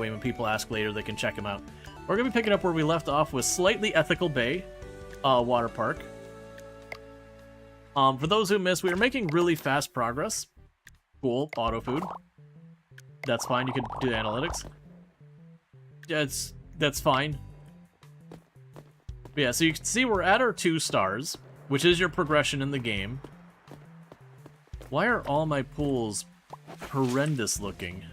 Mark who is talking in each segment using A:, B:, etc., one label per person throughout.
A: way when people ask later, they can check them out. We're going to be picking up where we left off with Slightly Ethical Bay, Waterpark. For those who missed, we were making really fast progress. Cool, auto food. That's fine, you could do analytics. Yeah, that's fine. But yeah, so you can see we're at our 2 stars, which is your progression in the game. Why are all my pools horrendous looking?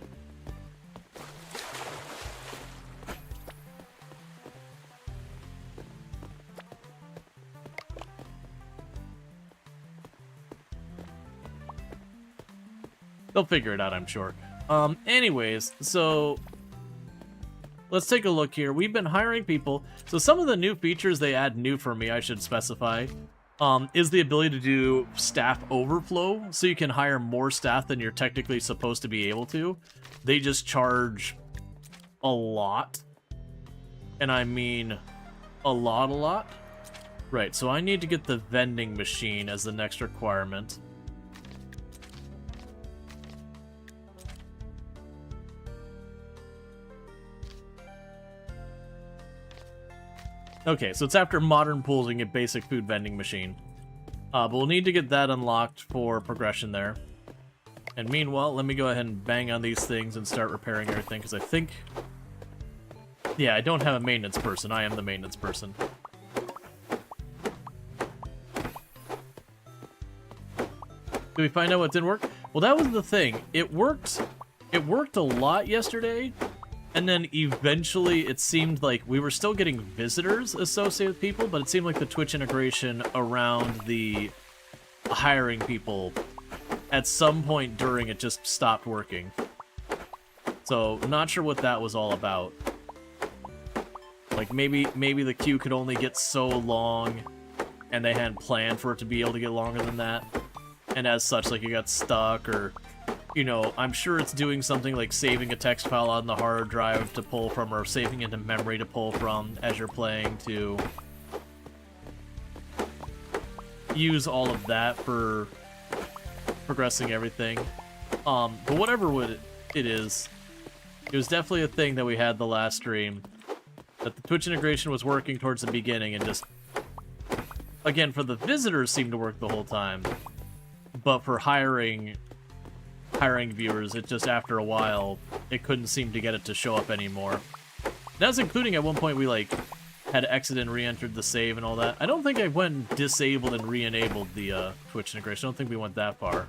A: They'll figure it out, I'm sure. Anyways, so let's take a look here. We've been hiring people. So some of the new features they add, new for me, I should specify, is the ability to do staff overflow. So you can hire more staff than you're technically supposed to be able to. They just charge a lot. And I mean a lot. Right, so I need to get the vending machine as the next requirement. Okay, so it's after modern pools and get basic food vending machine. But we'll need to get that unlocked for progression there. And meanwhile, let me go ahead and bang on these things and start repairing everything, because I think... Yeah, I don't have a maintenance person. I am the maintenance person. Did we find out what didn't work? Well, that was the thing. It worked a lot yesterday. And then eventually it seemed like we were still getting visitors associated with people, but it seemed like the Twitch integration around the hiring people at some point during it just stopped working. So, not sure what that was all about. Like, maybe the queue could only get so long, and they hadn't planned for it to be able to get longer than that. And as such, like, you got stuck, or... You know, I'm sure it's doing something like saving a text file on the hard drive to pull from, or saving into memory to pull from as you're playing to use all of that for progressing everything. But whatever it is, it was definitely a thing that we had the last stream, that the Twitch integration was working towards the beginning, and just, again, for the visitors seemed to work the whole time, but for hiring viewers, it just, after a while, it couldn't seem to get it to show up anymore. That's including at one point we, like, had exited and re-entered the save and all that. I don't think I went and disabled and re-enabled the Twitch integration. I don't think we went that far.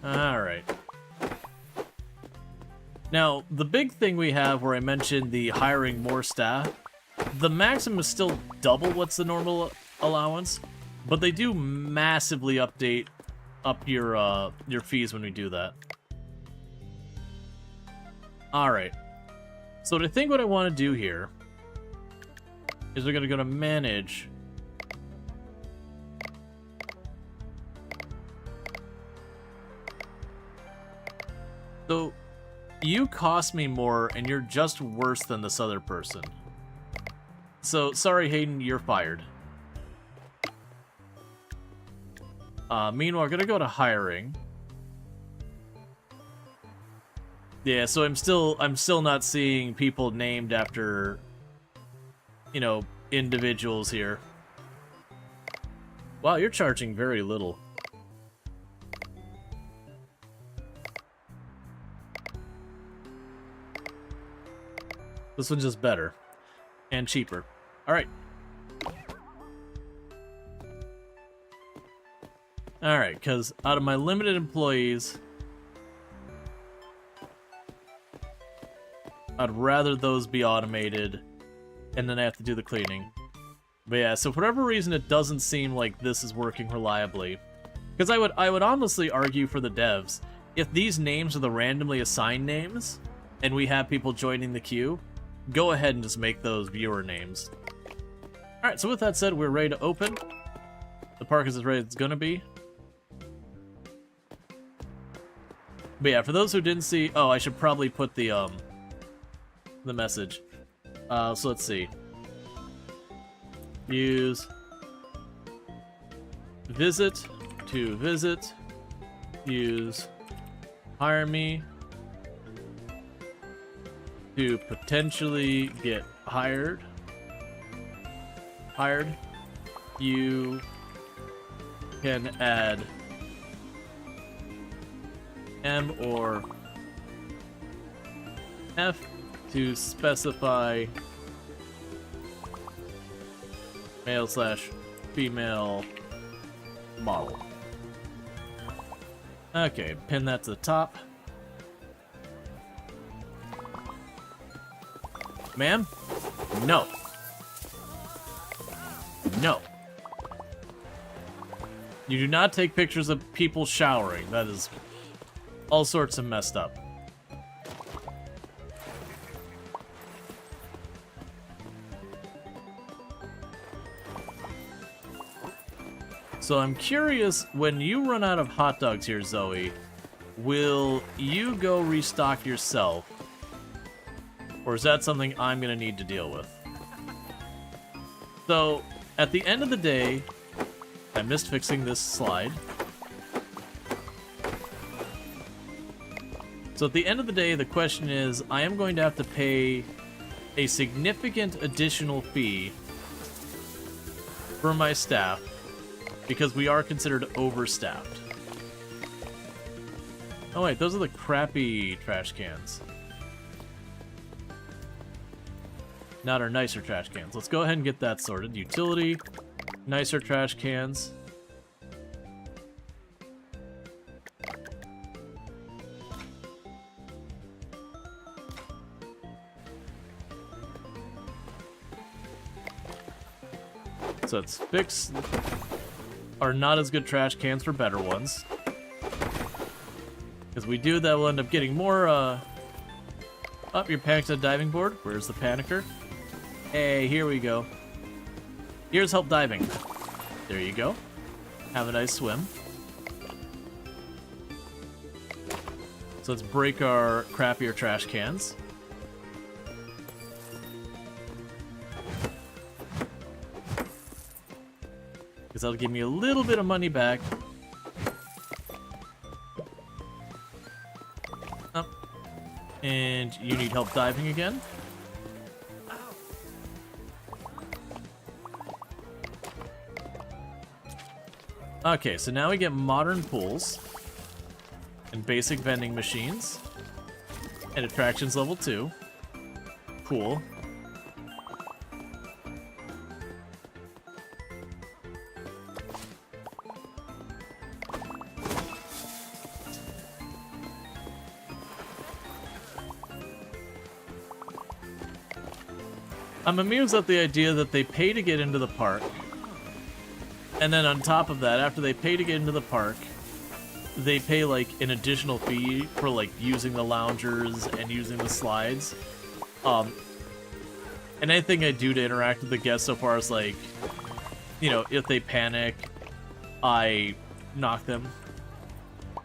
A: Alright. Now, the big thing we have where I mentioned the hiring more staff, the maximum is still double what's the normal allowance, but they do massively update up your fees when we do that. Alright. So I think what I want to do here is we're going to go to manage. So... You cost me more, and you're just worse than this other person. So, sorry, Hayden, you're fired. Meanwhile, we're gonna go to hiring. Yeah, so I'm still not seeing people named after, you know, individuals here. Wow, you're charging very little. This one's just better. And cheaper. Alright. Alright, because out of my limited employees, I'd rather those be automated, and then I have to do the cleaning. But yeah, so for whatever reason, it doesn't seem like this is working reliably. Because I would honestly argue for the devs, if these names are the randomly assigned names, and we have people joining the queue, go ahead and just make those viewer names. Alright, so with that said, we're ready to open. The park is as ready as it's gonna be. But yeah, for those who didn't see... Oh, I should probably put the message. So let's see. Use visit to visit. Use hire me to potentially get hired. You can add M or F to specify male/female model. Okay, pin that to the top. Ma'am? No. No. You do not take pictures of people showering. That is all sorts of messed up. So I'm curious, when you run out of hot dogs here, Zoe, will you go restock yourself? Or is that something I'm going to need to deal with? So, at the end of the day, I missed fixing this slide. So at the end of the day, the question is, I am going to have to pay a significant additional fee for my staff because we are considered overstaffed. Oh wait, those are the crappy trash cans. Not our nicer trash cans. Let's go ahead and get that sorted. Utility, nicer trash cans. So let's fix our not as good trash cans for better ones. Because we do that, we'll end up getting more, Up, you're panicked on a diving board. Where's the panicker? Hey, here we go. Here's help diving. There you go. Have a nice swim. So let's break our crappier trash cans. Because that'll give me a little bit of money back. Up. And you need help diving again. Okay, so now we get modern pools and basic vending machines and attractions level 2. Cool. I'm amused at the idea that they pay to get into the park. And then on top of that, after they pay to get into the park, they pay like an additional fee for like using the loungers and using the slides. And anything I do to interact with the guests so far is like, you know, if they panic, I knock them.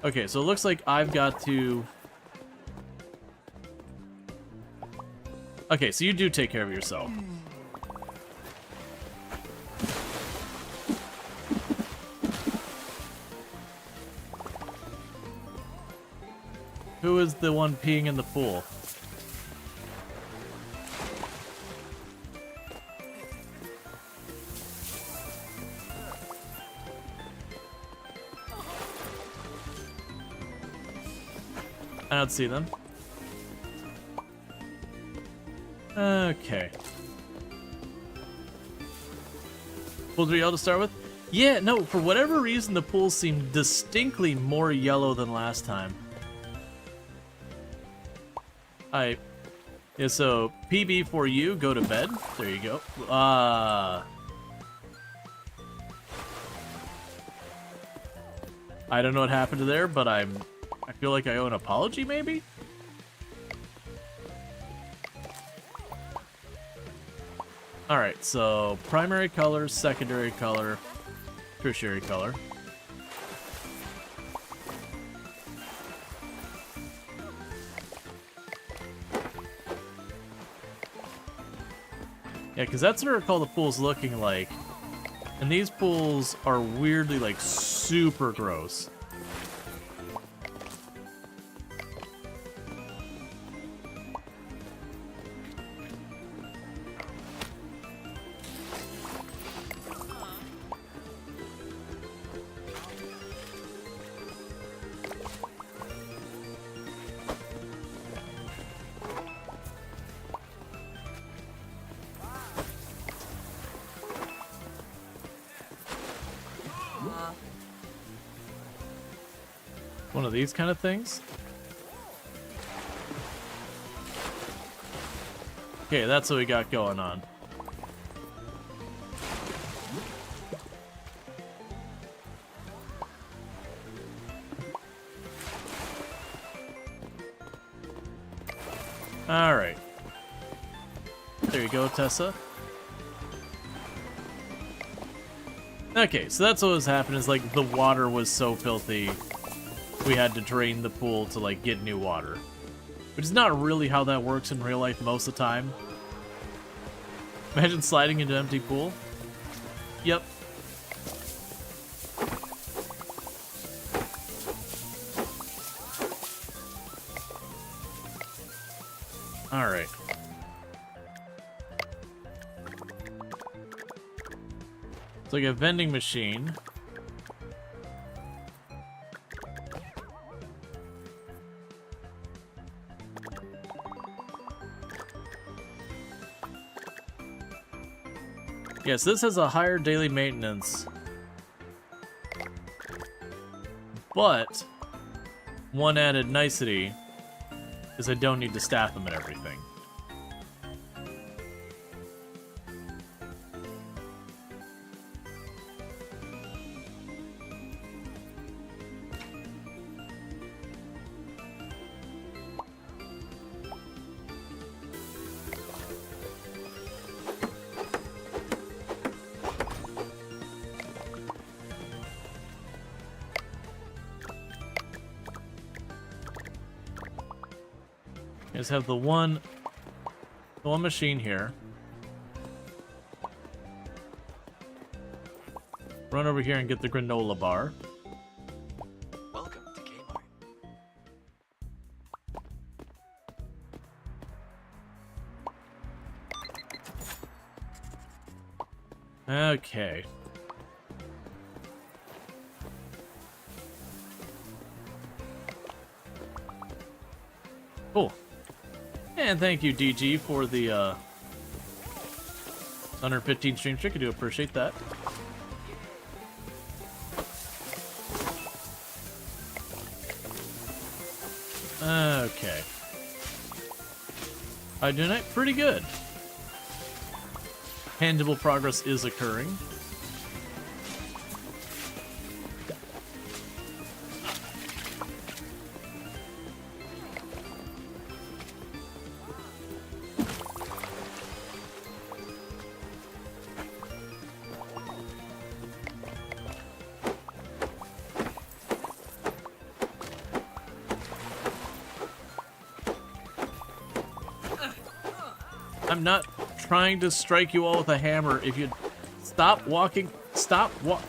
A: Okay, so it looks like I've got to... Okay, so you do take care of yourself. Who is the one peeing in the pool? I don't see them. Okay. Pool 3L to start with? Yeah, no, for whatever reason the pools seem distinctly more yellow than last time. Yeah, so PB for you, go to bed. There you go. I don't know what happened to there, but I feel like I owe an apology, maybe? Alright, so primary color, secondary color, tertiary color. Yeah, because that's what I recall the pool's looking like. And these pools are weirdly, like, super gross. One of these kind of things. Okay, that's what we got going on. All right. There you go, Tessa. Okay, so that's what was happening, is like the water was so filthy we had to drain the pool to like get new water. Which is not really how that works in real life most of the time. Imagine sliding into an empty pool. Yep. Alright. It's like a vending machine. Yes, this has a higher daily maintenance. But one added nicety is I don't need to staff them and everything. Just have the one machine here. Run over here and get the granola bar.
B: Welcome to Kmart.
A: Okay. Cool. And thank you, DG, for the 115 stream trick. I do appreciate that. Okay. I'm doing it pretty good. Tangible progress is occurring. I'm not trying to strike you all with a hammer. If you stop walking, stop walk.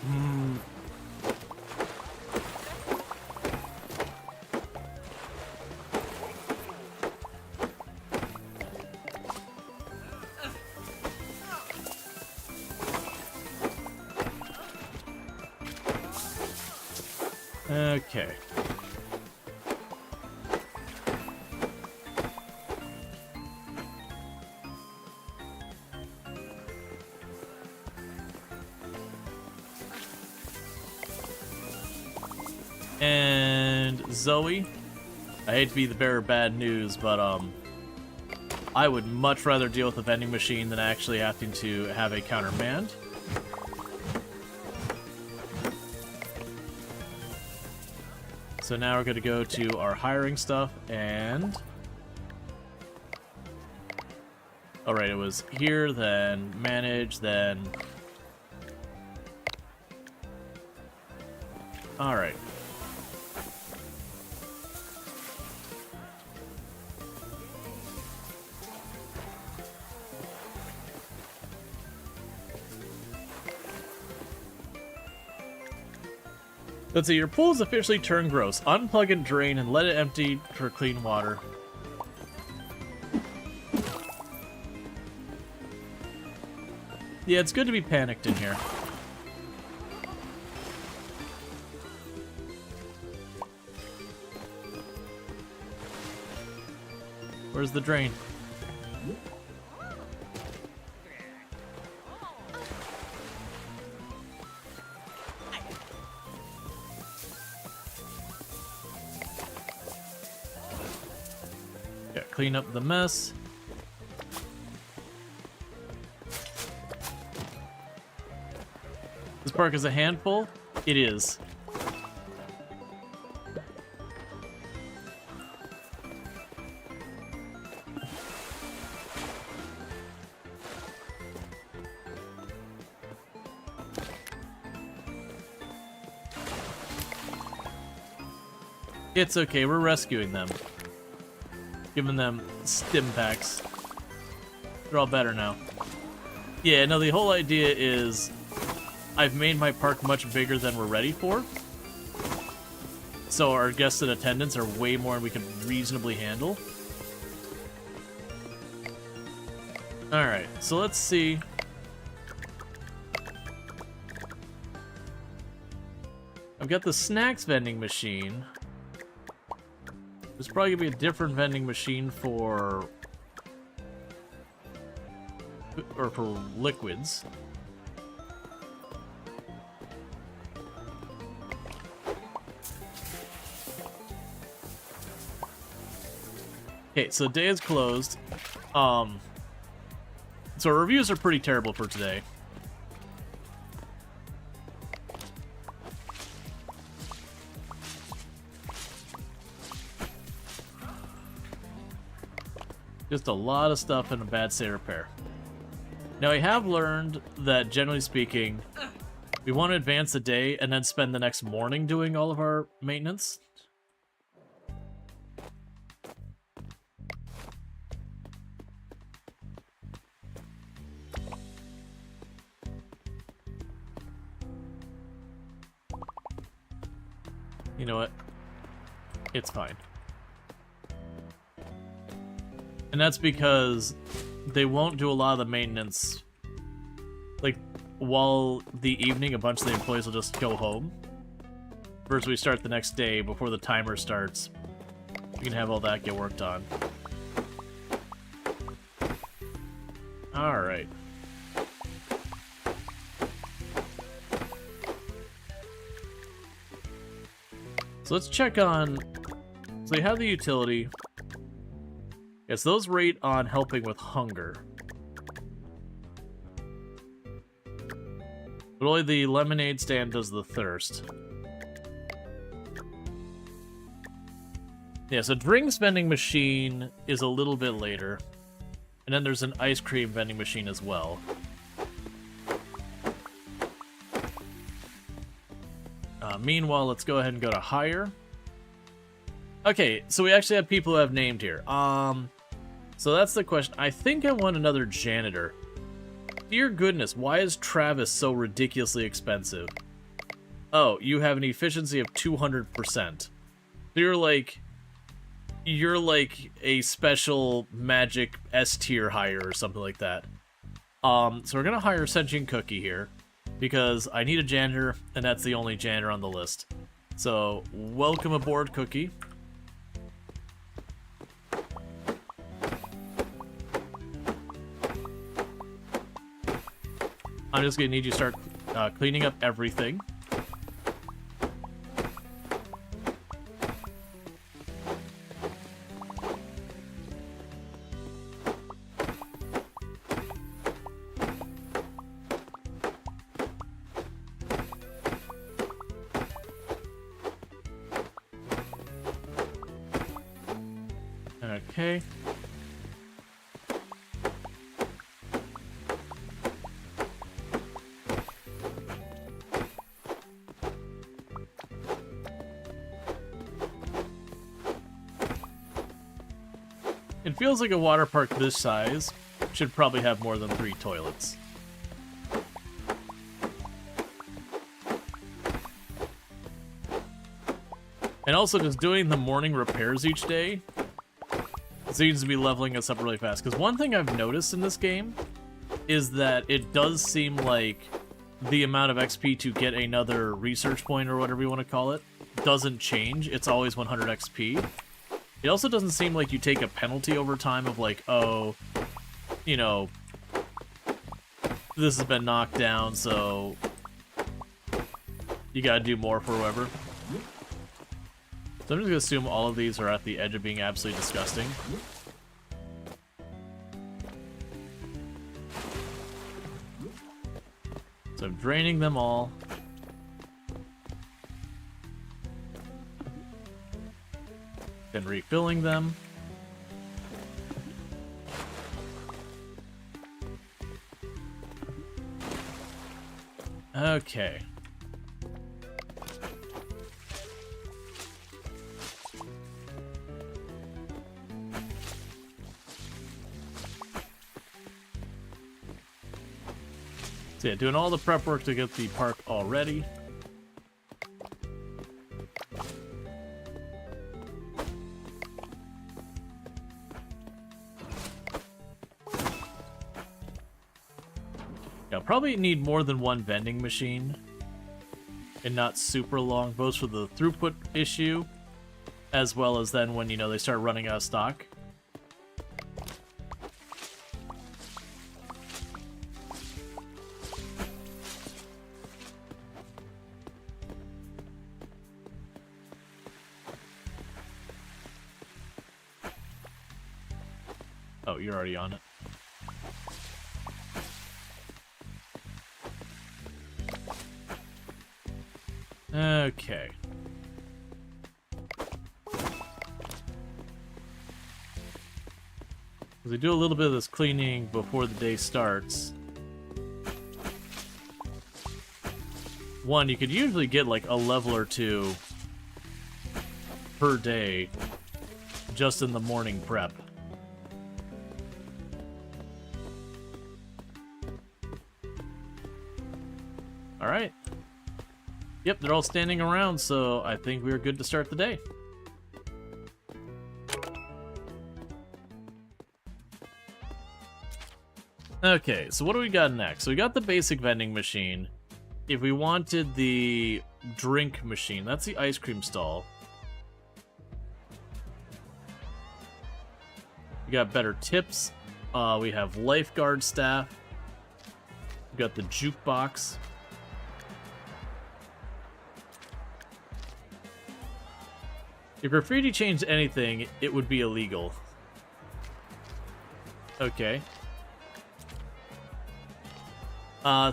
A: Okay. And Zoe, I hate to be the bearer of bad news, but I would much rather deal with a vending machine than actually having to have a countermand. So now we're going to go to our hiring stuff and... Alright, it was here, then manage, then... Alright. Let's see, your pool is officially turned gross. Unplug and drain and let it empty for clean water. Yeah, it's good to be panicked in here. Where's the drain? Yeah, clean up the mess. This park is a handful? It is. It's okay, we're rescuing them. Giving them stim packs. They're all better now. Yeah, no, the whole idea is I've made my park much bigger than we're ready for. So our guests in attendance are way more than we can reasonably handle. Alright, so let's see. I've got the snacks vending machine. There's probably gonna be a different vending machine for liquids. Okay, so day is closed. So our reviews are pretty terrible for today. Just a lot of stuff in a bad state of repair. Now, I have learned that, generally speaking, we want to advance the day and then spend the next morning doing all of our maintenance. You know what? It's fine. And that's because they won't do a lot of the maintenance. Like, while the evening, a bunch of the employees will just go home. Versus we start the next day before the timer starts. We can have all that get worked on. Alright. So let's check on... So we have the utility. Yes, those rate on helping with hunger. But only the lemonade stand does the thirst. Yeah, so drinks vending machine is a little bit later. And then there's an ice cream vending machine as well. Meanwhile, let's go ahead and go to hire. Okay, so we actually have people who have named here. So that's the question. I think I want another janitor. Dear goodness, why is Travis so ridiculously expensive? Oh, you have an efficiency of 200%. So you're like a special magic S tier hire or something like that. So we're gonna hire Sentient Cookie here because I need a janitor, and that's the only janitor on the list. So welcome aboard, Cookie. I'm just gonna need you to start cleaning up everything. Okay. It feels like a water park this size should probably have more than 3 toilets. And also just doing the morning repairs each day seems to be leveling us up really fast. Because one thing I've noticed in this game is that it does seem like the amount of XP to get another research point, or whatever you want to call it, doesn't change. It's always 100 XP. It also doesn't seem like you take a penalty over time of like, oh, you know, this has been knocked down, so you gotta do more for whoever. So I'm just gonna assume all of these are at the edge of being absolutely disgusting. So I'm draining them all. Then refilling them. Okay. So yeah, doing all the prep work to get the park all ready. Yeah, probably need more than one vending machine and not super long, both for the throughput issue as well as then when, you know, they start running out of stock. Oh, you're already on it. Okay. We do a little bit of this cleaning before the day starts. One, you could usually get like a level or two per day just in the morning prep. Alright. Yep, they're all standing around, so I think we're good to start the day. Okay, so what do we got next? So we got the basic vending machine. If we wanted the drink machine, that's the ice cream stall. We got better tips. We have lifeguard staff. We got the jukebox. If graffiti changed anything, it would be illegal. Okay.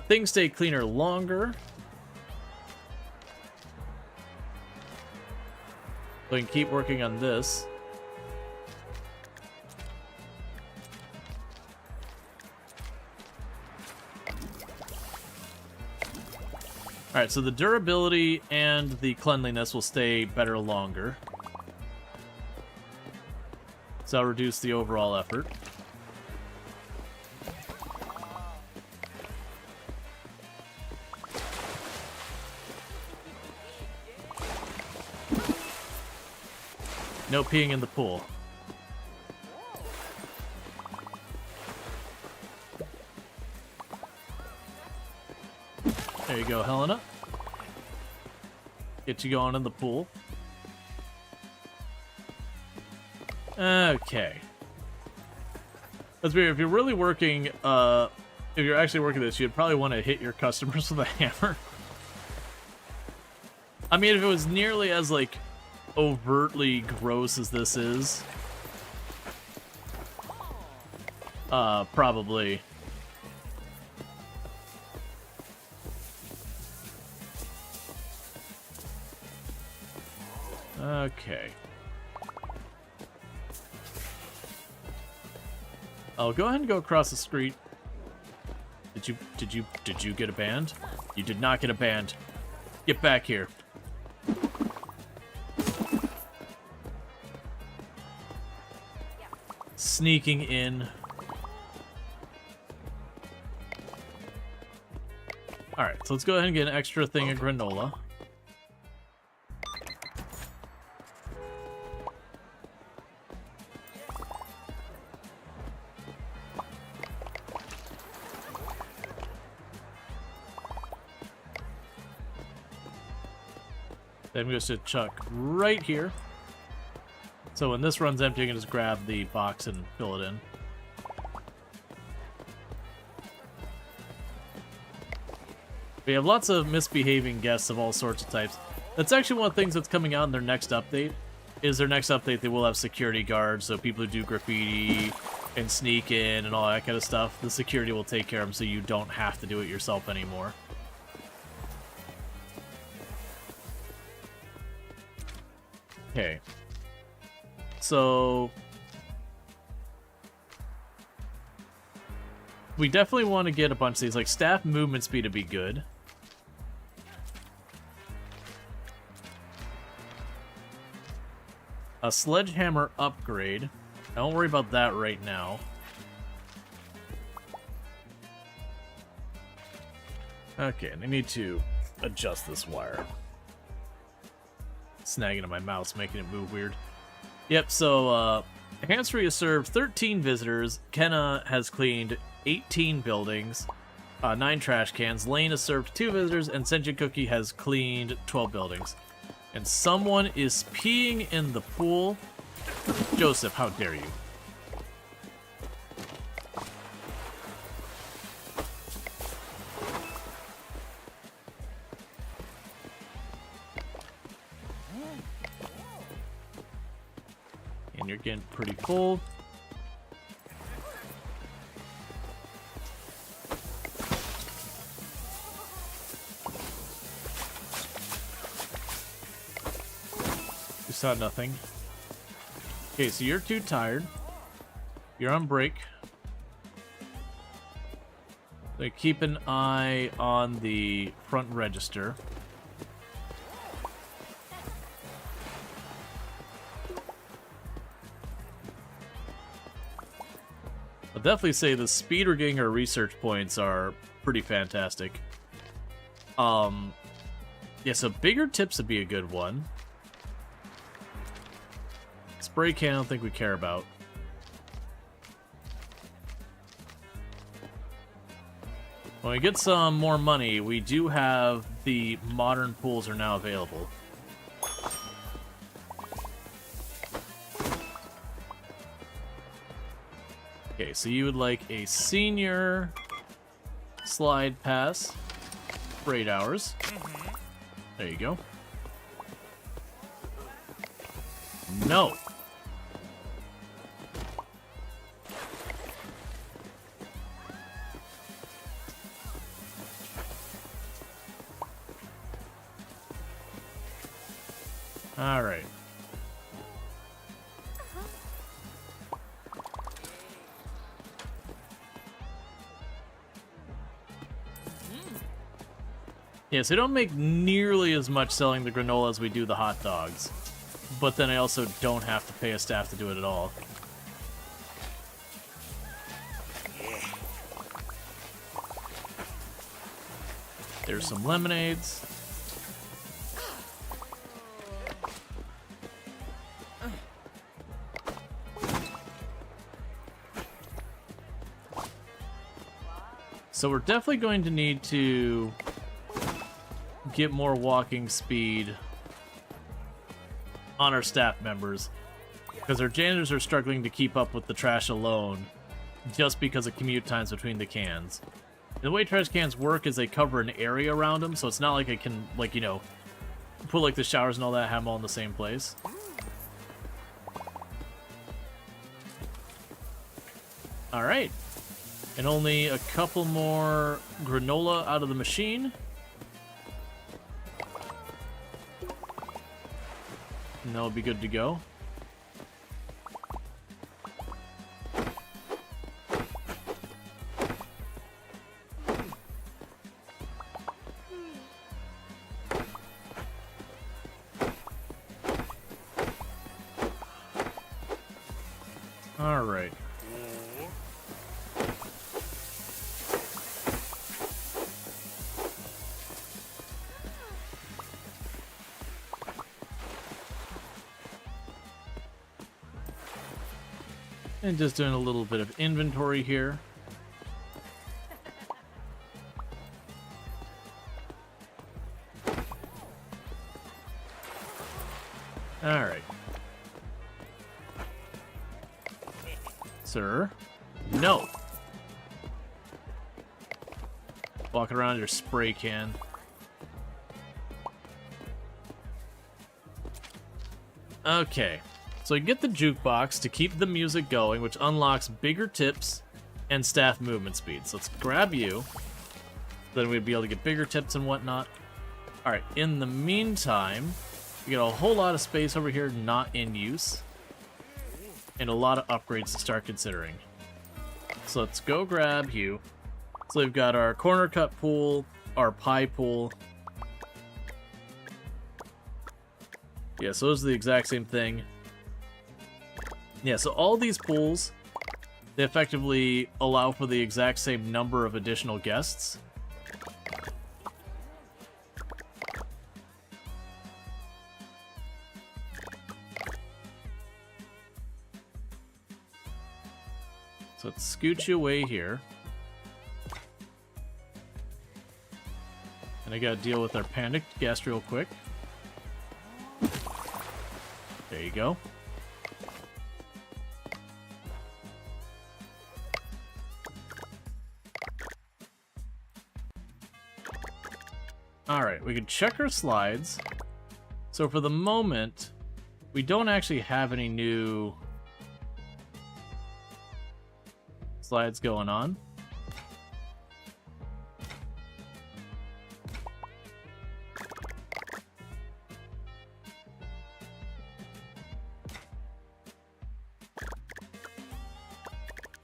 A: Things stay cleaner longer. So we can keep working on this. Alright, so the durability and the cleanliness will stay better longer. So I'll reduce the overall effort. No peeing in the pool. There you go, Helena. Get you going in the pool. Okay. That's weird. If you're really working, if you're actually working this, you'd probably want to hit your customers with a hammer. I mean, if it was nearly as, like, overtly gross as this is, probably. Okay. I'll go ahead and go across the street. Did you get a band? You did not get a band. Get back here. Sneaking in. Alright, so let's go ahead and get an extra thing of granola. Then we go to chuck right here. So when this runs empty, you can just grab the box and fill it in. We have lots of misbehaving guests of all sorts of types. That's actually one of the things that's coming out in their next update. Is their next update they will have security guards, so people who do graffiti and sneak in and all that kind of stuff, the security will take care of them so you don't have to do it yourself anymore. Okay. So we definitely want to get a bunch of these, like staff movement speed to be good. A sledgehammer upgrade. Don't worry about that right now. Okay, and I need to adjust this wire. Snagging on my mouse, making it move weird. Yep, so Hansery has served 13 visitors. Kenna has cleaned 18 buildings, 9 trash cans. Lane has served 2 visitors, and Sentient Cookie has cleaned 12 buildings. And someone is peeing in the pool. Joseph, how dare you? And you're getting pretty full. You saw nothing. Okay, so you're too tired. You're on break. So keep an eye on the front register. I'll definitely say the speed we're getting our research points are pretty fantastic. Yeah, so bigger tips would be a good one. Spray can, I don't think we care about. When we get some more money, we do have the modern pools are now available. Okay, so you would like a senior slide pass for 8 hours. There you go. No. All right. Yeah, so we don't make nearly as much selling the granola as we do the hot dogs. But then I also don't have to pay a staff to do it at all. There's some lemonades. So we're definitely going to need to get more walking speed on our staff members, because our janitors are struggling to keep up with the trash alone just because of commute times between the cans. And the way trash cans work is they cover an area around them, so it's not like I can, like, you know, put like the showers and all that, have them all in the same place. Alright. And only a couple more granola out of the machine. And that'll be good to go. All right. And just doing a little bit of inventory here. Alright. Sir? No! Walking around your spray can. Okay. So you get the jukebox to keep the music going, which unlocks bigger tips and staff movement speed. So let's grab you. Then we'd be able to get bigger tips and whatnot. Alright, in the meantime, we got a whole lot of space over here not in use. And a lot of upgrades to start considering. So let's go grab you. So we've got our corner cut pool, our pie pool. Yeah, so those are the exact same thing. Yeah, so all these pools, they effectively allow for the exact same number of additional guests. So let's scoot you away here. And I gotta deal with our panicked guest real quick. There you go. Alright, we can check our slides. So for the moment, we don't actually have any new slides going on.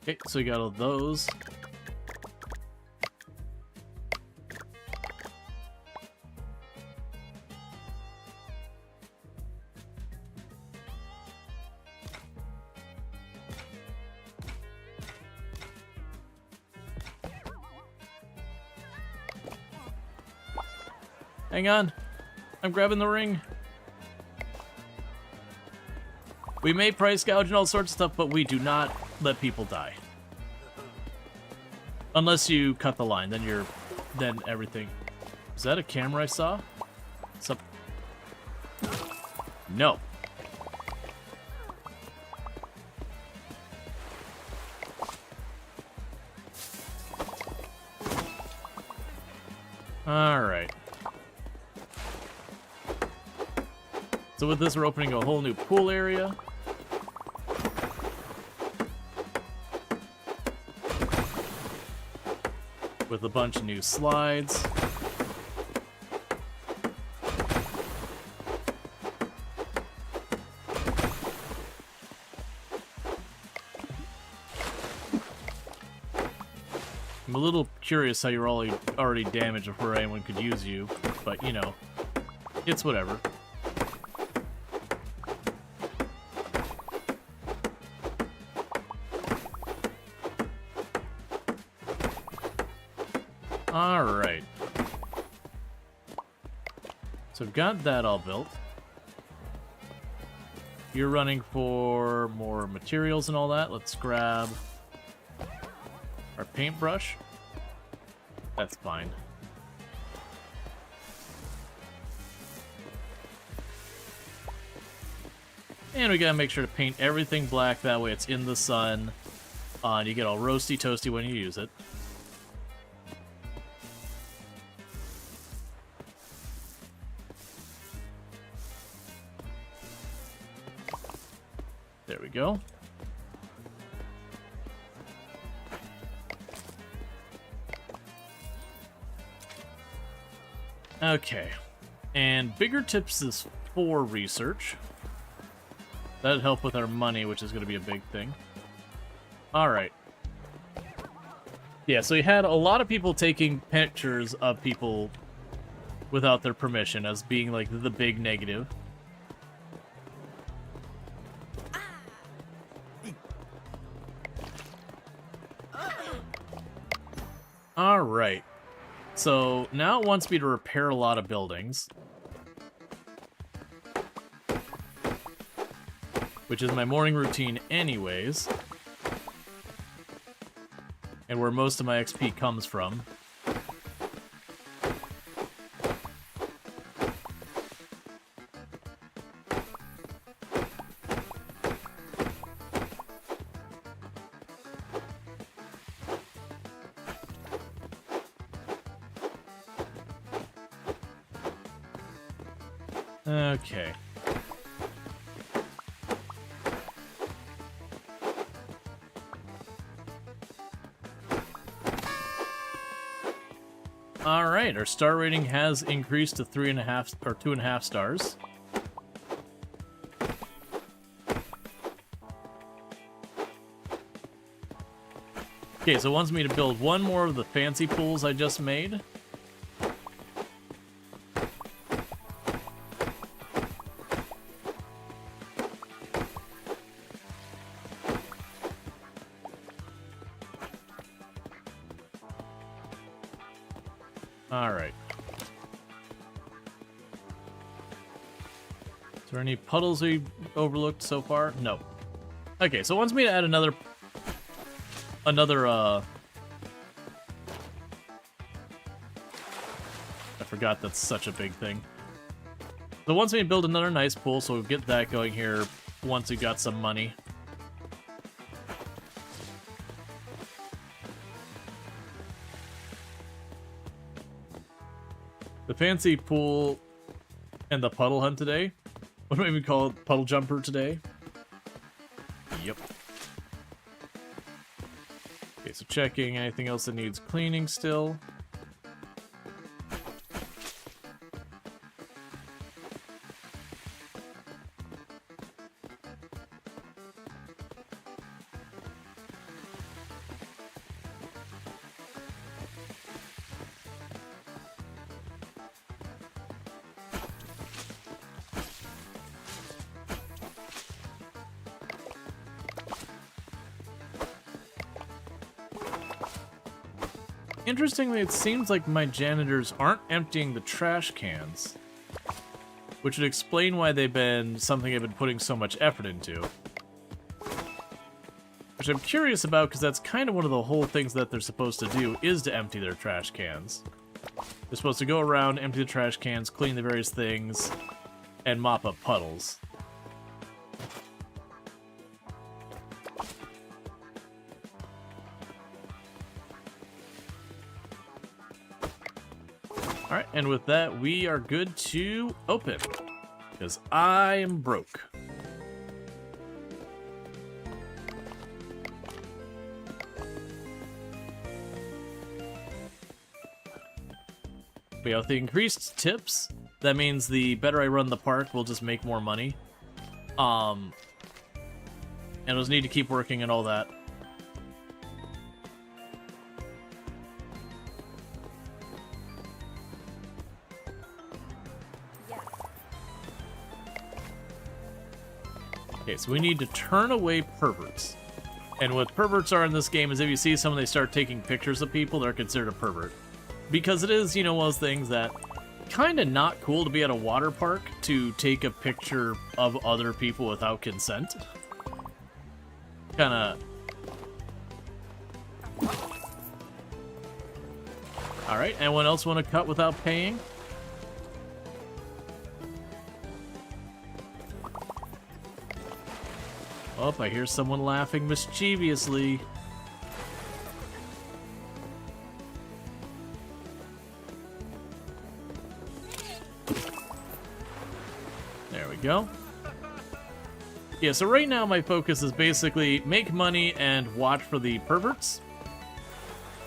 A: Okay, so we got all those. Hang on. I'm grabbing the ring. We may price gouge and all sorts of stuff, but we do not let people die. Unless you cut the line, then everything. Is that a camera I saw? No. Alright. So with this, we're opening a whole new pool area. With a bunch of new slides. I'm a little curious how you're already damaged before anyone could use you, but you know, it's whatever. Alright. So we've got that all built. You're running for more materials and all that. Let's grab our paintbrush. That's fine. And we gotta make sure to paint everything black, that way it's in the sun. And you get all roasty toasty when you use it. There we go. Okay. And bigger tips is for research. That'd help with our money, which is going to be a big thing. Alright. Yeah, so you had a lot of people taking pictures of people without their permission as being like the big negative. Alright. So now it wants me to repair a lot of buildings. Which is my morning routine anyways. And where most of my XP comes from. Okay. All right, our star rating has increased to 3.5 or 2.5 stars. Okay, so it wants me to build one more of the fancy pools I just made. Alright. Is there any puddles we overlooked so far? No. Okay, so it wants me to add another I forgot that's such a big thing. So it wants me to build another nice pool, so we'll get that going here once we got some money. The fancy pool and the puddle hunt today. What do we even call it? Puddle jumper today? Yep. Okay, so checking anything else that needs cleaning still. Interestingly, it seems like my janitors aren't emptying the trash cans, which would explain why they've been something I've been putting so much effort into. Which I'm curious about, because that's kind of one of the whole things that they're supposed to do, is to empty their trash cans. They're supposed to go around, empty the trash cans, clean the various things, and mop up puddles. Alright, and with that, we are good to open, because I am broke. But yeah, with the increased tips, that means the better I run the park, we'll just make more money. And we'll just need to keep working and all that. Okay, so we need to turn away perverts. And what perverts are in this game is if you see someone, they start taking pictures of people, they're considered a pervert. Because it is, you know, one of those things that kind of not cool to be at a water park to take a picture of other people without consent. Kind of... Alright, anyone else want to cut without paying? Oh, I hear someone laughing mischievously. There we go. Yeah, so right now my focus is basically make money and watch for the perverts.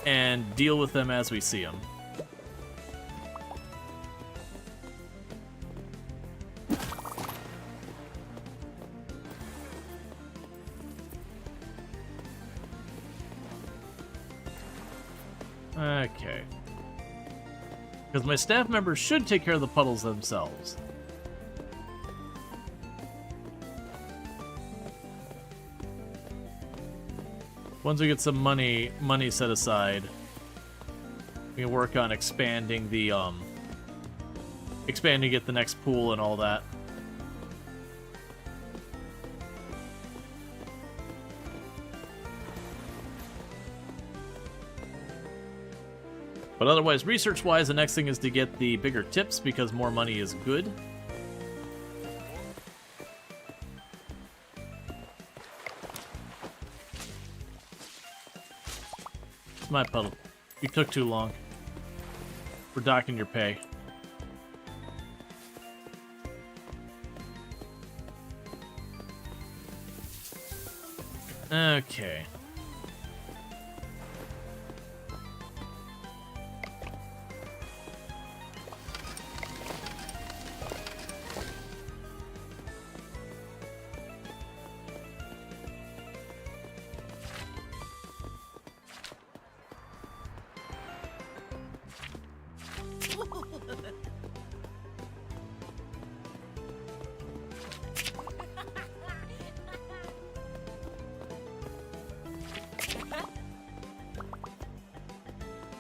A: And deal with them as we see them. Okay. Because my staff members should take care of the puddles themselves. Once we get some money set aside, we can work on expanding the get the next pool and all that. But otherwise, research-wise, the next thing is to get the bigger tips, because more money is good. It's my puddle. You took too long. We're docking your pay. Okay.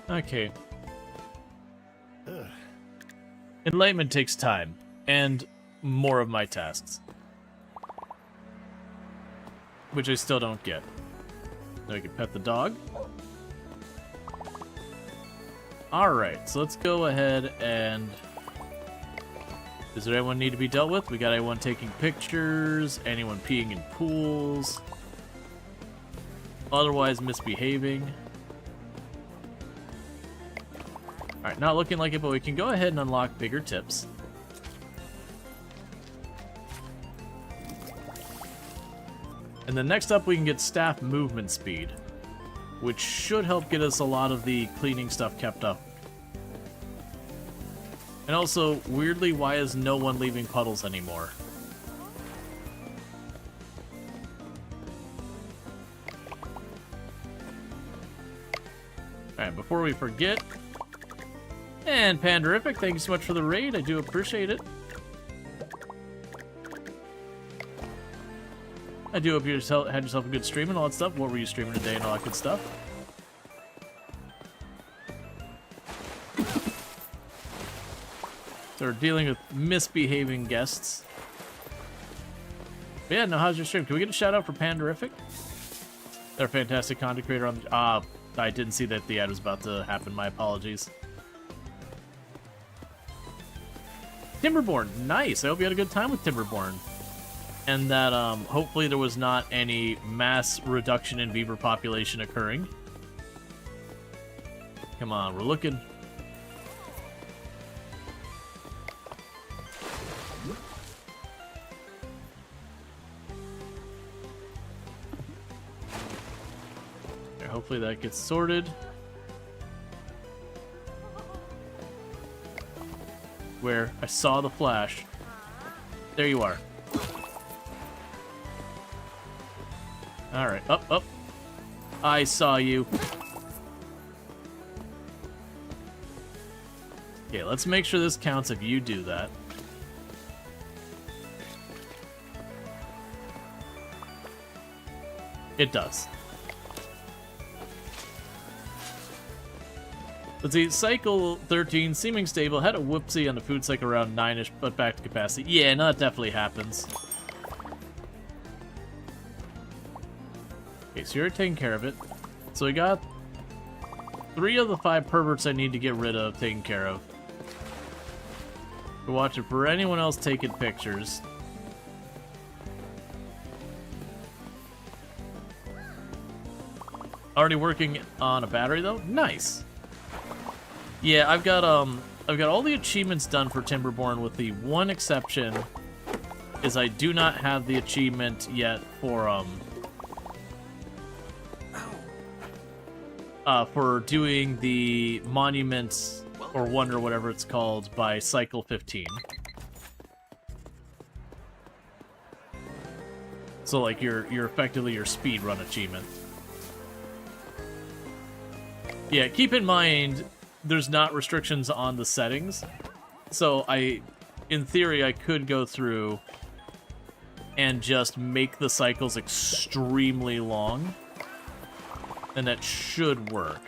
A: Okay. Enlightenment takes time, and more of my tasks. Which I still don't get. Now I can pet the dog. Alright, so let's go ahead and... Does there anyone need to be dealt with? We got anyone taking pictures, anyone peeing in pools, otherwise misbehaving. Alright, not looking like it, but we can go ahead and unlock bigger tips. And then next up we can get staff movement speed, which should help get us a lot of the cleaning stuff kept up. And also, weirdly, why is no one leaving puddles anymore? Alright, before we forget... And Panderific, thank you so much for the raid. I do appreciate it. I do hope you had yourself a good stream and all that stuff. What were you streaming today and all that good stuff? So we're dealing with misbehaving guests. But yeah, no, how's your stream? Can we get a shout out for Panderific? They're a fantastic content creator on the... I didn't see that the ad was about to happen. My apologies. Timberborn, nice. I hope you had a good time with Timberborn. And that, hopefully there was not any mass reduction in beaver population occurring. Come on, we're looking. Okay, hopefully that gets sorted. Where I saw the flash. There you are. Alright, up. I saw you. Okay, let's make sure this counts if you do that. It does. Let's see, cycle 13, seeming stable, had a whoopsie on the food cycle around 9-ish, but back to capacity. Yeah, no, that definitely happens. Okay, so you're taking care of it. So we got 3 of the 5 perverts I need to get rid of taken care of. We're watching for anyone else taking pictures. Already working on a battery though? Nice. Yeah, I've got all the achievements done for Timberborn with the one exception is I do not have the achievement yet for doing the Monument or Wonder, whatever it's called, by Cycle 15. So like you're effectively your speed run achievement. Yeah, keep in mind there's not restrictions on the settings. So in theory I could go through and just make the cycles extremely long. And that should work.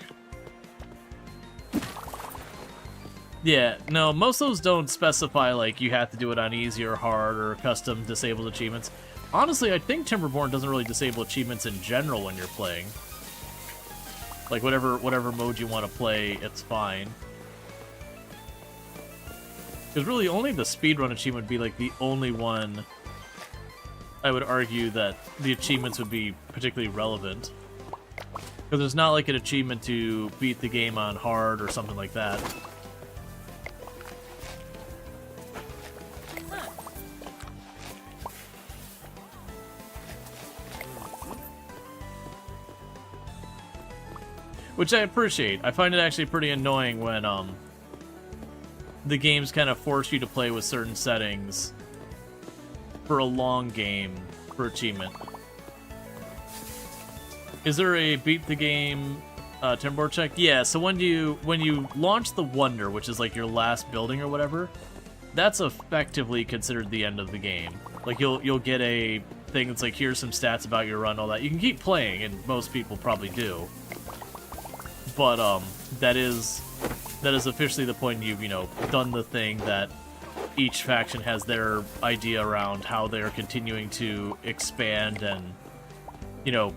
A: Yeah, no, most of those don't specify, like, you have to do it on easy or hard or custom disabled achievements. Honestly, I think Timberborn doesn't really disable achievements in general when you're playing. Like, whatever mode you want to play, it's fine. Because really, only the speedrun achievement would be, like, the only one I would argue that the achievements would be particularly relevant. Because there's not, like, an achievement to beat the game on hard or something like that. Which I appreciate. I find it actually pretty annoying when the games kind of force you to play with certain settings for a long game for achievement. Is there a beat the game timberboard check? Yeah, so when you launch the Wonder, which is like your last building or whatever, that's effectively considered the end of the game. Like you'll get a thing that's like, here's some stats about your run, all that. You can keep playing, and most people probably do. But that is officially the point. You've, you know, done the thing that each faction has their idea around how they're continuing to expand and, you know,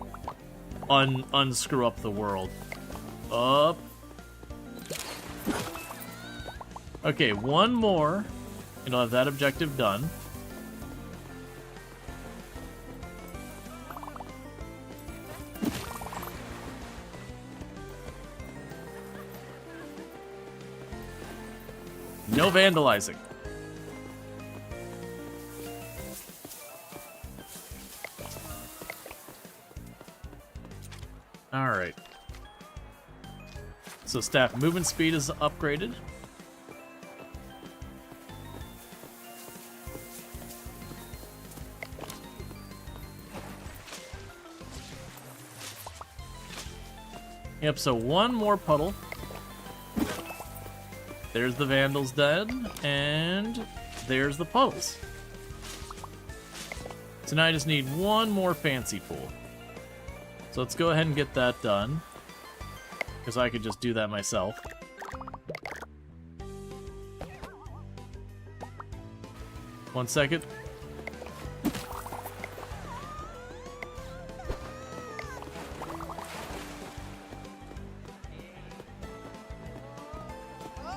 A: unscrew up the world. Up. Okay, one more, and I'll have that objective done. No vandalizing. Alright. So staff movement speed is upgraded. Yep, so one more puddle. There's the vandals dead, and there's the puddles. So now I just need one more fancy pool. So let's go ahead and get that done, because I could just do that myself. One second.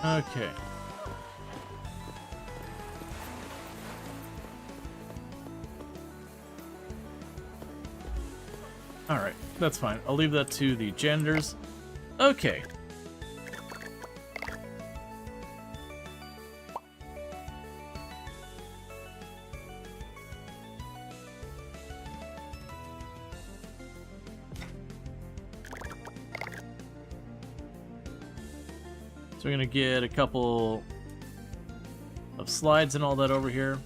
A: Okay. Alright, that's fine. I'll leave that to the janitors. Okay. So we're gonna get a couple of slides and all that over here.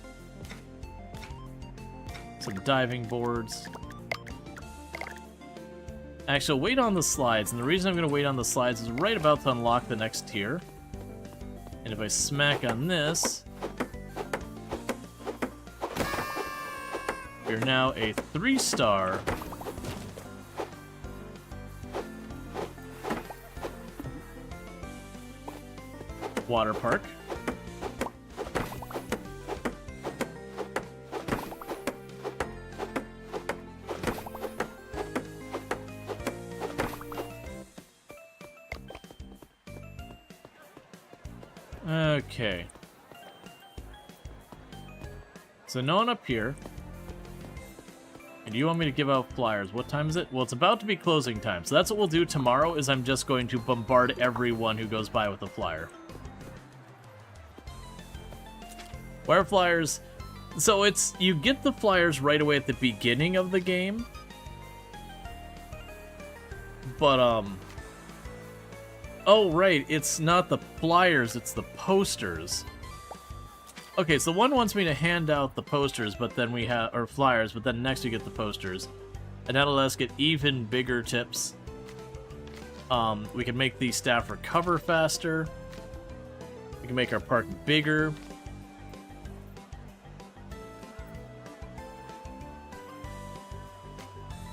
A: Some diving boards. Actually, I'll wait on the slides, and the reason I'm gonna wait on the slides is right about to unlock the next tier. And if I smack on this, we're now a 3-star Waterpark. Okay. So no one up here. And you want me to give out flyers. What time is it? Well, it's about to be closing time. So that's what we'll do tomorrow, is I'm just going to bombard everyone who goes by with a flyer. Wire flyers. So it's, you get the flyers right away at the beginning of the game. But, oh, right, it's not the flyers, it's the posters. Okay, so one wants me to hand out the posters, but then we have, or flyers, but then next we get the posters. And that'll let us get even bigger tips. We can make the staff recover faster. We can make our park bigger.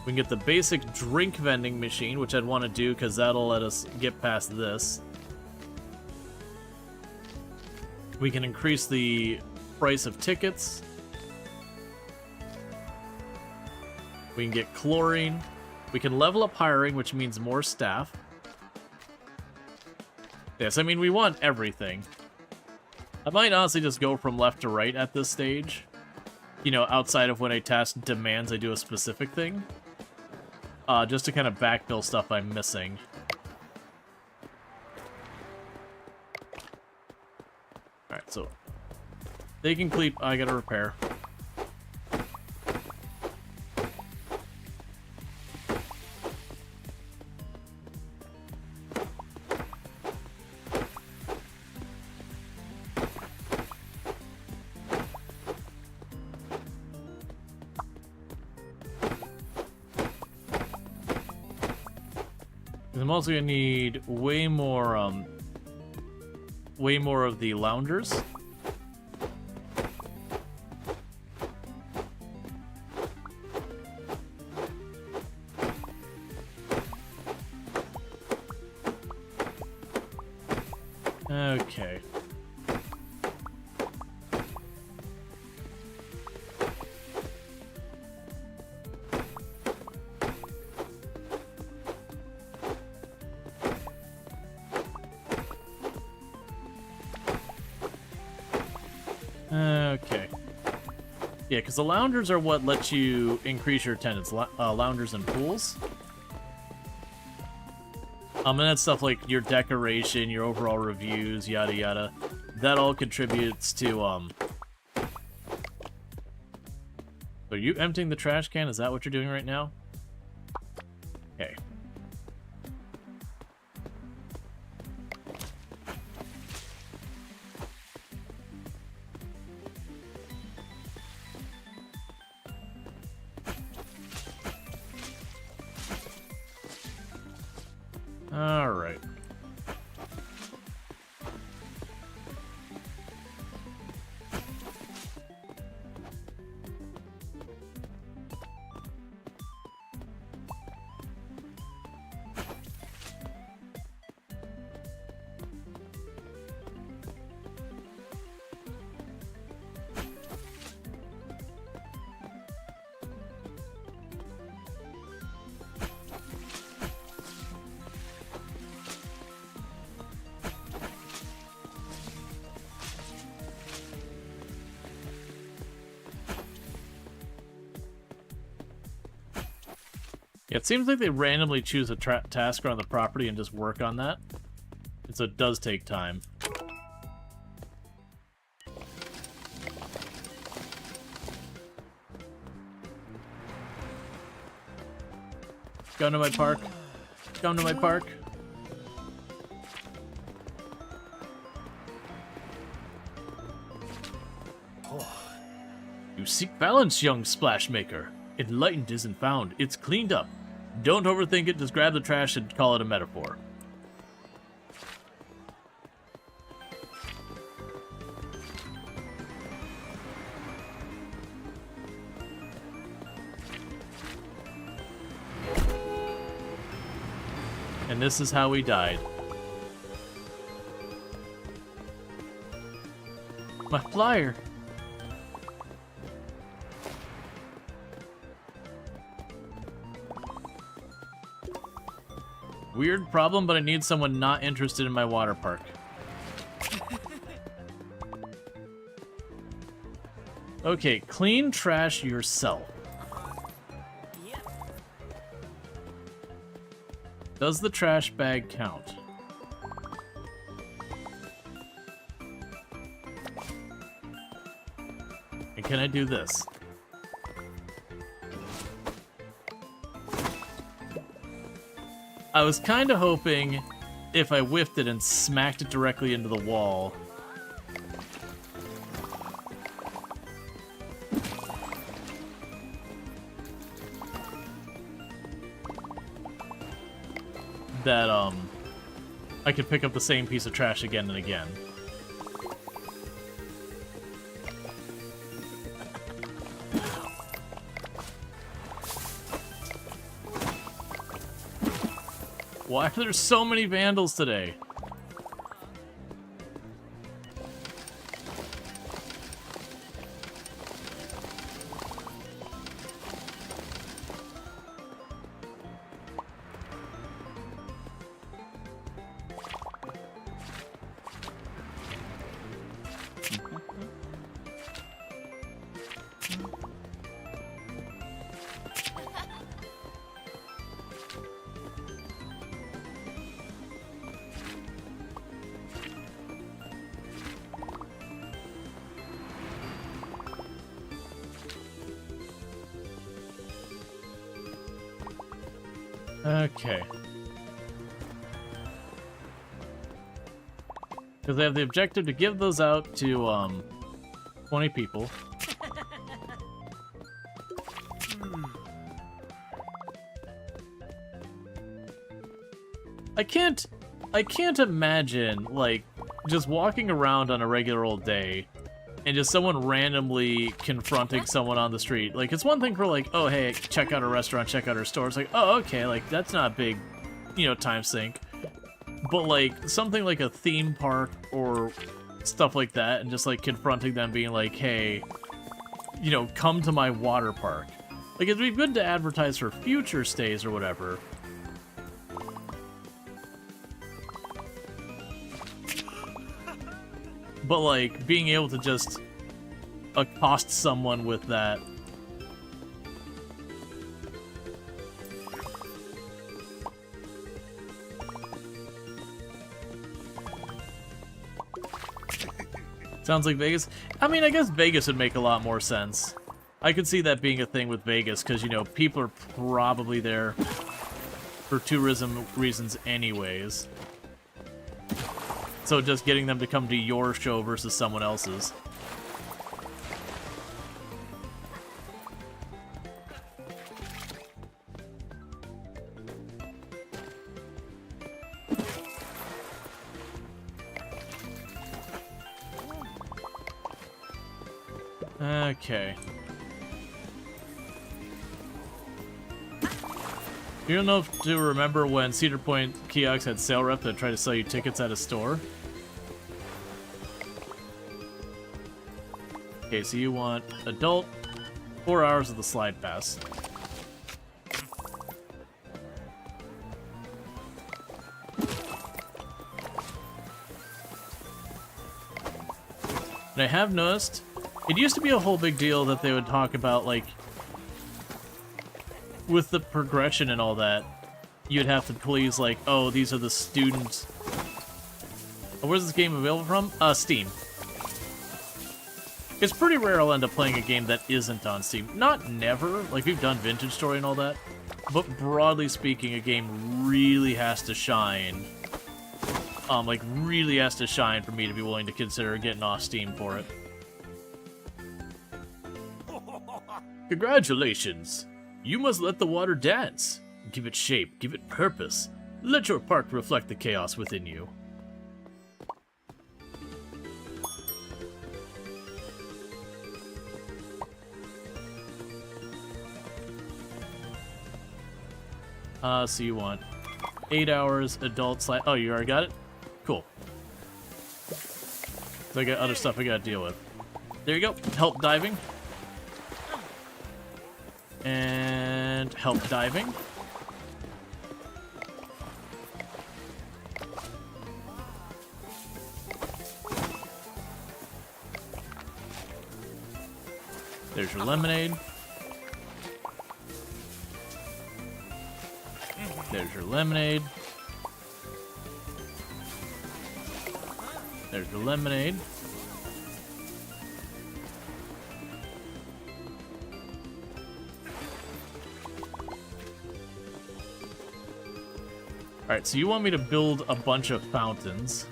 A: We can get the basic drink vending machine, which I'd want to do because that'll let us get past this. We can increase the price of tickets. We can get chlorine. We can level up hiring, which means more staff. Yes, I mean, we want everything. I might honestly just go from left to right at this stage. You know, outside of when a task demands I do a specific thing. Just to kind of backfill stuff I'm missing. Alright, so they can clean. I gotta repair. I'm also gonna need way more of the loungers. Okay. Okay. Yeah, because the loungers are what lets you increase your attendance. Loungers and pools. And that's stuff like your decoration, your overall reviews, yada yada. That all contributes to, Are you emptying the trash can? Is that what you're doing right now? Okay. All right. Yeah, it seems like they randomly choose a task around the property and just work on that. And so it does take time. Come to my park. Come to my park. You seek balance, young splash maker. Enlightened isn't found. It's cleaned up. Don't overthink it. Just grab the trash and call it a metaphor. And this is how we died. My flyer. Weird problem, but I need someone not interested in my water park. Okay, clean trash yourself. Does the trash bag count? And can I do this? I was kind of hoping if I whiffed it and smacked it directly into the wall. That, I could pick up the same piece of trash again and again. Why are there so many vandals today? Okay. Because they have the objective to give those out to, 20 people. I can't imagine, like, just walking around on a regular old day and just someone randomly confronting someone on the street. Like, it's one thing for, like, oh, hey, check out a restaurant, check out our store. It's like, oh, okay, like, that's not a big, you know, time sink. But, like, something like a theme park or stuff like that, and just, like, confronting them being like, hey, you know, come to my water park. Like, it'd be good to advertise for future stays or whatever. But, like, being able to just accost someone with that. Sounds like Vegas. I mean, I guess Vegas would make a lot more sense. I could see that being a thing with Vegas, because, you know, people are probably there for tourism reasons anyways. So just getting them to come to your show versus someone else's. Okay. You don't know if to remember when Cedar Point kiosks had sale rep that tried to sell you tickets at a store? Okay, so you want adult, 4 hours of the slide pass. And I have noticed, it used to be a whole big deal that they would talk about, like, with the progression and all that, you'd have to please, like, oh, these are the students. Oh, where's this game available from? Steam. It's pretty rare I'll end up playing a game that isn't on Steam. Not never, like, we've done Vintage Story and all that, but broadly speaking, a game really has to shine. Like, really has to shine for me to be willing to consider getting off Steam for it. Congratulations! You must let the water dance. Give it shape, give it purpose. Let your park reflect the chaos within you. So you want 8 hours, adult slide. Oh, you already got it? Cool. So I got other stuff I gotta deal with. There you go. Help diving. And help diving. There's your lemonade. There's your lemonade. There's your lemonade. Alright, so you want me to build a bunch of fountains.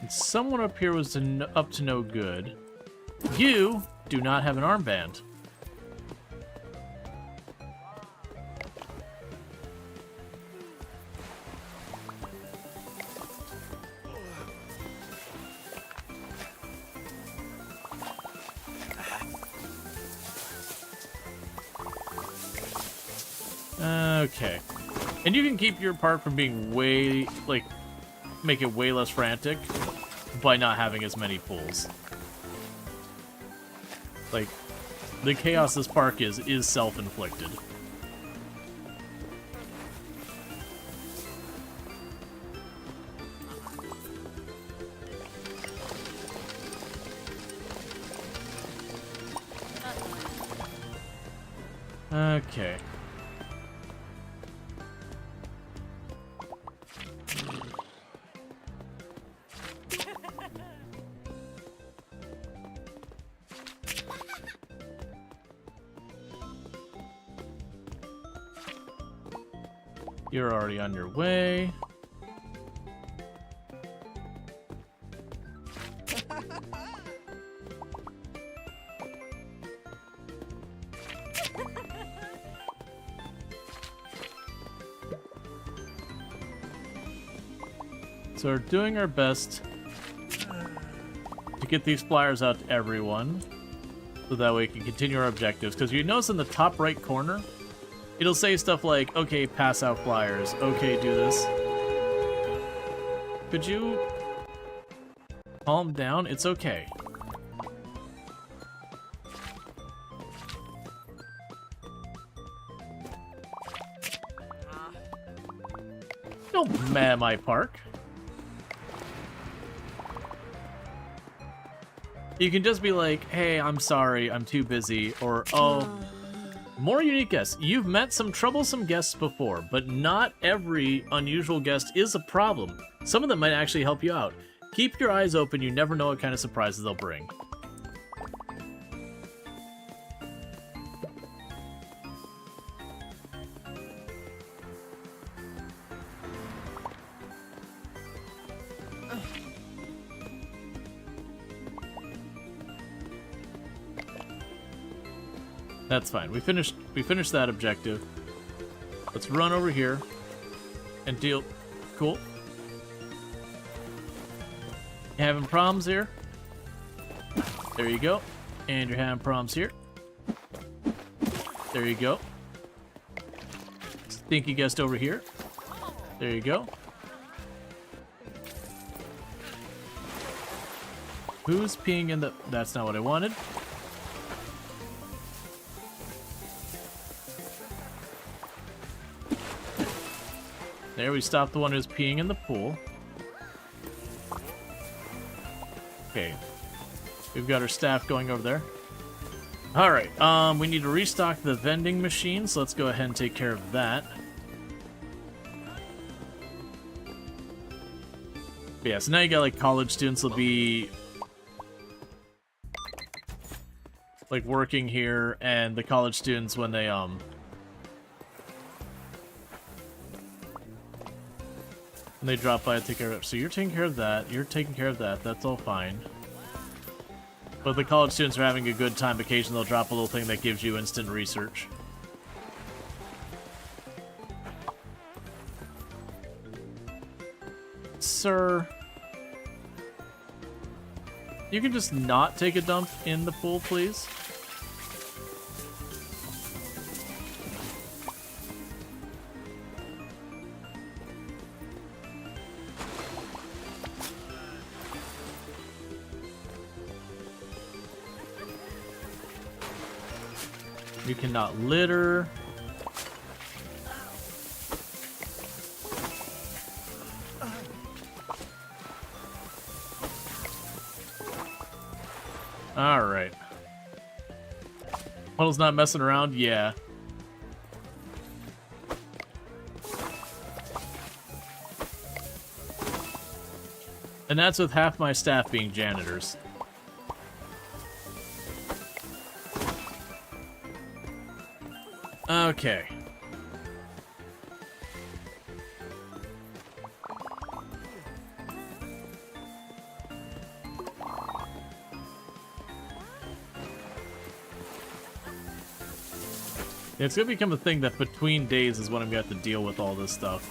A: And someone up here was up to no good. You do not have an armband. Okay. And you can keep your part from being way, like, make it way less frantic by not having as many pools. Like, the chaos this park is self-inflicted. Okay. You're already on your way. So we're doing our best to get these flyers out to everyone, so that way we can continue our objectives. Because you notice in the top right corner, it'll say stuff like, okay, pass out flyers, okay, do this. Could you calm down? It's okay. Don't mad my park. You can just be like, hey, I'm sorry, I'm too busy, or, oh, more unique guests. You've met some troublesome guests before, but not every unusual guest is a problem. Some of them might actually help you out. Keep your eyes open, you never know what kind of surprises they'll bring. That's fine. We finished that objective. Let's run over here and deal. Cool. You having problems here? There you go. And you're having problems here. There you go. Stinky guest over here. There you go. Who's peeing in the... That's not what I wanted. There, we stopped the one who's peeing in the pool. Okay. We've got our staff going over there. Alright, we need to restock the vending machine, so let's go ahead and take care of that. But yeah, so now you got, like, college students will be... like, working here, and the college students, when they, and they drop by and take care of it. So you're taking care of that, you're taking care of that, that's all fine. But the college students are having a good time. Occasionally they'll drop a little thing that gives you instant research. Sir, you can just not take a dump in the pool, please? You cannot litter. Alright. Puddle's not messing around? Yeah. And that's with half my staff being janitors. Okay. It's gonna become a thing that between days is when I'm gonna have to deal with all this stuff.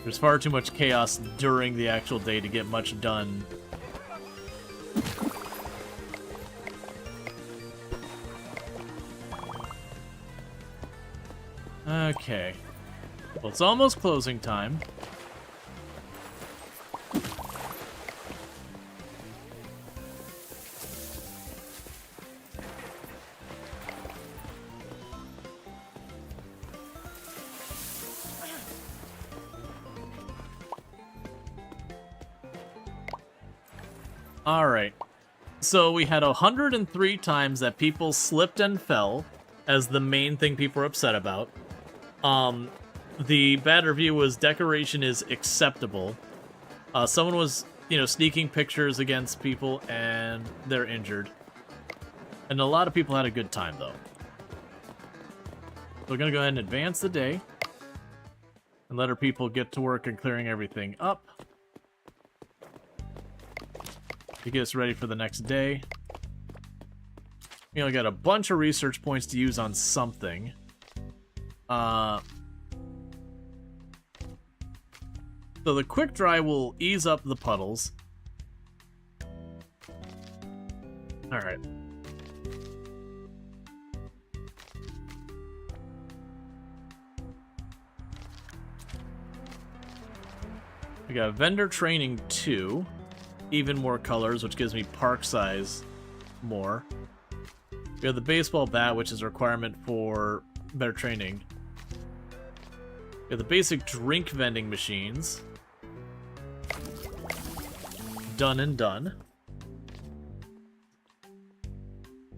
A: There's far too much chaos during the actual day to get much done. Okay. Well, it's almost closing time. Alright. So we had 103 times that people slipped and fell as the main thing people were upset about. The bad review was decoration is acceptable. Someone was, sneaking pictures against people and they're injured. And a lot of people had a good time, though. So we're gonna go ahead and advance the day and let our people get to work and clearing everything up to get us ready for the next day. We only got a bunch of research points to use on something. So the quick dry will ease up the puddles. Alright. We got vendor training 2. Even more colors, which gives me park size more. We have the baseball bat, which is a requirement for better training. We have the basic drink vending machines. Done and done.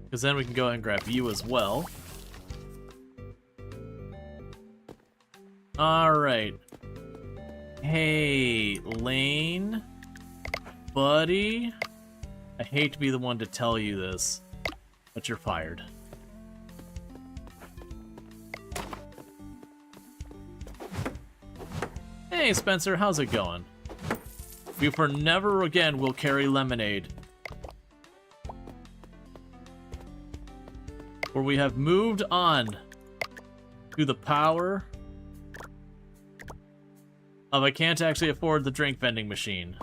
A: Because then we can go ahead and grab you as well. Alright. Hey, Lane. Buddy. I hate to be the one to tell you this, but you're fired. Hey, Spencer, how's it going? We for never again will carry lemonade. Where we have moved on to the power of I can't actually afford the drink vending machine.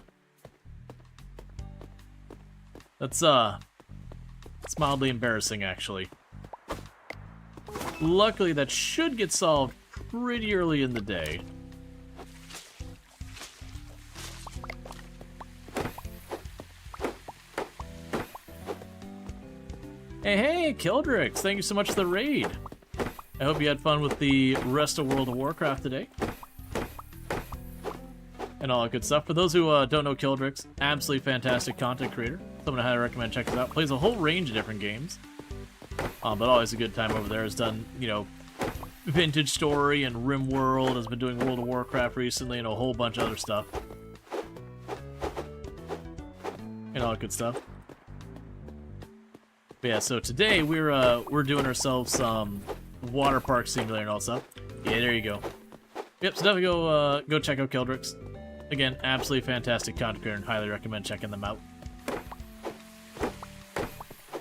A: That's it's mildly embarrassing, actually. Luckily, that should get solved pretty early in the day. Hey, Kildrix, thank you so much for the raid. I hope you had fun with the rest of World of Warcraft today. And all that good stuff. For those who don't know Kildrix, absolutely fantastic content creator. Someone I highly recommend checking out. Plays a whole range of different games. But always a good time over there. Has done, you know, Vintage Story and RimWorld. Has been doing World of Warcraft recently and a whole bunch of other stuff. And all that good stuff. But yeah, so today we're doing ourselves some Waterpark Simulator and all that stuff. Yeah, there you go. Yep, so definitely go check out Kildrix. Again, absolutely fantastic content creator and highly recommend checking them out.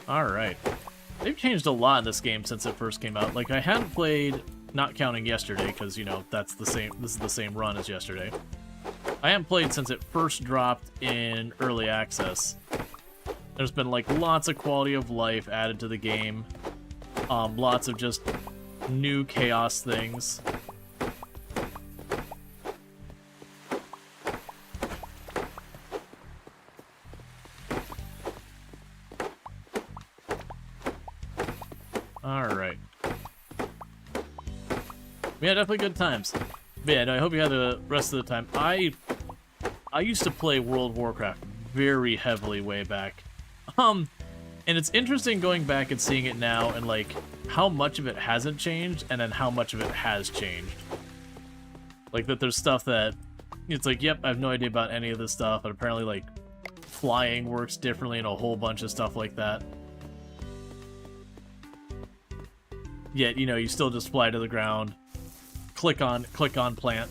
A: Alright. They've changed a lot in this game since it first came out. Like, I hadn't played, not counting yesterday, because, you know, this is the same run as yesterday. I haven't played since it first dropped in early access. There's been, like, lots of quality of life added to the game. Lots of just new chaos things. Alright. Yeah, definitely good times. But yeah, no, I hope you had the rest of the time. I used to play World of Warcraft very heavily way back. And it's interesting going back and seeing it now and, like, how much of it hasn't changed and then how much of it has changed. Like, that there's stuff that, it's like, yep, I have no idea about any of this stuff, but apparently, like, flying works differently and a whole bunch of stuff like that. Yet, you know, you still just fly to the ground, click on plant.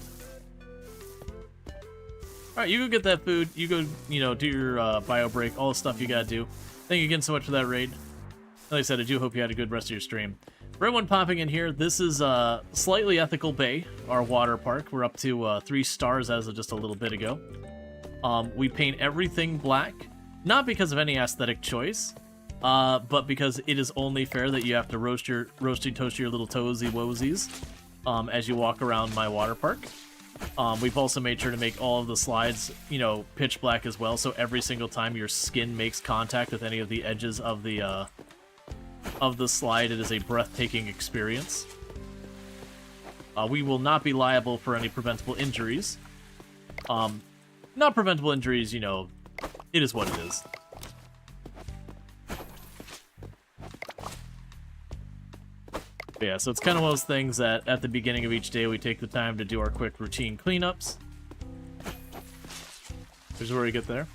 A: Alright, you go get that food, you go, you know, do your bio break, all the stuff you gotta do. Thank you again so much for that raid. Like I said, I do hope you had a good rest of your stream. For everyone popping in here, this is Slightly Ethical Bay, our water park. We're up to 3 stars as of just a little bit ago. We paint everything black, not because of any aesthetic choice, but because it is only fair that you have to roasty toast your little toesy woesies as you walk around my water park. We've also made sure to make all of the slides, you know, pitch black as well, so every single time your skin makes contact with any of the edges of the slide, it is a breathtaking experience. We will not be liable for any preventable injuries. Not preventable injuries, you know, it is what it is. But yeah, so it's kind of one of those things that at the beginning of each day we take the time to do our quick routine cleanups. Here's where we get there.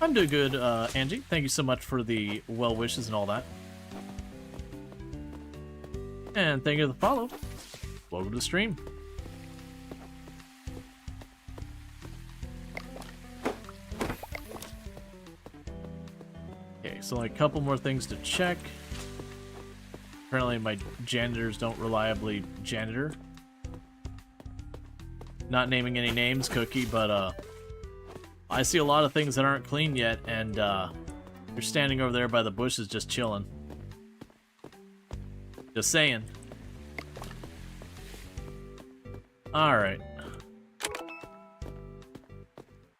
A: I'm doing good, Angie. Thank you so much for the well wishes and all that. And thank you for the follow. Welcome to the stream. Okay, so like a couple more things to check. Apparently my janitors don't reliably janitor. Not naming any names, Cookie, but I see a lot of things that aren't clean yet, and you're standing over there by the bushes just chilling. Just saying. Alright.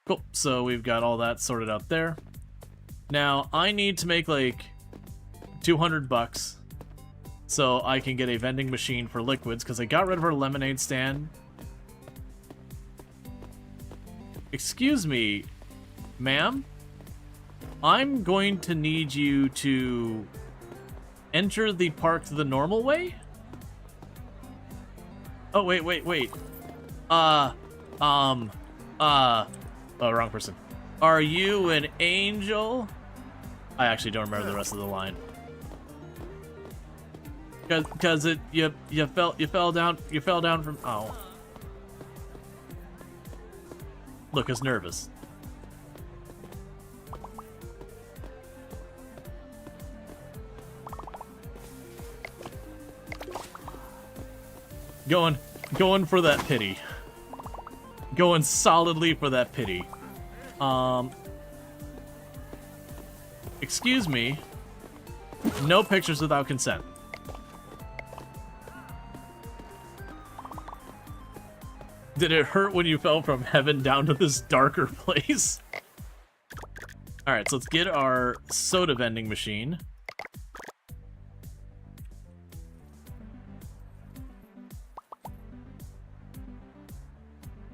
A: Cool, so we've got all that sorted out there. Now, I need to make like 200 bucks so I can get a vending machine for liquids, because I got rid of our lemonade stand. Excuse me, ma'am? I'm going to need you to enter the park the normal way? Oh, wait. Oh, wrong person. Are you an angel? I actually don't remember the rest of the line. Cause you fell down from, oh. Look, it's nervous. Going for that pity. Going solidly for that pity. Excuse me. No pictures without consent. Did it hurt when you fell from heaven down to this darker place? Alright, so let's get our soda vending machine.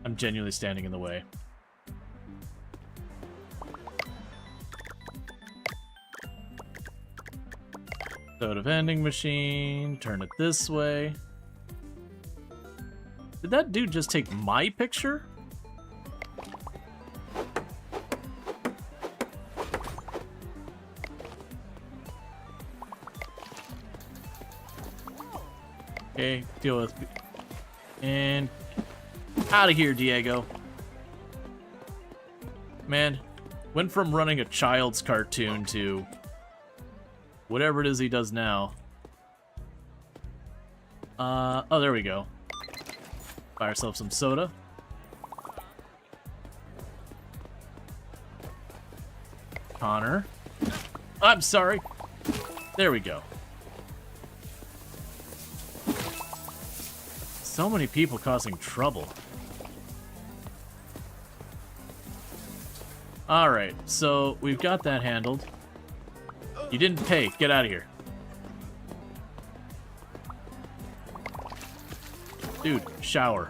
A: I'm genuinely standing in the way. Soda vending machine, turn it this way. Did that dude just take my picture? Okay, deal with... And... out of here, Diego. Man, went from running a child's cartoon to... whatever it is he does now. Oh, there we go. Buy ourselves some soda. Connor. I'm sorry. There we go. So many people causing trouble. Alright, so we've got that handled. You didn't pay. Get out of here. Dude, shower.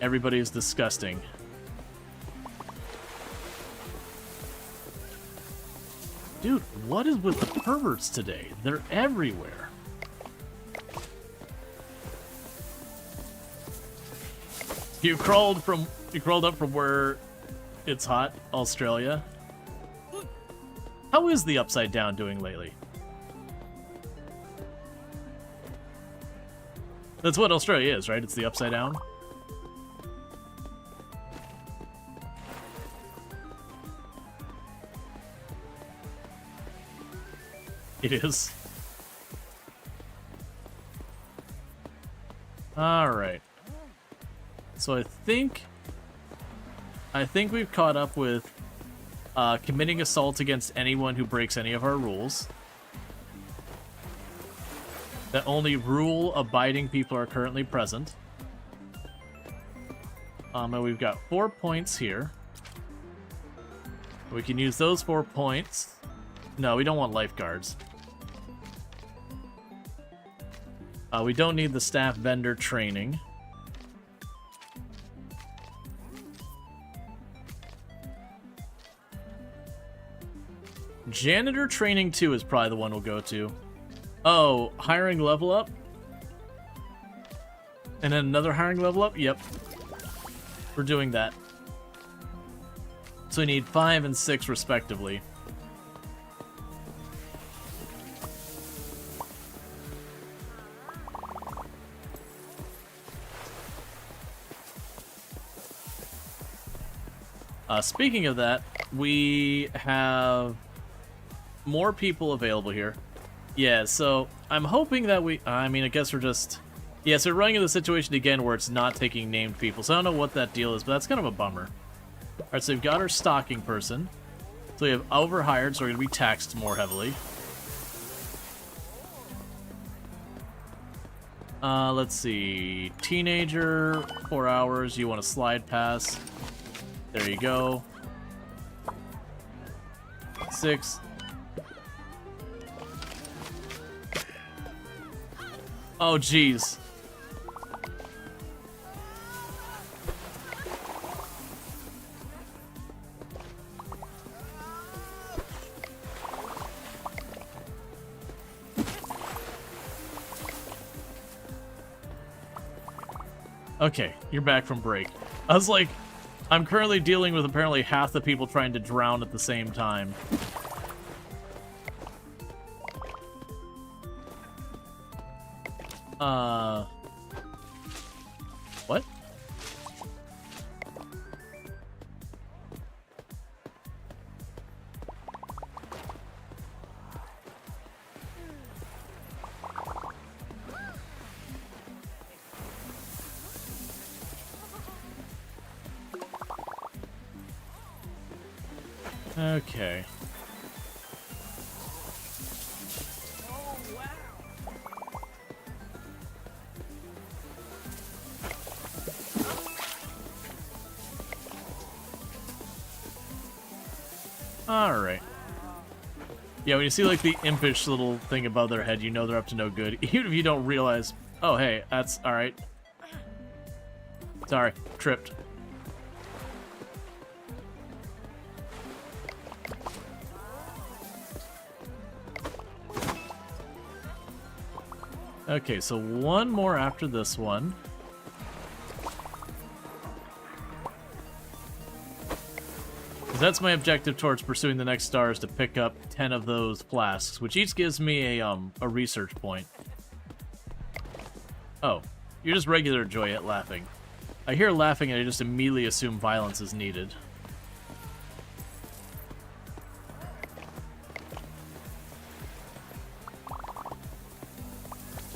A: Everybody is disgusting. Dude, what is with the perverts today? They're everywhere. You crawled up from where it's hot, Australia. How is the Upside Down doing lately? That's what Australia is, right? It's the Upside Down. It is. Alright. So I think we've caught up with committing assault against anyone who breaks any of our rules. That only rule-abiding people are currently present. And we've got 4 points here. We can use those 4 points. No, we don't want lifeguards. We don't need the staff vendor training. Janitor training 2 is probably the one we'll go to. Oh, hiring level up? And then another hiring level up? Yep. We're doing that. So we need 5 and 6 respectively. Speaking of that, we have more people available here. Yeah, so I'm hoping that I mean, I guess we're just... Yeah, so we're running into the situation again where it's not taking named people. So I don't know what that deal is, but that's kind of a bummer. Alright, so we've got our stocking person. So we have overhired, so we're going to be taxed more heavily. Let's see. Teenager, 4 hours. You want a slide pass. There you go. 6. Oh, jeez. Okay, you're back from break. I was like, I'm currently dealing with apparently half the people trying to drown at the same time. What? Okay. Alright. Yeah, when you see, like, the impish little thing above their head, you know they're up to no good. Even if you don't realize, oh, hey, that's alright. Sorry, tripped. Okay, so one more after this one. That's my objective towards pursuing the next star, is to pick up 10 of those flasks, which each gives me a research point. Oh, you're just regular Joyette laughing. I hear laughing and I just immediately assume violence is needed.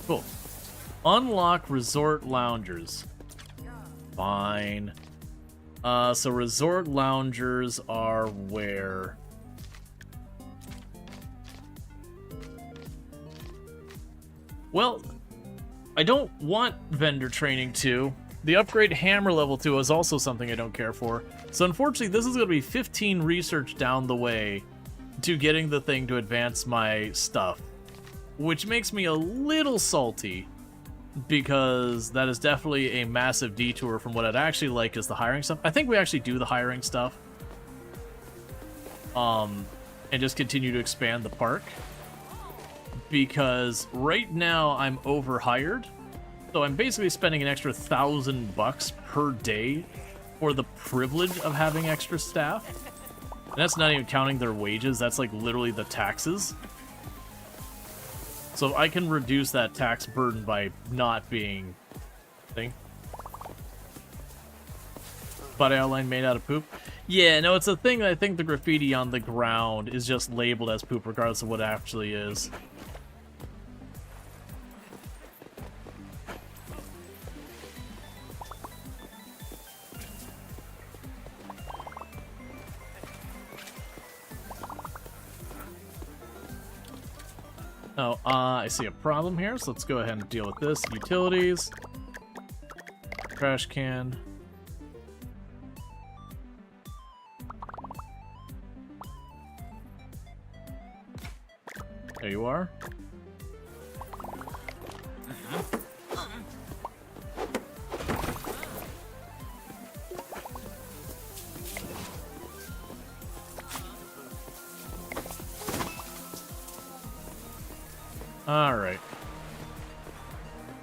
A: Cool. Unlock resort loungers. Fine. So resort loungers are where? Well, I don't want vendor training 2. The upgrade hammer level 2 is also something I don't care for. So unfortunately, this is going to be 15 research down the way to getting the thing to advance my stuff, which makes me a little salty, because that is definitely a massive detour from what I'd actually like is the hiring stuff. I think we actually do the hiring stuff. And just continue to expand the park. Because right now I'm overhired. So I'm basically spending an extra $1,000 per day for the privilege of having extra staff. And that's not even counting their wages, that's like literally the taxes. So I can reduce that tax burden by not being thing. Body outline made out of poop. Yeah, no, it's a thing that I think the graffiti on the ground is just labeled as poop regardless of what it actually is. Oh, I see a problem here, so let's go ahead and deal with this. Utilities. Trash can. There you are. Alright.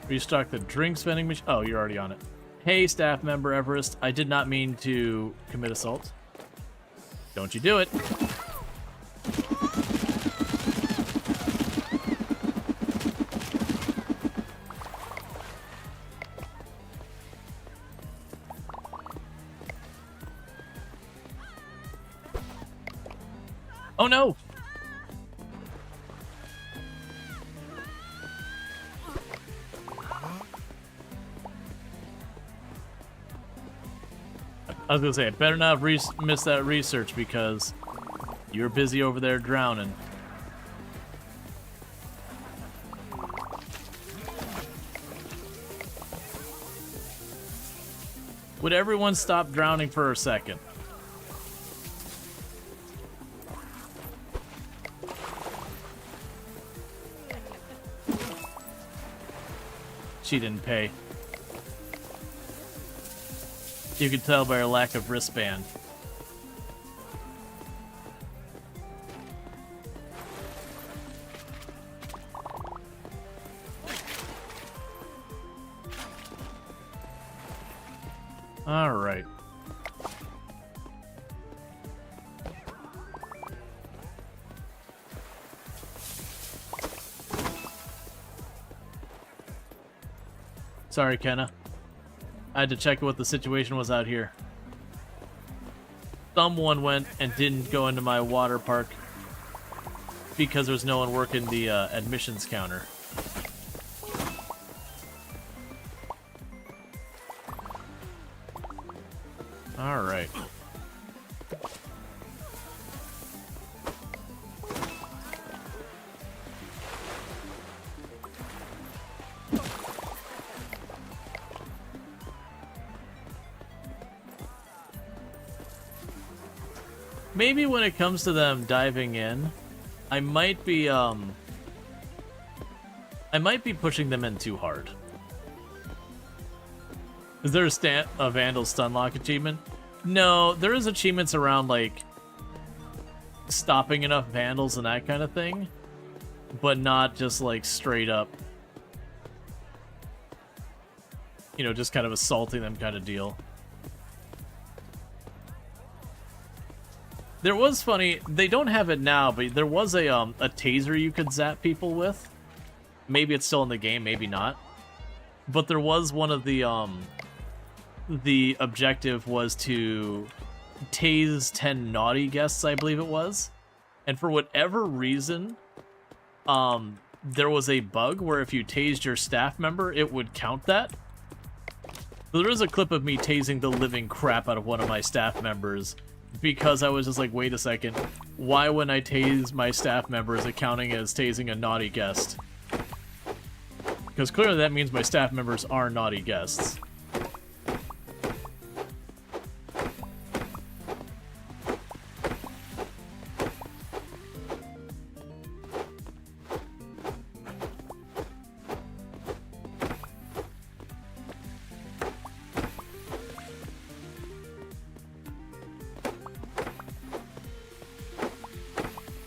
A: Restock the drinks vending machine. Oh, you're already on it. Hey, staff member Everest. I did not mean to commit assault. Don't you do it. Oh no! I was gonna say, I better not miss that research because you're busy over there drowning. Would everyone stop drowning for a second? She didn't pay. You could tell by her lack of wristband. All right. Sorry, Kenna. I had to check what the situation was out here. Someone went and didn't go into my water park because there's no one working the admissions counter. All right. Maybe when it comes to them diving in, I might be pushing them in too hard. Is there a Vandal Stunlock achievement? No, there is achievements around, like, stopping enough Vandals and that kind of thing, but not just, like, straight up, you know, just kind of assaulting them kind of deal. There was funny, they don't have it now, but there was a taser you could zap people with. Maybe it's still in the game, maybe not. But there was one of the objective was to tase 10 naughty guests, I believe it was. And for whatever reason, there was a bug where if you tased your staff member, it would count that. So there is a clip of me tasing the living crap out of one of my staff members because I was just like, wait a second, why when I tase my staff member is it counting as tasing a naughty guest? Because clearly that means my staff members are naughty guests.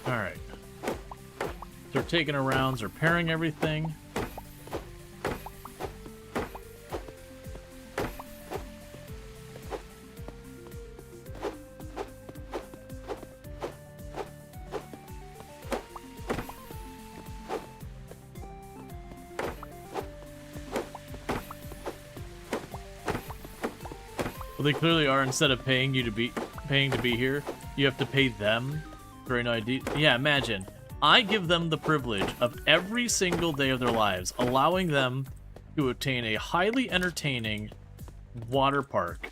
A: Alright. They're taking a rounds, repairing everything. Well, they clearly are. Instead of paying to be here, you have to pay them for an ID. Yeah, imagine. I give them the privilege of every single day of their lives, allowing them to obtain a highly entertaining water park.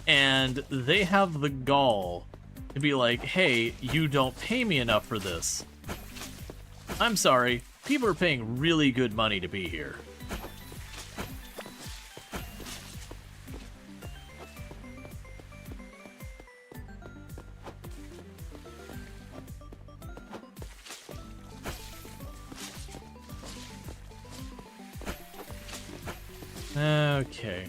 A: And they have the gall to be like, hey, you don't pay me enough for this. I'm sorry, people are paying really good money to be here. Okay.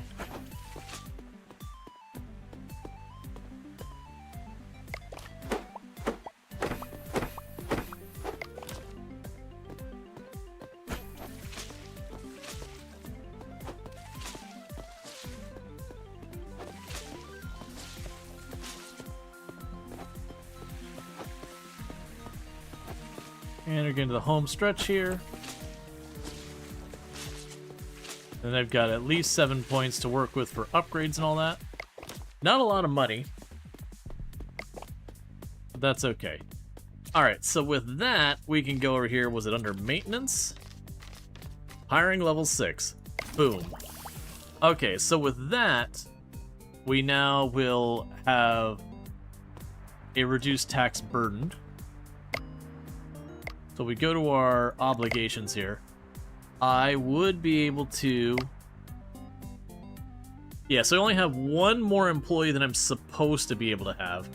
A: And we're getting to the home stretch here. And I've got at least 7 points to work with for upgrades and all that. Not a lot of money. But that's okay. Alright, so with that, we can go over here. Was it under maintenance? Hiring level 6. Boom. Okay, so with that, we now will have a reduced tax burden. So we go to our obligations here. I would be able to... Yeah, so I only have one more employee than I'm supposed to be able to have.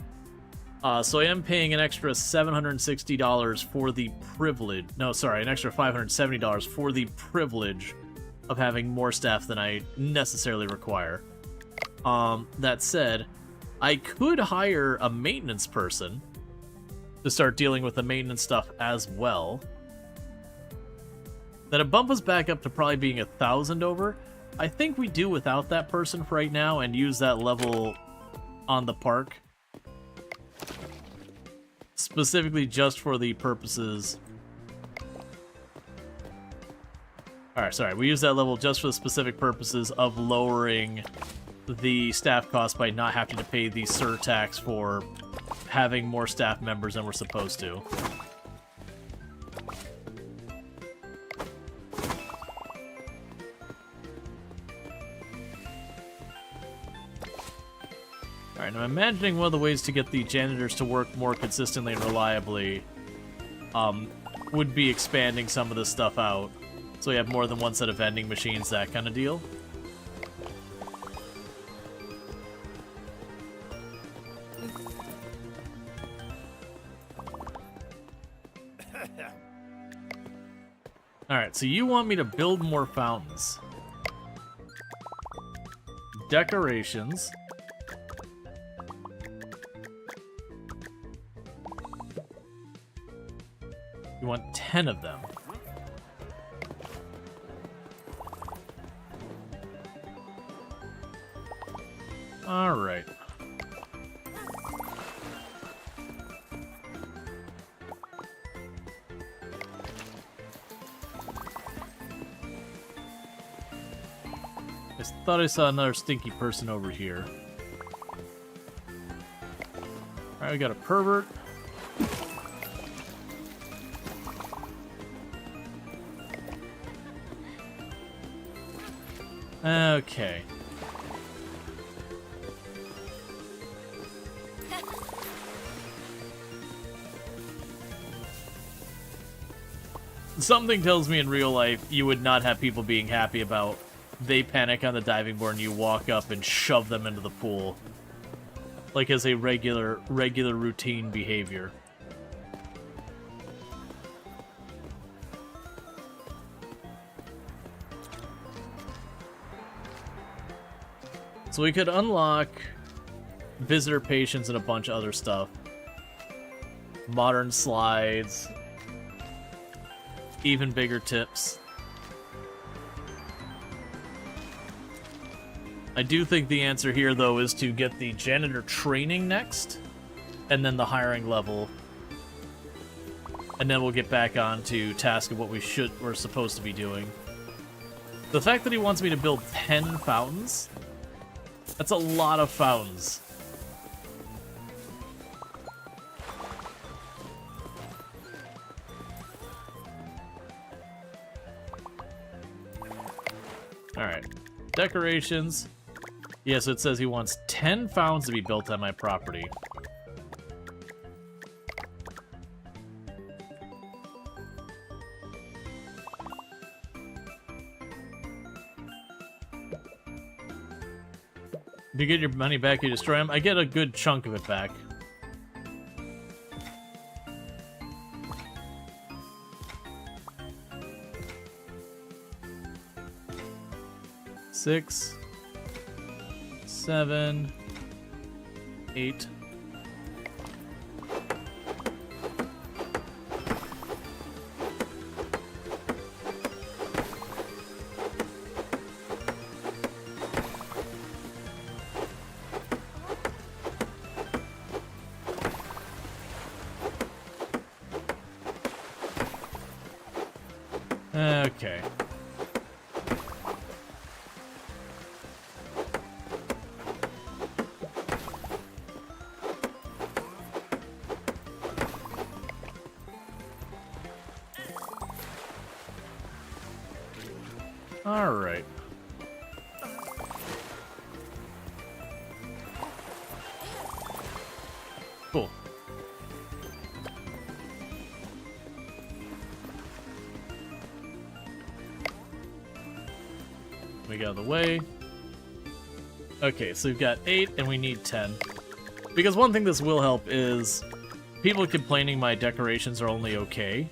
A: So I am paying an extra $760 for the privilege... No, sorry, an extra $570 for the privilege of having more staff than I necessarily require. That said, I could hire a maintenance person to start dealing with the maintenance stuff as well. That'd bump us back up to probably being 1,000 over. I think we do without that person for right now and use that level on the park. Specifically just for the purposes... Alright, sorry. We use that level just for the specific purposes of lowering the staff cost by not having to pay the surtax for having more staff members than we're supposed to. Alright, I'm imagining one of the ways to get the janitors to work more consistently and reliably would be expanding some of this stuff out. So we have more than one set of vending machines, that kind of deal. Alright, so you want me to build more fountains. Decorations. You want 10 of them. Alright. I thought I saw another stinky person over here. Alright, we got a pervert. Okay. Something tells me in real life you would not have people being happy about they panic on the diving board and you walk up and shove them into the pool. Like as a regular routine behavior. So we could unlock visitor patience and a bunch of other stuff. Modern slides. Even bigger tips. I do think the answer here, though, is to get the janitor training next, and then the hiring level. And then we'll get back on to task of what we're supposed to be doing. The fact that he wants me to build 10 fountains, that's a lot of fountains. Alright. Decorations. Yeah, so it says he wants 10 fountains to be built on my property. Do you get your money back, you destroy them? I get a good chunk of it back. Six, 7, 8. Okay. All right. Cool. We got out of the way. Okay, so we've got 8 and we need 10. Because one thing this will help is people complaining my decorations are only okay.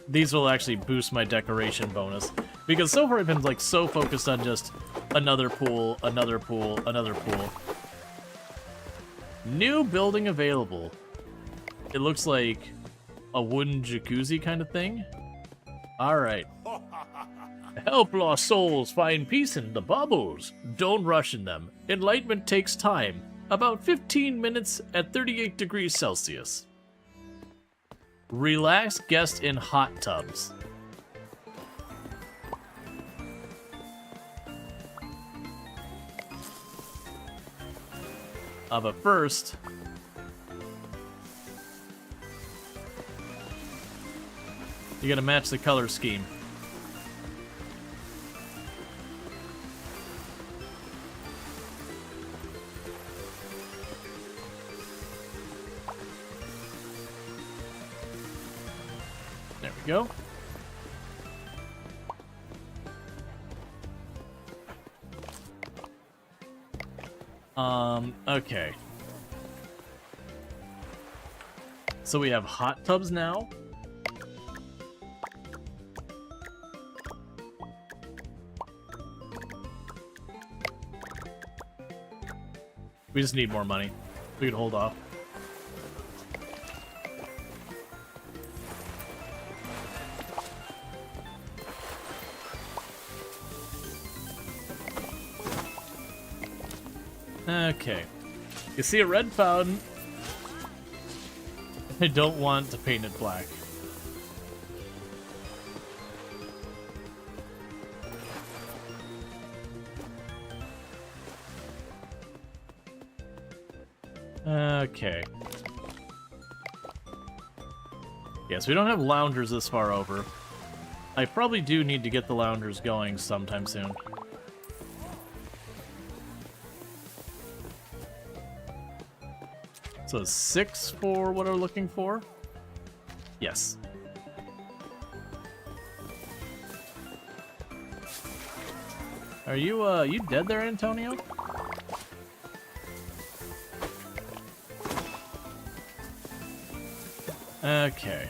A: These will actually boost my decoration bonus. Because so far I've been like so focused on just another pool, another pool, another pool. New building available. It looks like a wooden jacuzzi kind of thing. Alright. Help lost souls find peace in the bubbles. Don't rush in them. Enlightenment takes time. About 15 minutes at 38 degrees Celsius. Relax guest in hot tubs. But first, you gotta match the color scheme. There we go. Okay. So we have hot tubs now. We just need more money. We could hold off. Okay. You see a red fountain. I don't want to paint it black. Okay. Yes, we don't have loungers this far over. I probably do need to get the loungers going sometime soon. So 6 for what we're looking for? Yes. Are you dead there, Antonio? Okay.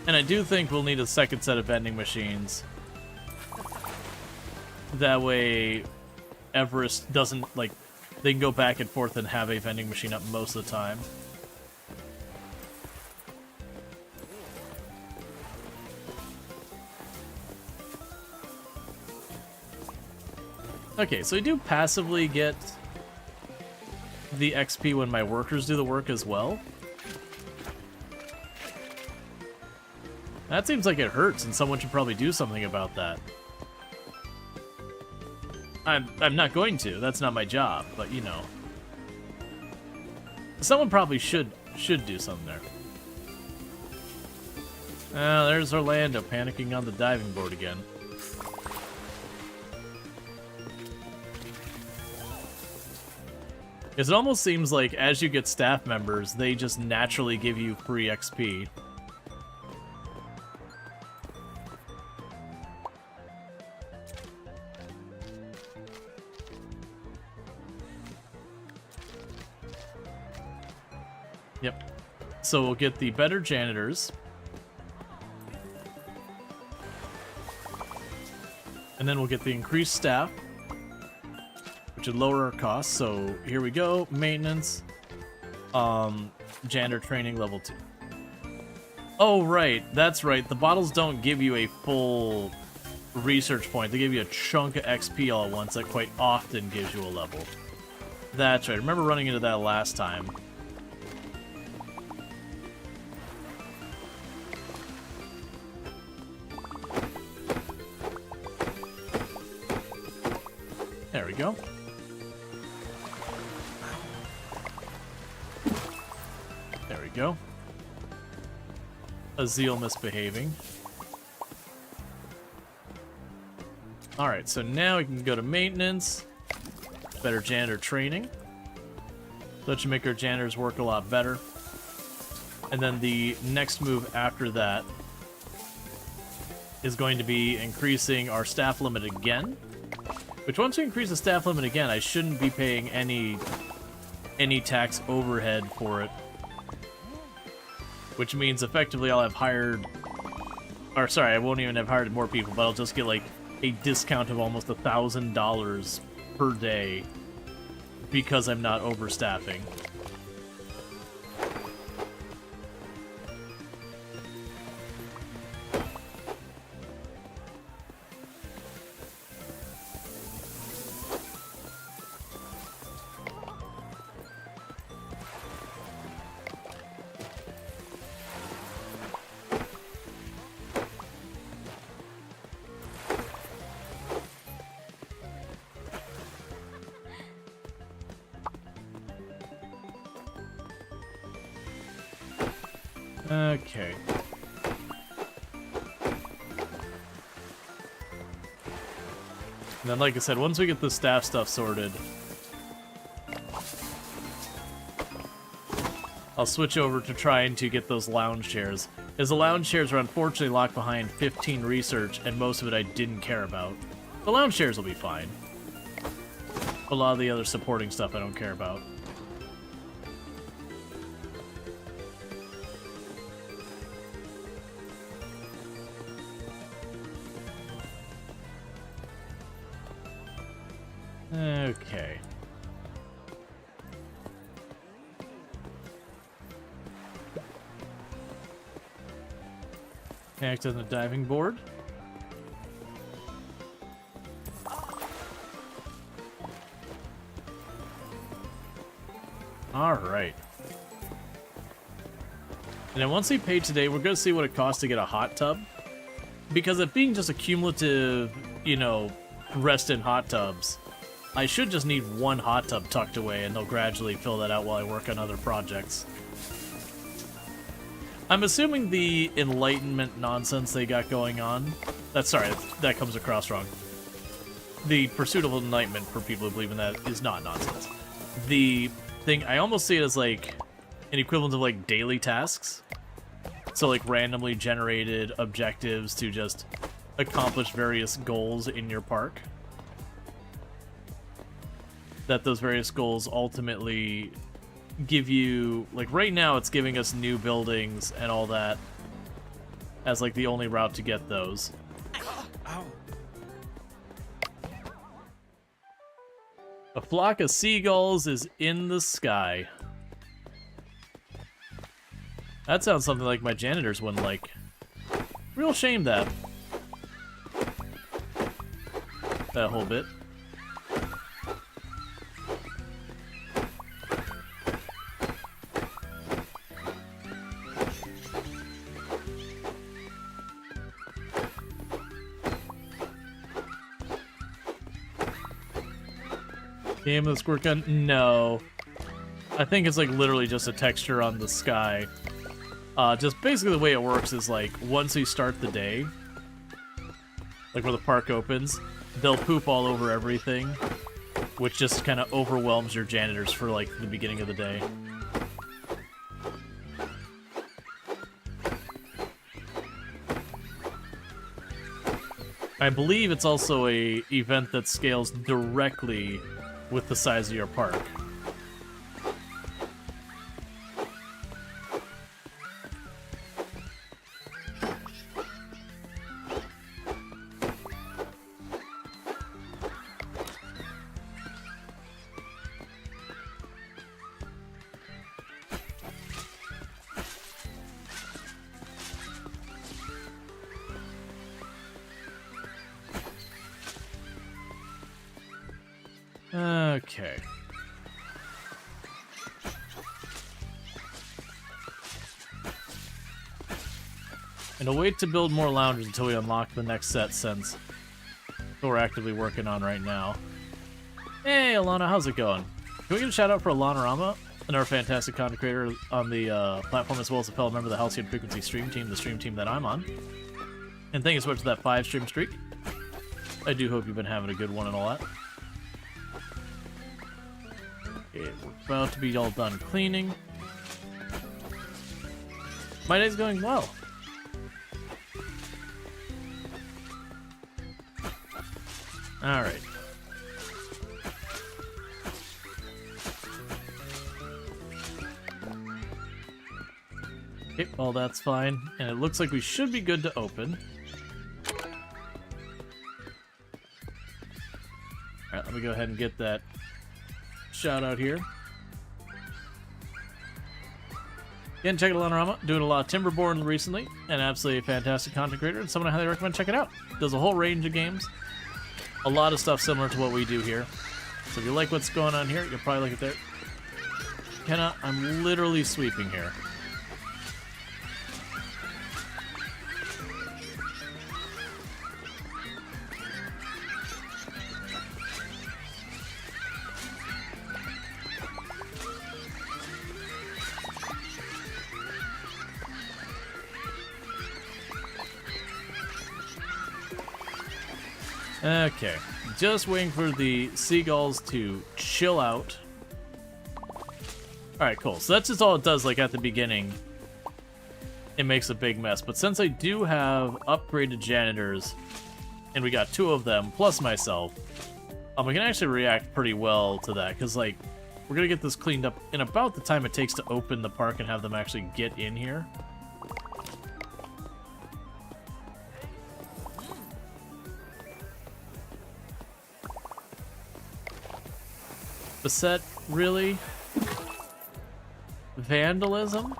A: And I do think we'll need a second set of vending machines. That way, Everest doesn't, like, they can go back and forth and have a vending machine up most of the time. Okay, so I do passively get the XP when my workers do the work as well. That seems like it hurts, and someone should probably do something about that. I'm not going to. That's not my job, but you know. Someone probably should do something there. There's Orlando panicking on the diving board again. Because it almost seems like as you get staff members, they just naturally give you free XP. Yep. So we'll get the better janitors. And then we'll get the increased staff, which would lower our costs. So here we go. Maintenance. Janitor training level 2. Oh, right. That's right. The bottles don't give you a full research point. They give you a chunk of XP all at once that quite often gives you a level. That's right. I remember running into that last time. we go. There we go. Azil misbehaving. Alright, so now we can go to maintenance. Better janitor training. That should make our janitors work a lot better. And then the next move after that is going to be increasing our staff limit again. Which once we increase the staff limit again, I shouldn't be paying any tax overhead for it. Which means effectively I'll have hired... Or sorry, I won't even have hired more people, but I'll just get like a discount of almost $1,000 per day because I'm not overstaffing. Okay. And then, like I said, once we get the staff stuff sorted, I'll switch over to trying to get those lounge chairs. Because the lounge chairs are unfortunately locked behind 15 research, and most of it I didn't care about. The lounge chairs will be fine. A lot of the other supporting stuff I don't care about. Okay. Act on the diving board. Alright. And then once we pay today, we're going to see what it costs to get a hot tub. Because it being just a cumulative, you know, rest in hot tubs, I should just need one hot tub tucked away, and they'll gradually fill that out while I work on other projects. I'm assuming the enlightenment nonsense they got going on... that comes across wrong. The pursuit of enlightenment, for people who believe in that, is not nonsense. The thing, I almost see it as like an equivalent of like daily tasks. So like randomly generated objectives to just accomplish various goals in your park. That those various goals ultimately give you, like right now it's giving us new buildings and all that as like the only route to get those. A flock of seagulls is in the sky. That sounds something like my janitors wouldn't like. Real shame that whole bit. Game of the squirt gun? No. I think it's like literally just a texture on the sky. Just basically the way it works is like once you start the day, like where the park opens, they'll poop all over everything, which just kind of overwhelms your janitors for like the beginning of the day. I believe it's also a event that scales directly with the size of your park. Okay. And I'll wait to build more lounges until we unlock the next set, since we're actively working on right now. Hey, Alana, how's it going? Can we get a shout out for Alana and our fantastic content creator on the platform, as well as a fellow member of the Halcyon Frequency stream team, the stream team that I'm on. And thank you so much for that 5 stream streak. I do hope you've been having a good one and all that. Okay, we're about to be all done cleaning. My day's going well. Alright. Okay, well that's fine. And it looks like we should be good to open. Alright, let me go ahead and get that shout out here. Again, check out Lanorama. Doing a lot of Timberborn recently, and absolutely a fantastic content creator, and someone I highly recommend checking out. Does a whole range of games. A lot of stuff similar to what we do here. So if you like what's going on here, you'll probably like it there. Kenna, I'm literally sweeping here. Okay, just waiting for the seagulls to chill out. Alright, cool. So that's just all it does, like at the beginning. It makes a big mess. But since I do have upgraded janitors, and we got 2 of them, plus myself, we can actually react pretty well to that. Because, like, we're going to get this cleaned up in about the time it takes to open the park and have them actually get in here. Beset, really? Vandalism?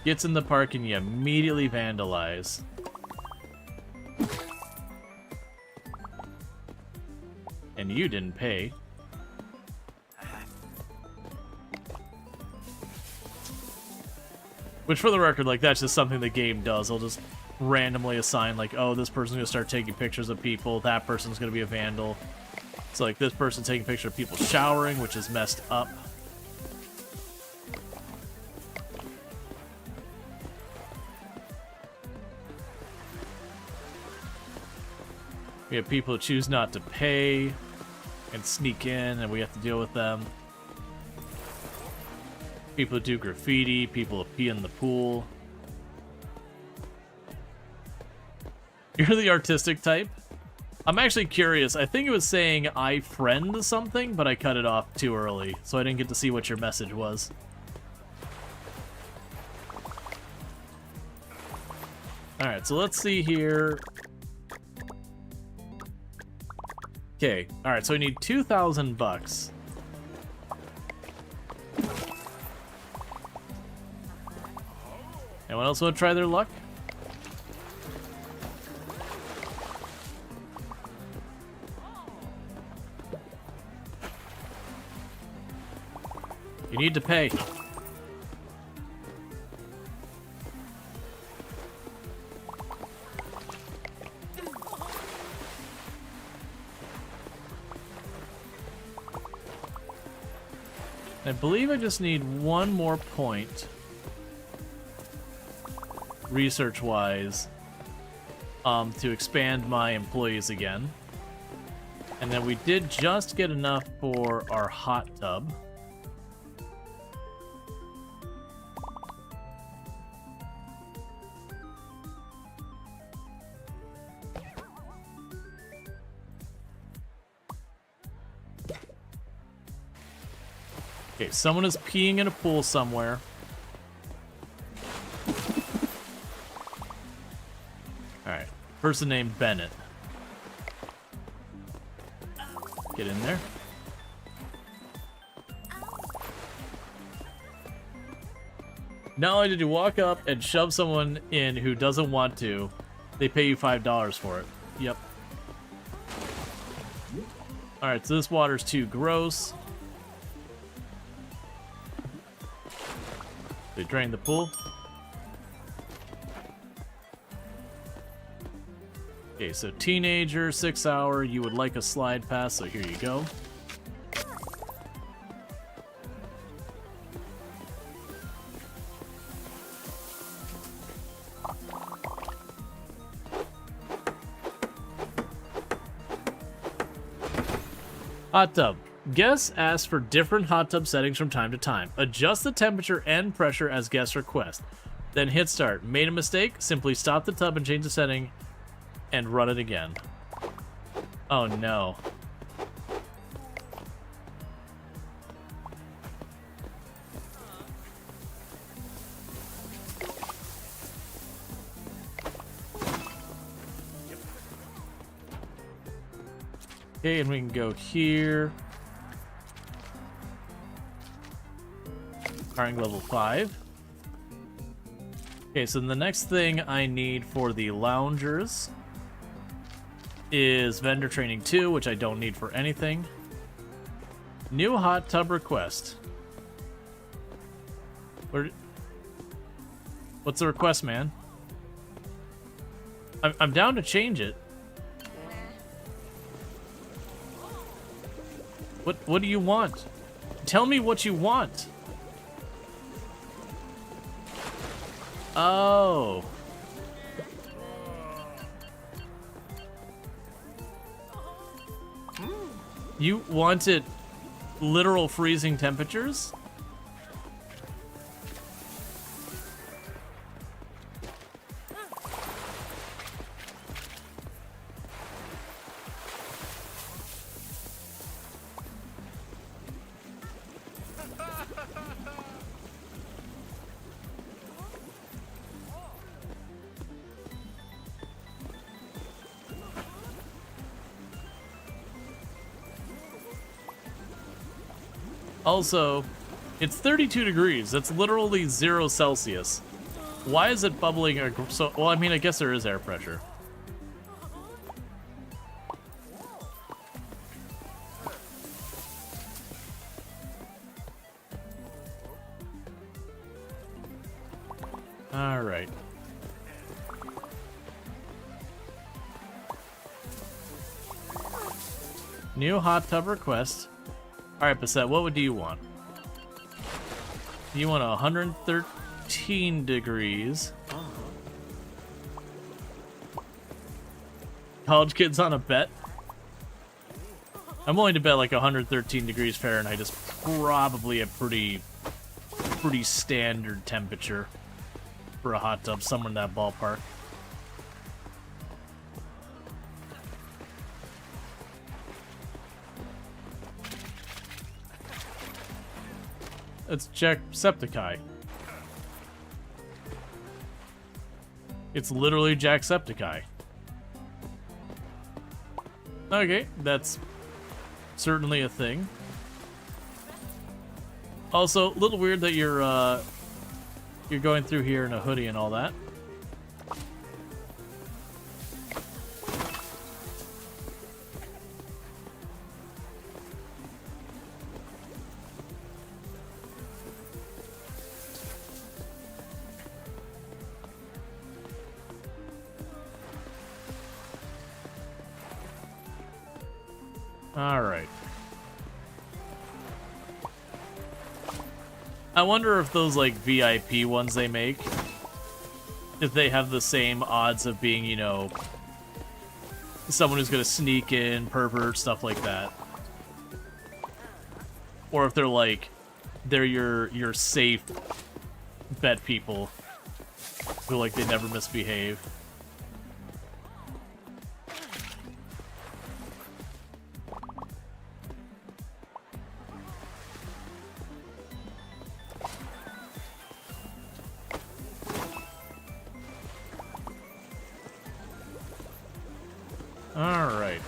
A: Gets in the park and you immediately vandalize. And you didn't pay. Which, for the record, like, that's just something the game does. They'll just randomly assign, like, oh, this person's gonna start taking pictures of people, that person's gonna be a vandal. So, like, this person's taking pictures of people showering, which is messed up. We have people who choose not to pay and sneak in, and we have to deal with them. People who do graffiti, people who pee in the pool. You're the artistic type? I'm actually curious. I think it was saying I friend something, but I cut it off too early, so I didn't get to see what your message was. Alright, so let's see here. Okay, alright, so we need 2,000 bucks. Anyone else want to try their luck? You need to pay. I believe I just need 1 more point, research-wise, to expand my employees again. And then we did just get enough for our hot tub. Okay, someone is peeing in a pool somewhere. Alright, person named Bennett. Get in there. Not only did you walk up and shove someone in who doesn't want to, they pay you $5 for it. Yep. Alright, so this water's too gross. They drain the pool. Okay, so teenager, 6 hour, you would like a slide pass, so here you go. Hot tub. Guests ask for different hot tub settings from time to time. Adjust the temperature and pressure as guests request. Then hit start. Made a mistake? Simply stop the tub and change the setting and run it again. Oh no. Okay, and we can go here. Hiring level 5. Okay, so the next thing I need for the loungers is vendor training 2, which I don't need for anything. New hot tub request. What's the request, man? I'm down to change it. What do you want? Tell me what you want. Oh. You wanted literal freezing temperatures? Also, it's 32 degrees. That's literally 0 Celsius. Why is it bubbling? So, well, I mean, I guess there is air pressure. All right. New hot tub request. Alright, Bassett, what do you want? You want 113 degrees. College kids on a bet? I'm willing to bet like 113 degrees Fahrenheit is probably a pretty standard temperature for a hot tub, somewhere in that ballpark. It's Jacksepticeye. It's literally Jacksepticeye. Okay, that's certainly a thing. Also, a little weird that you're going through here in a hoodie and all that. Alright. I wonder if those, like, VIP ones they make, if they have the same odds of being, you know, someone who's gonna sneak in, pervert, stuff like that. Or if they're, like, they're your safe bet people who, like, they never misbehave. Alright.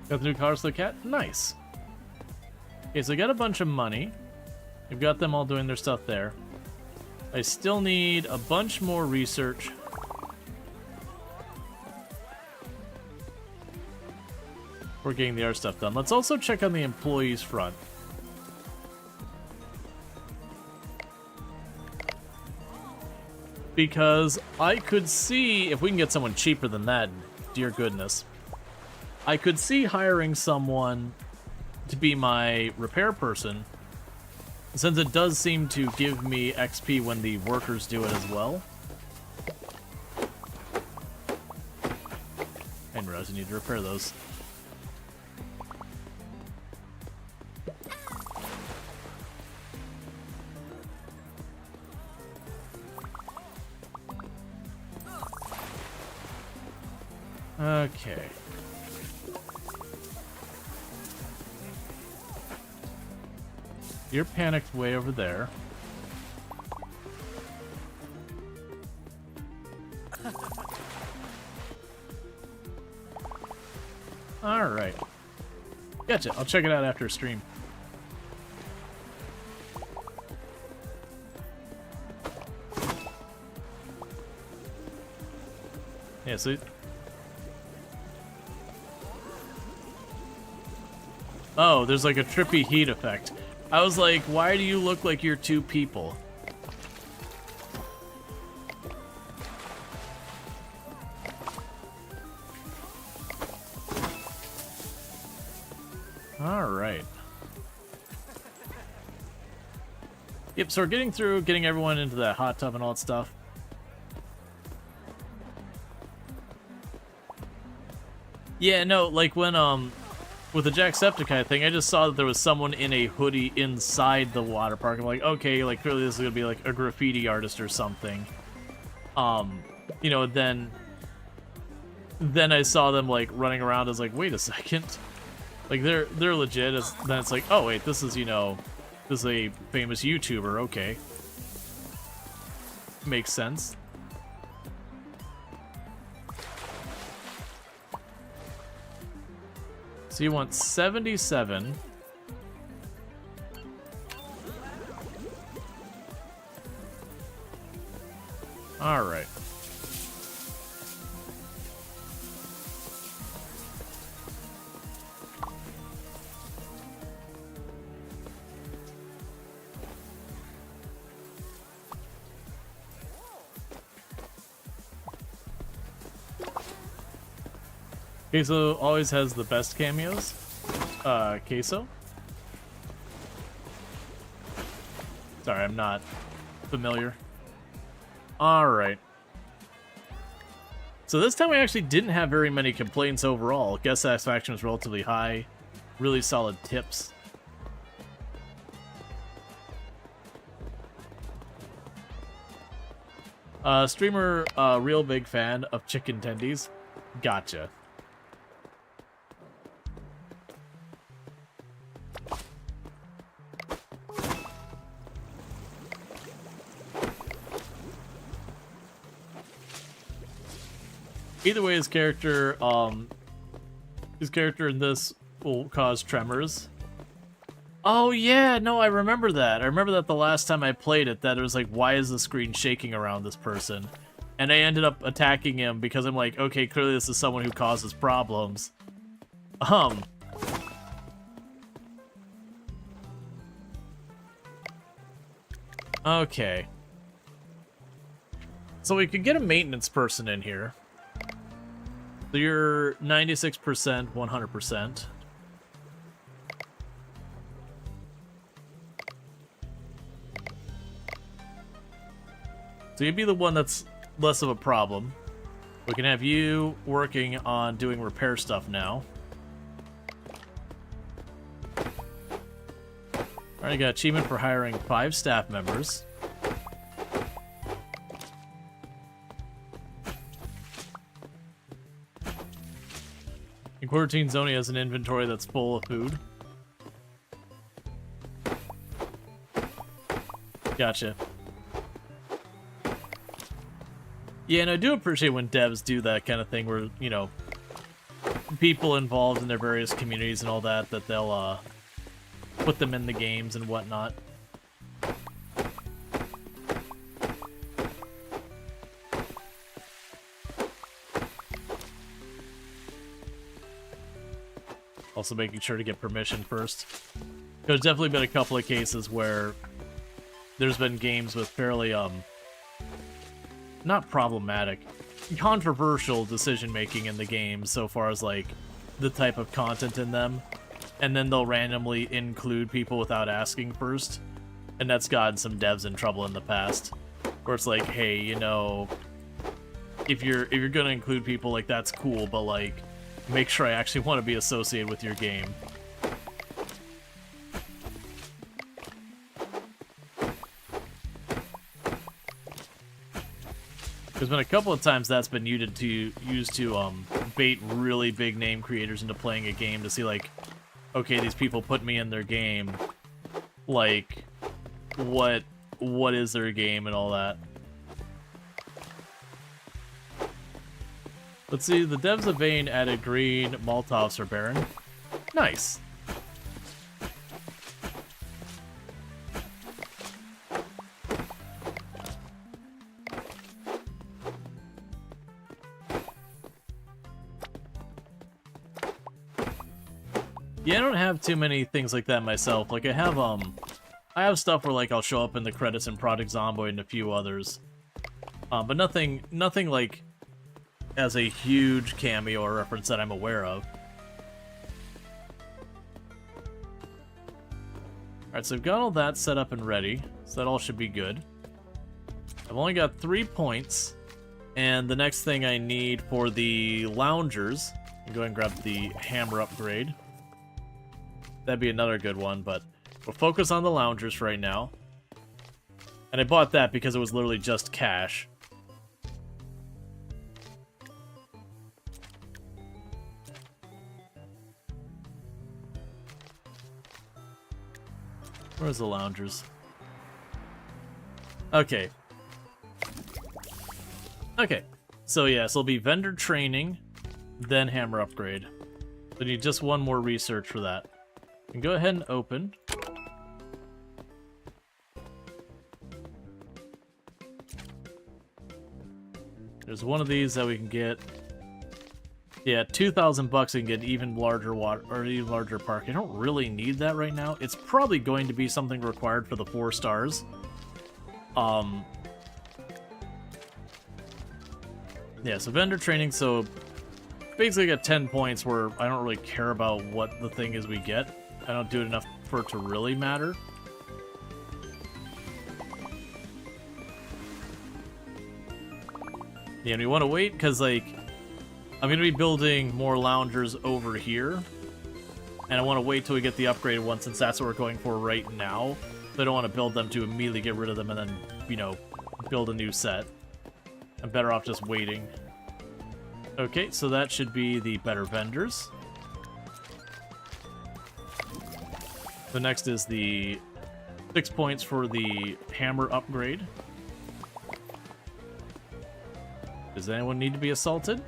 A: Got the new cars for the cat? Nice. Okay, so I got a bunch of money. We've got them all doing their stuff there. I still need a bunch more research. We're getting the other stuff done. Let's also check on the employees front. because I could see, if we can get someone cheaper than that, dear goodness, I could see hiring someone to be my repair person, since it does seem to give me XP when the workers do it as well. I didn't realize I need to repair those. Okay. You're panicked way over there. Alright. Gotcha. I'll check it out after stream. Yeah, so... Oh, there's like a trippy heat effect. I was like, why do you look like you're two people? Alright. Yep, so we're getting everyone into that hot tub and all that stuff. Yeah, no, like when, with the Jacksepticeye thing, I just saw that there was someone in a hoodie inside the water park. I'm like, okay, like clearly this is gonna be like a graffiti artist or something. You know, then I saw them like running around. I was like, wait a second, like they're legit. Then it's like, oh wait, this is, you know, this is a famous YouTuber. Okay, makes sense. So you want 77. All right. Queso always has the best cameos. Queso? Sorry, I'm not familiar. Alright. So this time we actually didn't have very many complaints overall. Guest satisfaction was relatively high. Really solid tips. Streamer, real big fan of chicken tendies. Gotcha. Either way, his character in this will cause tremors. Oh yeah, no, I remember that. I remember that the last time I played it, that it was like, why is the screen shaking around this person? And I ended up attacking him because I'm like, okay, clearly this is someone who causes problems. Okay. So we could get a maintenance person in here. So you're 96%, 100%. So you'd be the one that's less of a problem. We can have you working on doing repair stuff now. Alright, you got achievement for hiring 5 staff members. And Quarantine Zoni has an inventory that's full of food. Gotcha. Yeah, and I do appreciate when devs do that kind of thing where, you know, people involved in their various communities and all that, that they'll put them in the games and whatnot. Also making sure to get permission first. There's definitely been a couple of cases where there's been games with fairly not problematic, controversial decision-making in the game so far as, like, the type of content in them. And then they'll randomly include people without asking first. And that's gotten some devs in trouble in the past. Where it's like, hey, you know, if you're gonna include people, like, that's cool, but, like, make sure I actually want to be associated with your game. There's been a couple of times that's been used to bait really big name creators into playing a game to see, like, okay, these people put me in their game, like, what is their game and all that. Let's see, the devs of Vayne added green Molotovs for Baron. Nice. Yeah, I don't have too many things like that myself. Like, I have stuff where, like, I'll show up in the credits in Project Zomboid and a few others. But nothing like as a huge cameo or reference that I'm aware of. Alright, so I've got all that set up and ready, so that all should be good. I've only got 3 points, and the next thing I need for the loungers, I'll go ahead and grab the hammer upgrade. That'd be another good one, but we'll focus on the loungers for right now. And I bought that because it was literally just cash. Where's the loungers? Okay. Okay. So yeah, so it'll be vendor training, then hammer upgrade. So I need just one more research for that. And go ahead and open. There's one of these that we can get. Yeah, 2,000 bucks and get even larger even larger park. I don't really need that right now. It's probably going to be something required for the 4 stars. Yeah, so vendor training, so basically got 10 points where I don't really care about what the thing is we get. I don't do it enough for it to really matter. Yeah, and we want to wait because, like, I'm going to be building more loungers over here. And I want to wait till we get the upgraded one since that's what we're going for right now. So I don't want to build them to immediately get rid of them and then, you know, build a new set. I'm better off just waiting. Okay, so that should be the better vendors. The next is the 6 points for the hammer upgrade. Does anyone need to be assaulted?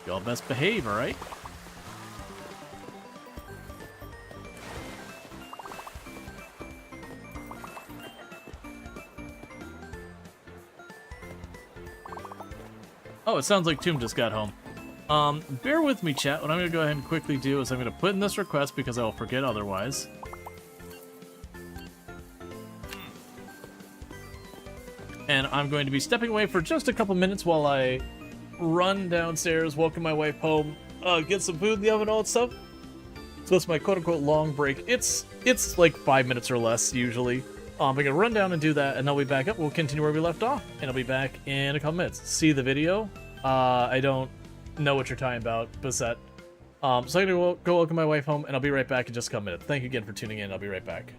A: Y'all best behave, alright? Oh, it sounds like Tomb just got home. Bear with me, chat. What I'm going to go ahead and quickly do is I'm going to put in this request because I will forget otherwise. And I'm going to be stepping away for just a couple minutes while I run downstairs, welcome my wife home, get some food in the oven, all that stuff. So that's my quote-unquote long break. It's like 5 minutes or less, usually. I'm going to run down and do that, and I'll be back up. We'll continue where we left off, and I'll be back in a couple minutes. See the video? I don't know what you're talking about, Bissette. So I'm going to go welcome my wife home, and I'll be right back in just a couple minutes. Thank you again for tuning in. I'll be right back.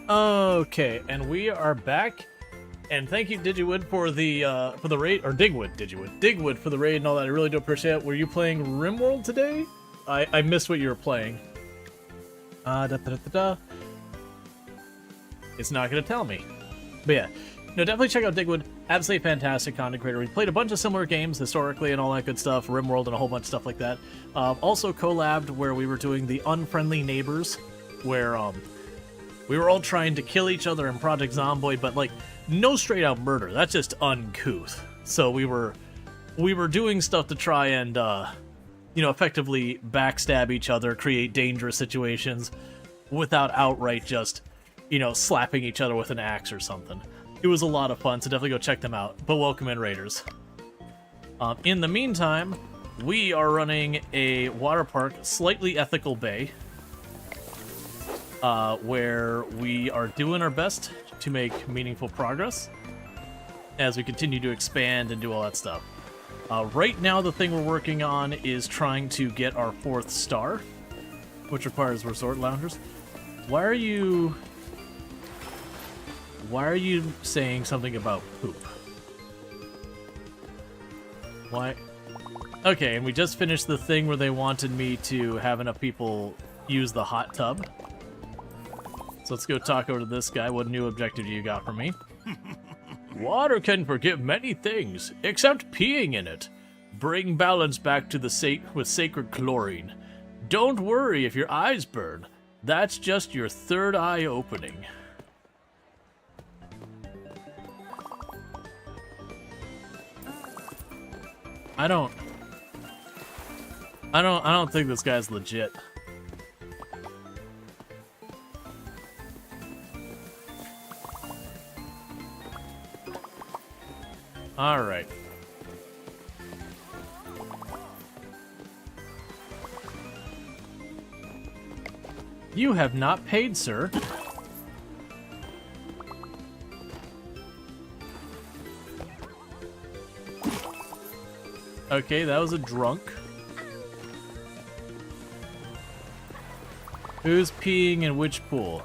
A: Okay, and we are back. And thank you, Digwood, for the raid, or Digwood for the raid and all that. I really do appreciate it. Were you playing RimWorld today? I missed what you were playing. It's not gonna tell me. But yeah, no, definitely check out Digwood. Absolutely fantastic content creator. We played a bunch of similar games historically and all that good stuff, RimWorld and a whole bunch of stuff like that. Also collabed where we were doing the Unfriendly Neighbors, where we were all trying to kill each other in Project Zomboid, but like no straight out murder. That's just uncouth. So we were doing stuff to try and effectively backstab each other, create dangerous situations without outright just slapping each other with an axe or something. It was a lot of fun, so definitely go check them out. But welcome in, Raiders. In the meantime, we are running a Waterpark slightly ethical bay, where we are doing our best to make meaningful progress as we continue to expand and do all that stuff. Right now, the thing we're working on is trying to get our 4th star, which requires resort loungers. Why are you saying something about poop? Why? Okay, and we just finished the thing where they wanted me to have enough people use the hot tub. So let's go talk over to this guy. What new objective do you got for me? Water can forgive many things, except peeing in it. Bring balance back to the with sacred chlorine. Don't worry if your eyes burn. That's just your third eye opening. I don't think this guy's legit. All right. You have not paid, sir. Okay, that was a drunk. Who's peeing in which pool?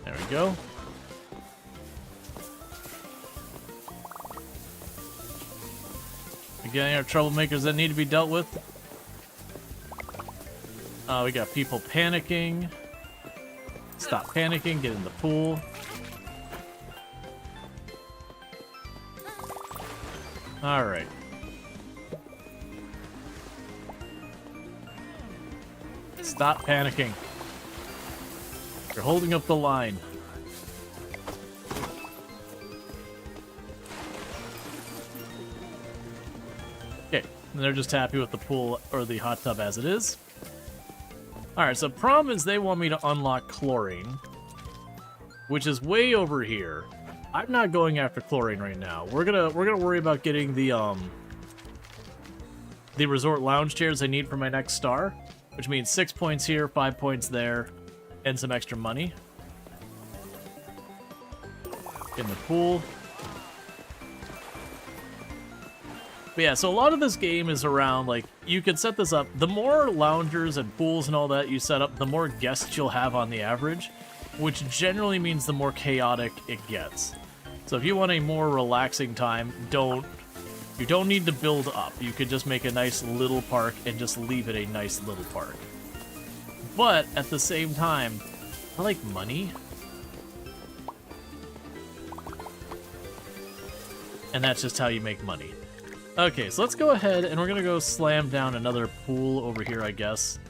A: There we go. Again, our troublemakers that need to be dealt with. We got people panicking. Stop panicking, get in the pool. Alright. Stop panicking. You're holding up the line. Okay, and they're just happy with the pool or the hot tub as it is. Alright, so problem is they want me to unlock chlorine, which is way over here. I'm not going after chlorine right now. We're gonna worry about getting the resort lounge chairs I need for my next star, which means 6 points here, 5 points there, and some extra money. In the pool. But yeah, so a lot of this game is around, like, you can set this up. The more loungers and pools and all that you set up, the more guests you'll have on the average, which generally means the more chaotic it gets. So if you want a more relaxing time, you don't need to build up. You could just make a nice little park and just leave it a nice little park. But at the same time, I like money. And that's just how you make money. Okay, so let's go ahead and we're gonna go slam down another pool over here, I guess.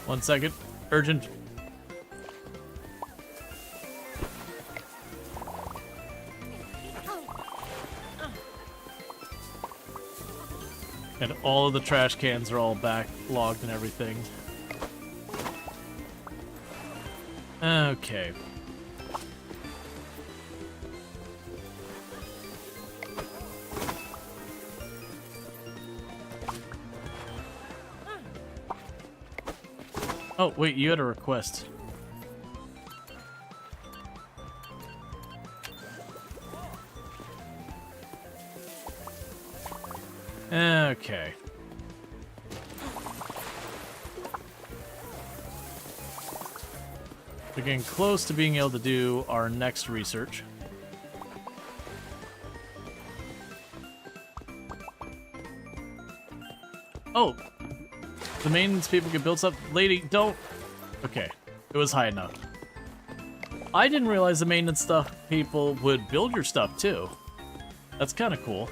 A: One second. Urgent. And all of the trash cans are all backlogged and everything. Okay. Oh, wait, you had a request. Okay. We're getting close to being able to do our next research. Oh! The maintenance people can build stuff. Lady, don't... Okay. It was high enough. I didn't realize the maintenance stuff people would build your stuff, too. That's kind of cool.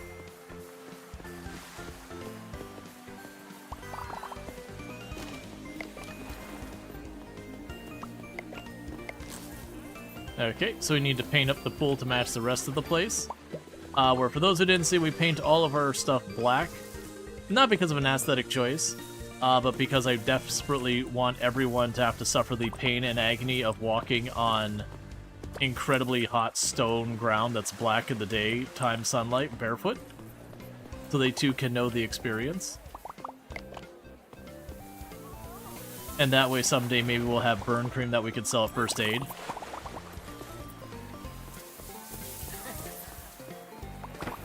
A: Okay, so we need to paint up the pool to match the rest of the place. Where, for those who didn't see, we paint all of our stuff black. Not because of an aesthetic choice, but because I desperately want everyone to have to suffer the pain and agony of walking on incredibly hot stone ground that's black in the daytime sunlight, barefoot. So they too can know the experience. And that way someday maybe we'll have burn cream that we can sell at first aid.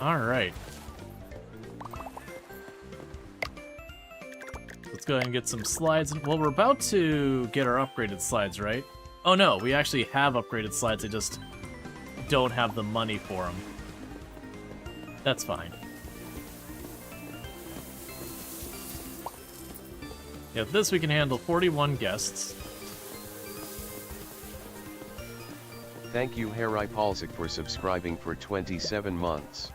A: Alright. Let's go ahead and get some slides. Well, we're about to get our upgraded slides, right? Oh no, we actually have upgraded slides, I just don't have the money for them. That's fine. Yeah, this we can handle 41 guests.
C: Thank you Harry Polsik for subscribing for 27 months.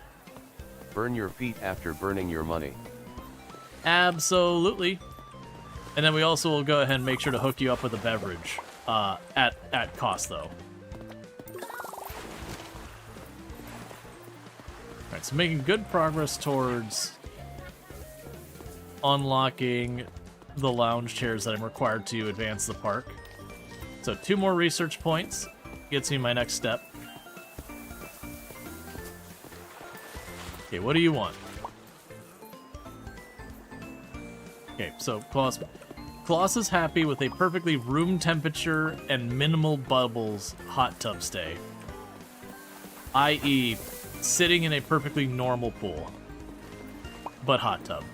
C: Burn your feet after burning your money.
A: Absolutely. And then we also will go ahead and make sure to hook you up with a beverage. At cost, though. Alright, so making good progress towards unlocking the lounge chairs that I'm required to advance the park. So 2 more research points gets me my next step. Okay, what do you want? Okay, so Klaus is happy with a perfectly room temperature and minimal bubbles hot tub stay. I.e., sitting in a perfectly normal pool, but hot tub.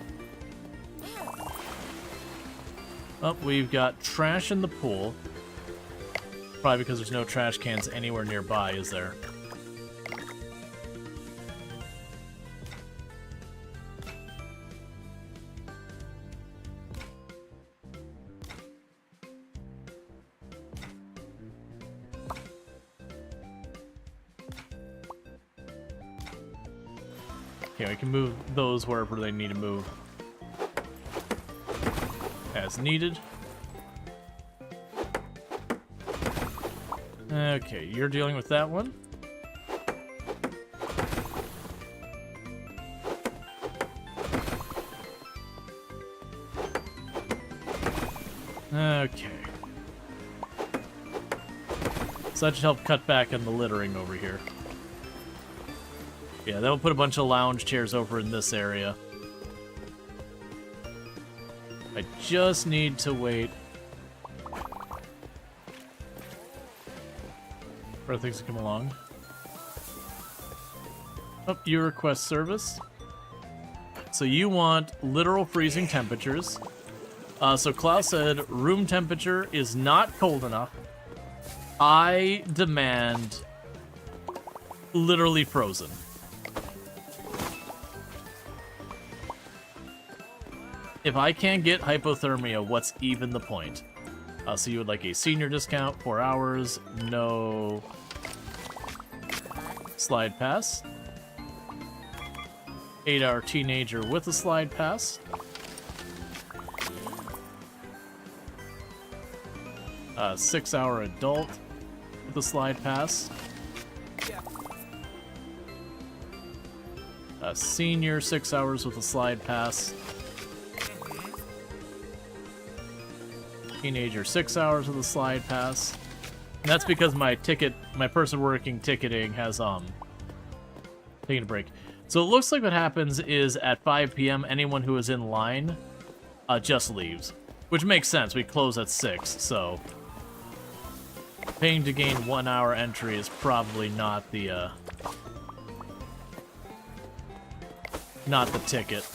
A: Oh, we've got trash in the pool. Probably because there's no trash cans anywhere nearby, is there? Okay, we can move those wherever they need to move. As needed. Okay, you're dealing with that one. Okay. So that should help cut back on the littering over here. Yeah, that will put a bunch of lounge chairs over in this area. I just need to wait for things to come along. Oh, you request service. So you want literal freezing temperatures. So Klaus said room temperature is not cold enough. I demand literally frozen. If I can't get hypothermia, what's even the point? So you would like a senior discount, 4 hours, no slide pass. 8-hour teenager with a slide pass. 6-hour adult with a slide pass. Senior, 6 hours with a slide pass. Teenager, 6 hours with a slide pass. And that's because my person working ticketing has taken a break. So it looks like what happens is at 5 p.m. anyone who is in line just leaves, which makes sense. We close at 6, so paying to gain 1 hour entry is probably not the ticket.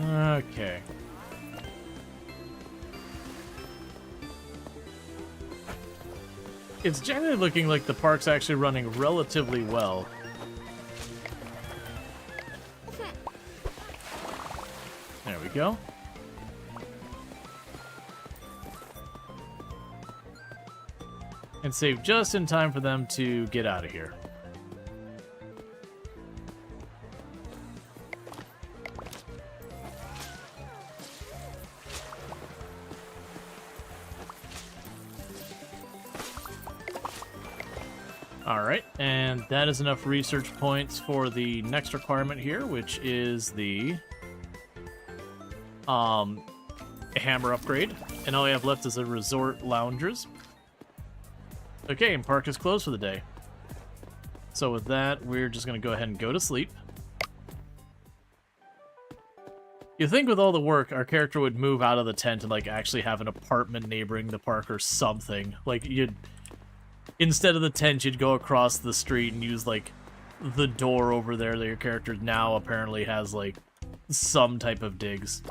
A: Okay. It's generally looking like the park's actually running relatively well. There we go. And save just in time for them to get out of here. Alright, and that is enough research points for the next requirement here, which is the hammer upgrade. And all we have left is the resort loungers. Okay, and park is closed for the day. So with that, we're just going to go ahead and go to sleep. You think with all the work, our character would move out of the tent and like actually have an apartment neighboring the park or something. Like you'd... Instead of the tent, you'd go across the street and use, like, the door over there that your character now apparently has, like, some type of digs.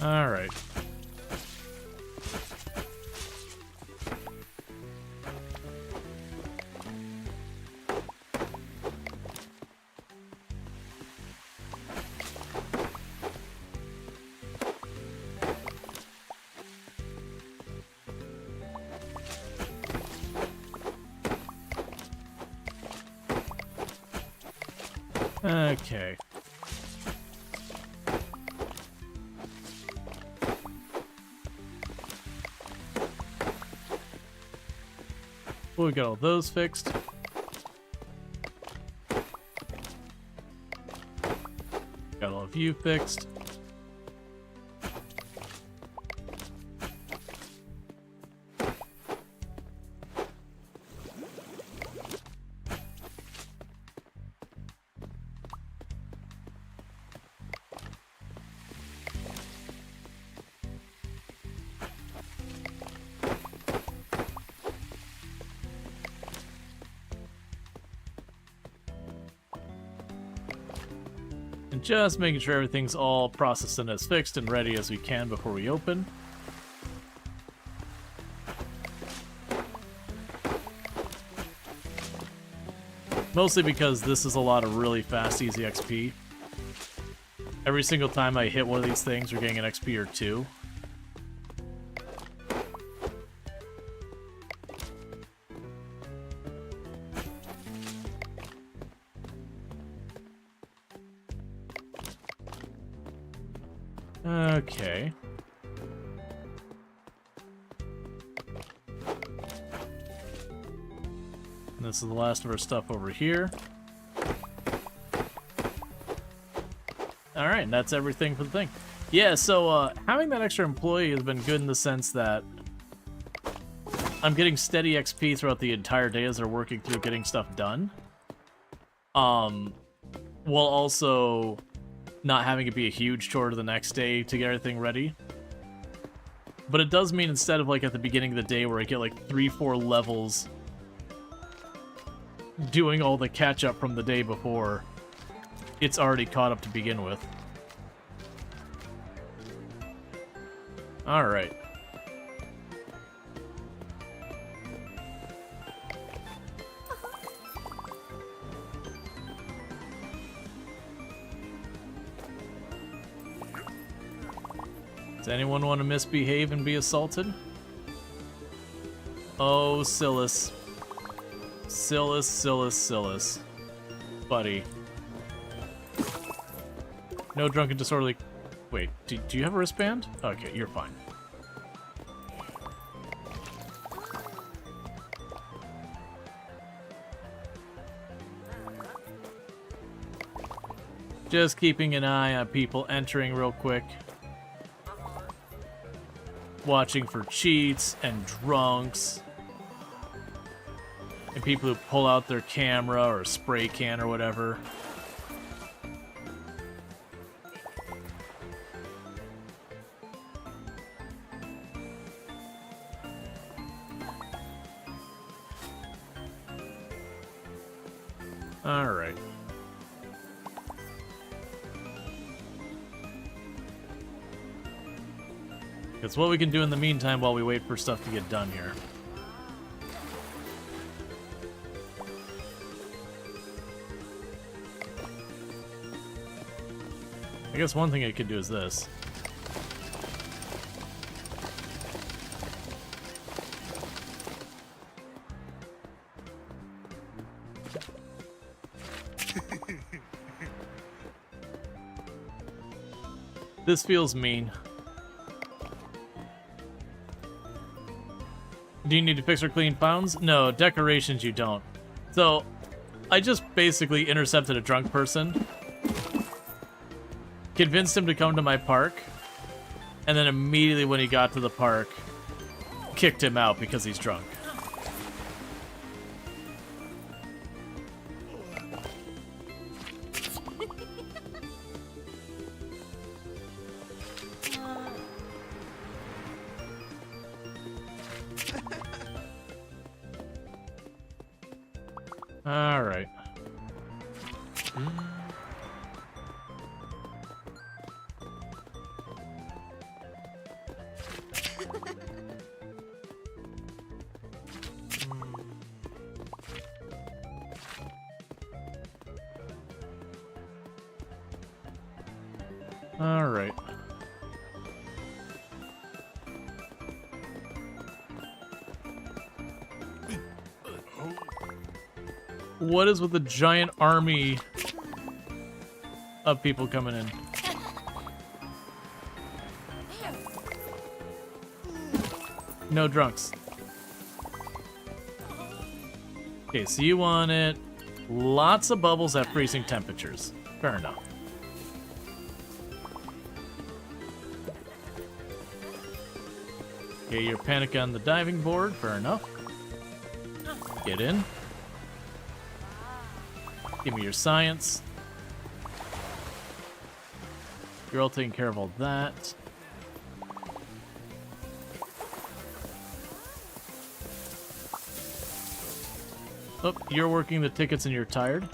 A: Alright. Okay. Well, we got all those fixed. Got all of you fixed. And just making sure everything's all processed and as fixed and ready as we can before we open. Mostly because this is a lot of really fast, easy XP. Every single time I hit one of these things, we're getting an XP or two. Okay. And this is the last of our stuff over here. Alright, and that's everything for the thing. Yeah, so having that extra employee has been good in the sense that I'm getting steady XP throughout the entire day as they're working through getting stuff done. While also not having it be a huge chore the next day to get everything ready. But it does mean instead of like at the beginning of the day where I get like 3-4 levels doing all the catch up from the day before, it's already caught up to begin with. Alright. Does anyone want to misbehave and be assaulted? Oh, Silas. Silas. Buddy. No drunken disorderly... Wait, do you have a wristband? Okay, you're fine. Just keeping an eye on people entering real quick. Watching for cheats and drunks. And people who pull out their camera or spray can or whatever. Alright. It's what we can do in the meantime while we wait for stuff to get done here. I guess one thing I could do is this. This feels mean. Do you need to fix or clean fountains? No, decorations you don't. So, I just basically intercepted a drunk person, convinced him to come to my park, and then immediately when he got to the park, kicked him out because he's drunk. All right. All right. What is with the giant army of people coming in? No drunks. Okay, so you want it. Lots of bubbles at freezing temperatures. Fair enough. Okay, you're panic on the diving board. Fair enough. Get in. Give me your science. You're all taking care of all that. Oh, you're working the tickets and you're tired.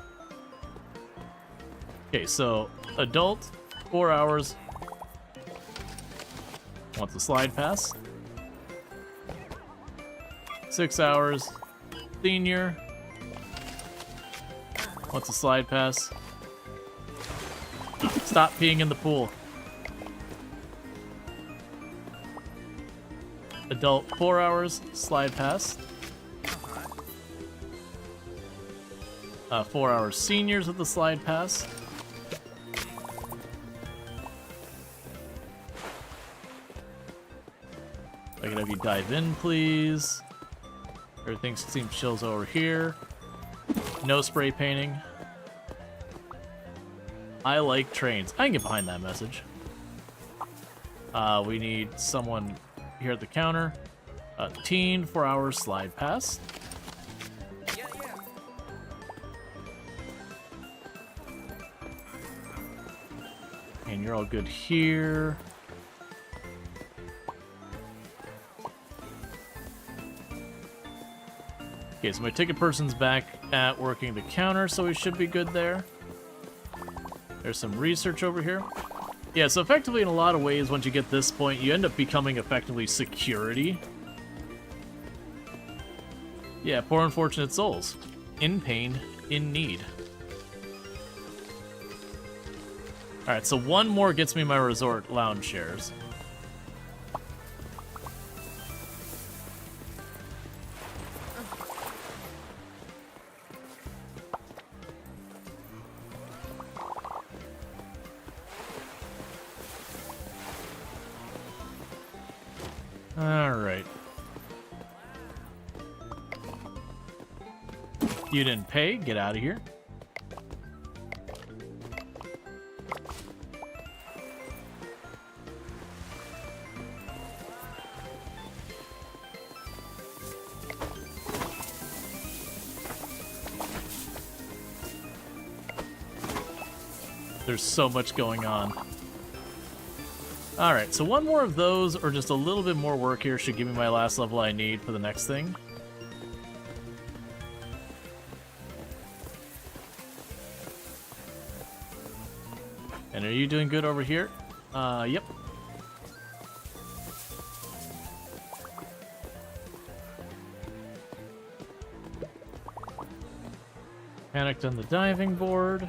A: Okay, so adult, 4 hours. Wants a slide pass. 6 hours. Senior. What's a slide pass? Stop peeing in the pool. Adult 4 hours, slide pass. 4 hours seniors with the slide pass. I can have you dive in, please. Everything seems chills over here. No spray painting. I like trains. I can get behind that message. We need someone here at the counter. Teen, 4 hours, slide pass. And you're all good here. Okay, so my ticket person's back at working the counter, so we should be good there. There's some research over here. Yeah, so effectively in a lot of ways, once you get this point, you end up becoming effectively security. Yeah, poor unfortunate souls. In pain, in need. Alright, so one more gets me my resort lounge shares. Alright. You didn't pay? Get out of here. There's so much going on. Alright, so one more of those, or just a little bit more work here, should give me my last level I need for the next thing. And are you doing good over here? Yep. Panicked on the diving board.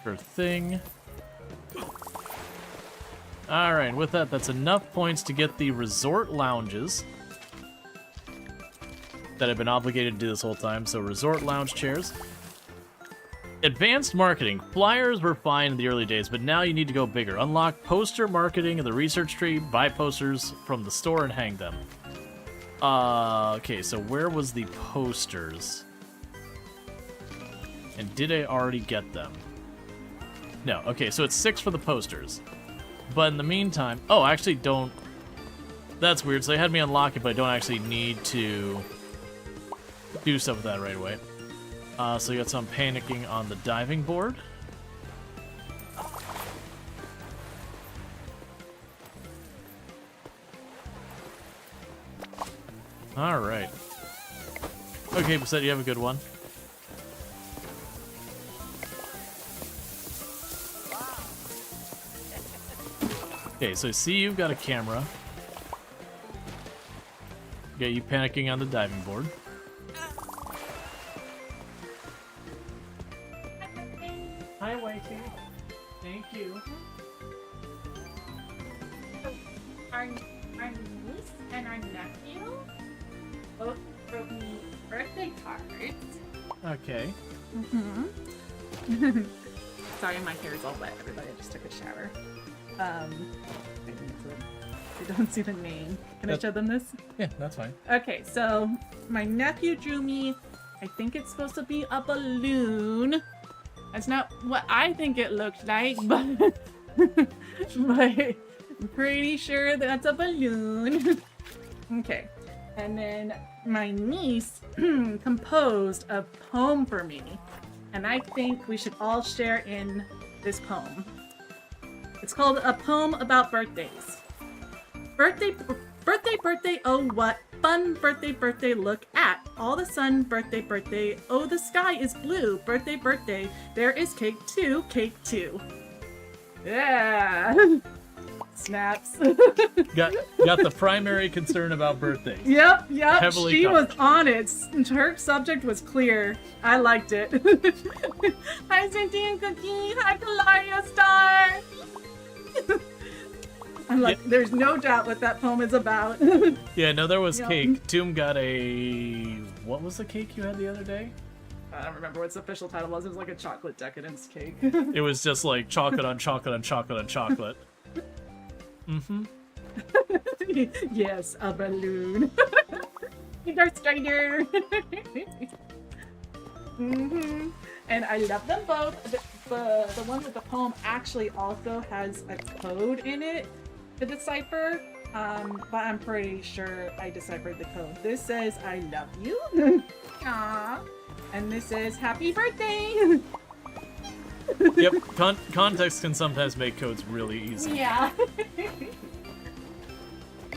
A: Sure thing. Alright, with that, that's enough points to get the resort lounges that I've been obligated to do this whole time. So resort lounge chairs. Advanced marketing. Flyers were fine in the early days, but now you need to go bigger. Unlock poster marketing in the research tree, buy posters from the store and hang them. Okay, so where was the posters? And did I already get them? No, okay, so it's 6 for the posters. But in the meantime... Oh, I actually don't... That's weird, so they had me unlock it, but I don't actually need to do stuff with that right away. So you got some panicking on the diving board. Alright. Okay, Bassett, you have a good one. Okay, so I see you've got a camera. Okay, you panicking on the diving board. Hi, wifey. Thank you.
D: Our niece and our nephew both wrote me birthday cards.
A: Okay.
D: Sorry, my hair is all wet, everybody. I just took a shower. I don't see the name. Can I show them this?
A: Yeah, that's fine.
D: Okay, so my nephew drew me, I think it's supposed to be a balloon. That's not what I think it looks like, but, but I'm pretty sure that's a balloon. Okay, and then my niece composed a poem for me, and I think we should all share in this poem. It's called A Poem About Birthdays. Birthday, birthday, birthday, oh what fun, birthday, birthday, look at all the sun, birthday, birthday, oh the sky is blue, birthday, birthday, there is cake too, cake too. Yeah. Snaps.
A: Got the primary concern about birthdays.
D: Yep.
A: Heavily
D: She
A: covered.
D: was on it. Her subject was clear. I liked it. Hi, Cynthia and Cookie. Hi, Kalaria Star. I'm like, there's no doubt what that poem is about.
A: Yeah, no, there was
D: Yep.
A: cake. Toom got a... What was the cake you had the other day?
D: I don't remember what the official title was. It was like a chocolate decadence cake.
A: It was just like chocolate on chocolate on chocolate on chocolate. Mm-hmm.
D: Yes, a balloon. Darth Strider. Mm-hmm. And I love them both. The one with the poem actually also has a code in it to decipher. But I'm pretty sure I deciphered the code. This says, I love you. Aww. And this says, happy birthday.
A: Yep, context can sometimes make codes really easy.
D: Yeah.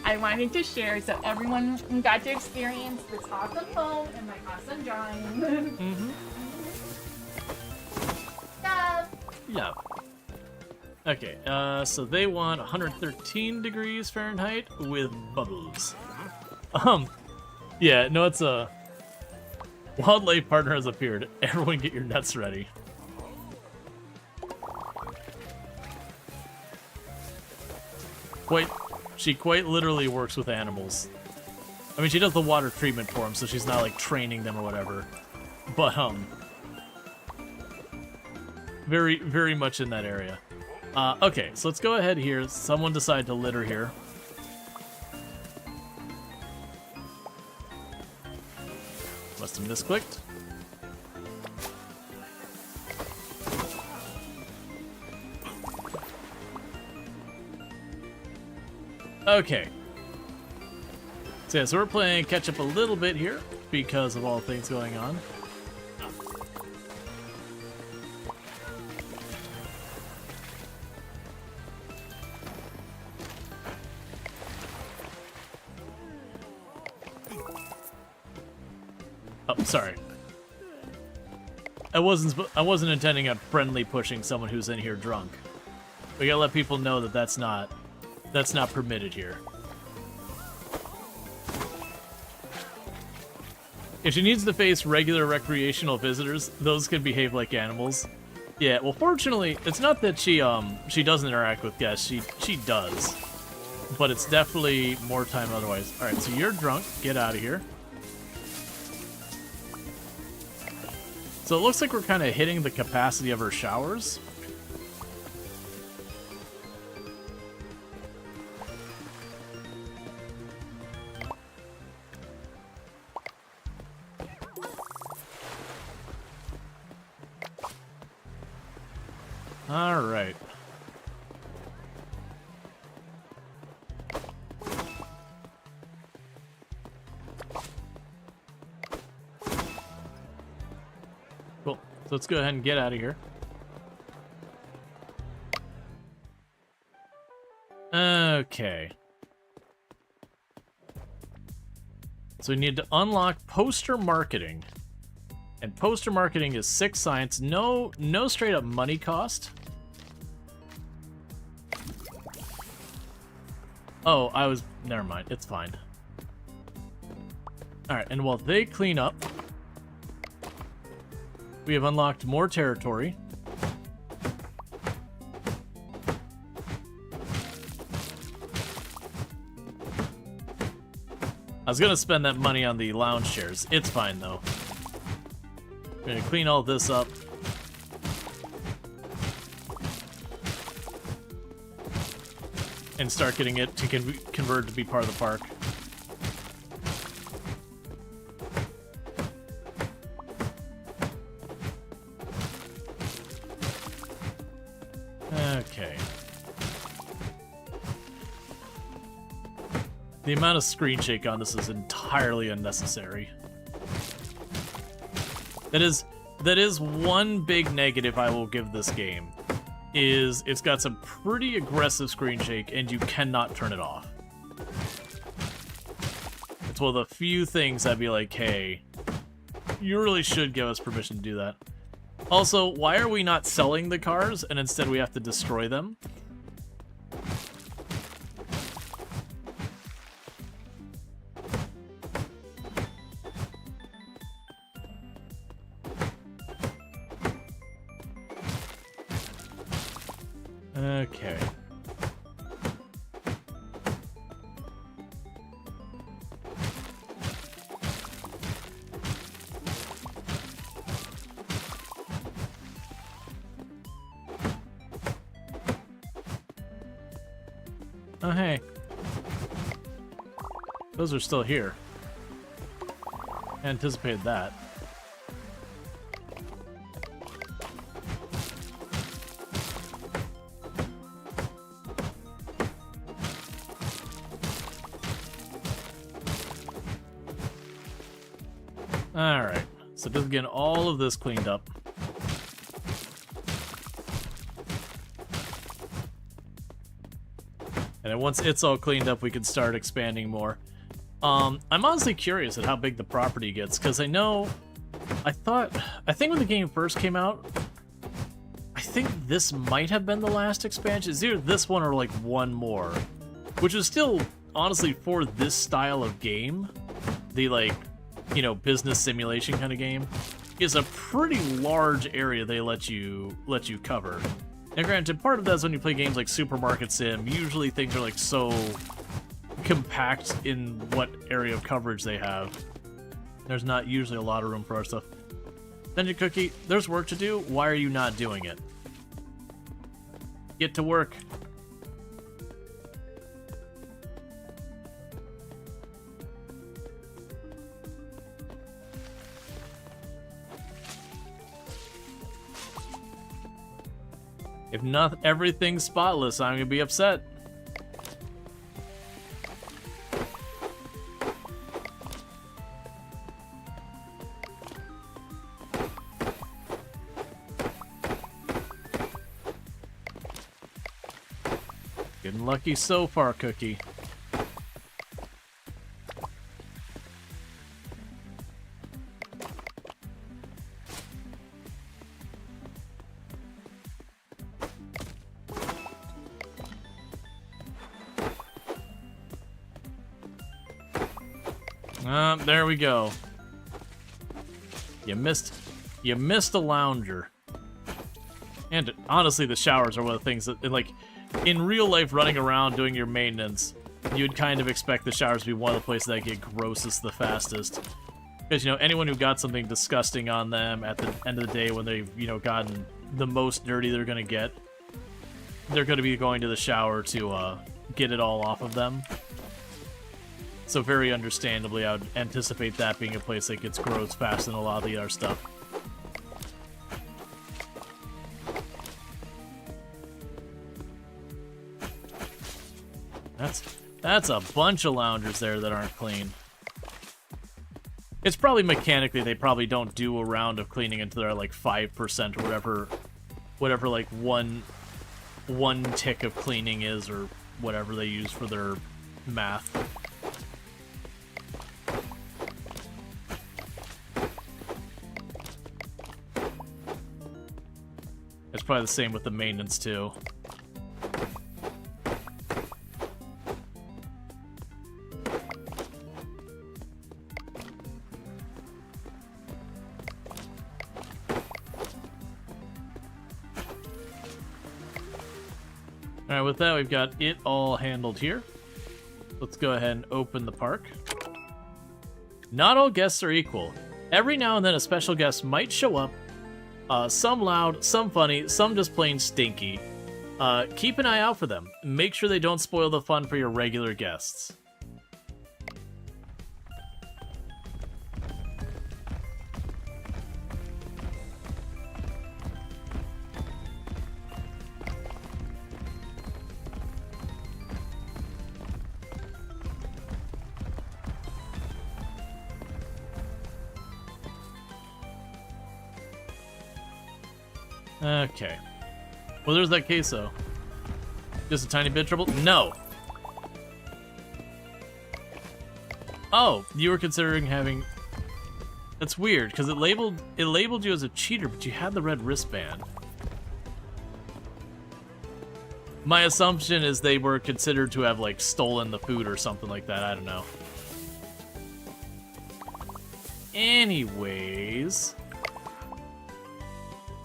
D: I wanted to share so everyone got to experience this awesome poem and my awesome drawing.
A: Mm-hmm.
D: Love.
A: Yeah. Okay, so they want 113 degrees Fahrenheit with bubbles. Yeah, no, it's a... Wildlife partner has appeared. Everyone get your nets ready. She quite literally works with animals. I mean, she does the water treatment for them, so she's not, like, training them or whatever. But, very, very much in that area. Okay, so let's go ahead here. Someone decide to litter here. must have misclicked. Okay. So yeah, so we're playing catch up a little bit here because of all things going on. Oh, sorry. I wasn't intending on friendly pushing someone who's in here drunk. We gotta let people know that that's not permitted here. If she needs to face regular recreational visitors, those can behave like animals. Yeah, well, fortunately, it's not that she doesn't interact with guests. She does, but it's definitely more time otherwise. All right, so you're drunk. Get out of here. So it looks like we're kind of hitting the capacity of her showers. All right. Cool. So let's go ahead and get out of here. Okay. So we need to unlock poster marketing. And poster marketing is 6 science, no straight up money cost. Oh, never mind, it's fine. Alright, and while they clean up, we have unlocked more territory. I was gonna spend that money on the lounge chairs. It's fine though. We're gonna clean all this up. And start getting it to convert to be part of the park. Okay. The amount of screen shake on this is entirely unnecessary. That is one big negative I will give this game, is it's got some pretty aggressive screen shake and you cannot turn it off. It's one of the few things I'd be like, hey, you really should give us permission to do that. Also, why are we not selling the cars and instead we have to destroy them? Okay. Oh, hey. Those are still here. I anticipated that. Alright, so just getting all of this cleaned up. And then once it's all cleaned up, we can start expanding more. I'm honestly curious at how big the property gets, because I think when the game first came out, I think this might have been the last expansion. It's either this one or like one more, which is still, honestly, for this style of game, the like, you know, business simulation kind of game, is a pretty large area they let you cover. Now granted, part of that is when you play games like Supermarket Sim, usually things are like so compact in what area of coverage they have. There's not usually a lot of room for our stuff. Dungeon Cookie, there's work to do. Why are you not doing it? Get to work. If not everything's spotless, I'm gonna be upset. Getting lucky so far, Cookie. There we go. You missed a lounger. And honestly, the showers are one of the things that, like, in real life, running around doing your maintenance, you'd kind of expect the showers to be one of the places that get grossest the fastest. Because, you know, anyone who got something disgusting on them at the end of the day when they've, you know, gotten the most dirty they're gonna get, they're gonna be going to the shower to get it all off of them. So very understandably, I would anticipate that being a place that gets gross faster than a lot of the other stuff. That's a bunch of loungers there that aren't clean. It's probably mechanically they probably don't do a round of cleaning until they're like 5% or whatever like one tick of cleaning is, or whatever they use for their math. It's probably the same with the maintenance too. Alright, with that, we've got it all handled here. Let's go ahead and open the park. Not all guests are equal. Every now and then a special guest might show up. Some loud, some funny, some just plain stinky. Keep an eye out for them. Make sure they don't spoil the fun for your regular guests. Okay. Well, there's that queso. Just a tiny bit of trouble? No! Oh, you were considering having... That's weird, because it labeled you as a cheater, but you had the red wristband. My assumption is they were considered to have, like, stolen the food or something like that. I don't know. Anyways...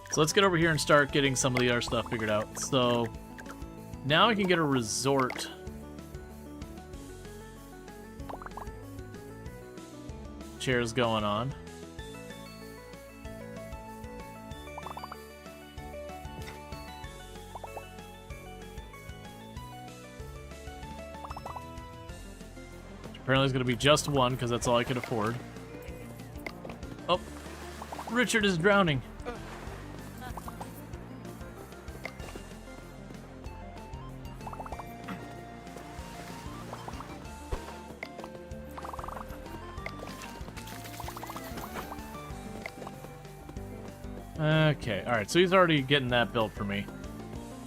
A: So let's get over here and start getting some of the other stuff figured out. So now I can get a resort. Chairs going on. Apparently it's going to be just one because that's all I can afford. Oh, Richard is drowning. Okay, alright, so he's already getting that built for me.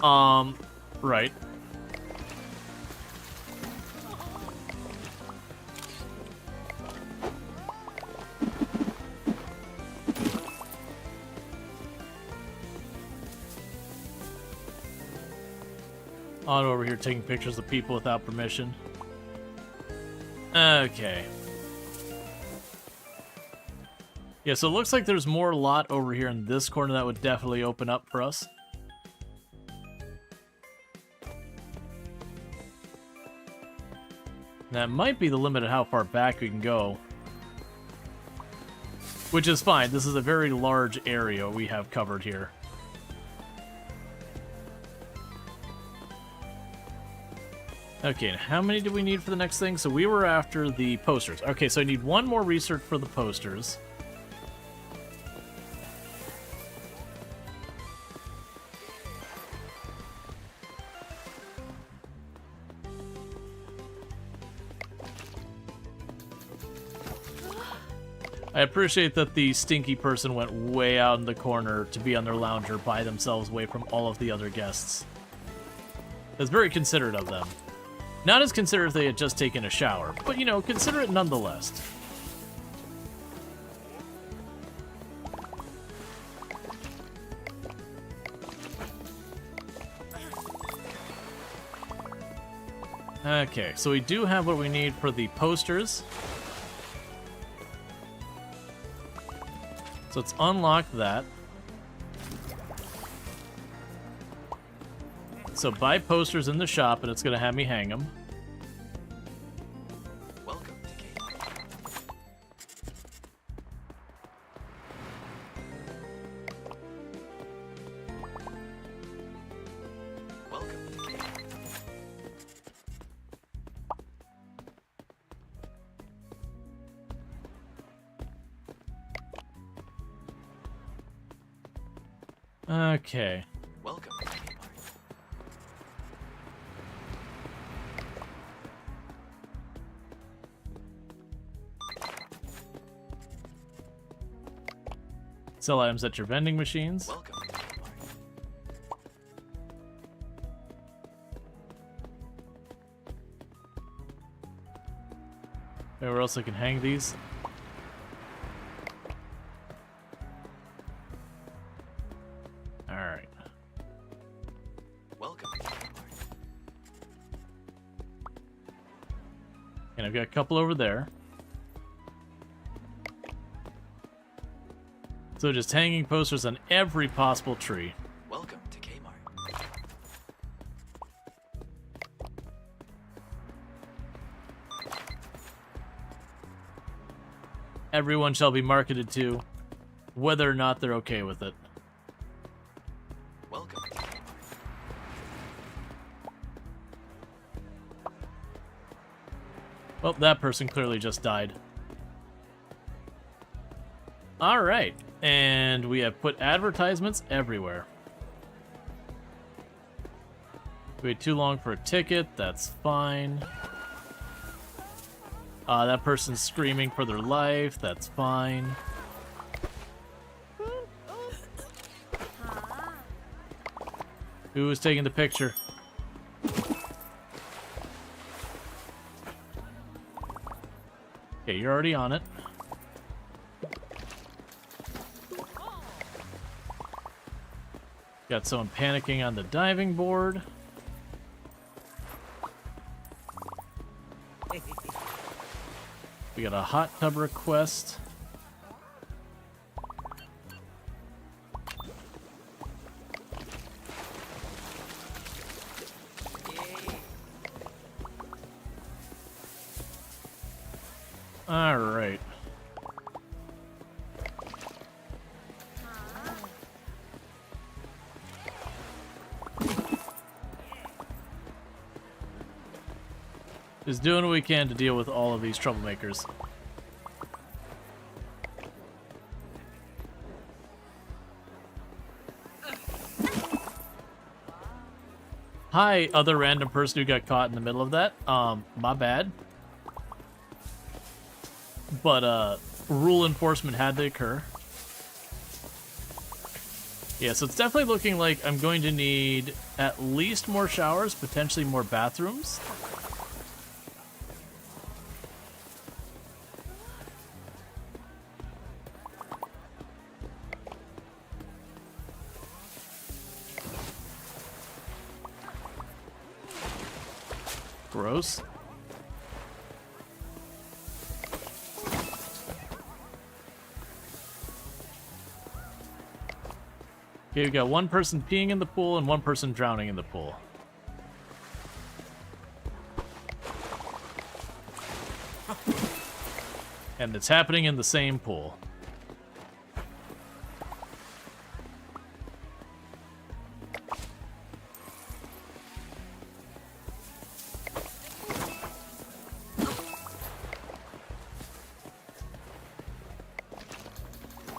A: Right. Otto over here taking pictures of people without permission. Okay. Yeah, so it looks like there's more lot over here in this corner that would definitely open up for us. That might be the limit of how far back we can go. Which is fine. This is a very large area we have covered here. Okay, and how many do we need for the next thing? So we were after the posters. Okay, so I need one more research for the posters. I appreciate that the stinky person went way out in the corner to be on their lounger by themselves away from all of the other guests. That's very considerate of them. Not as considerate if they had just taken a shower, but, you know, considerate nonetheless. Okay, so we do have what we need for the posters. So let's unlock that. So buy posters in the shop, and it's going to have me hang them.
B: Welcome to Kmart. Welcome to Kmart.
A: Okay.
B: Welcome to Kmart.
A: Sell items at your vending machines.
B: Welcome to Kmart.
A: Where else I can hang these? Alright.
B: Welcome to Kmart.
A: And I've got a couple over there. So just hanging posters on every possible tree.
B: Welcome to Kmart.
A: Everyone shall be marketed to, whether or not they're okay with it.
B: Welcome to Kmart.
A: Well, that person clearly just died. Alright, and we have put advertisements everywhere. We wait too long for a ticket, that's fine. That person's screaming for their life, that's fine. Who was taking the picture? Okay, you're already on it. Got someone panicking on the diving board. We got a hot tub request. All right. Just doing what we can to deal with all of these troublemakers. Hi, other random person who got caught in the middle of that. My bad. But, rule enforcement had to occur. Yeah, so it's definitely looking like I'm going to need at least more showers, potentially more bathrooms. Gross. Okay, we got one person peeing in the pool and one person drowning in the pool. And it's happening in the same pool.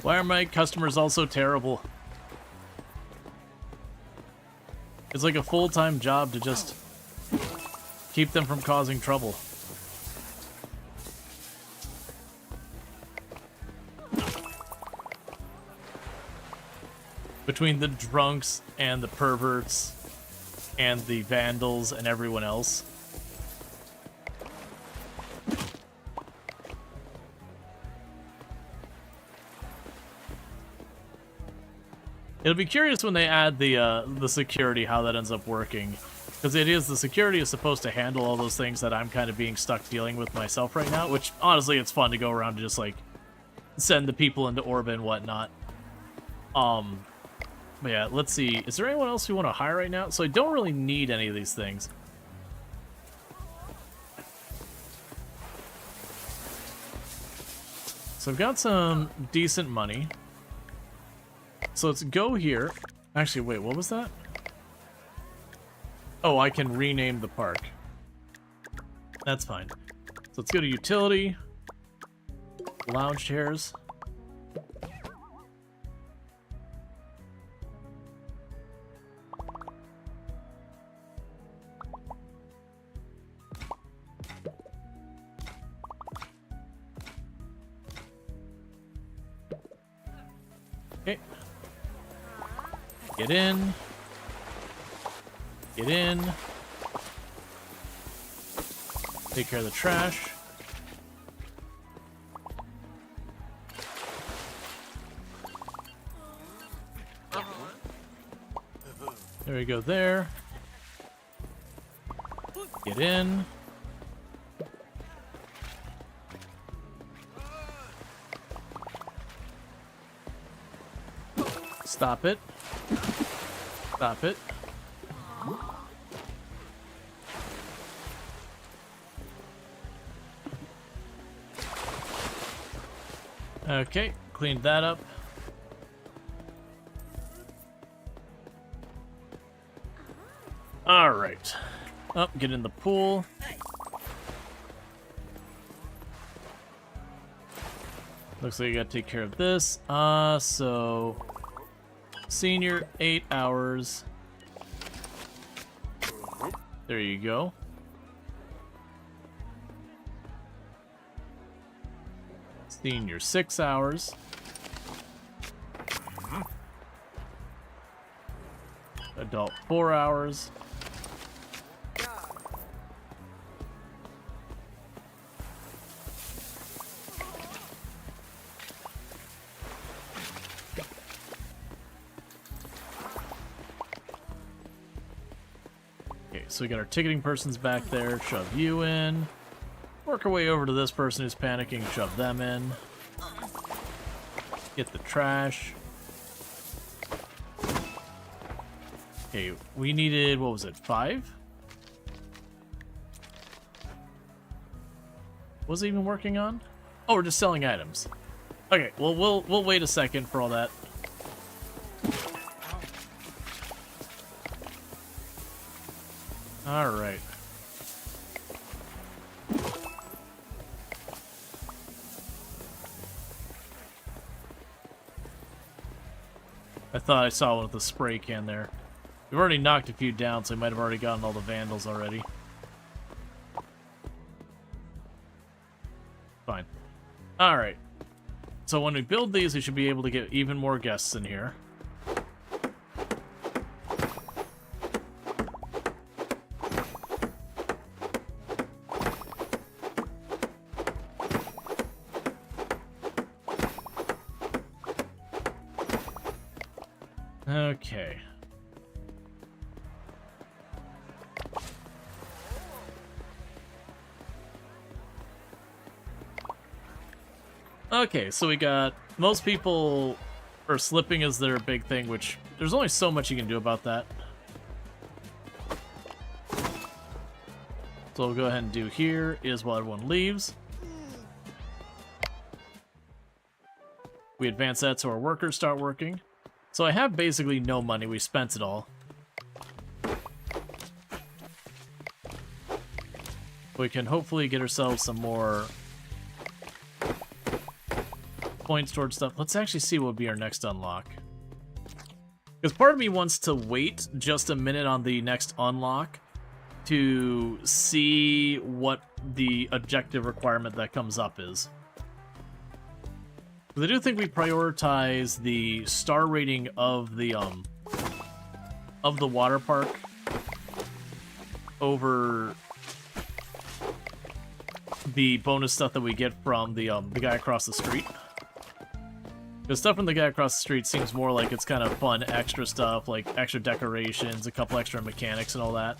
A: Why are my customers all so terrible? It's like a full-time job to just keep them from causing trouble. between the drunks and the perverts and the vandals and everyone else. It'll be curious when they add the security, how that ends up working. Because the security is supposed to handle all those things that I'm kind of being stuck dealing with myself right now, which, honestly, it's fun to go around and just, like, send the people into orbit and whatnot. But yeah, let's see. Is there anyone else we want to hire right now? So I don't really need any of these things. So I've got some decent money. So let's go here. Actually, wait, what was that? Oh, I can rename the park. That's fine. So let's go to utility. Lounge chairs. Okay. Get in. Get in. Take care of the trash. There we go there. Get in. Stop it. Stop it. Okay, cleaned that up. All right. Up, get in the pool. Looks like you gotta take care of this. So senior 8 hours. There you go. Senior 6 hours. Adult 4 hours. Okay, so we got our ticketing persons back there. Shove you in. Work our way over to this person who's panicking. Shove them in. Get the trash. Okay, we needed, what was it, 5? What was it even working on? Oh, we're just selling items. Okay, well, we'll wait a second for all that. All right. I thought I saw one with a spray can there. We've already knocked a few down, so we might have already gotten all the vandals already. Fine. Alright. So when we build these, we should be able to get even more guests in here. Okay. Okay, so we got most people are slipping as their big thing, which there's only so much you can do about that. So we'll go ahead and do here is while everyone leaves. We advance that so our workers start working. So I have basically no money, we spent it all. We can hopefully get ourselves some more points towards stuff. Let's actually see what would be our next unlock. Because part of me wants to wait just a minute on the next unlock to see what the objective requirement that comes up is. I do think we prioritize the star rating of the water park over the bonus stuff that we get from the guy across the street. Because stuff from the guy across the street seems more like it's kind of fun, extra stuff, like extra decorations, a couple extra mechanics and all that.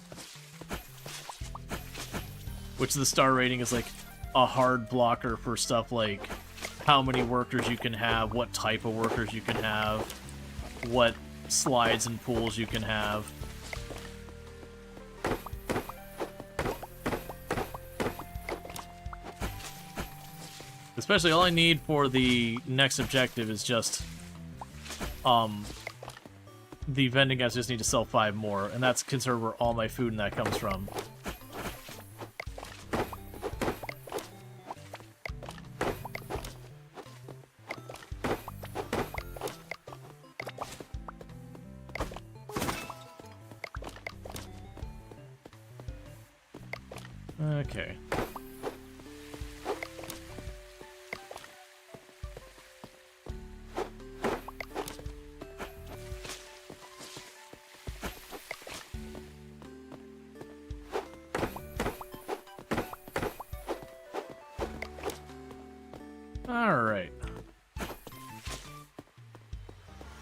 A: Which the star rating is like a hard blocker for stuff like how many workers you can have, what type of workers you can have, what slides and pools you can have. Especially all I need for the next objective is just the vending guys just need to sell 5 more, and that's considered where all my food and that comes from. Okay. Alright.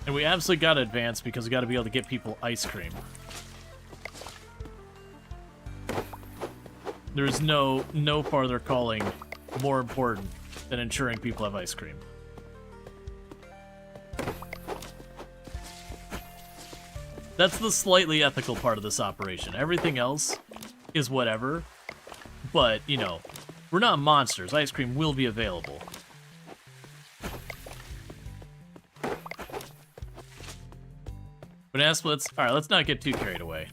A: And we absolutely gotta advance because we gotta be able to get people ice cream. There's no farther calling more important than ensuring people have ice cream. That's the slightly ethical part of this operation. Everything else is whatever, but, you know, we're not monsters. Ice cream will be available. Banana splits. Alright, let's not get too carried away.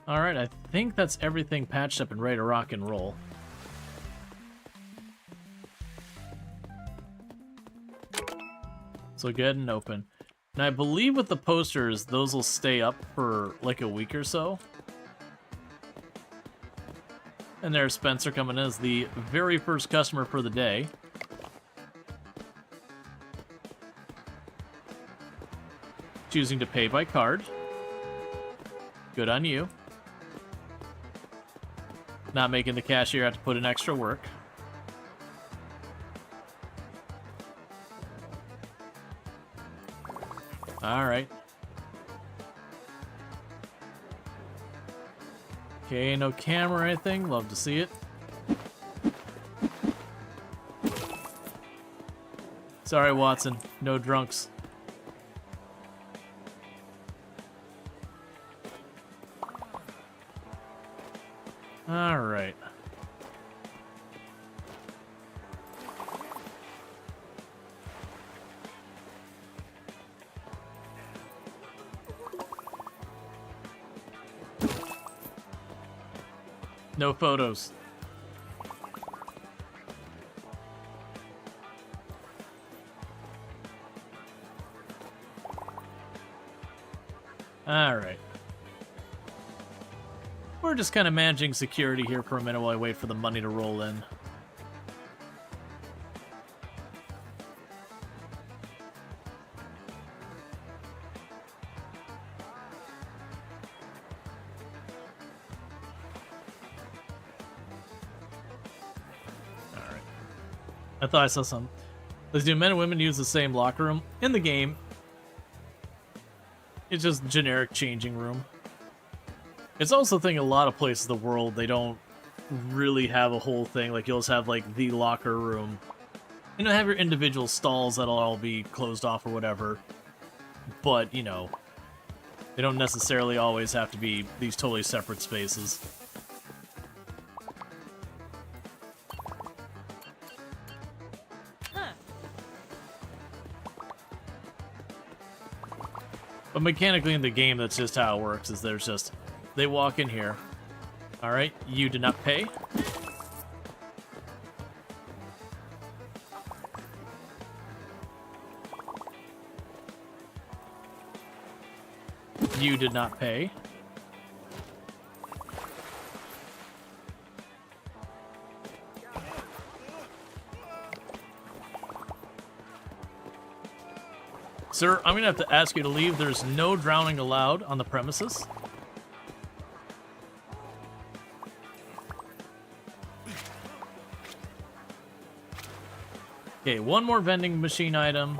A: Alright, I think that's everything patched up and ready to rock and roll. So go ahead and open. And I believe with the posters, those will stay up for like a week or so. And there's Spencer coming in as the very first customer for the day. Choosing to pay by card. Good on you. Not making the cashier have to put in extra work. Alright. Okay, no camera or anything. Love to see it. Sorry, Watson. No drunks. Alright. No photos. Alright. We're just kind of managing security here for a minute while I wait for the money to roll in. Alright. I thought I saw some. Let's do men and women use the same locker room in the game. It's just generic changing room. It's also a thing a lot of places in the world, they don't really have a whole thing. Like, you'll just have, like, the locker room. You know, have your individual stalls that'll all be closed off or whatever. But, you know, they don't necessarily always have to be these totally separate spaces. But mechanically in the game, that's just how it works, is there's just... They walk in here. Alright, you did not pay. You did not pay. Sir, I'm gonna have to ask you to leave. There's no drowning allowed on the premises. Okay, one more vending machine item,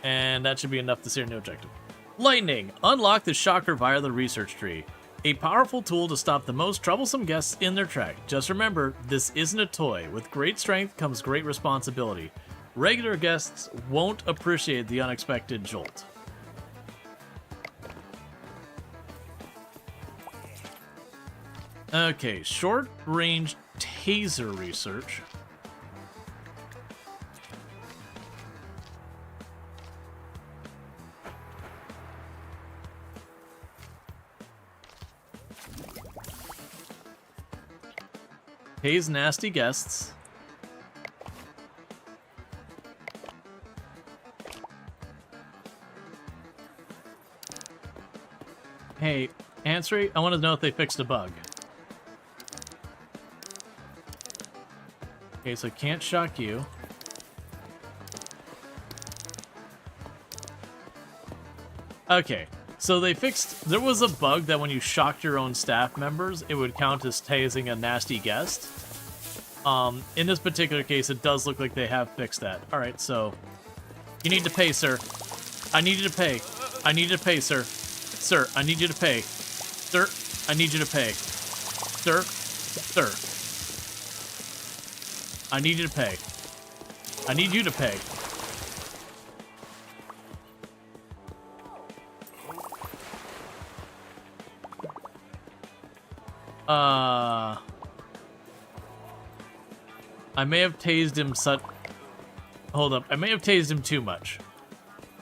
A: and that should be enough to see our new objective. Lightning! Unlock the shocker via the research tree. A powerful tool to stop the most troublesome guests in their track. Just remember, this isn't a toy. With great strength comes great responsibility. Regular guests won't appreciate the unexpected jolt. Okay, short-range taser research. Tase nasty guests. Hey, Ansry, I want to know if they fixed a bug. Okay, so can't shock you. Okay, so they fixed... There was a bug that when you shocked your own staff members, it would count as tasing a nasty guest. In this particular case, it does look like they have fixed that. Alright, so... You need to pay, sir. I need you to pay. I need you to pay, sir. Sir, I need you to pay. Sir, I need you to pay. Sir, sir. I need you to pay. I need you to pay. I may have tased him Hold up. I may have tased him too much.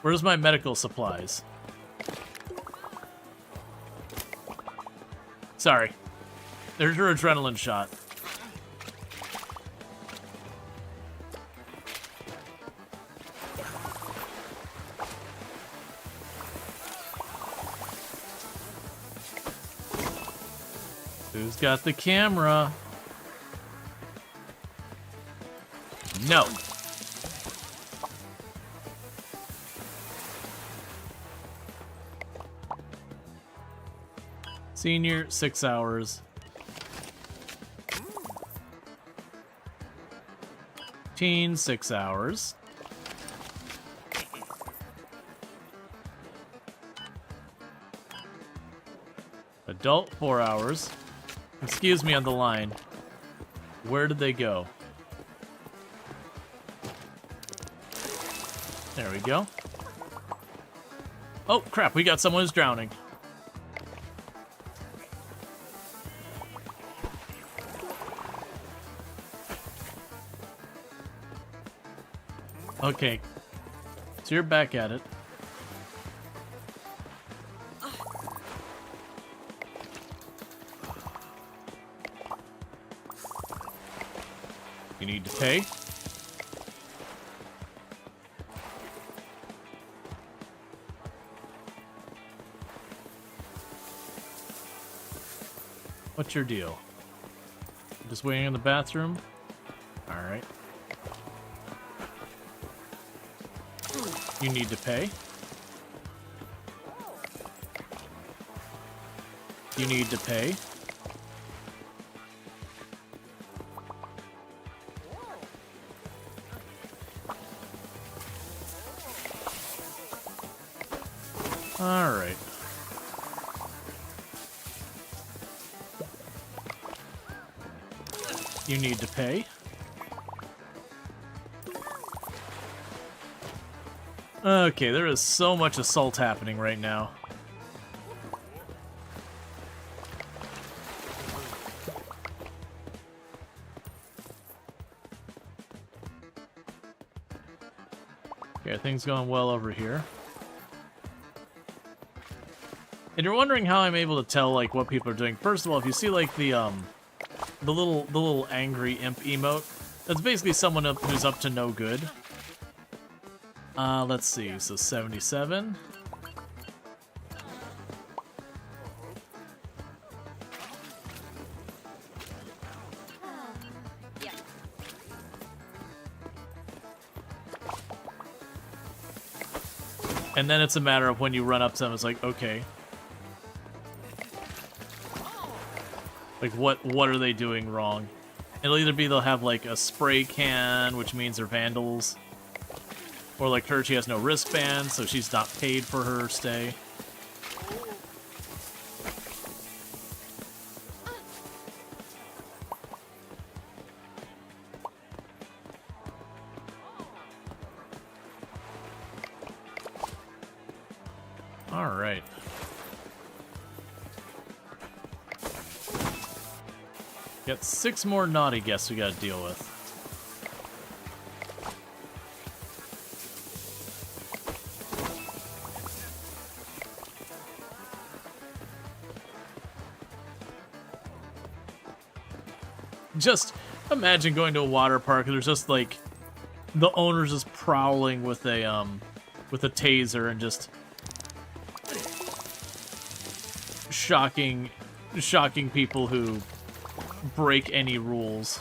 A: Where's my medical supplies? Sorry. There's your adrenaline shot. Who's got the camera? No. Senior, 6 hours. Teen, 6 hours. Adult, 4 hours. Excuse me on the line. Where did they go? There we go. Oh, crap, we got someone who's drowning. Okay, so you're back at it. You need to pay. What's your deal? Just waiting in the bathroom? Alright. You need to pay. You need to pay. All right. You need to pay. Okay, there is so much assault happening right now. Okay, things going well over here. And you're wondering how I'm able to tell like what people are doing. First of all, if you see like the little angry imp emote, that's basically someone who's up to no good. Let's see, so 77. And then it's a matter of when you run up to them, it's like, okay. Like, what are they doing wrong? It'll either be they'll have, like, a spray can, which means they're vandals. Or like her, she has no wristband, so she's not paid for her stay. Alright. Got 6 more naughty guests we gotta deal with. Just imagine going to a water park and there's just like the owner's just prowling with a taser and just shocking people who break any rules.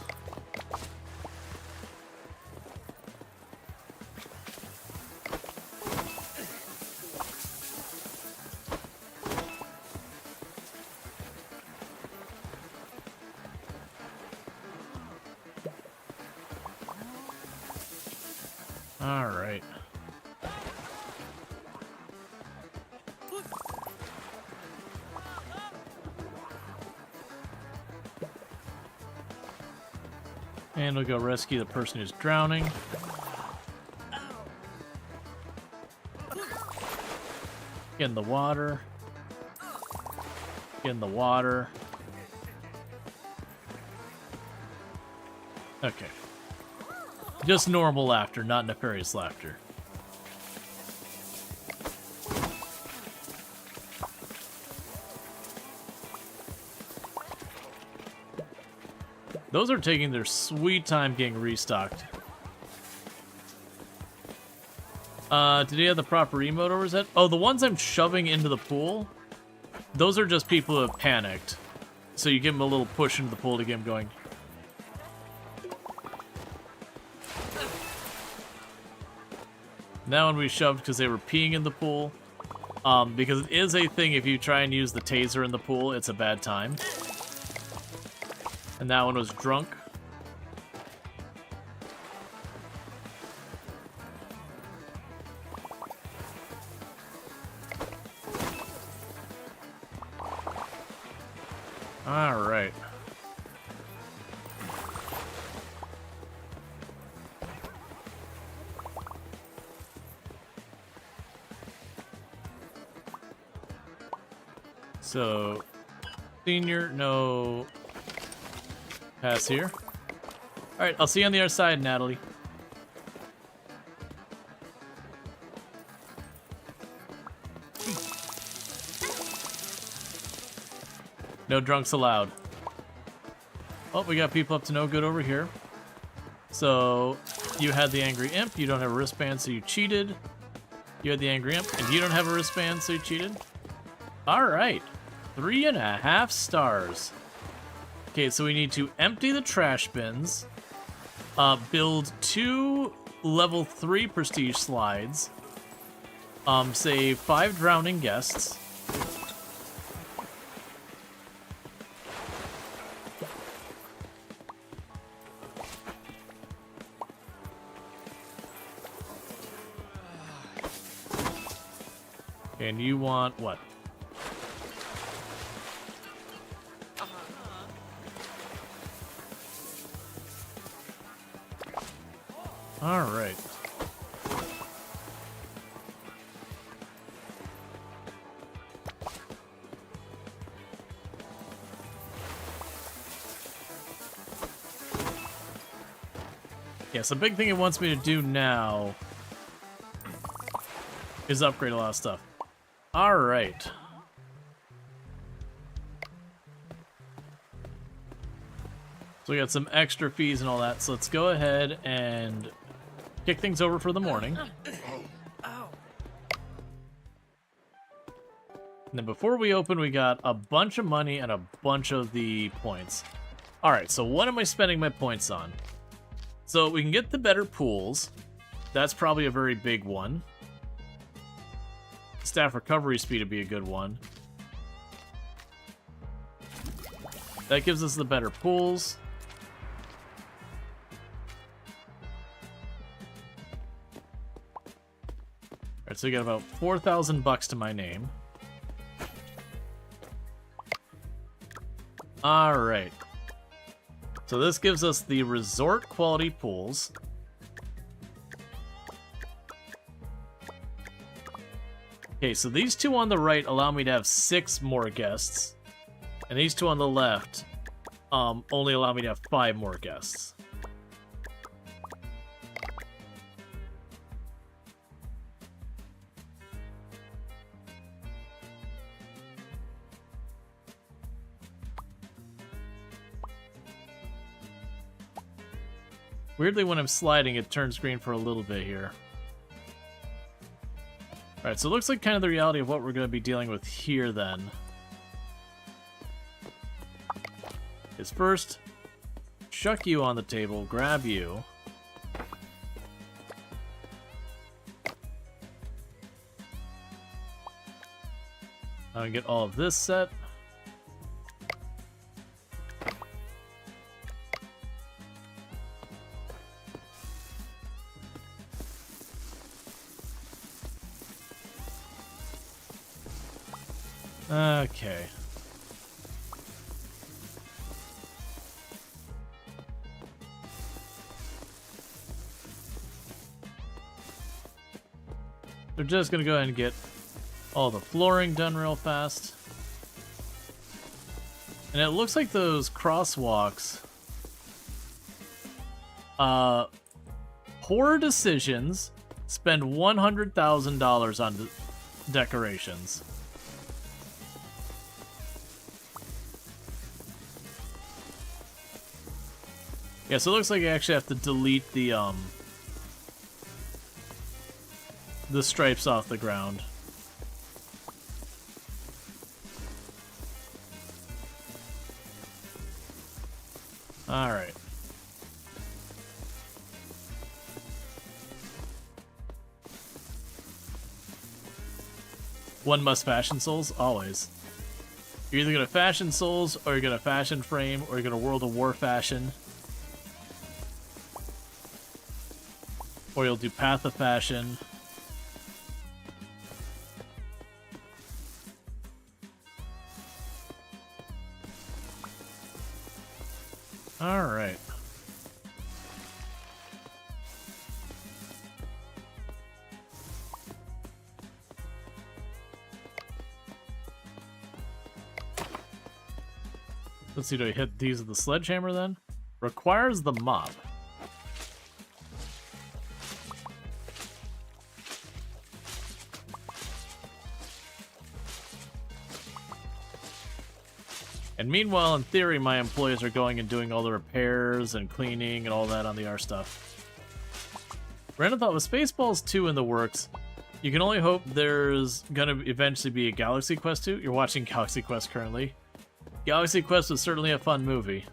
A: All right. And we'll go rescue the person who's drowning. Get in the water. Get in the water. Okay. Just normal laughter, not nefarious laughter. Those are taking their sweet time getting restocked. Did he have the proper emote over his head? Oh, the ones I'm shoving into the pool, those are just people who have panicked. So you give them a little push into the pool to get them going. That one we shoved because they were peeing in the pool. Because it is a thing, if you try and use the taser in the pool, it's a bad time. And that one was drunk. All right. So, senior, no pass here. All right, I'll see you on the other side, Natalie. No drunks allowed. Oh, we got people up to no good over here. So, you had the angry imp, you don't have a wristband, so you cheated. You had the angry imp, and you don't have a wristband, so you cheated. All right. 3.5 stars. Okay, so we need to empty the trash bins, build 2 level 3 prestige slides, save 5 drowning guests, and you want what? All right. Yeah, so big thing it wants me to do now is upgrade a lot of stuff. All right. So we got some extra fees and all that, so let's go ahead and kick things over for the morning. And then before we open, we got a bunch of money and a bunch of the points. Alright, so what am I spending my points on? So we can get the better pools. That's probably a very big one. Staff recovery speed would be a good one. That gives us the better pools. Alright, so we got about 4,000 bucks to my name. Alright. So this gives us the resort quality pools. Okay, so these two on the right allow me to have 6 more guests. And these two on the left only allow me to have 5 more guests. Weirdly, when I'm sliding, it turns green for a little bit here. Alright, so it looks like kind of the reality of what we're going to be dealing with here then. Is first, chuck you on the table, grab you. Now we get all of this set. Okay. We're just gonna go ahead and get all the flooring done real fast. And it looks like those crosswalks, poor decisions, spend $100,000 on decorations. Yeah, so it looks like I actually have to delete the stripes off the ground. All right. One must fashion souls, always. You're either gonna fashion souls, or you're gonna fashion frame, or you're gonna World of War fashion. Or you'll do Path of Fashion. Alright. Let's see, do I hit these with the sledgehammer then? Requires the mop. And meanwhile, in theory, my employees are going and doing all the repairs and cleaning and all that on the R stuff. Random thought, with Spaceballs 2 in the works, you can only hope there's gonna eventually be a Galaxy Quest 2. You're watching Galaxy Quest currently. Galaxy Quest was certainly a fun movie.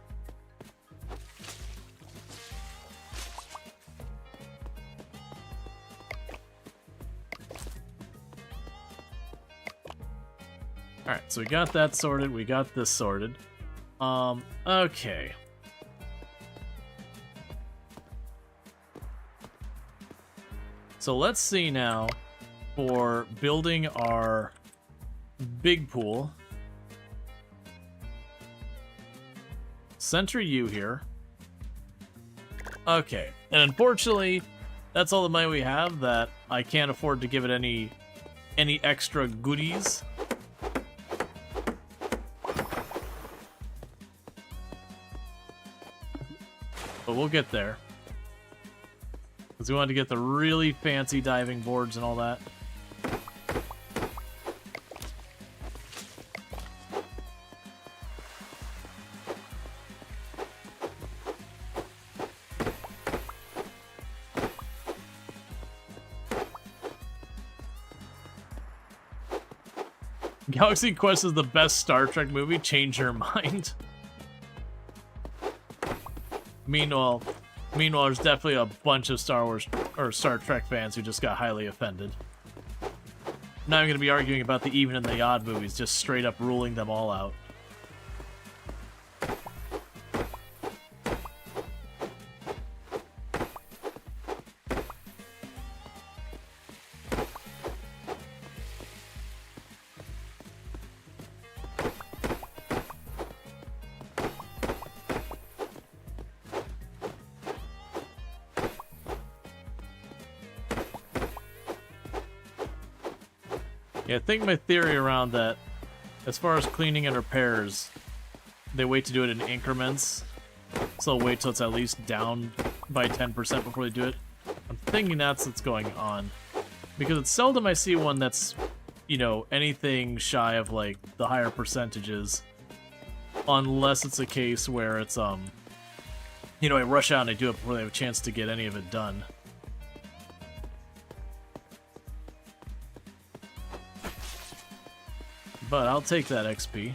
A: Alright, so we got that sorted, we got this sorted. Okay. So let's see now for building our big pool. Center U here. Okay, and unfortunately, that's all the money we have, that I can't afford to give it any extra goodies. But we'll get there. Because we wanted to get the really fancy diving boards and all that. Galaxy Quest is the best Star Trek movie. Change your mind. Meanwhile, there's definitely a bunch of Star Wars or Star Trek fans who just got highly offended. not even gonna be arguing about the even and the odd movies, just straight up ruling them all out. Yeah, I think my theory around that, as far as cleaning and repairs, they wait to do it in increments. So they'll wait till it's at least down by 10% before they do it. I'm thinking that's what's going on. Because it's seldom I see one that's, you know, anything shy of, like, the higher percentages. Unless it's a case where it's, you know, I rush out and I do it before they have a chance to get any of it done. But I'll take that XP.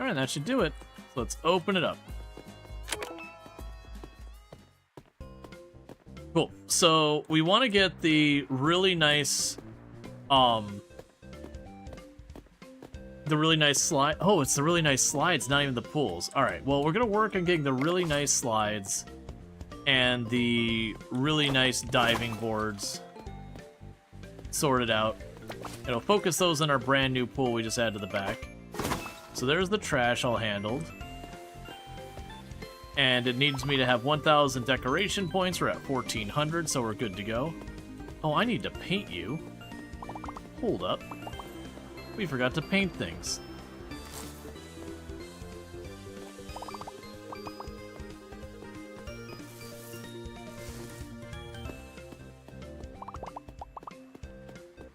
A: Alright, that should do it. So let's open it up. Cool. So we want to get the really nice, the really nice slide. Oh, it's the really nice slides, not even the pools. All right, well, we're gonna work on getting the really nice slides and the really nice diving boards sorted out. It'll focus those on our brand new pool we just added to the back. So there's the trash all handled. And it needs me to have 1,000 decoration points. We're at 1,400, so we're good to go. Oh, I need to paint you. Hold up. We forgot to paint things.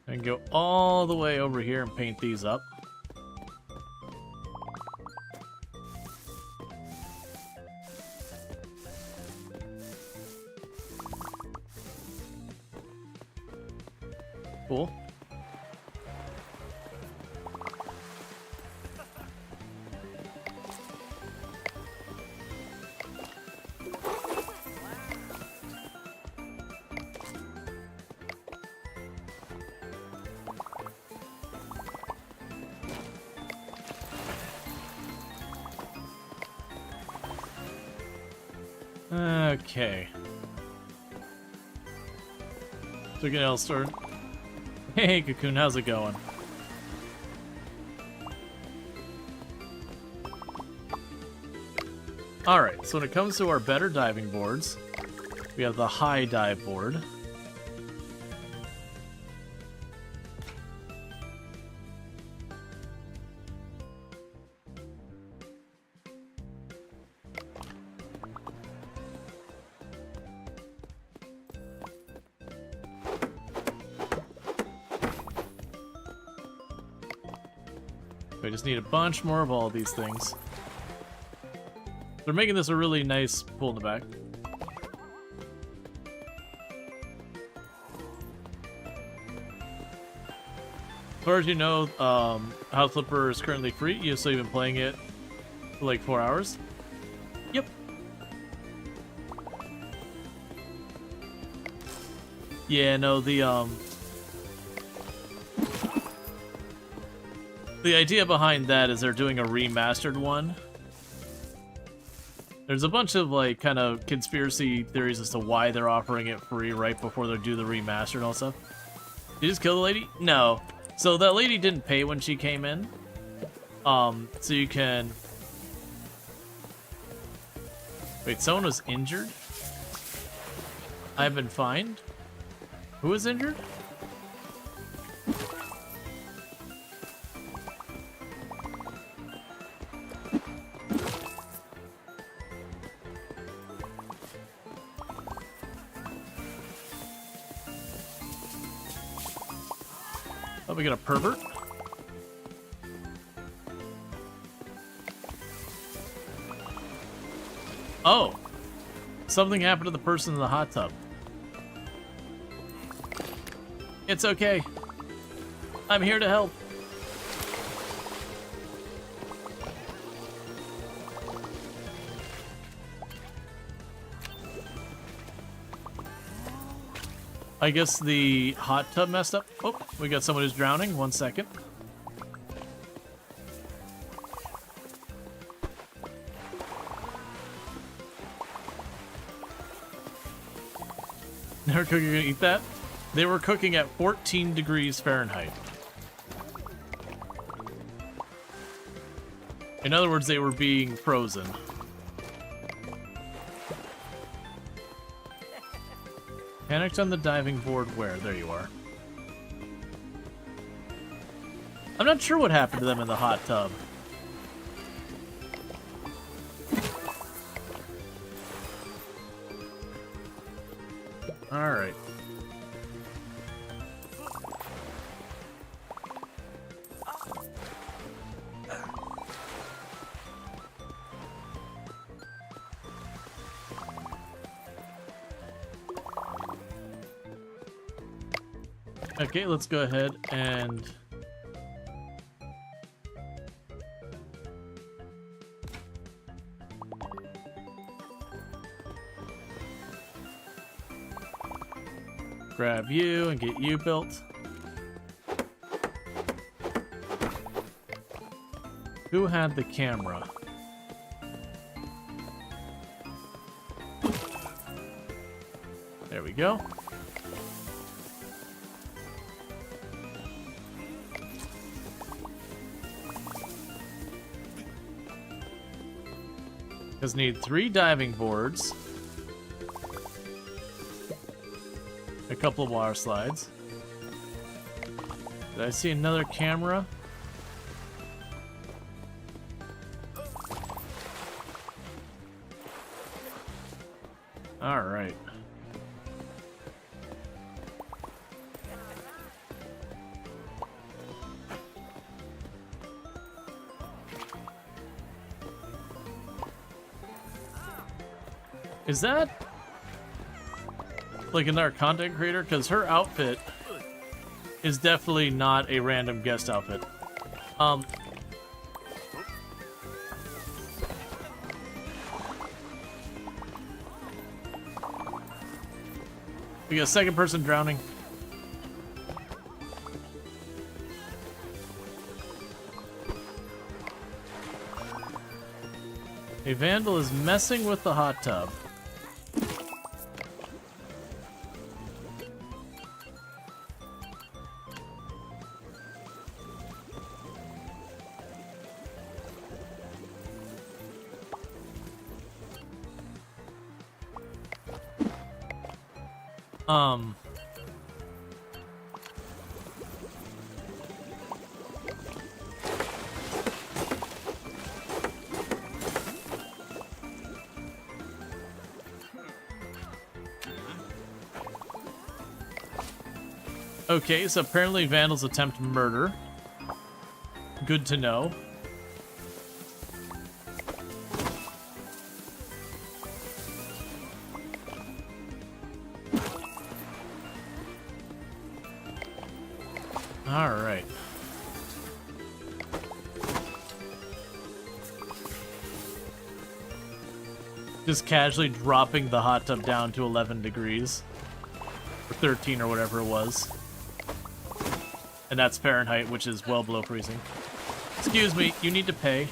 A: And go all the way over here and paint these up. Cool. Okay. So again, I'll start. Hey, Cocoon, how's it going? Alright, so when it comes to our better diving boards, we have the high dive board. I just need a bunch more of all these things. They're making this a really nice pool in the back. As far as you know, House Flipper is currently free, so you've been playing it for like 4 hours? Yep. Yeah, no, the idea behind that is they're doing a remastered one. There's a bunch of, like, kind of conspiracy theories as to why they're offering it free right before they do the remaster and all stuff. Did you just kill the lady? No. So that lady didn't pay when she came in. So you can... Wait, someone was injured? I've been fined? Who was injured? Oh, we got a pervert. Oh! Something happened to the person in the hot tub. It's okay. I'm here to help. I guess the hot tub messed up. Oh, we got someone who's drowning. 1 second. Never cooking gonna eat that? They were cooking at 14 degrees Fahrenheit. In other words, they were being frozen. Panicked on the diving board where? There you are. I'm not sure what happened to them in the hot tub. Alright. Okay, let's go ahead and... grab you and get you built. Who had the camera? There we go. Because need 3 diving boards. A couple of water slides. Did I see another camera? All right. Is that like another content creator? Because her outfit is definitely not a random guest outfit. We got a second person drowning. A vandal is messing with the hot tub. Okay, so apparently vandals attempt murder. Good to know. All right. Just casually dropping the hot tub down to 11 degrees. Or 13 or whatever it was. And that's Fahrenheit, which is well below freezing. Excuse me, you need to pay.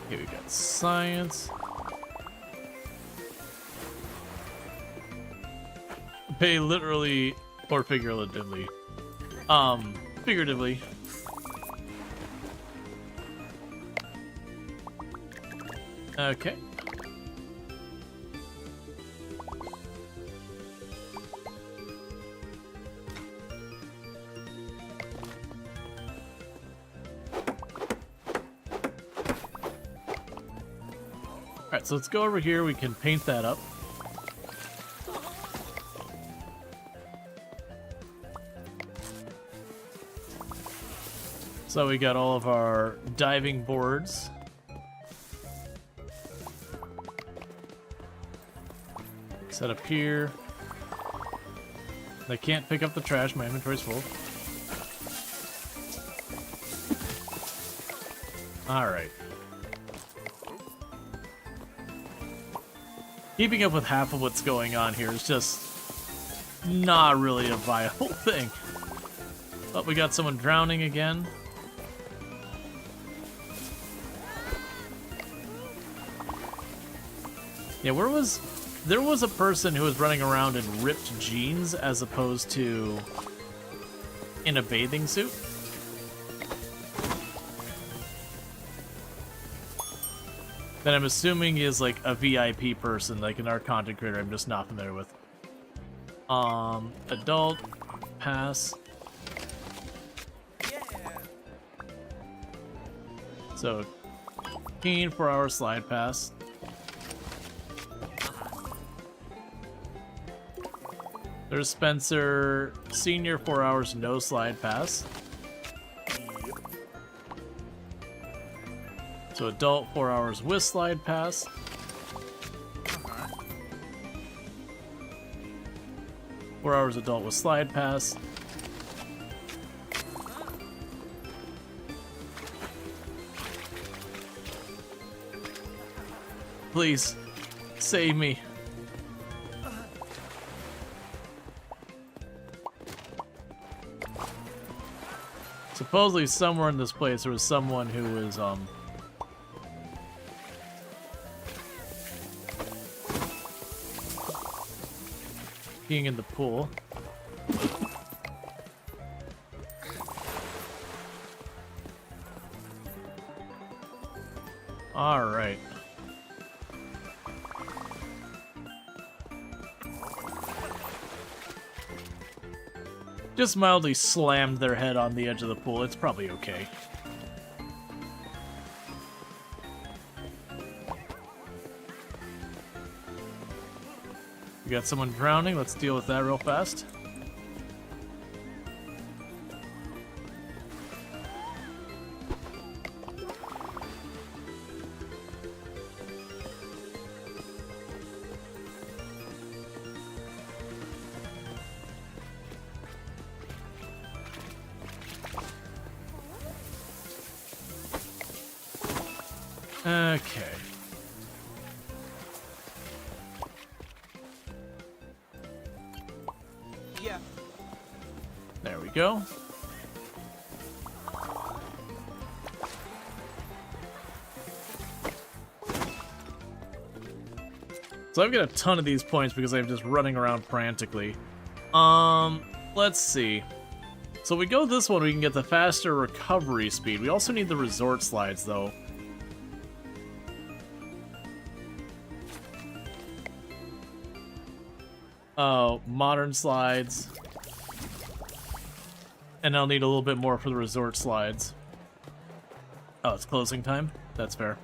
A: Okay, we got science. Pay literally or figuratively. Figuratively. Okay. Alright, so let's go over here. We can paint that up. So we got all of our diving boards. Set up here. I can't pick up the trash, my inventory's full. Alright. Keeping up with half of what's going on here is just not really a viable thing. Oh, we got someone drowning again. Yeah, there was a person who was running around in ripped jeans as opposed to in a bathing suit. That I'm assuming is like a VIP person, like an art content creator I'm just not familiar with. Adult, pass. So, teen 4-hour slide pass. There's Spencer, senior 4 hours, no slide pass. So adult 4 hours with slide pass. Four hours adult with slide pass. Please, save me. Supposedly somewhere in this place there was someone who was peeing in the pool. All right. Just mildly slammed their head on the edge of the pool. It's probably okay. We got someone drowning. Let's deal with that real fast. Okay.
B: Yeah.
A: There we go. So I've got a ton of these points because I'm just running around frantically. Let's see. So we go this one, we can get the faster recovery speed. We also need the resort slides, though. Oh, modern slides. And I'll need a little bit more for the resort slides. Oh, it's closing time? That's fair.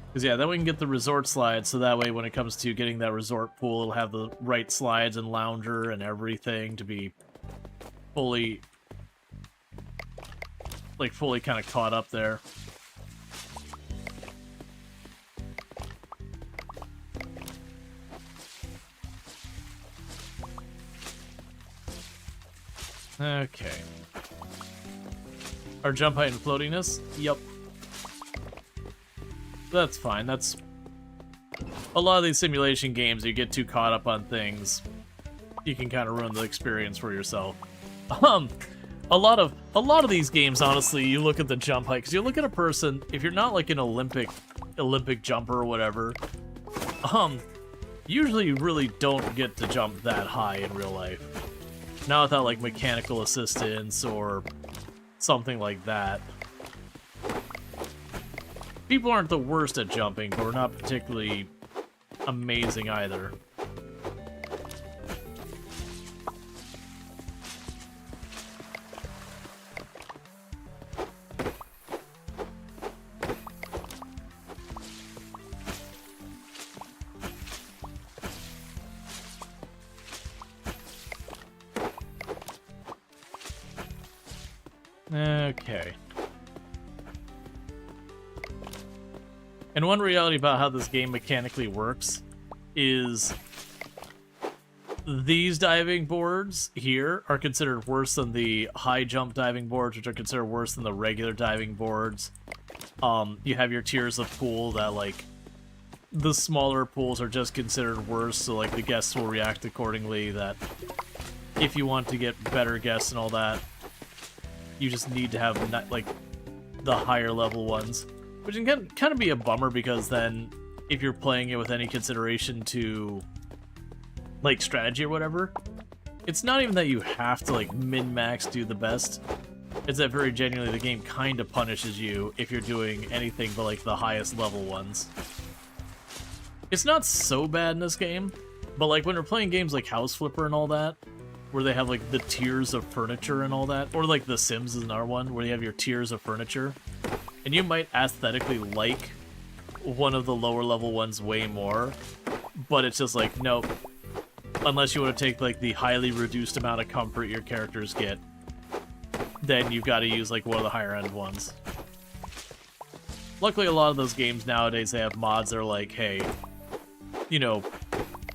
A: Because, yeah, then we can get the resort slides, so that way when it comes to getting that resort pool, it'll have the right slides and lounger and everything to be fully, like, fully kind of caught up there. Okay. Our jump height and floatiness? Yep. That's fine. That's a lot of these simulation games. You get too caught up on things, you can kind of ruin the experience for yourself. A lot of these games, honestly, you look at the jump height because you look at a person. If you're not like an Olympic jumper or whatever, usually you really don't get to jump that high in real life. Not without like mechanical assistance or something like that. People aren't the worst at jumping, but we're not particularly amazing either. Okay. And one reality about how this game mechanically works is these diving boards here are considered worse than the high jump diving boards, which are considered worse than the regular diving boards. You have your tiers of pool that, like, the smaller pools are just considered worse, so, like, the guests will react accordingly, that if you want to get better guests and all that, you just need to have, like, the higher level ones. Which can kind of be a bummer, because then if you're playing it with any consideration to, like, strategy or whatever, it's not even that you have to, like, min-max do the best. It's that very genuinely the game kind of punishes you if you're doing anything but, like, the highest level ones. It's not so bad in this game, but, like, when we're playing games like House Flipper and all that, where they have, like, the tiers of furniture and all that, or, like, The Sims is another one, where you have your tiers of furniture, and you might aesthetically like one of the lower level ones way more, but it's just like, nope. Unless you want to take, like, the highly reduced amount of comfort your characters get, then you've got to use, like, one of the higher end ones. Luckily, a lot of those games nowadays, they have mods that are like, hey, you know,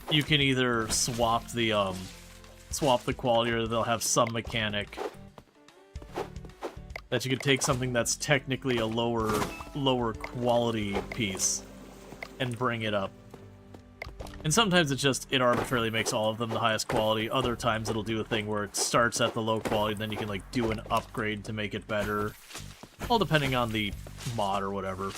A: you can either swap the quality, or they'll have some mechanic that you could take something that's technically a lower quality piece and bring it up. And sometimes it arbitrarily makes all of them the highest quality. Other times it'll do a thing where it starts at the low quality, and then you can, like, do an upgrade to make it better. All depending on the mod or whatever.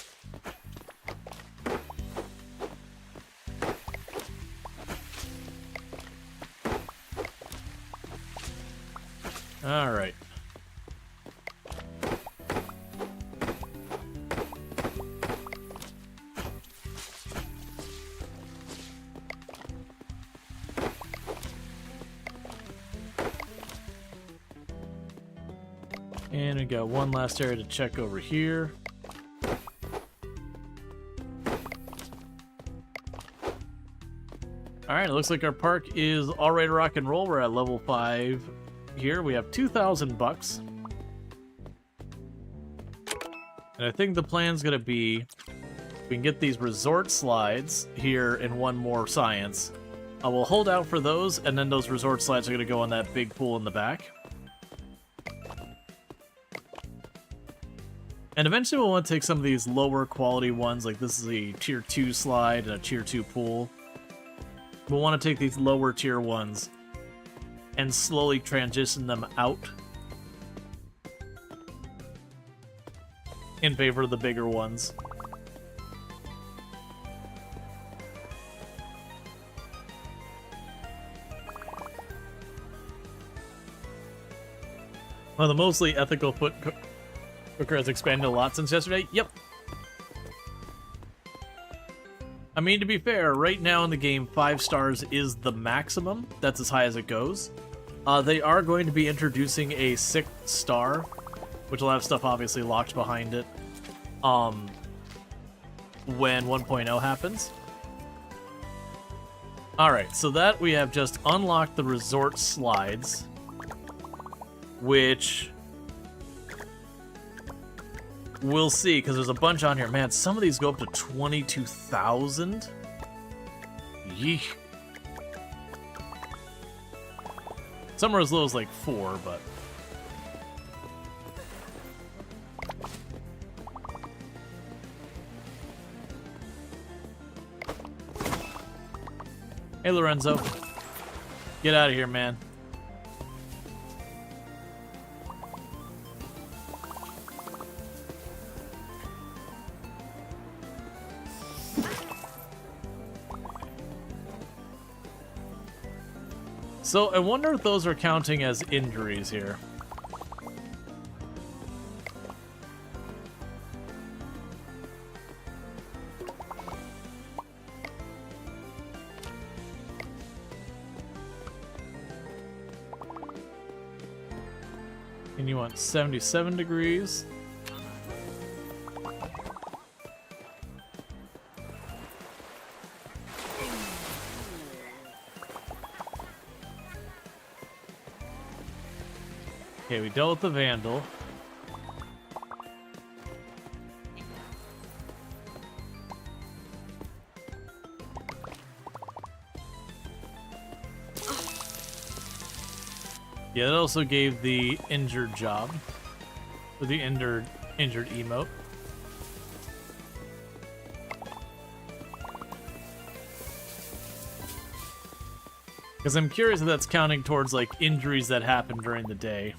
A: Alright. And we got one last area to check over here. Alright, it looks like our park is all ready to rock and roll. We're at level 5 here. We have 2,000 bucks. And I think the plan's gonna be, we can get these resort slides here in one more science. We'll hold out for those, and then those resort slides are gonna go on that big pool in the back. And eventually we'll want to take some of these lower quality ones, like this is a tier 2 slide and a tier 2 pool. We'll want to take these lower tier ones and slowly transition them out in favor of the bigger ones. Well, the mostly ethical foot cooker has expanded a lot since yesterday. Yep. I mean, to be fair, right now in the game, 5 stars is the maximum. That's as high as it goes. They are going to be introducing a 6th star, which will have stuff obviously locked behind it, when 1.0 happens. Alright, so that we have just unlocked the resort slides, which we'll see, because there's a bunch on here. Man, some of these go up to 22,000. Yeesh. Some are as low as like 4, but... Hey, Lorenzo. Get out of here, man. So, I wonder if those are counting as injuries here. And you want 77 degrees. Okay, we dealt with the Vandal. Yeah, that also gave the injured job. Or the injured emote. Because I'm curious if that's counting towards, like, injuries that happen during the day.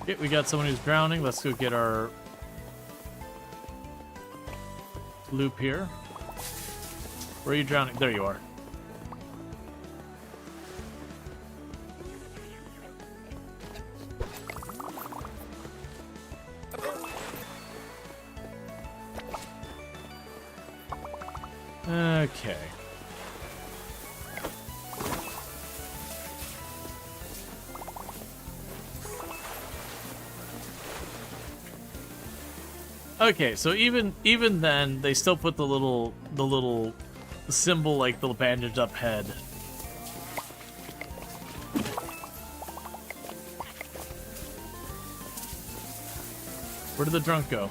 A: Okay, we got someone who's drowning. Let's go get our loop here. Where are you drowning? There you are. Okay. Okay, so even then, they still put the little symbol, like the bandaged up head. Where did the drunk go?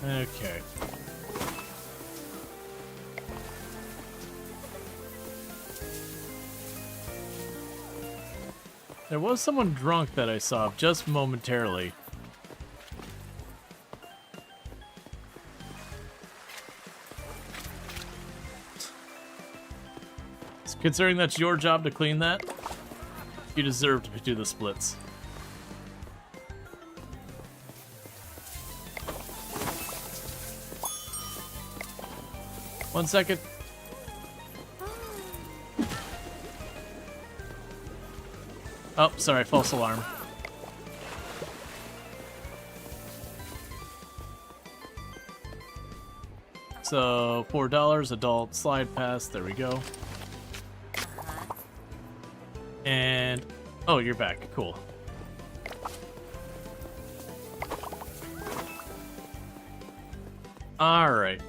A: Okay. There was someone drunk that I saw just momentarily. Considering that's your job to clean that, you deserve to do the splits. One second. Oh, sorry, false alarm. So, $4, adult slide pass, there we go. And, oh, you're back, cool. Alright.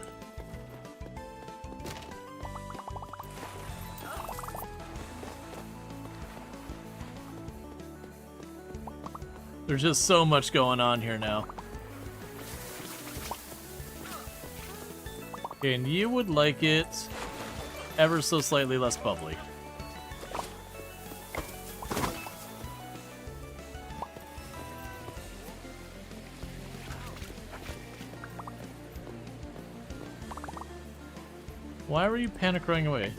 A: There's just so much going on here now. Okay, and you would like it ever so slightly less bubbly. Why were you panic running away?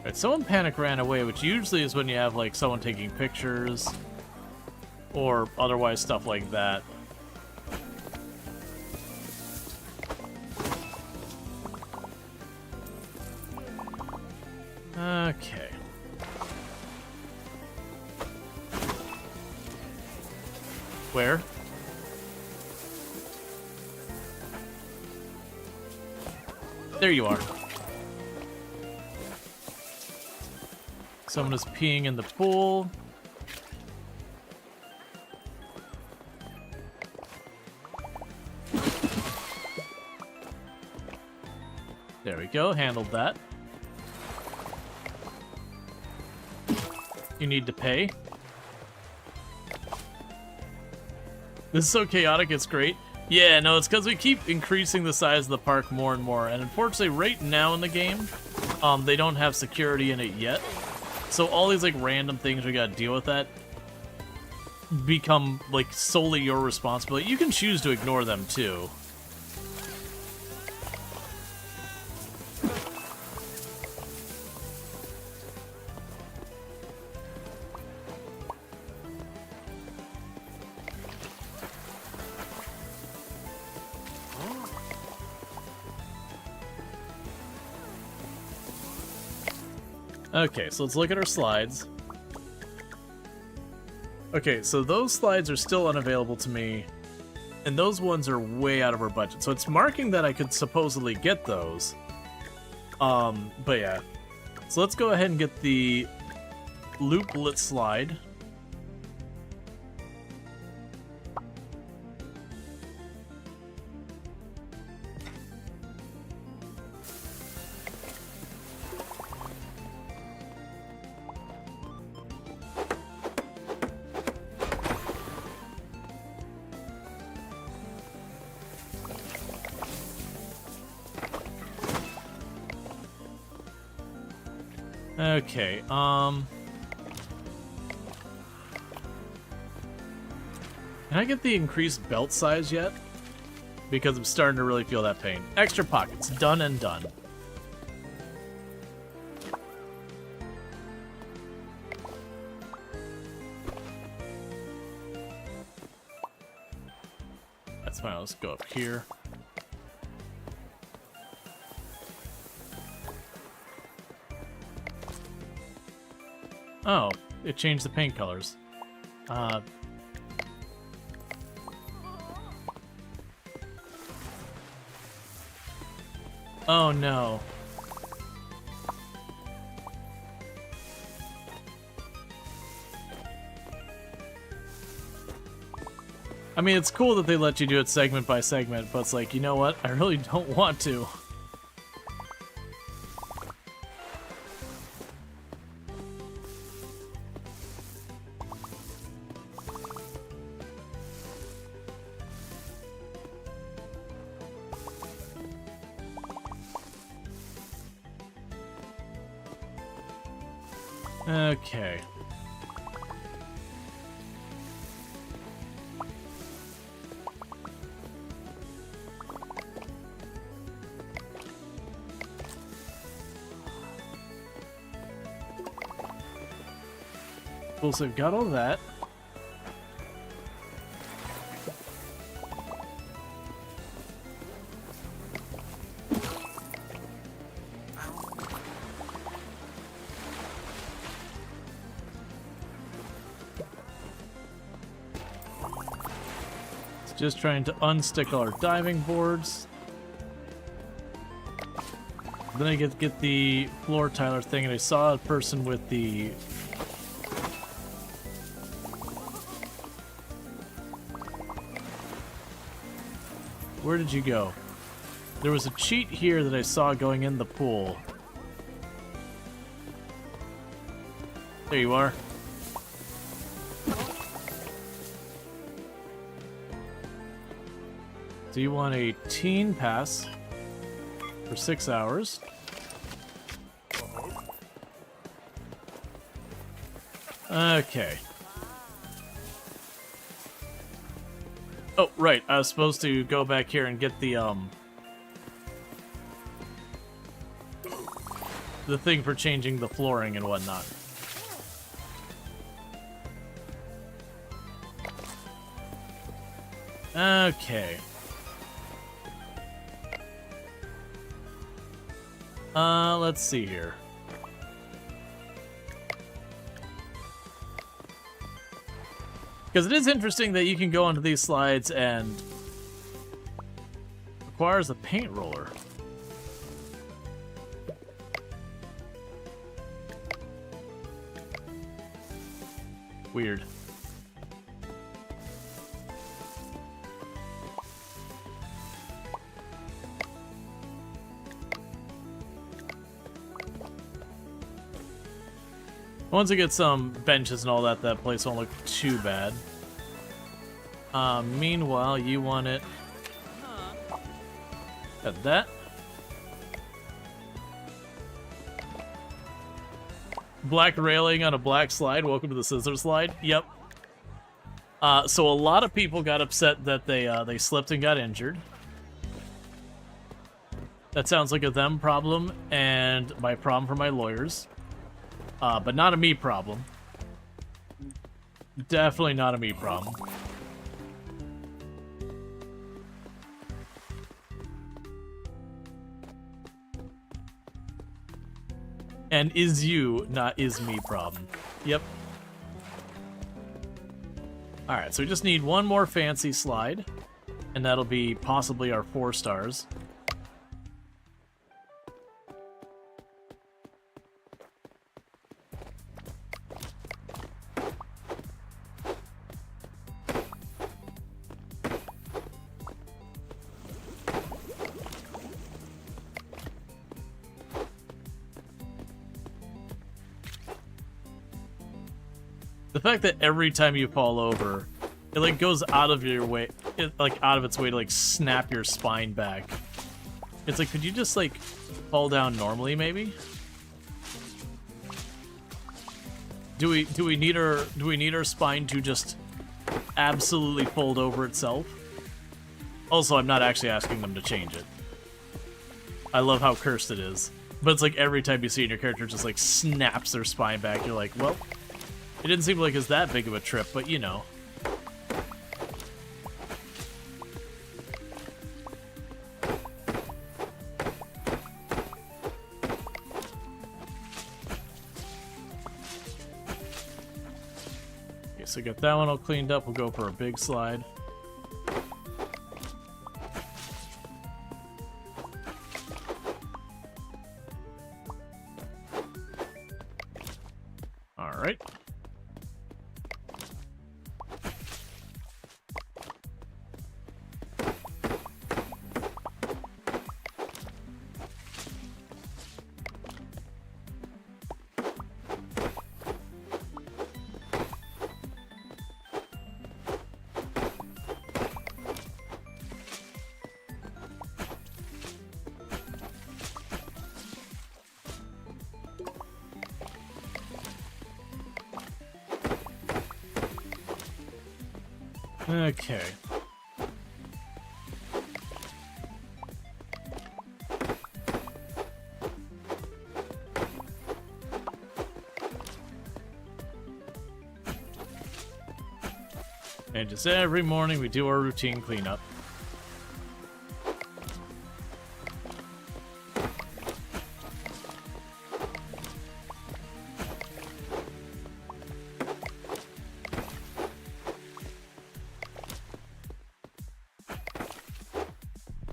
A: Right, someone panic ran away, which usually is when you have like someone taking pictures or otherwise stuff like that. Okay. Where? There you are. Someone is peeing in the pool. There we go, handled that. You need to pay. This is so chaotic, it's great. Yeah, no, it's because we keep increasing the size of the park more and more, and unfortunately right now in the game, they don't have security in it yet. So all these like random things we gotta deal with that become like solely your responsibility. You can choose to ignore them too. Okay, so let's look at our slides. Okay, so those slides are still unavailable to me And those ones are way out of our budget. So it's marking that I could supposedly get those. But yeah. So let's go ahead and get the looplet slide. Okay, can I get the increased belt size yet? Because I'm starting to really feel that pain. Extra pockets, done and done. That's fine, let's go up here. Oh, it changed the paint colors. Oh no. I mean, it's cool that they let you do it segment by segment, but it's like, you know what? I really don't want to. Okay. Cool, so I've got all that. Just trying to unstick all our diving boards. Then I get the floor tiler thing, and I saw a person with the... Where did you go? There was a cheat here that I saw going in the pool. There you are. So you want a teen pass for 6 hours. Okay. Oh, right. I was supposed to go back here and get the thing for changing the flooring and whatnot. Okay. Let's see here. Because it is interesting that you can go onto these slides and requires a paint roller. Weird. Once I get some benches and all that, that place won't look too bad. Meanwhile, you want it at that. Black railing on a black slide. Welcome to the scissor slide. Yep. So a lot of people got upset that they slipped and got injured. That sounds like a them problem and my problem for my lawyers. But not a me problem. Definitely not a me problem. And is you, not is me problem. Yep. Alright, so we just need one more fancy slide. And that'll be possibly our 4 stars. The fact that every time you fall over, it like goes out of your way, out of its way to like snap your spine back. It's like, could you just like fall down normally, maybe? Do we need our spine to just absolutely fold over itself? Also, I'm not actually asking them to change it. I love how cursed it is, but it's like every time you see it, your character just like snaps their spine back. You're like, well, it didn't seem like it's that big of a trip, but you know. Okay, so get that one all cleaned up. We'll go for a big slide. All right. Okay. And just every morning we do our routine cleanup.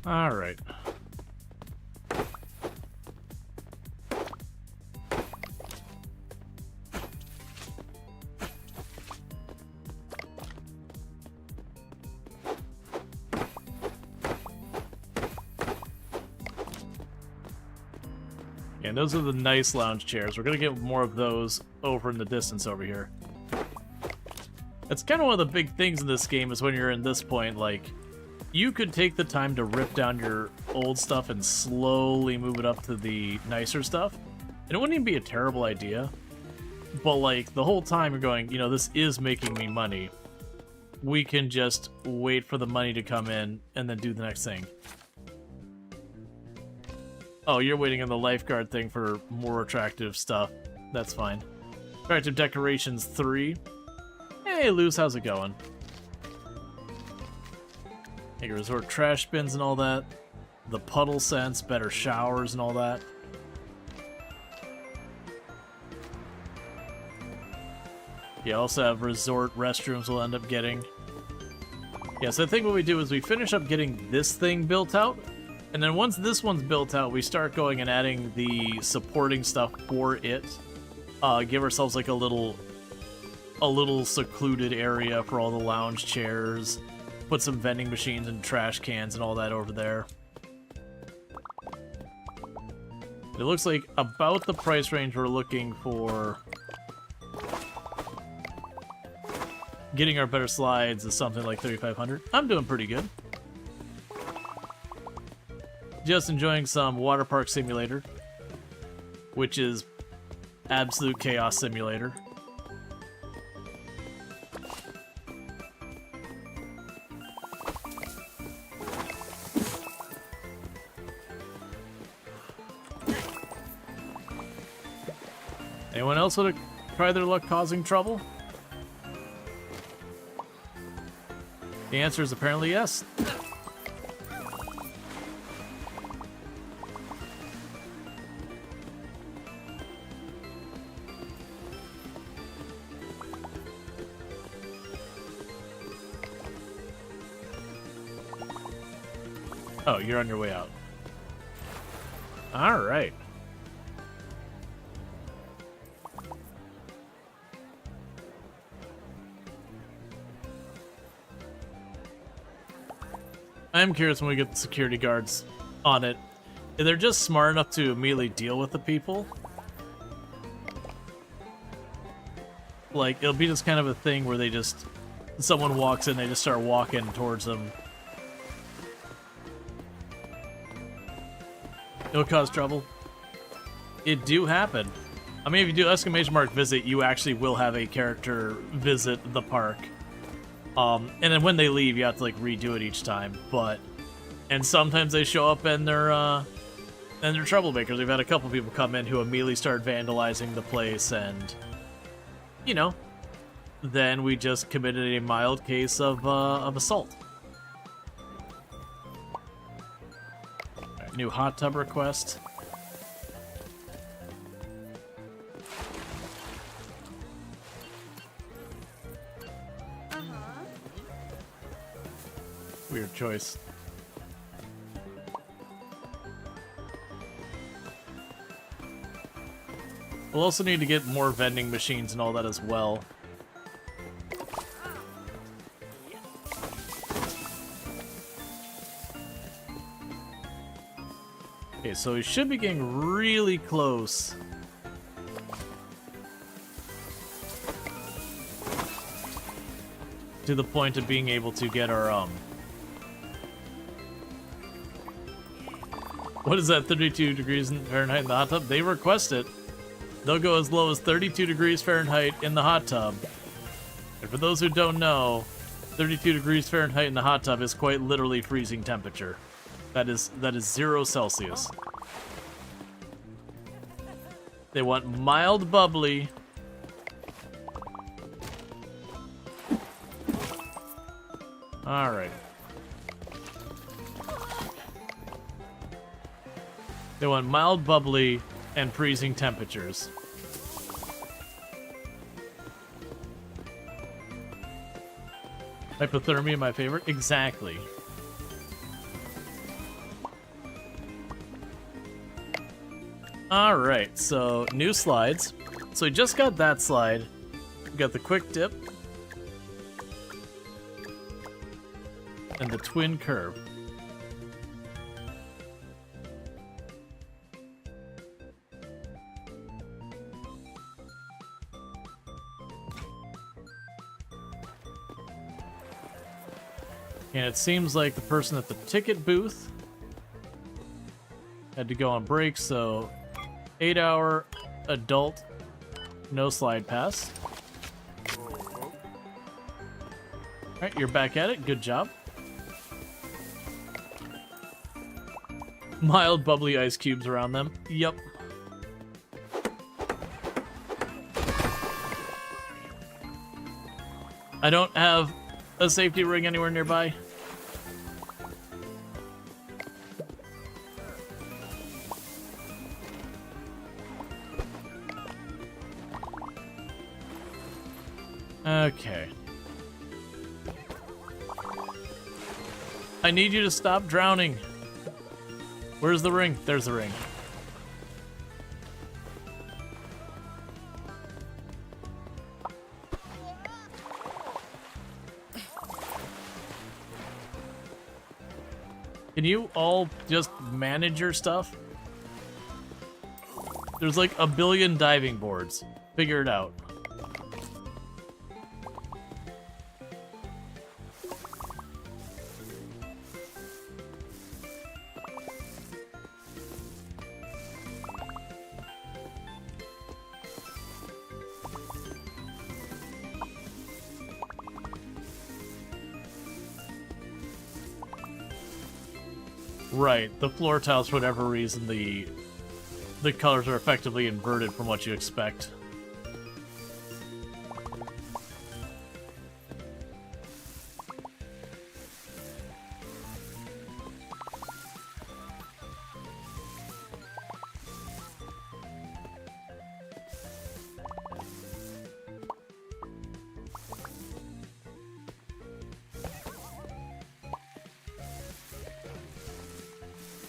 A: All right. And those are the nice lounge chairs. We're gonna get more of those over in the distance over here. That's kind of one of the big things in this game is when you're in this point, like, you could take the time to rip down your old stuff and slowly move it up to the nicer stuff. And it wouldn't even be a terrible idea. But, like, the whole time you're going, you know, this is making me money. We can just wait for the money to come in and then do the next thing. Oh, you're waiting on the lifeguard thing for more attractive stuff. That's fine. Attractive decorations 3. Hey, Luz, how's it going? Make a resort trash bins and all that. The puddle sense, better showers and all that. You also have resort restrooms we'll end up getting. Yeah, so I think what we do is we finish up getting this thing built out. And then once this one's built out, we start going and adding the supporting stuff for it. Give ourselves like a little secluded area for all the lounge chairs. Put some vending machines and trash cans and all that over there. It looks like about the price range we're looking for getting our better slides is something like 3,500. I'm doing pretty good. Just enjoying some Waterpark Simulator, which is absolute chaos simulator. Anyone else want to try their luck causing trouble? The answer is apparently yes. Oh, you're on your way out. All right. I'm curious when we get the security guards on it. If they're just smart enough to immediately deal with the people. Like, it'll be just kind of a thing where they just... Someone walks in, they just start walking towards them. It'll cause trouble. It do happen. I mean, if you do exclamation mark visit, you actually will have a character visit the park. And then when they leave, you have to, like, redo it each time. But... And sometimes they show up and they're troublemakers. We've had a couple people come in who immediately start vandalizing the place and... You know, then we just committed a mild case of assault. Right, new hot tub request. Weird choice. We'll also need to get more vending machines and all that as well. Okay, so we should be getting really close. To the point of being able to get our, What is that, 32 degrees Fahrenheit in the hot tub? They request it. They'll go as low as 32 degrees Fahrenheit in the hot tub. And for those who don't know, 32 degrees Fahrenheit in the hot tub is quite literally freezing temperature. That is 0 Celsius. They want mild bubbly. Alright. They want mild bubbly and freezing temperatures. Hypothermia, my favorite? Exactly. Alright, so new slides. So we just got that slide. We got the quick dip. And the twin curve. And it seems like the person at the ticket booth had to go on break, so 8-hour adult, no slide pass. Alright, you're back at it. Good job. Mild bubbly ice cubes around them. Yep. I don't have a safety ring anywhere nearby. Okay. I need you to stop drowning. Where's the ring? There's the ring. Can you all just manage your stuff? There's like a billion diving boards. Figure it out. Right, the floor tiles, for whatever reason, the colors are effectively inverted from what you expect.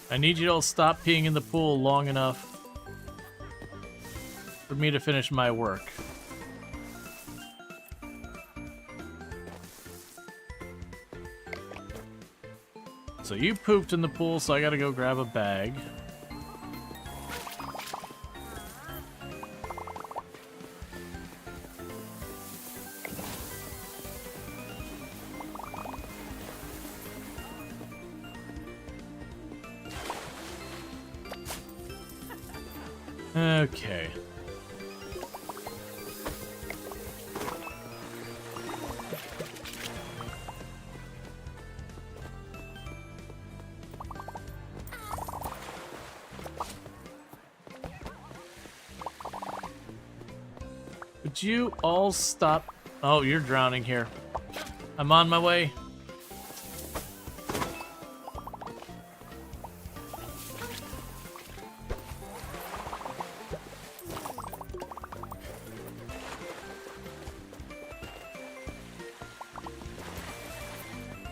A: I need you to all stop peeing in the pool long enough for me to finish my work. So you pooped in the pool, so I gotta go grab a bag. Okay. Would you all stop? Oh, you're drowning here. I'm on my way.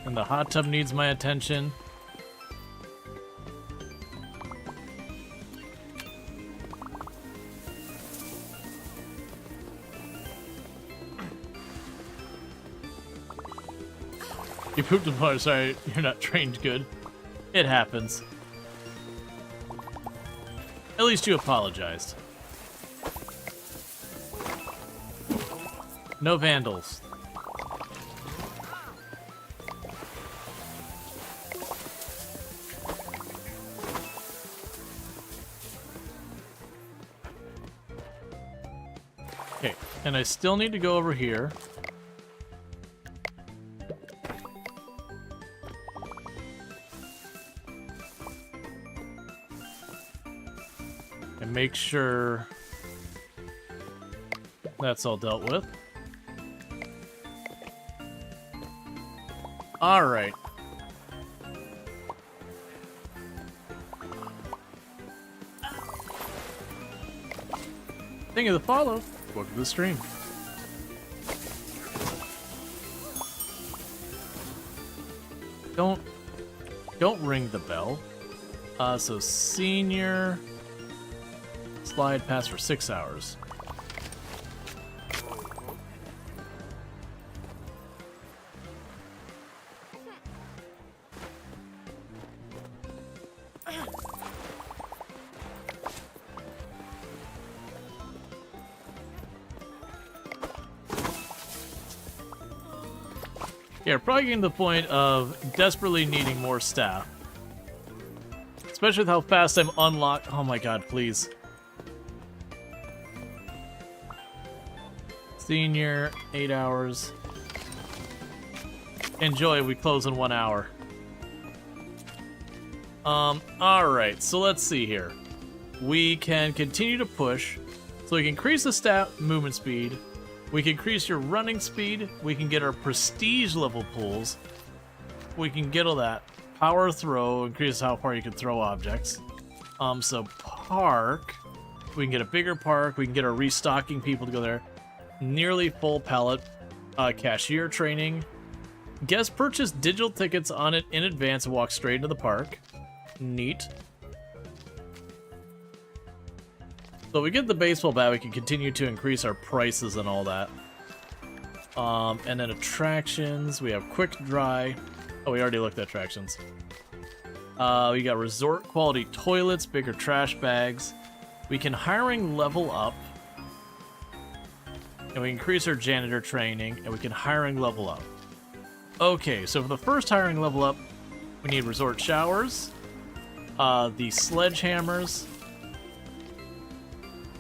A: And the hot tub needs my attention. You pooped in the water, sorry, you're not trained good. It happens. At least you apologized. No vandals. Okay, and I still need to go over here. And make sure that's all dealt with. All right. Thing of the follow. Welcome to the stream. Don't ring the bell. So senior slide pass for 6 hours. Yeah, we're probably getting to the point of desperately needing more staff. Especially with how fast I'm unlocked. Oh my god, please. Senior, 8 hours. Enjoy, we close in 1 hour. Alright, so let's see here. We can continue to push. So we can increase the stat movement speed. We can increase your running speed. We can get our prestige level pulls. We can get all that. Power throw, increases how far you can throw objects. So park. We can get a bigger park. We can get our restocking people to go there. Nearly full pallet. Cashier training. Guest purchase digital tickets on it in advance and walk straight into the park. Neat. So we get the baseball bat, we can continue to increase our prices and all that. And then attractions, we have quick dry. Oh, we already looked at attractions. We got resort quality toilets, bigger trash bags. We can hiring level up. And we increase our janitor training, and we can hiring level up. Okay, so for the first hiring level up, we need resort showers. The sledgehammers.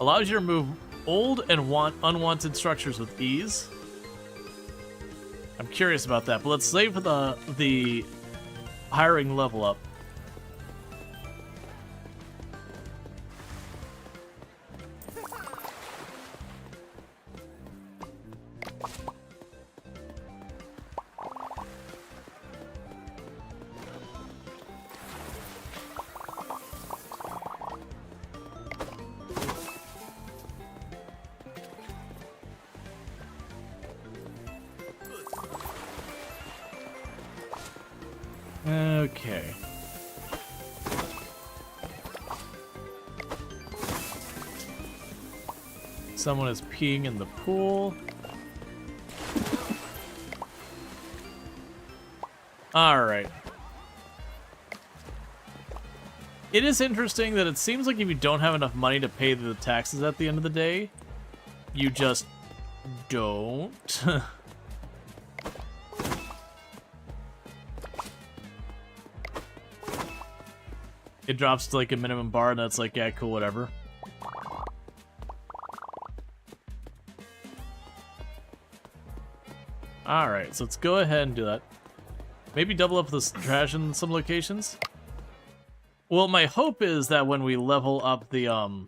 A: Allows you to remove old and unwanted structures with ease. I'm curious about that, but let's save for the hiring level up. Okay. Someone is peeing in the pool. Alright. It is interesting that it seems like if you don't have enough money to pay the taxes at the end of the day, you just don't. It drops to like a minimum bar and that's like, yeah, cool, whatever. Alright, so let's go ahead and do that. Maybe double up the trash in some locations. Well, my hope is that when we level up the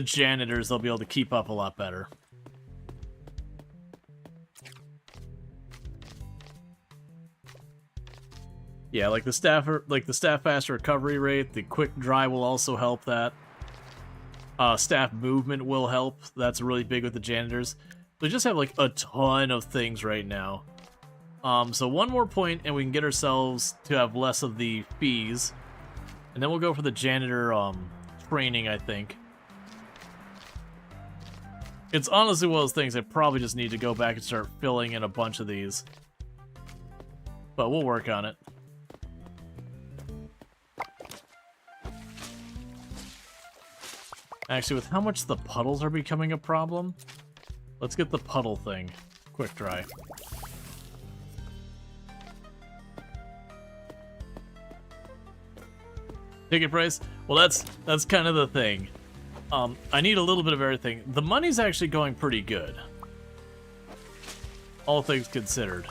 A: janitors, they'll be able to keep up a lot better. Yeah, like the staff fast recovery rate, the quick dry will also help that. Staff movement will help. That's really big with the janitors. We just have like a ton of things right now. So one more point and we can get ourselves to have less of the fees. And then we'll go for the janitor training, I think. It's honestly one of those things I probably just need to go back and start filling in a bunch of these. But we'll work on it. Actually, with how much the puddles are becoming a problem, let's get the puddle thing. Quick dry. Ticket price? Well, that's kind of the thing. I need a little bit of everything. The money's actually going pretty good, all things considered.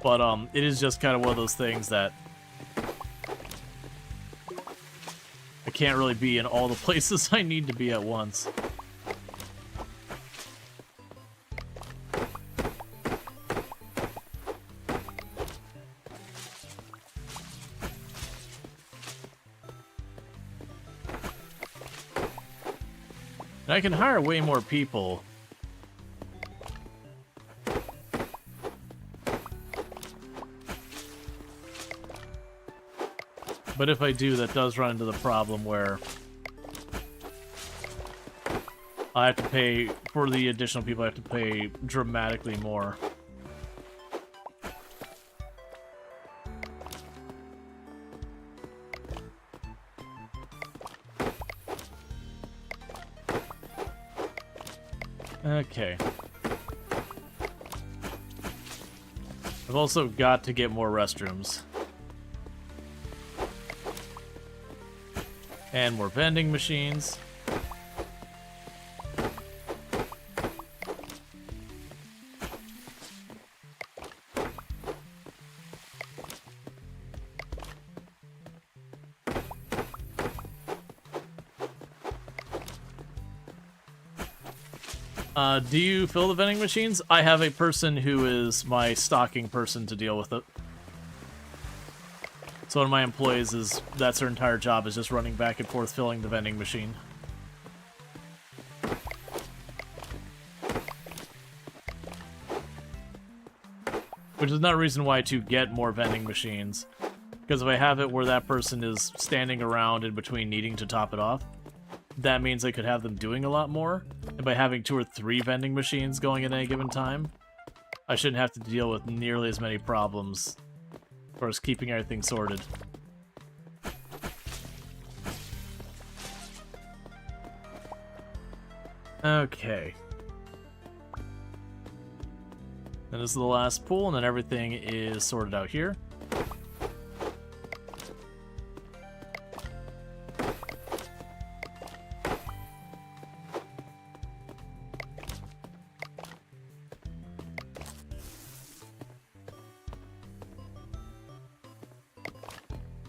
A: But it is just kind of one of those things that I can't really be in all the places I need to be at once. And I can hire way more people. But if I do, that does run into the problem where I have to pay, for the additional people, I have to pay dramatically more. Okay. I've also got to get more restrooms. And more vending machines. Do you fill the vending machines? I have a person who is my stocking person to deal with it. So one of my employees that's her entire job, is just running back and forth filling the vending machine. Which is another reason why to get more vending machines. Because if I have it where that person is standing around in between needing to top it off, that means I could have them doing a lot more. And by having 2 or 3 vending machines going at any given time, I shouldn't have to deal with nearly as many problems as far as keeping everything sorted. Okay. Then this is the last pool, and then everything is sorted out here.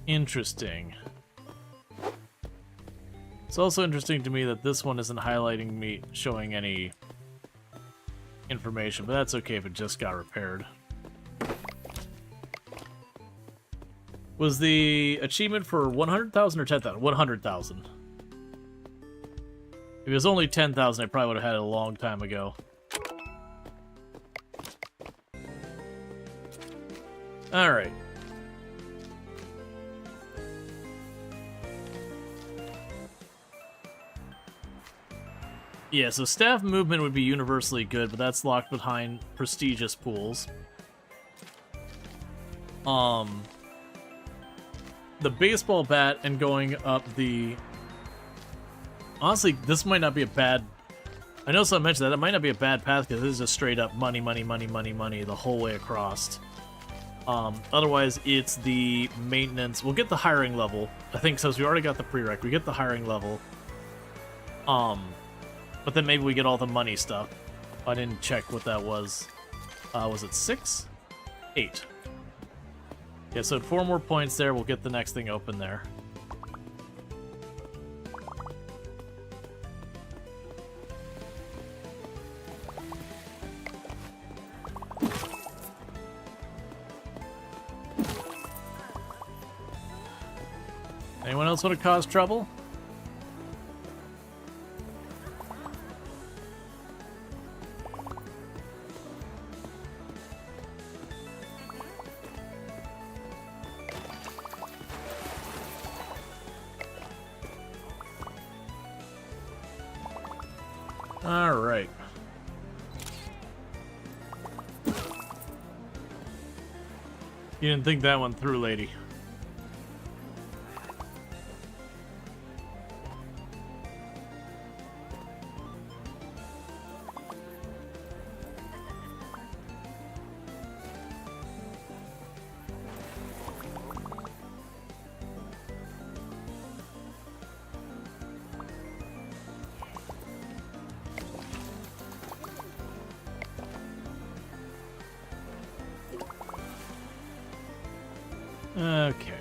A: Interesting. It's also interesting to me that this one isn't highlighting me, showing any information, but that's okay if it just got repaired. Was the achievement for 100,000 or 10,000? 100,000. If it was only 10,000, I probably would have had it a long time ago. Alright. Yeah, so staff movement would be universally good, but that's locked behind prestigious pools. The baseball bat and going up the... Honestly, this might not be a bad... I know someone mentioned that. It might not be a bad path because this is just straight up money, money, money, money, money the whole way across. Otherwise, it's the maintenance. We'll get the hiring level. I think since we already got the prereq, we get the hiring level. But then maybe we get all the money stuff. I didn't check what that was. Was it 6? 8. Yeah, so 4 more points there. We'll get the next thing open there. Anyone else want to cause trouble? All right. You didn't think that one through, lady. Okay.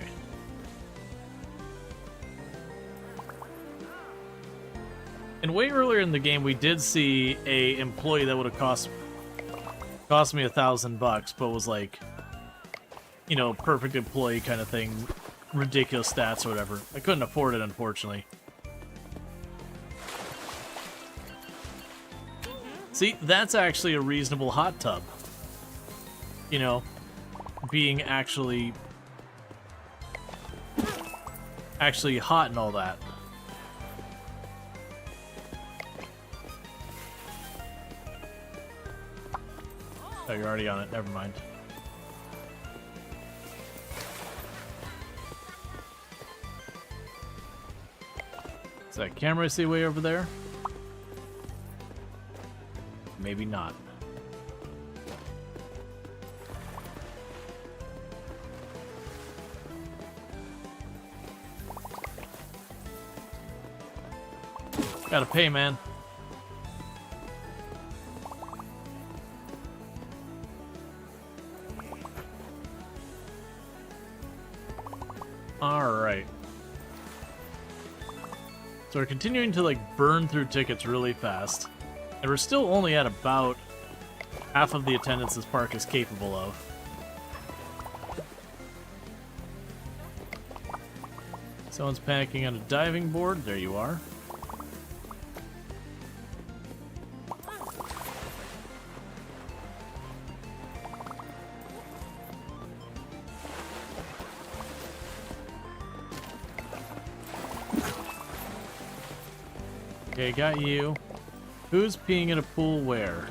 A: And way earlier in the game, we did see a employee that would have cost me $1,000, but was like, you know, perfect employee kind of thing, ridiculous stats or whatever. I couldn't afford it, unfortunately. See, that's actually a reasonable hot tub. You know, being actually hot and all that. Oh, you're already on it. Never mind. Is that camera I see way over there? Maybe not. Gotta pay, man. Alright. So we're continuing to, like, burn through tickets really fast. And we're still only at about half of the attendance this park is capable of. Someone's panicking on a diving board. There you are. Okay, got you. Who's peeing in a pool where?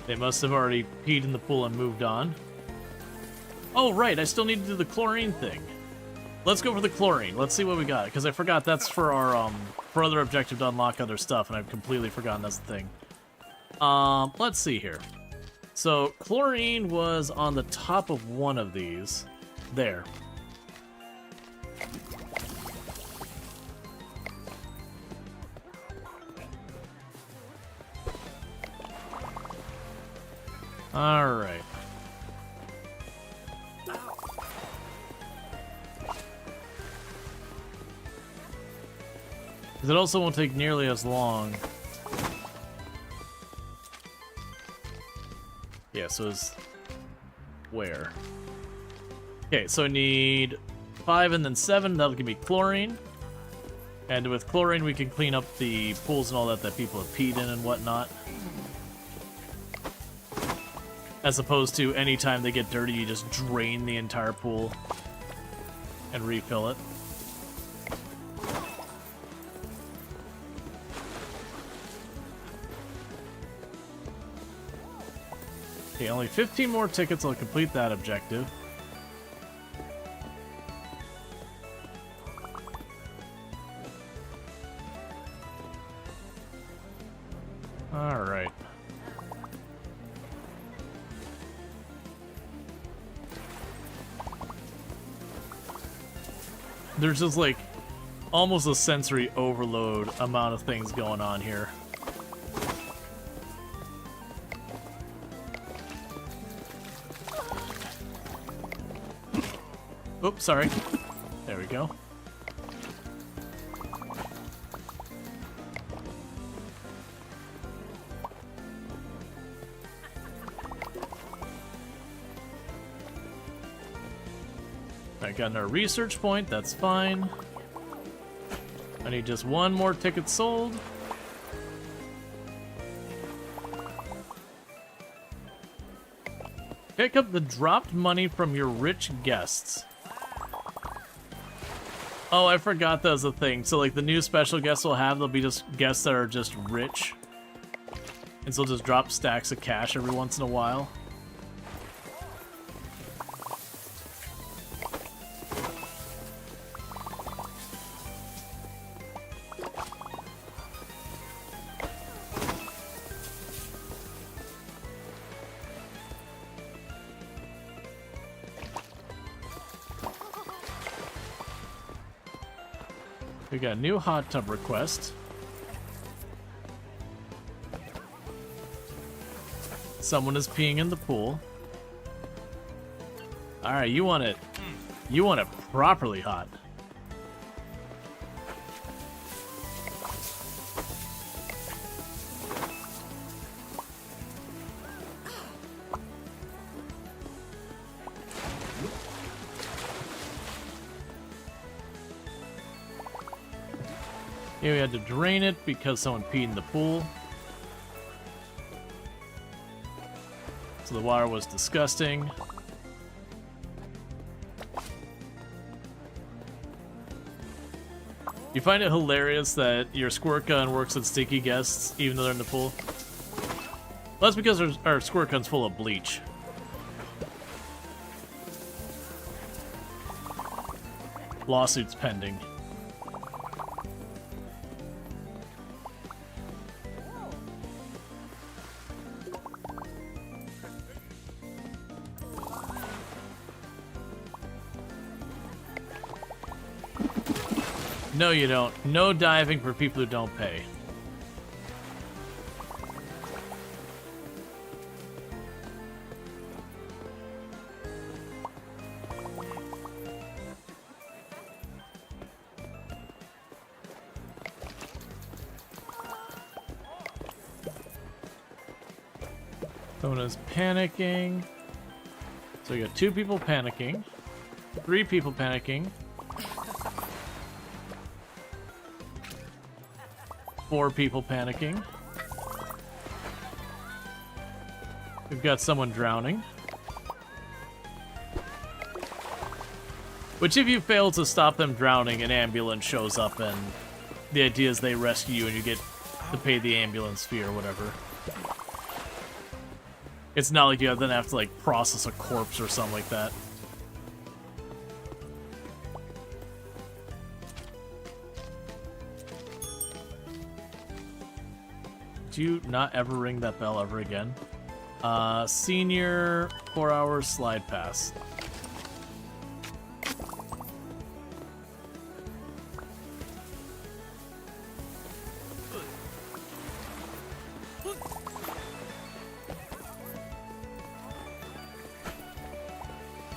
A: They must have already peed in the pool and moved on. Oh, right, I still need to do the chlorine thing. Let's go for the chlorine. Let's see what we got, because I forgot that's for our, for other objective to unlock other stuff, and I've completely forgotten that's the thing. Let's see here. So, chlorine was on the top of one of these. There. Alright. Because it also won't take nearly as long. Yeah, so it's... where? Okay, so I need 5 and then 7. That'll give me chlorine. And with chlorine, we can clean up the pools and all that people have peed in and whatnot. As opposed to anytime they get dirty, you just drain the entire pool and refill it. Okay, only 15 more tickets will complete that objective. Alright. There's just like almost a sensory overload amount of things going on here. Oops, sorry. There we go. I got our research point, that's fine. I need just one more ticket sold. Pick up the dropped money from your rich guests. Oh, I forgot that was a thing. So, like, the new special guests we'll have, they'll be just guests that are just rich. And so they'll just drop stacks of cash every once in a while. We got a new hot tub request. Someone is peeing in the pool. Alright, you want it properly hot. Here we had to drain it because someone peed in the pool. So the water was disgusting. You find it hilarious that your squirt gun works with sticky guests even though they're in the pool? Well, that's because our squirt gun's full of bleach. Lawsuits pending. No, you don't. No diving for people who don't pay. Someone is panicking. So we got 2 people panicking. 3 people panicking. 4 people panicking. We've got someone drowning. Which if you fail to stop them drowning, an ambulance shows up and the idea is they rescue you and you get to pay the ambulance fee or whatever. It's not like you then have to like process a corpse or something like that. Do you not ever ring that bell ever again? Senior 4 hours slide pass.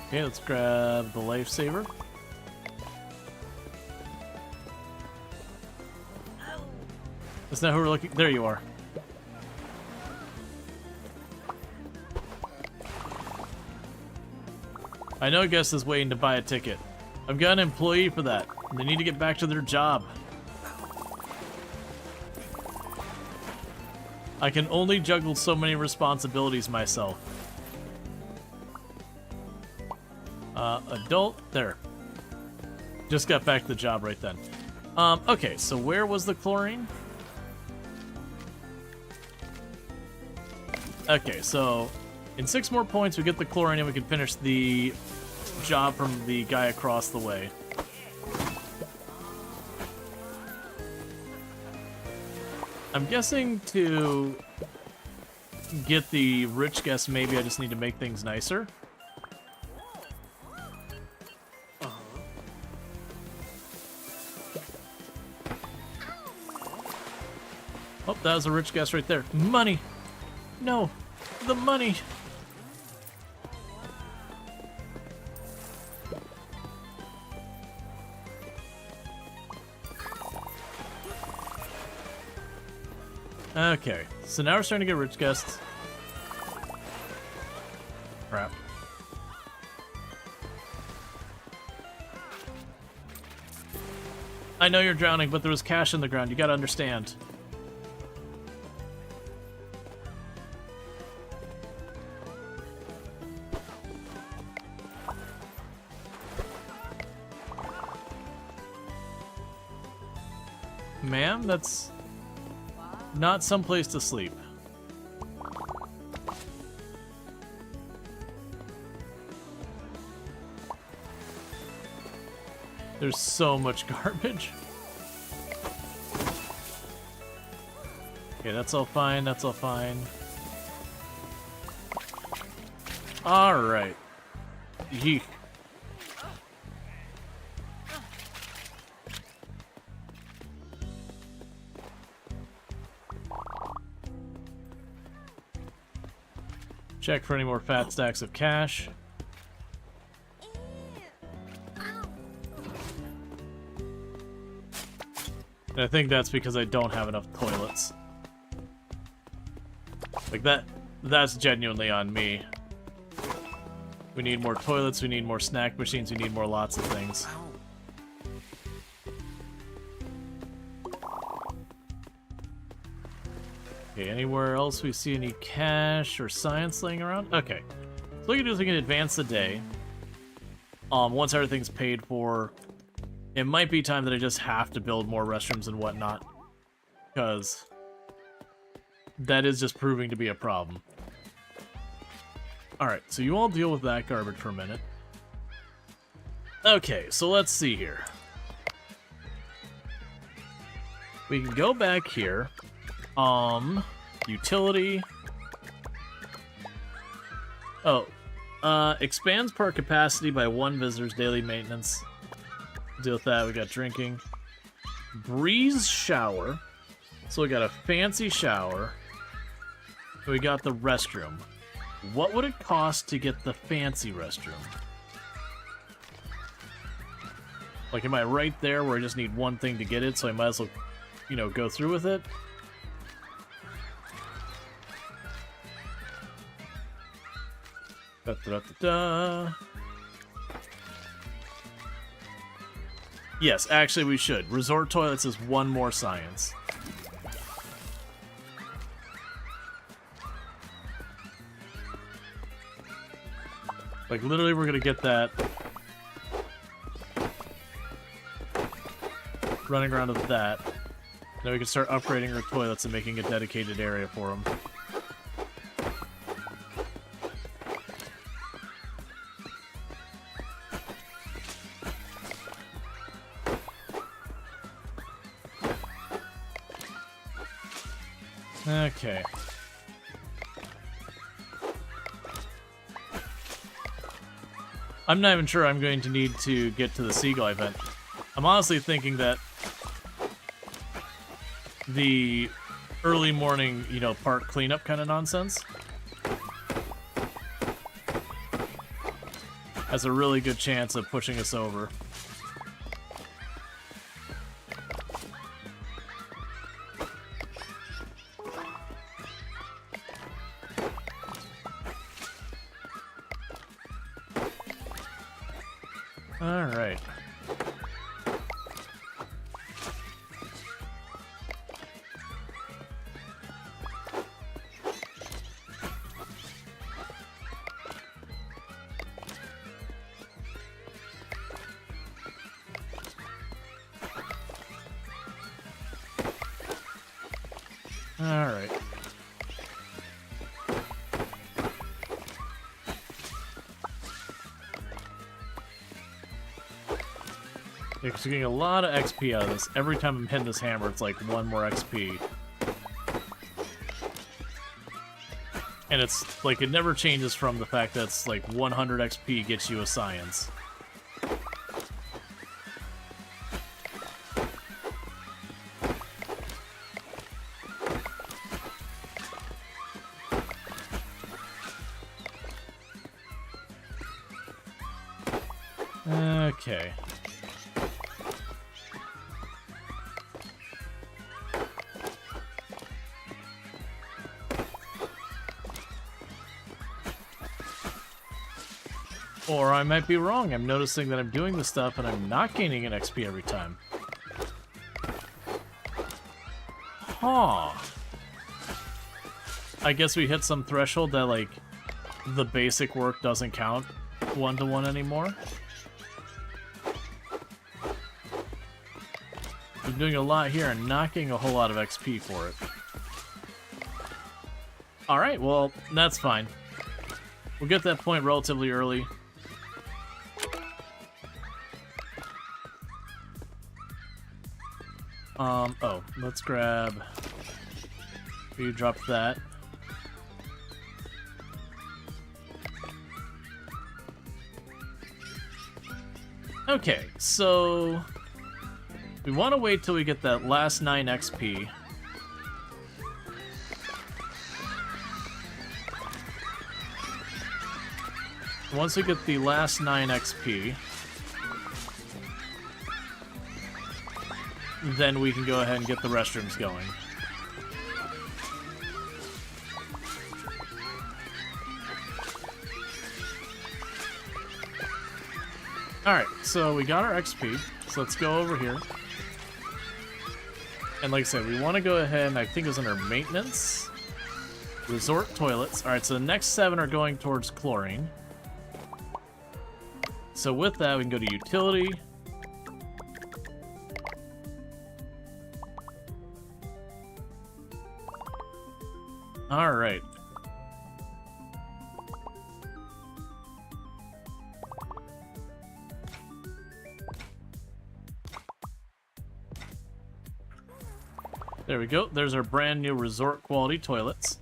A: Okay, let's grab the lifesaver. That's not who we're looking. There you are. I know a guest is waiting to buy a ticket. I've got an employee for that. They need to get back to their job. I can only juggle so many responsibilities myself. Adult, there. Just got back to the job right then. Okay, so where was the chlorine? Okay, so in 6 more points, we get the chlorine and we can finish the job from the guy across the way. I'm guessing to get the rich guest, maybe I just need to make things nicer. Oh, that was a rich guest right there. Money! No! The money! Okay, so now we're starting to get rich guests. Crap. I know you're drowning, but there was cash in the ground. You gotta understand. Ma'am, that's not someplace to sleep. There's so much garbage. Okay, that's all fine, that's all fine. Alright. Yeek. Check for any more fat stacks of cash. And I think that's because I don't have enough toilets. Like that's genuinely on me. We need more toilets, we need more snack machines, we need more lots of things. Okay, anywhere else we see any cash or science laying around? Okay. So we can do is we can advance the day. Once everything's paid for, it might be time that I just have to build more restrooms and whatnot. Because that is just proving to be a problem. Alright, so you all deal with that garbage for a minute. Okay, so let's see here. We can go back here. Utility. Oh, expands park capacity by 1 visitor's daily maintenance. Deal with that. We got drinking. Breeze shower. So we got a fancy shower. We got the restroom. What would it cost to get the fancy restroom? Like, am I right there where I just need one thing to get it, so I might as well, you know, go through with it? Da, da, da, da. Yes, actually we should. Resort toilets is 1 more science. Like, literally we're gonna get that running around with that. Then we can start upgrading our toilets and making a dedicated area for them. Okay. I'm not even sure I'm going to need to get to the Seagull event. I'm honestly thinking that the early morning, you know, park cleanup kind of nonsense has a really good chance of pushing us over. Alright. Alright. Yeah, 'cause you're getting a lot of XP out of this. Every time I'm hitting this hammer, it's like 1 more XP. And it's like, it never changes from the fact that it's like 100 XP gets you a science. Okay. Or I might be wrong. I'm noticing that I'm doing this stuff and I'm not gaining an XP every time. Huh. I guess we hit some threshold that, like, the basic work doesn't count 1-to-1 anymore. I'm doing a lot here and not getting a whole lot of XP for it. Alright, well, that's fine. We'll get that point relatively early. Oh, let's grab... You drop that. Okay, so... We want to wait till we get that last 9 XP. Once we get the last 9 XP, then we can go ahead and get the restrooms going. Alright, so we got our XP, so let's go over here. And like I said, we want to go ahead and I think it was under maintenance. Resort toilets. Alright, so the next 7 are going towards chlorine. So with that, we can go to utility. Alright. There we go. There's our brand new resort quality toilets.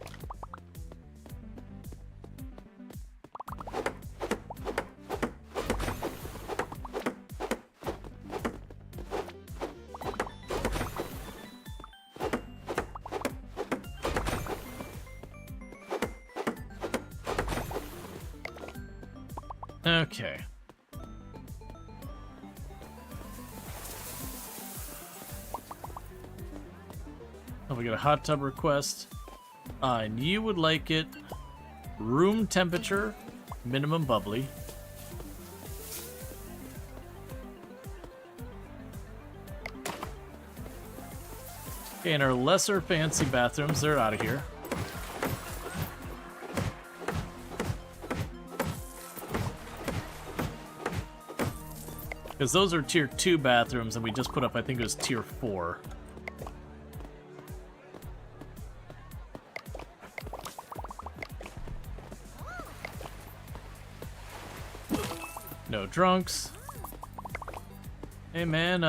A: Okay. Oh, we got a hot tub request. And you would like it room temperature, minimum bubbly. Okay, and our lesser fancy bathrooms, they're out of here. Because those are tier 2 bathrooms, and we just put up, I think it was tier 4. No drunks. Hey man,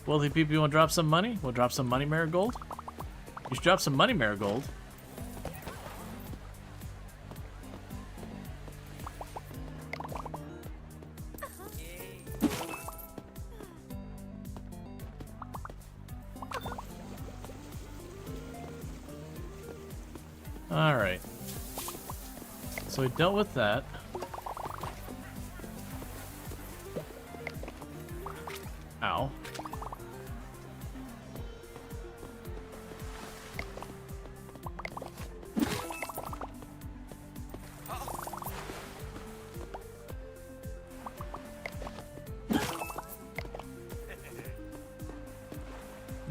A: wealthy people, you want to drop some money? We'll drop some money, Marigold. You should drop some money, Marigold. Alright. So we dealt with that. Ow.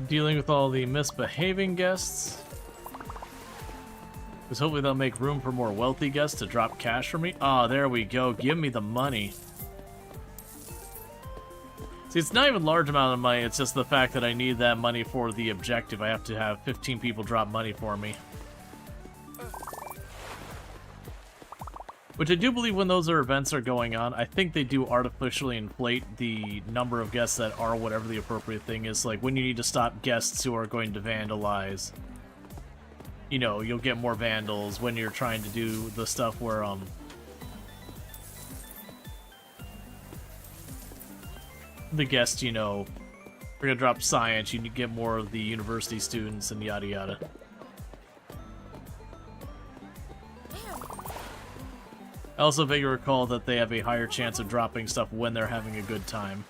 A: Dealing with all the misbehaving guests. Because hopefully they'll make room for more wealthy guests to drop cash for me. Ah, there we go. Give me the money. See, it's not even a large amount of money, it's just the fact that I need that money for the objective. I have to have 15 people drop money for me. Which I do believe when those events are going on, I think they do artificially inflate the number of guests that are whatever the appropriate thing is. Like, when you need to stop guests who are going to vandalize, you know, you'll get more vandals. When you're trying to do the stuff where, the guests, you know, we're gonna drop science, you need to get more of the university students and yada yada. I also vaguely recall that they have a higher chance of dropping stuff when they're having a good time.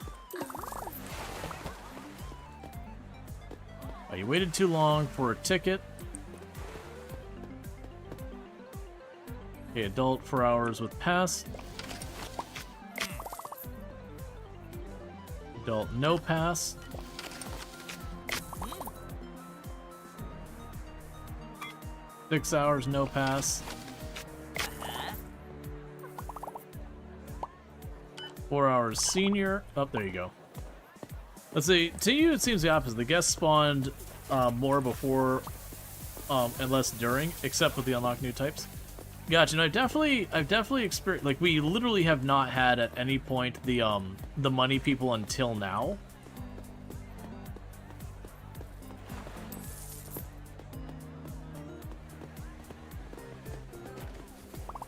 A: Oh, you waited too long for a ticket. Okay, adult 4 hours with pass. Adult no pass. Six hours no pass. 4 hours senior. Oh, there you go. Let's see. To you, it seems the opposite. The guests spawned more before and less during, except with the unlock new types. Gotcha. And I've definitely experienced. Like, we literally have not had at any point the money people until now.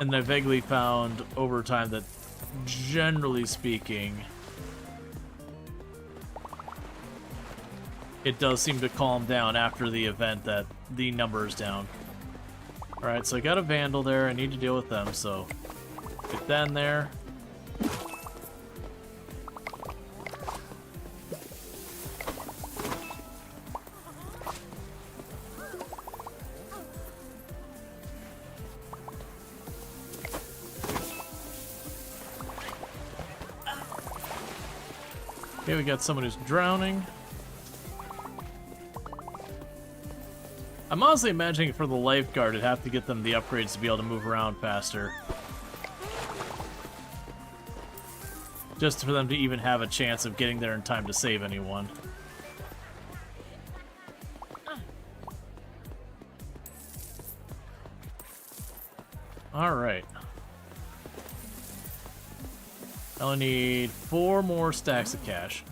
A: And I vaguely found over time that, generally speaking, it does seem to calm down after the event that the number is down. Alright, so I got a vandal there, I need to deal with them, so get that in there. Okay, we got someone who's drowning. I'm honestly imagining for the lifeguard, it'd have to get them the upgrades to be able to move around faster. Just for them to even have a chance of getting there in time to save anyone. Alright. I only need 4 more stacks of cash.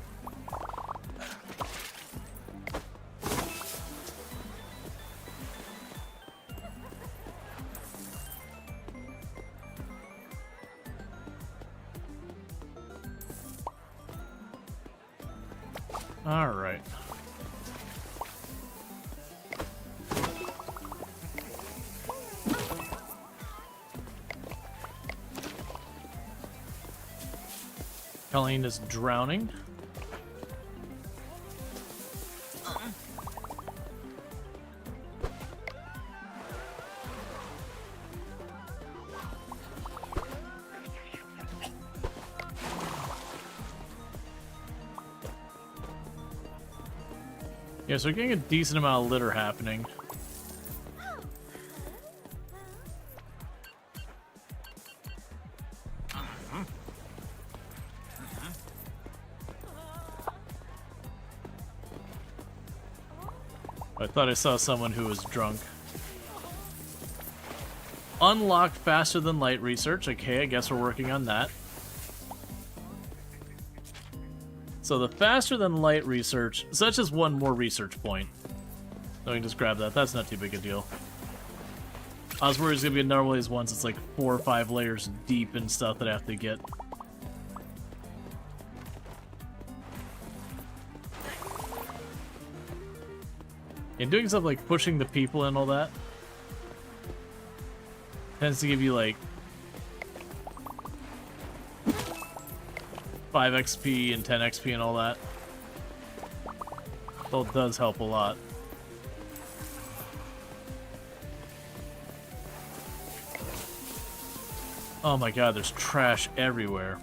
A: Alright. Colleen is drowning. Yeah, so we're getting a decent amount of litter happening. I thought I saw someone who was drunk. Unlocked faster than light research. Okay, I guess we're working on that. So the faster than light research, so that's just 1 more research point. So we can just grab that. That's not too big a deal. I was worried it's gonna be another one of these ones. It's like 4 or 5 layers deep and stuff that I have to get. And doing stuff like pushing the people and all that tends to give you like 5 XP and 10 XP and all that. So it does help a lot. Oh my god, there's trash everywhere.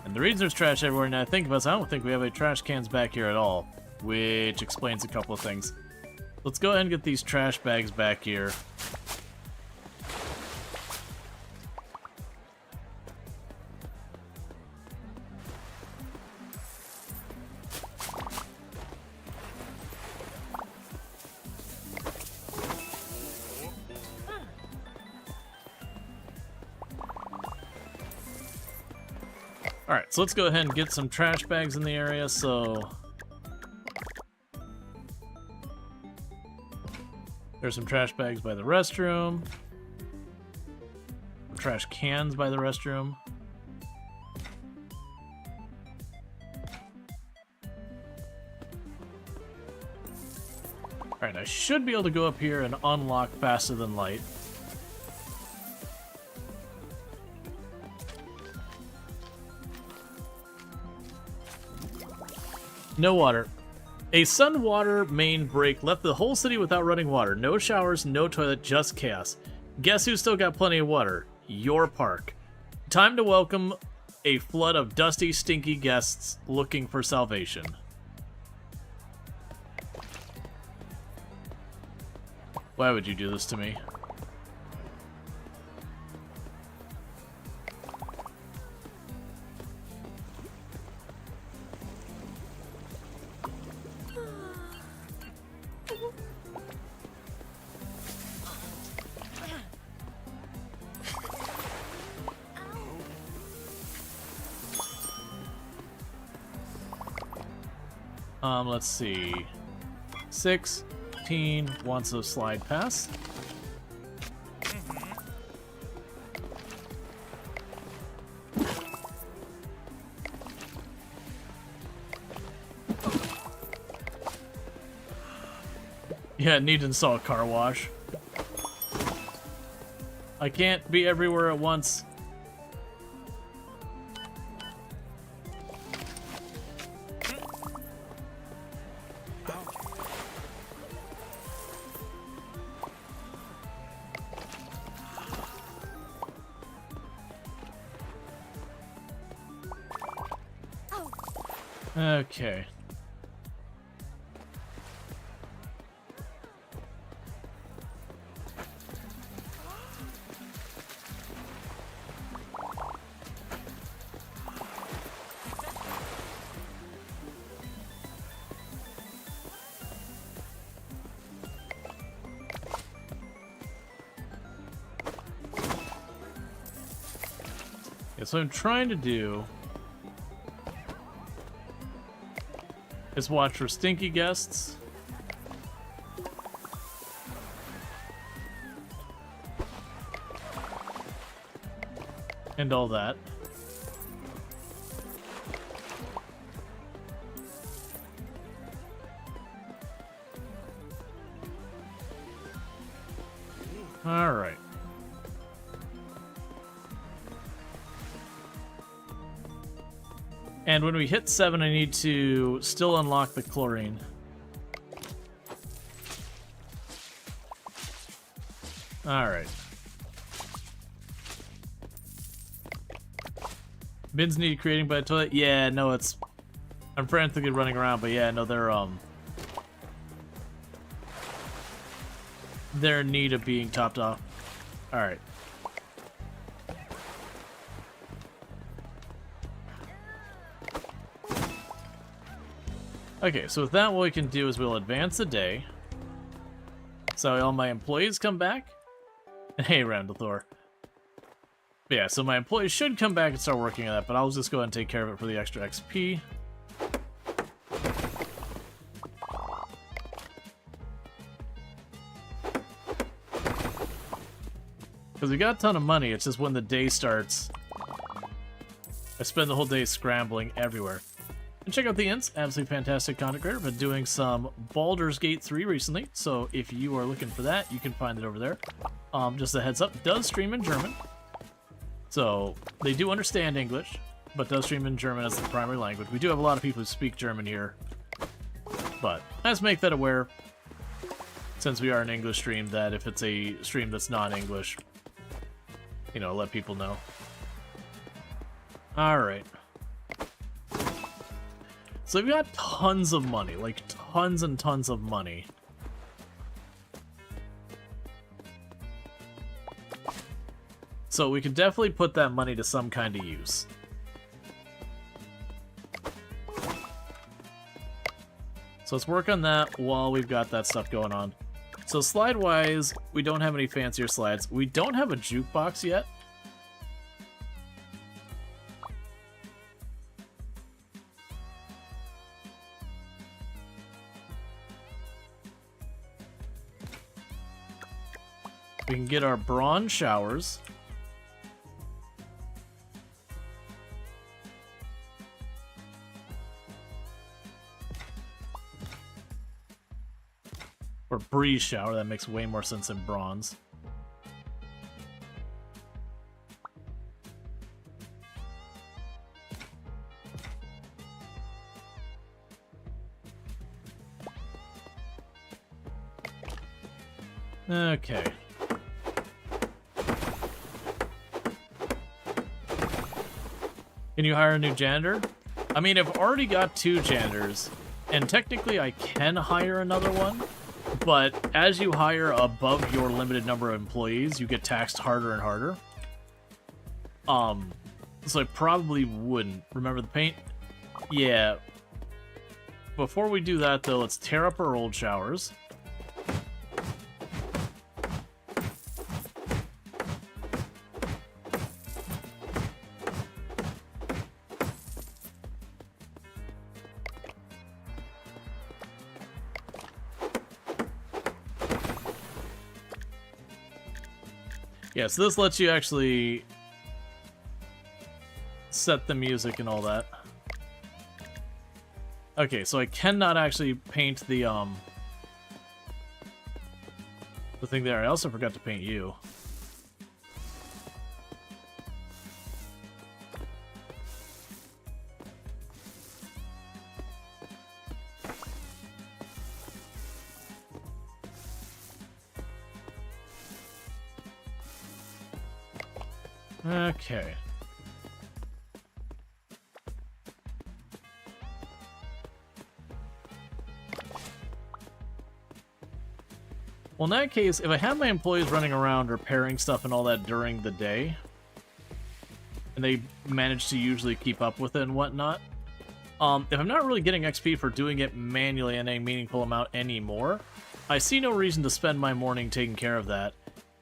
A: And the reason there's trash everywhere now I think about is I don't think we have any trash cans back here at all, which explains a couple of things. Let's go ahead and get these trash bags back here. Alright, so let's go ahead and get some trash bags in the area, so... There's some trash bags by the restroom. Trash cans by the restroom. Alright, I should be able to go up here and unlock faster than light. No water. A sun water main break left the whole city without running water. No showers, no toilet, just chaos. Guess who's still got plenty of water? Your park. Time to welcome a flood of dusty, stinky guests looking for salvation. Why would you do this to me? Let's see. 16 wants a slide pass. Yeah, need to install a car wash. I can't be everywhere at once. Okay. Yeah, so I'm trying to do is watch for stinky guests. And all that. All right. And when we hit 7, I need to still unlock the chlorine. Alright. Bins need creating by a toilet? Yeah, no, it's... I'm frantically running around, but yeah, no, they're in need of being topped off. Alright. Okay, so with that, what we can do is we'll advance the day. So all my employees come back. Hey, Randall. Yeah, so my employees should come back and start working on that, but I'll just go ahead and take care of it for the extra XP. Because we got a ton of money, it's just when the day starts, I spend the whole day scrambling everywhere. And check out the inns, absolutely fantastic content creator. Been doing some Baldur's Gate 3 recently, so if you are looking for that, you can find it over there. Just a heads up, does stream in German. So they do understand English, but does stream in German as the primary language. We do have a lot of people who speak German here, but let's make that aware, since we are an English stream, that if it's a stream that's not English, you know, let people know. Alright. So we've got tons of money, like tons and tons of money. So we can definitely put that money to some kind of use. So let's work on that while we've got that stuff going on. So slide-wise, we don't have any fancier slides. We don't have a jukebox yet. We can get our bronze showers. Or breeze shower, that makes way more sense than bronze. Okay. Can you hire a new janitor? I mean, I've already got 2 janitors, and technically I can hire another one, but as you hire above your limited number of employees, you get taxed harder and harder. So I probably wouldn't. Remember the paint? Yeah. Before we do that, though, let's tear up our old showers. Yeah, so this lets you actually set the music and all that. Okay, so I cannot actually paint the thing there. I also forgot to paint you. Okay. Well, in that case, if I have my employees running around repairing stuff and all that during the day, and they manage to usually keep up with it and whatnot, if I'm not really getting XP for doing it manually in a meaningful amount anymore, I see no reason to spend my morning taking care of that,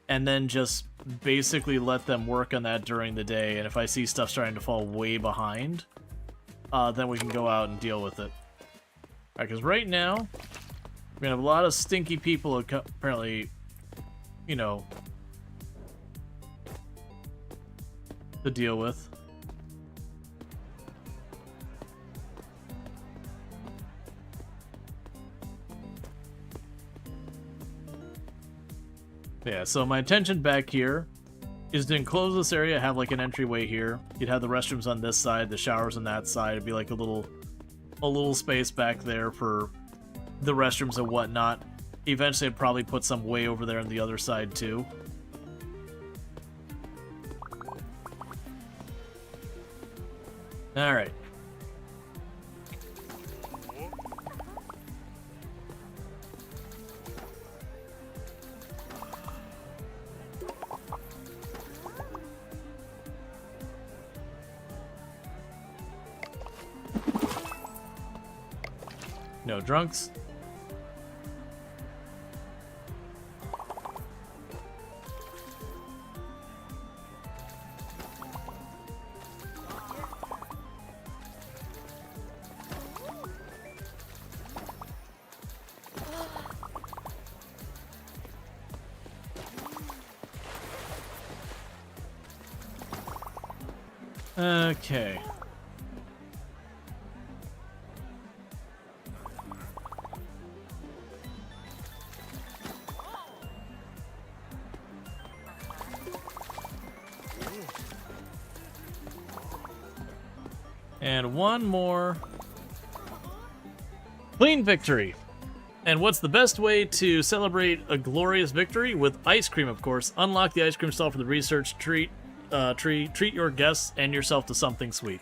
A: and then just basically let them work on that during the day, and if I see stuff starting to fall way behind, then we can go out and deal with it. Alright, because right now, we're gonna have a lot of stinky people who apparently, you know, to deal with. Yeah, so my intention back here is to enclose this area, have like an entryway here. You'd have the restrooms on this side, the showers on that side. It'd be like a little space back there for the restrooms and whatnot. Eventually I'd probably put some way over there on the other side too. Alright. No drunks. Okay. And one more. Clean victory. And what's the best way to celebrate a glorious victory? With ice cream, of course. Unlock the ice cream stall for the research tree. Treat your guests and yourself to something sweet.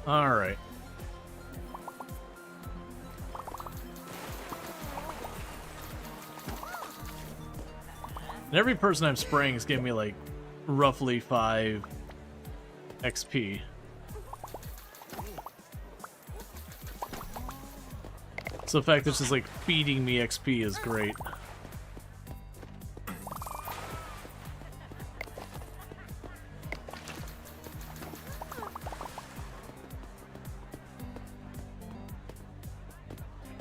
A: Alright. And every person I'm spraying is giving me like roughly 5 XP. So the fact that it's just like feeding me XP is great.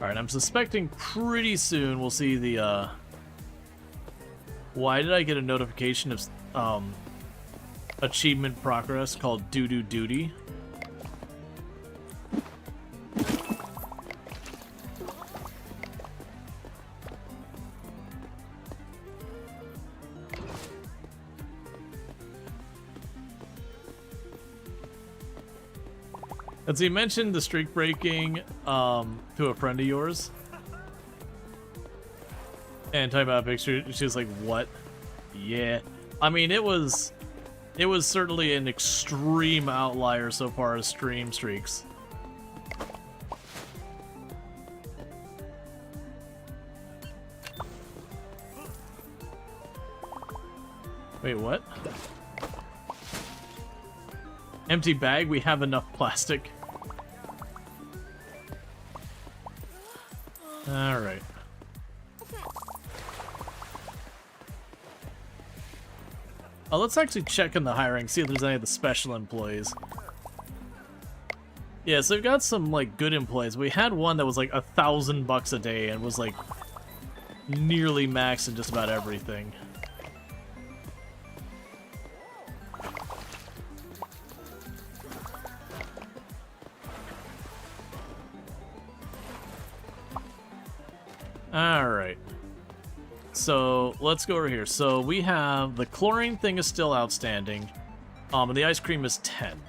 A: Alright, I'm suspecting pretty soon we'll see the, Why did I get a notification of, achievement progress called Doo-Doo Duty? As he mentioned the streak breaking to a friend of yours, and talking about a picture, she was like, "What?" Yeah, I mean it was certainly an extreme outlier so far as stream streaks. Wait, what? Empty bag? We have enough plastic. Alright. Let's actually check in the hiring, see if there's any of the special employees. Yeah, so we've got some, like, good employees. We had one that was, like, $1,000 a day and was, like, nearly maxed in just about everything. Alright. So, let's go over here. So, we have the chlorine thing is still outstanding. And the ice cream is 10.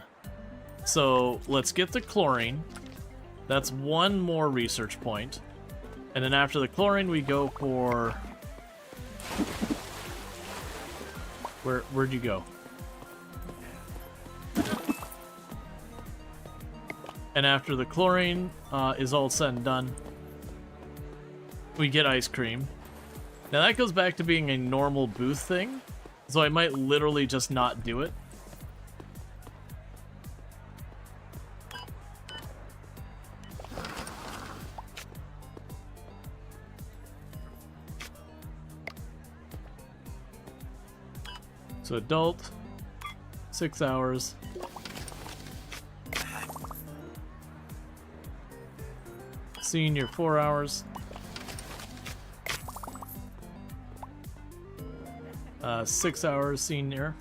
A: So, let's get the chlorine. That's one more research point. And then after the chlorine, we go for... Where'd you go? And after the chlorine is all said and done, we get ice cream. Now that goes back to being a normal booth thing, so I might literally just not do it. So adult, 6 hours. Senior, 4 hours. 6 hours senior.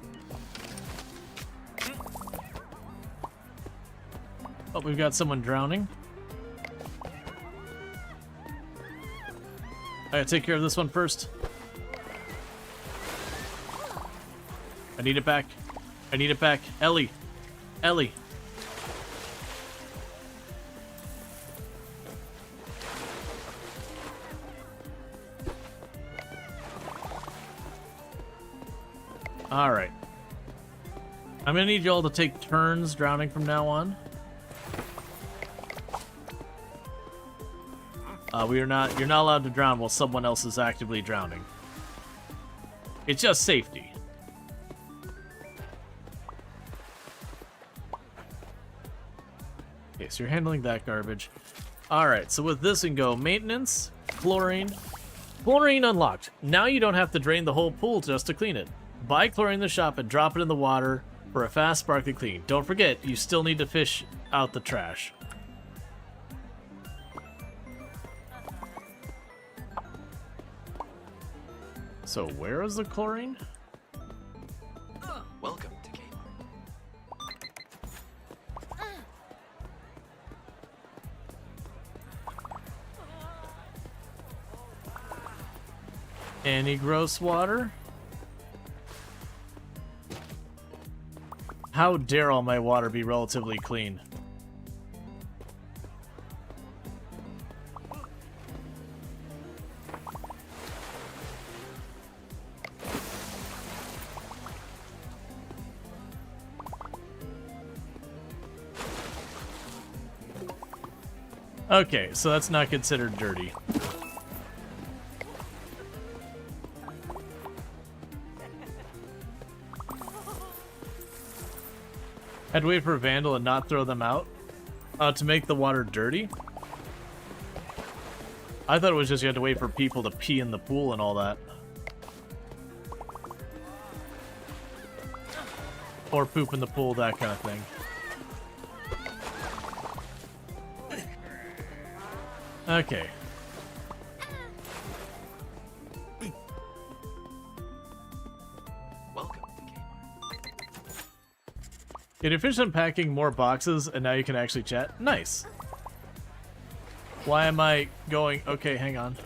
A: Oh, we've got someone drowning. I gotta take care of this one first. I need it back. I need it back. Ellie. Ellie. Alright. I'm gonna need y'all to take turns drowning from now on. You're not allowed to drown while someone else is actively drowning. It's just safety. Okay, so you're handling that garbage. Alright, so with this we can go maintenance, chlorine. Chlorine unlocked. Now you don't have to drain the whole pool just to clean it. Buy chlorine in the shop and drop it in the water for a fast, sparkly clean. Don't forget, you still need to fish out the trash. So where is the chlorine?
B: Welcome to Kmart.
A: Any gross water? How dare all my water be relatively clean? Okay, so that's not considered dirty. Had to wait for a vandal and not throw them out to make the water dirty. I thought it was just you had to wait for people to pee in the pool and all that. Or poop in the pool, that kind of thing. Okay.
B: Welcome to Kmart.
A: Get efficient unpacking more boxes, and now you can actually chat. Nice. Why am I going? Okay, hang on.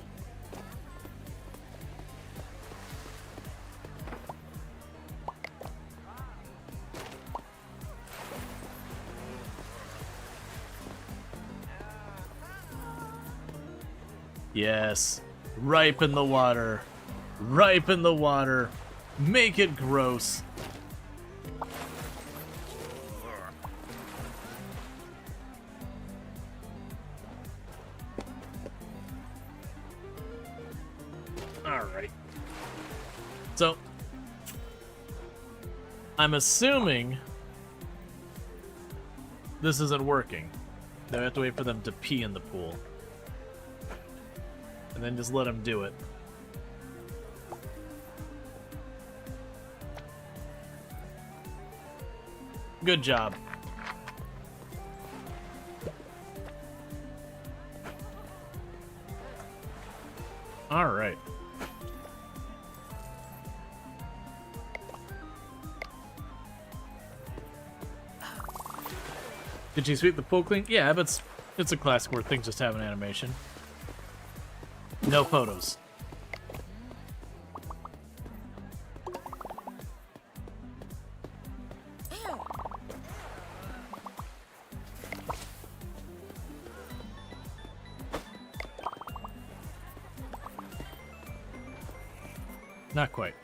A: Yes. Ripen the water. Ripen the water. Make it gross. Alright. So, I'm assuming this isn't working. They have to wait for them to pee in the pool. And then just let them do it. Good job. All right. Did you sweep the pool clean? Yeah, but it's a classic where things just have an animation. No photos. Not quite.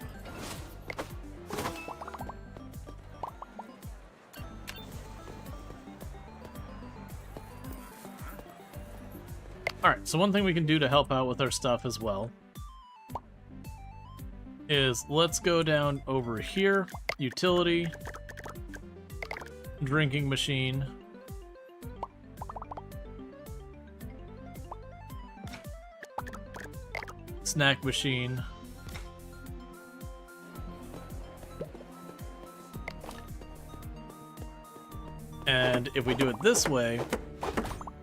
A: Alright, so one thing we can do to help out with our stuff as well is let's go down over here, utility, drinking machine, snack machine, and if we do it this way,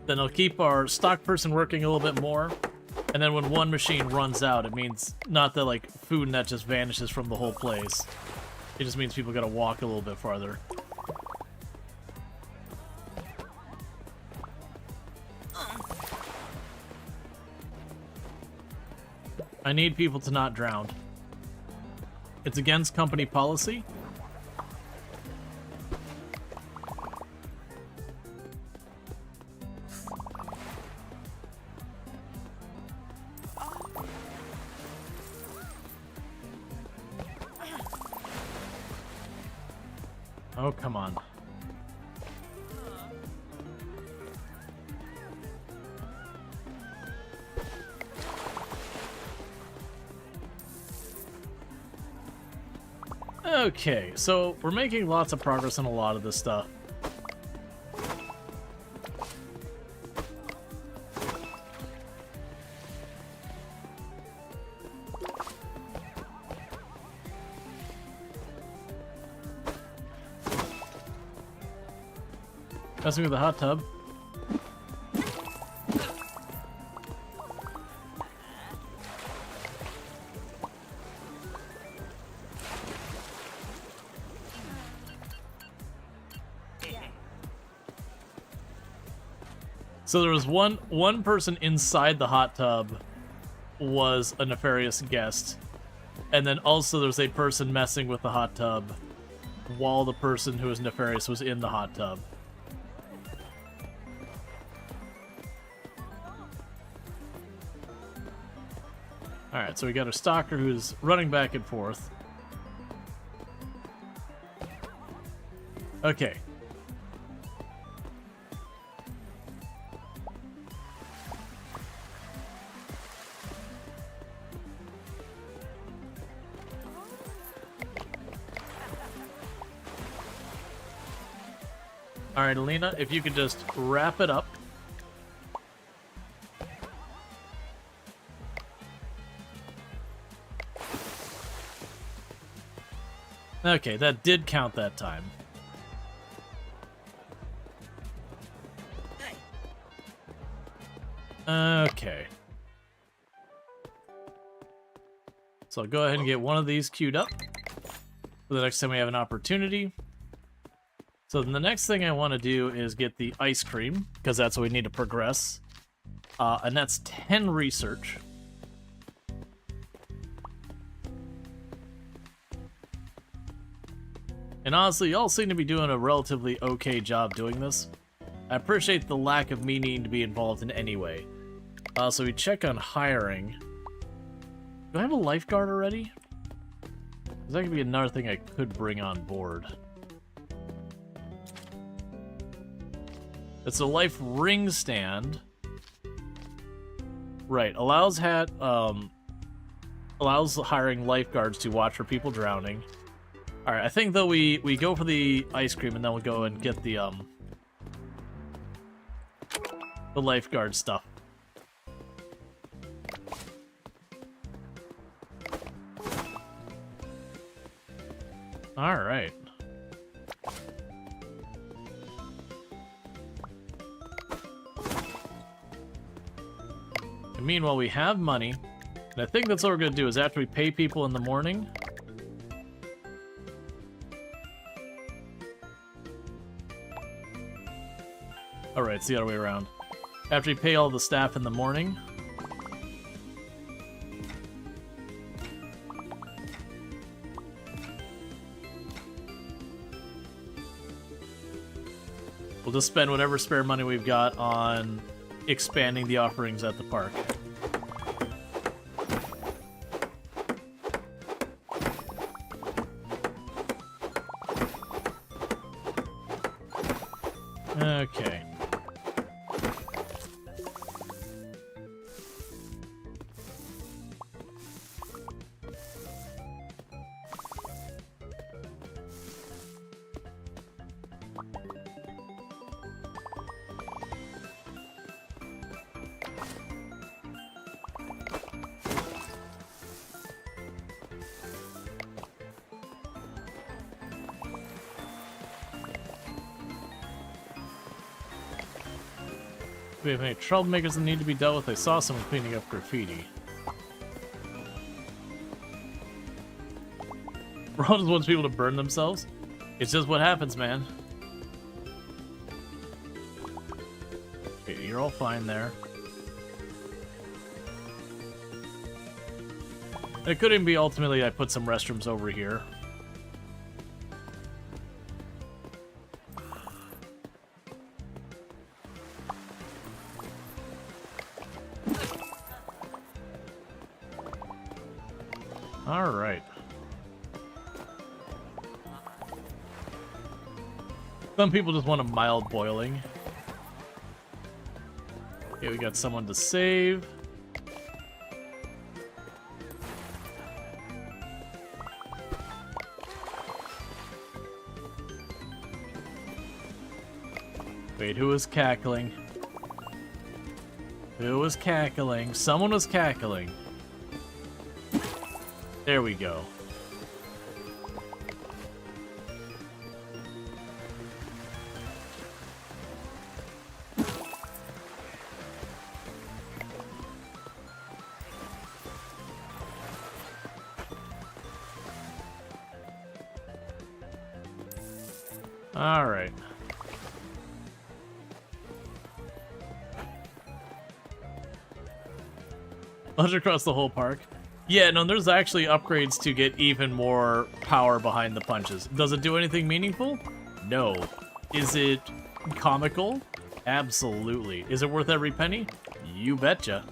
A: then it'll keep our stock person working a little bit more. And then when one machine runs out, it means not that like food net just vanishes from the whole place. It just means people gotta walk a little bit farther. I need people to not drown. It's against company policy. Oh, come on. Okay, so we're making lots of progress on a lot of this stuff. Messing with the hot tub. So there was one person inside the hot tub was a nefarious guest. And then also there's a person messing with the hot tub while the person who was nefarious was in the hot tub. Alright, so we got a stalker who's running back and forth. Okay. Alright, Alina, if you could just wrap it up. Okay, that did count that time. Okay. So I'll go ahead and get one of these queued up for the next time we have an opportunity. So then the next thing I want to do is get the ice cream, because that's what we need to progress. And that's 10 research. And honestly, y'all seem to be doing a relatively okay job doing this. I appreciate the lack of me needing to be involved in any way. So we check on hiring. Do I have a lifeguard already? 'Cause that could be another thing I could bring on board. It's a life ring stand. Right, allows hiring lifeguards to watch for people drowning. Alright, I think though we go for the ice cream and then we'll go and get the lifeguard stuff. Alright. And meanwhile, we have money. And I think that's what we're going to do, is after we pay people in the morning... Alright, it's the other way around. After we pay all the staff in the morning... we'll just spend whatever spare money we've got on expanding the offerings at the park. Okay. Do we have any troublemakers that need to be dealt with? I saw someone cleaning up graffiti. Ron just wants people to burn themselves. It's just what happens, man. Okay, you're all fine there. It could even be ultimately I put some restrooms over here. Alright. Some people just want a mild boiling. Okay, we got someone to save. Wait, who was cackling? Who was cackling? Someone was cackling. There we go. All right. Launch across the whole park. Yeah, no, there's actually upgrades to get even more power behind the punches. Does it do anything meaningful? No. Is it comical? Absolutely. Is it worth every penny? You betcha.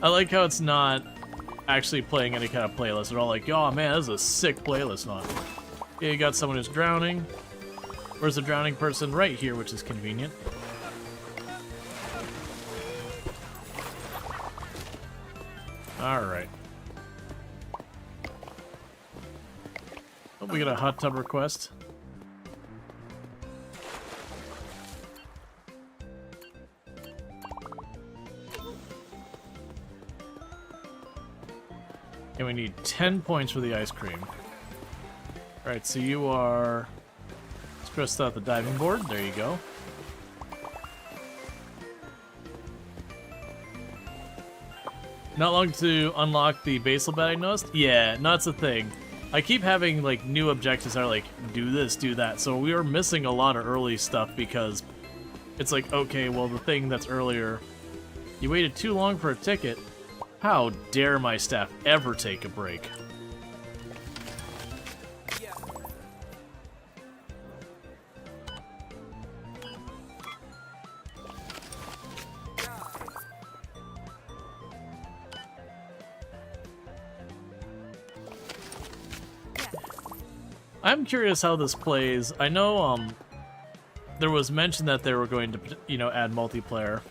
A: I like how it's not actually playing any kind of playlist. They're all like, oh man, this is a sick playlist on. Yeah, you got someone who's drowning. Where's the drowning person? Right here, which is convenient. Alright. Oh, we got a hot tub request. And we need 10 points for the ice cream. Alright, so you are stressed out the diving board. There you go. Not long to unlock the basal bed, I noticed. Yeah, no, that's the thing. I keep having, like, new objectives that are like, do this, do that. So we are missing a lot of early stuff because it's like, okay, well, the thing that's earlier, you waited too long for a ticket. How dare my staff ever take a break? I'm curious how this plays. I know there was mention that they were going to, you know, add multiplayer.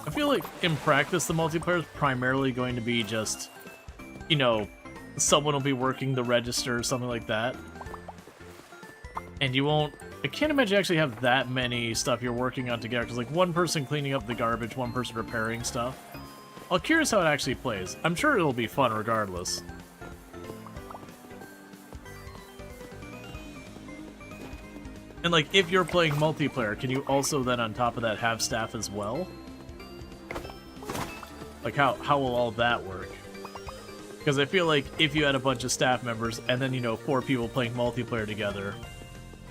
A: I feel like in practice the multiplayer is primarily going to be just, you know, someone will be working the register or something like that. And you won't, I can't imagine you actually have that many stuff you're working on together, because like one person cleaning up the garbage, one person repairing stuff. I'm curious how it actually plays. I'm sure it'll be fun regardless. And like, if you're playing multiplayer, can you also then on top of that have staff as well? Like, how will all that work? Because I feel like if you had a bunch of staff members and then, you know, 4 people playing multiplayer together,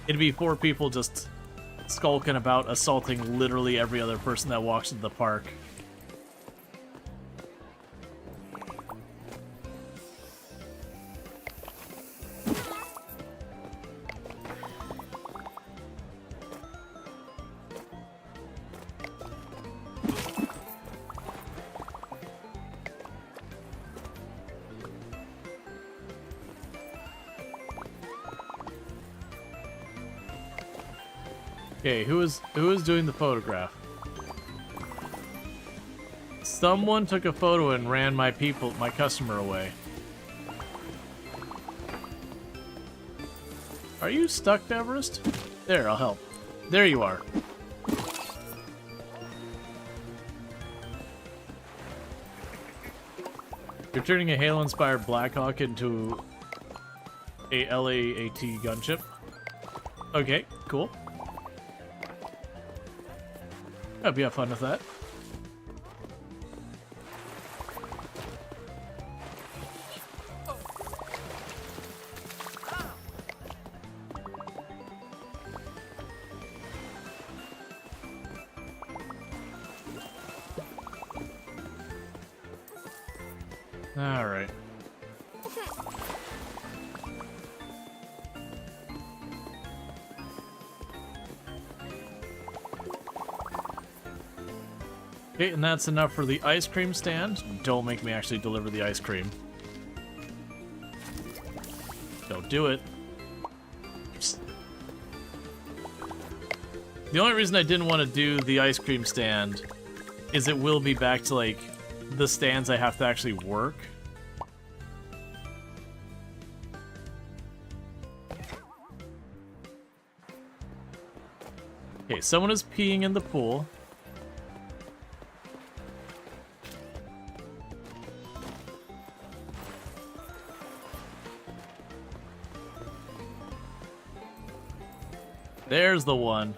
A: it'd be 4 people just skulking about, assaulting literally every other person that walks into the park. Okay, who is doing the photograph? Someone took a photo and ran my customer away. Are you stuck, Everest? There, I'll help. There you are. You're turning a Halo-inspired Blackhawk into a LAAT gunship. Okay, cool. Hope you have fun with that. All right. Okay, and that's enough for the ice cream stand. Don't make me actually deliver the ice cream. Don't do it. The only reason I didn't want to do the ice cream stand is it will be back to, like, the stands I have to actually work. Okay, someone is peeing in the pool. There's the one.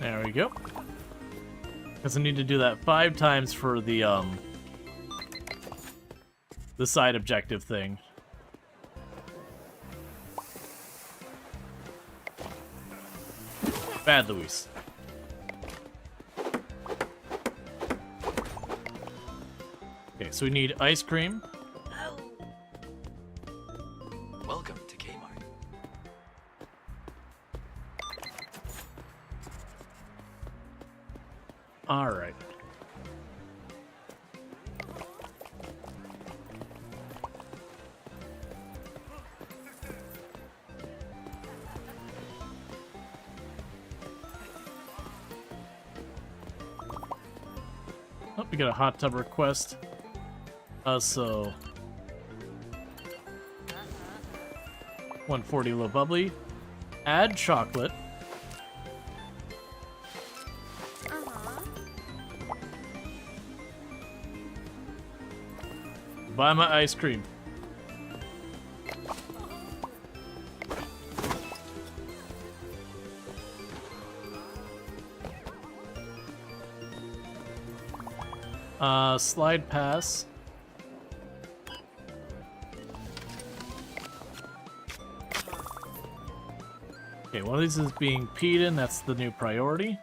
A: There we go. Because I need to do that 5 times for the side objective thing. Bad Luis. Okay, so we need ice cream.
B: Welcome to Kmart.
A: All right. Oh, we got a hot tub request. So 140 low bubbly. Add chocolate. Buy my ice cream. Slide pass. Okay, one of these is being peed in. That's the new priority.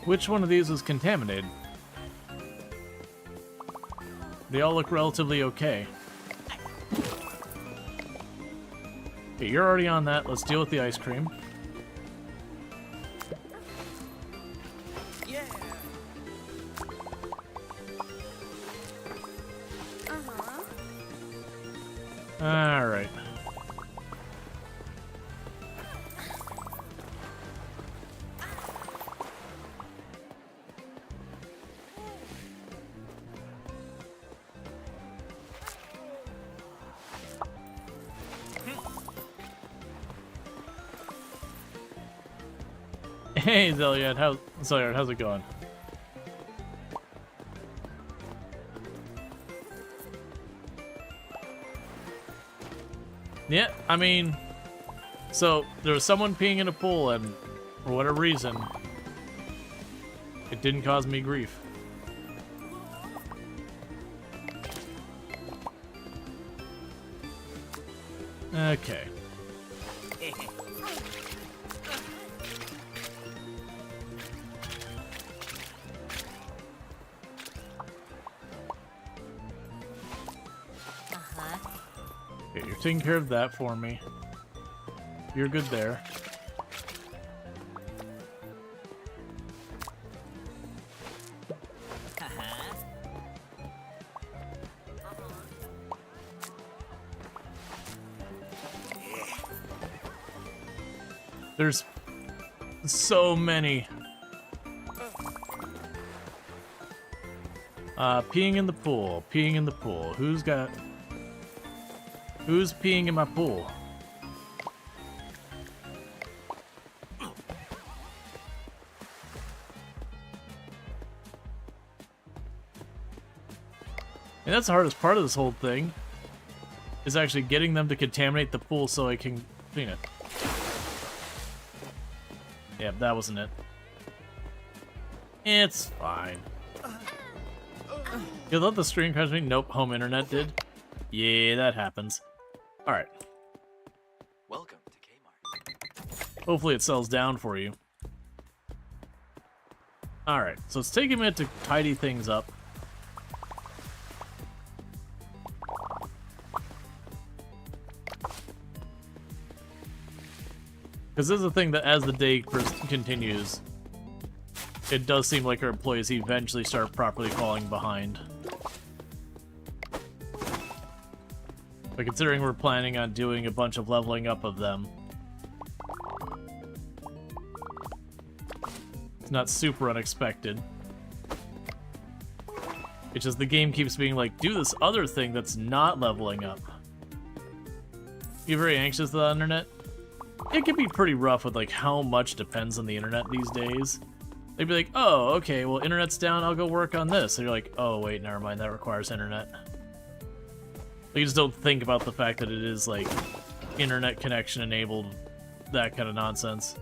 A: Which one of these was contaminated? They all look relatively okay. Okay, you're already on that. Let's deal with the ice cream.
E: Yeah.
A: All right. Hey, Zelyard, how's it going? Yeah, I mean, so there was someone peeing in a pool, and for whatever reason, it didn't cause me grief. Okay. Okay, you're taking care of that for me. You're good there. There's so many. Peeing in the pool. Peeing in the pool. Who's peeing in my pool? And that's the hardest part of this whole thing, is actually getting them to contaminate the pool so I can clean it. Yep, that wasn't it. It's fine. You thought the stream crashed me? Nope, home internet did. Yeah, that happens. Alright.
B: Welcome to Kmart.
A: Hopefully it sells down for you. Alright, so it's taking a minute to tidy things up. Because this is the thing that as the day continues, it does seem like our employees eventually start properly falling behind. But considering we're planning on doing a bunch of leveling up of them, it's not super unexpected. It's just the game keeps being like, do this other thing that's not leveling up. You very anxious about the internet? It can be pretty rough with like how much depends on the internet these days. They'd be like, oh, okay, well, internet's down, I'll go work on this. And you're like, oh, wait, never mind, that requires internet. You just don't think about the fact that it is, like, internet connection enabled, that kind of nonsense.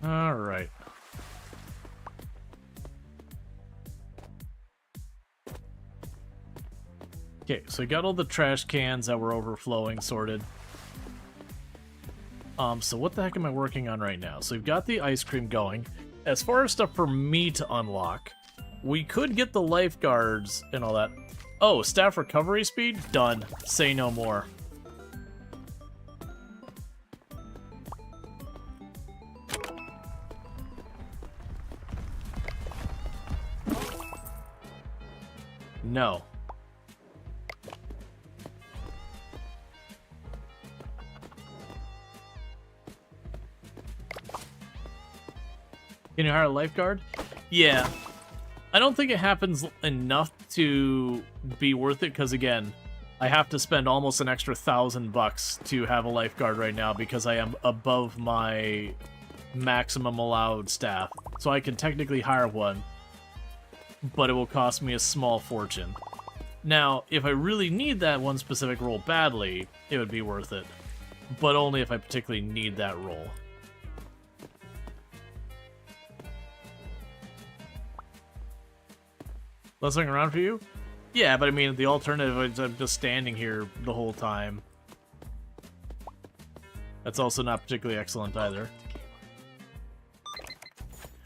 A: All right. Okay, so we got all the trash cans that were overflowing sorted. So what the heck am I working on right now? So we've got the ice cream going. As far as stuff for me to unlock, we could get the lifeguards and all that. Oh, staff recovery speed? Done. Say no more. No. Can you hire a lifeguard? Yeah. I don't think it happens enough to be worth it, because again, I have to spend almost an extra $1,000 to have a lifeguard right now because I am above my maximum allowed staff. So I can technically hire one, but it will cost me a small fortune. Now, if I really need that one specific role badly, it would be worth it, but only if I particularly need that role. Less looking around for you? Yeah, but I mean, the alternative is I'm just standing here the whole time. That's also not particularly excellent either.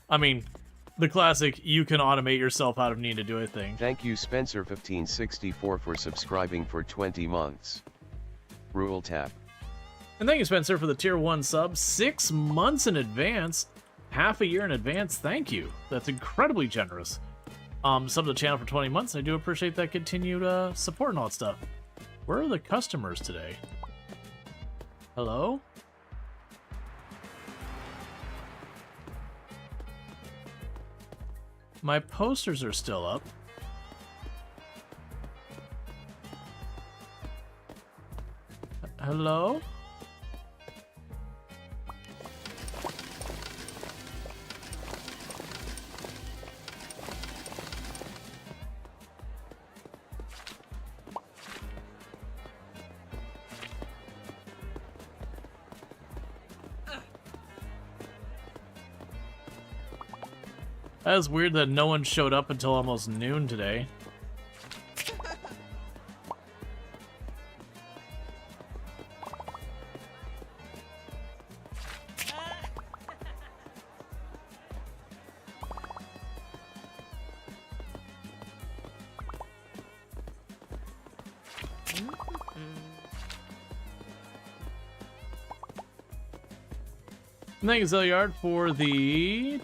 A: I mean, the classic, you can automate yourself out of need to do a thing.
C: Thank you Spencer1564 for subscribing for 20 months. Rual tap.
A: And thank you, Spencer, for the tier 1 sub. 6 months in advance. Half a year in advance. Thank you. That's incredibly generous. Sub to the channel for 20 months. I do appreciate that continued support and all that stuff. Where are the customers today? Hello? My posters are still up. Hello? That is weird that no one showed up until almost noon today. Thank you, Zilliard, for the...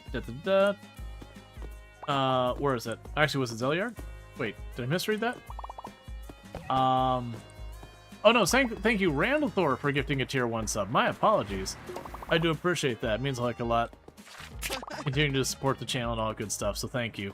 A: where is it? Actually, was it Zilliard? Wait, did I misread that? Oh no, thank you, Randall Thor, for gifting a tier 1 sub. My apologies. I do appreciate that. It means like a lot. Continuing to support the channel and all good stuff, so thank you.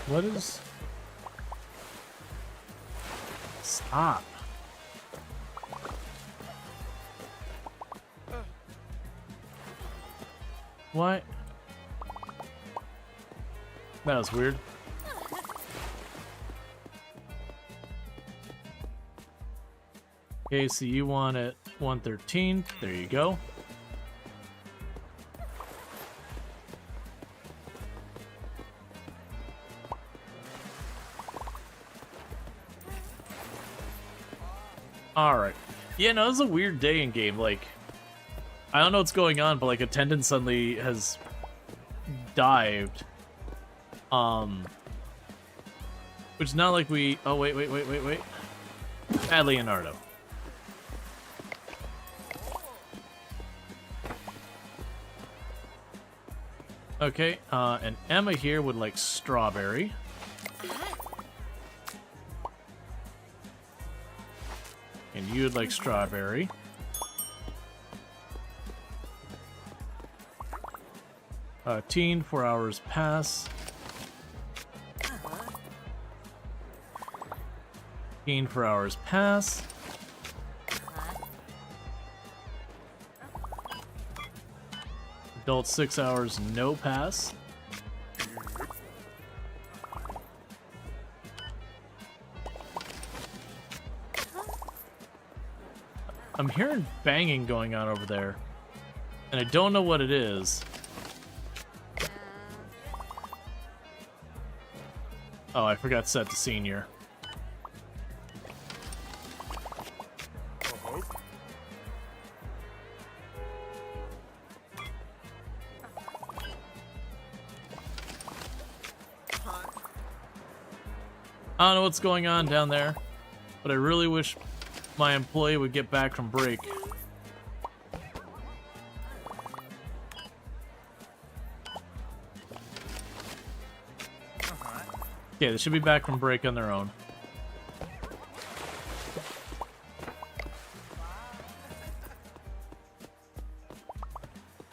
A: What is... Stop. What? That was weird. Okay, so you want it 113. There you go. Alright. Yeah, no, this is a weird day in game. Like, I don't know what's going on, but like attendance suddenly has dived. Which is not like we... Oh, wait. Add Leonardo. Okay, and Emma here would like strawberry. And you'd like strawberry. Teen, 4 hours pass. Teen, 4 hours pass. Adult 6 hours, no pass. I'm hearing banging going on over there. And I don't know what it is. Oh, I forgot to set to senior. I don't know what's going on down there, but I really wish my employee would get back from break. Yeah, they should be back from break on their own.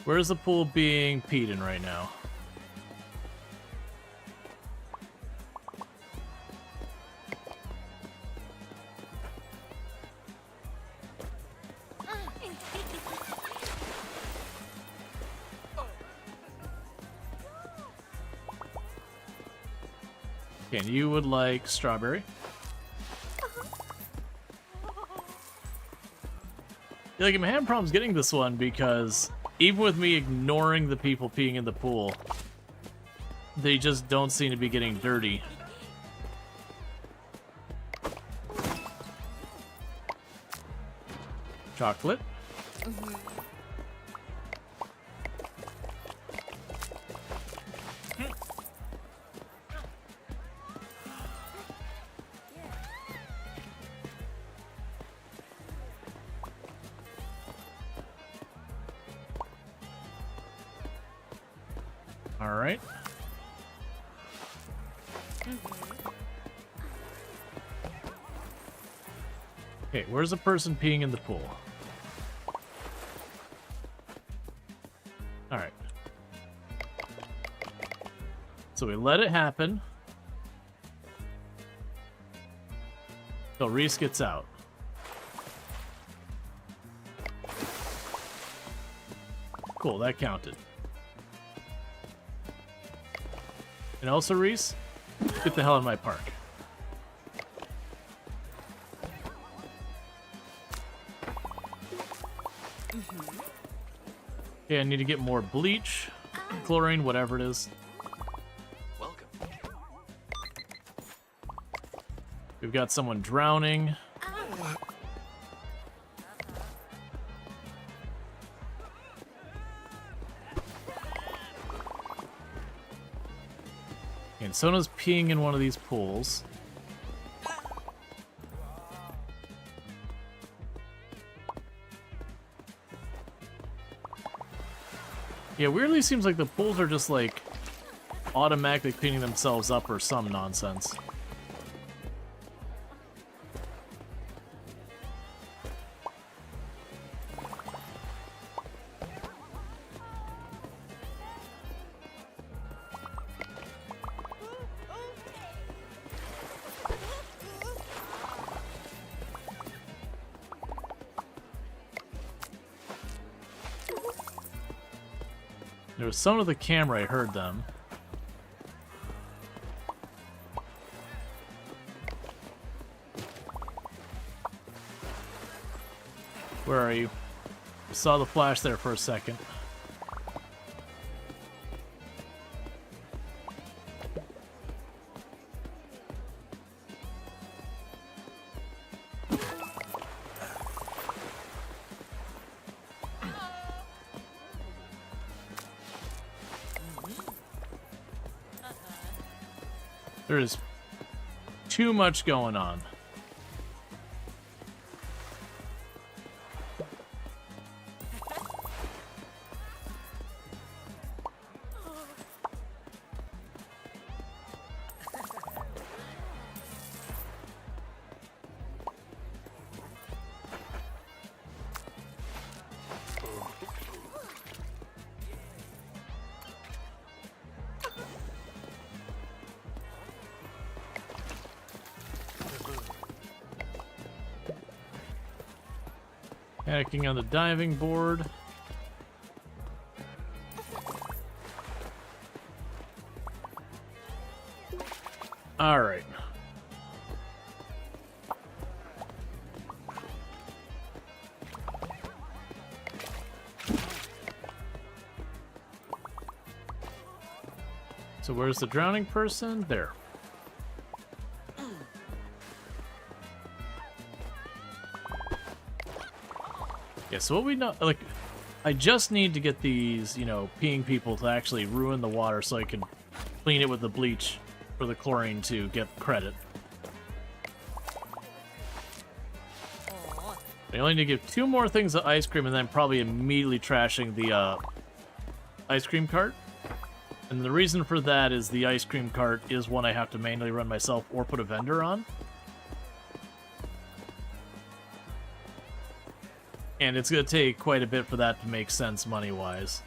A: Where's the pool being peed in right now? Okay, and you would like strawberry. Yeah, like, I'm having problems getting this one because even with me ignoring the people peeing in the pool, they just don't seem to be getting dirty. Chocolate. All right. Okay, where's the person peeing in the pool? All right. So we let it happen. Till Reese gets out. Cool, that counted. And also, Reese, get the hell out of my park. Okay, I need to get more bleach, chlorine, whatever it is.
B: Welcome.
A: We've got someone drowning. And Sona's peeing in one of these pools. Yeah, weirdly seems like the pools are just like automatically cleaning themselves up or some nonsense. There was someone with the camera, I heard them. Where are you? I saw the flash there for a second. There is too much going on. Panicking on the diving board. All right. So where's the drowning person? There. Yeah, so what we know, like, I just need to get these, you know, peeing people to actually ruin the water so I can clean it with the bleach or the chlorine to get credit. I only need to give 2 more things of ice cream and then probably immediately trashing the ice cream cart. And the reason for that is the ice cream cart is one I have to manually run myself or put a vendor on. And it's going to take quite a bit for that to make sense money-wise.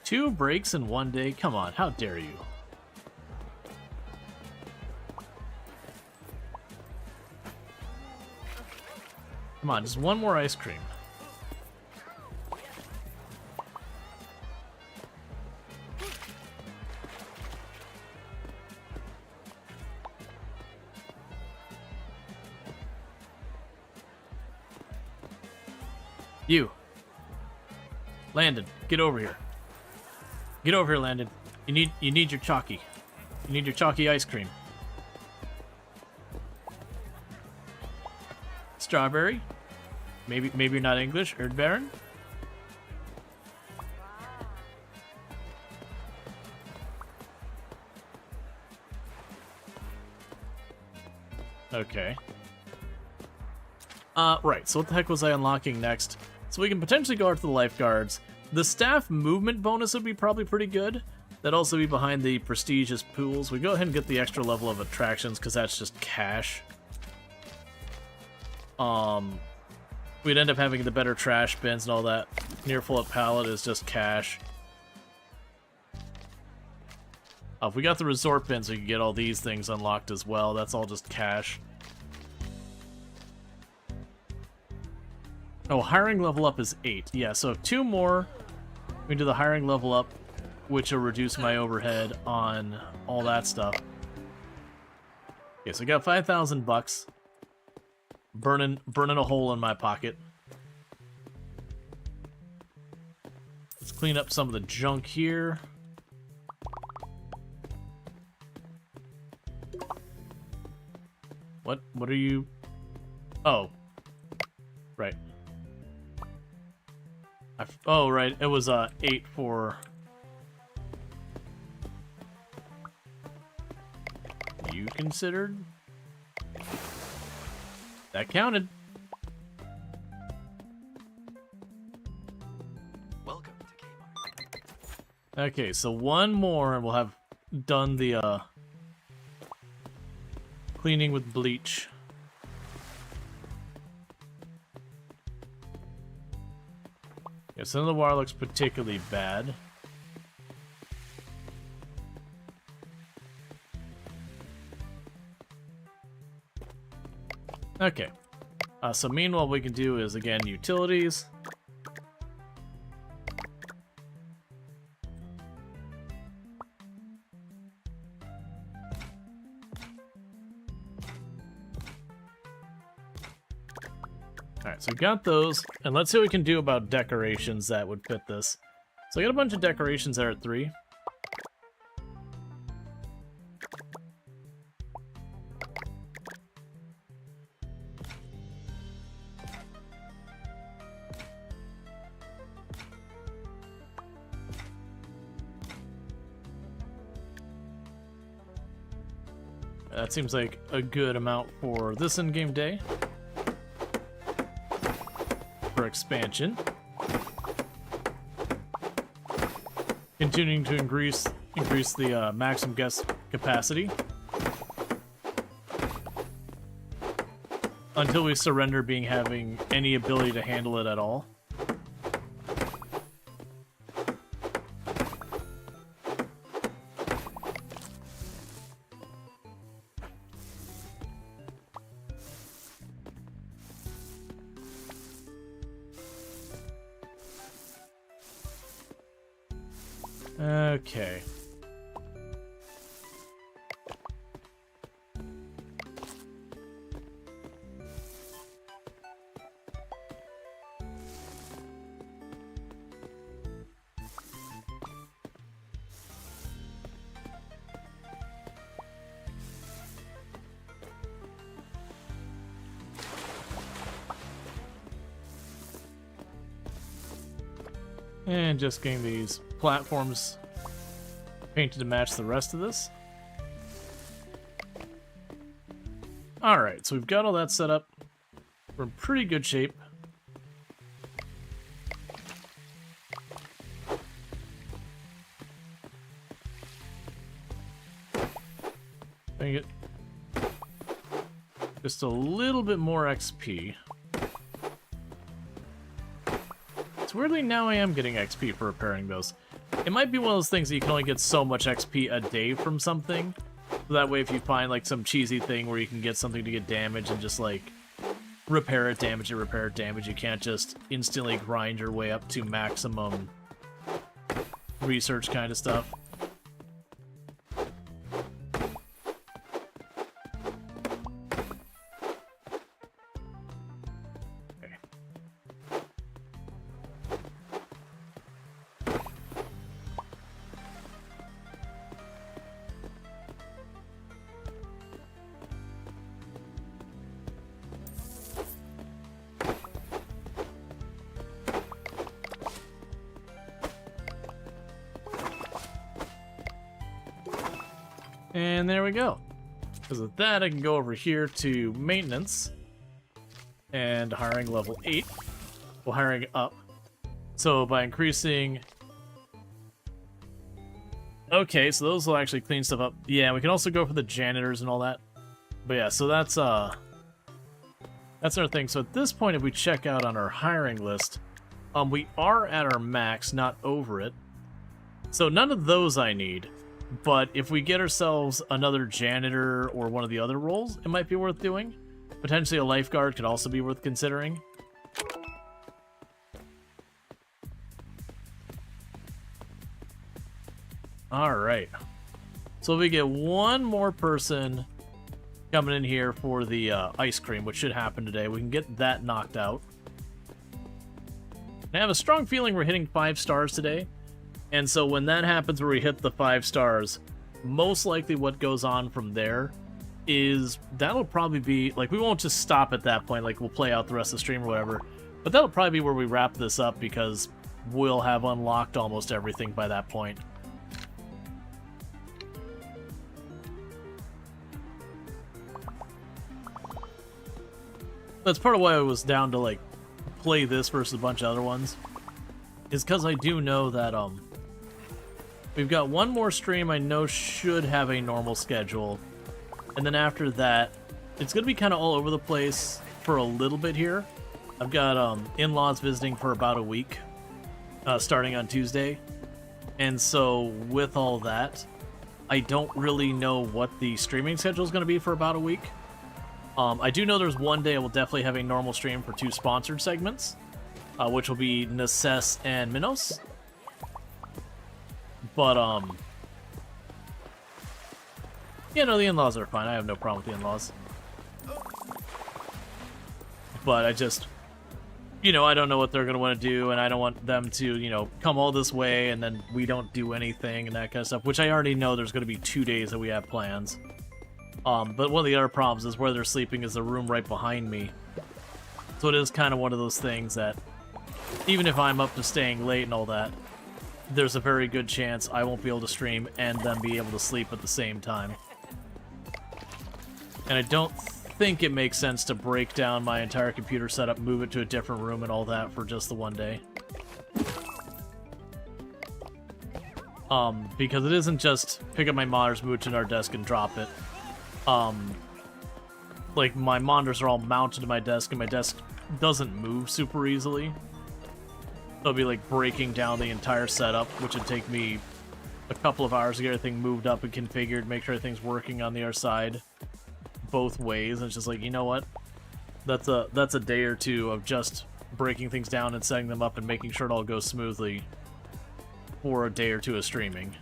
A: Two breaks in one day? Come on, how dare you? Come on, just one more ice cream. You. Landon, get over here. Get over here, Landon. You need your chalky. You need your chalky ice cream. Strawberry? Maybe you're not English. Erdbeeren? Okay. Right, so what the heck was I unlocking next? So we can potentially go after the lifeguards. The staff movement bonus would be probably pretty good. That'd also be behind the prestigious pools. We go ahead and get the extra level of attractions because that's just cash. We'd end up having the better trash bins and all that. Near full up pallet is just cash. If we got the resort bins, we could get all these things unlocked as well. That's all just cash. Oh, hiring level up is 8. Yeah, so 2 more. We can do the hiring level up, which will reduce my overhead on all that stuff. Okay, so I got 5,000 bucks. Burning a hole in my pocket. Let's clean up some of the junk here. What are you? Oh. Right. Oh, right. It was 8 for you considered. That counted.
B: Welcome to Kmart.
A: Okay, so one more and we'll have done the cleaning with bleach. Yeah, some of the water looks particularly bad. Okay. So meanwhile, what we can do is, again, utilities. Alright, so we got those, and let's see what we can do about decorations that would fit this. So I got a bunch of decorations there at 3. That seems like a good amount for this in-game day. For expansion. Continuing to increase the maximum guest capacity. Until we surrender having any ability to handle it at all. Okay. And just getting these platforms painted to match the rest of this. Alright, so we've got all that set up. We're in pretty good shape. Dang it. Just a little bit more XP. So weirdly, now I am getting XP for repairing those. It might be one of those things that you can only get so much XP a day from something. So that way if you find like some cheesy thing where you can get something to get damage and just like repair it, damage it, repair it, damage, you can't just instantly grind your way up to maximum research kind of stuff. And there we go. Because of that, I can go over here to maintenance and hiring level 8. Well, hiring up. So by increasing... Okay, so those will actually clean stuff up. Yeah, we can also go for the janitors and all that. But yeah, so that's our thing. So at this point, if we check out on our hiring list, we are at our max, not over it. So none of those I need. But if we get ourselves another janitor or one of the other roles, it might be worth doing. Potentially a lifeguard could also be worth considering. Alright. So if we get one more person coming in here for the ice cream, which should happen today, we can get that knocked out. I have a strong feeling we're hitting 5 stars today. And so when that happens where we hit the 5 stars, most likely what goes on from there is that'll probably be, like, we won't just stop at that point, like we'll play out the rest of the stream or whatever, but that'll probably be where we wrap this up because we'll have unlocked almost everything by that point. That's part of why I was down to, like, play this versus a bunch of other ones, is because I do know that, we've got one more stream I know should have a normal schedule. And then after that, it's going to be kind of all over the place for a little bit here. I've got in-laws visiting for about a week, starting on Tuesday. And so with all that, I don't really know what the streaming schedule is going to be for about a week. I do know there's one day I will definitely have a normal stream for 2 sponsored segments, which will be Necess and Minos. But, yeah, no, the in-laws are fine. I have no problem with the in-laws. But I just, you know, I don't know what they're going to want to do, and I don't want them to, you know, come all this way, and then we don't do anything and that kind of stuff, which I already know there's going to be 2 days that we have plans. But one of the other problems is where they're sleeping is the room right behind me. So it is kind of one of those things that, even if I'm up to staying late and all that, there's a very good chance I won't be able to stream and then be able to sleep at the same time. And I don't think it makes sense to break down my entire computer setup, move it to a different room and all that for just the one day. Because it isn't just pick up my monitors, move it to our desk, and drop it. Like, my monitors are all mounted to my desk, and my desk doesn't move super easily. So it'll be like breaking down the entire setup, which would take me a couple of hours to get everything moved up and configured, make sure everything's working on the other side both ways. And it's just like, you know what? That's a day or two of just breaking things down and setting them up and making sure it all goes smoothly for a day or two of streaming.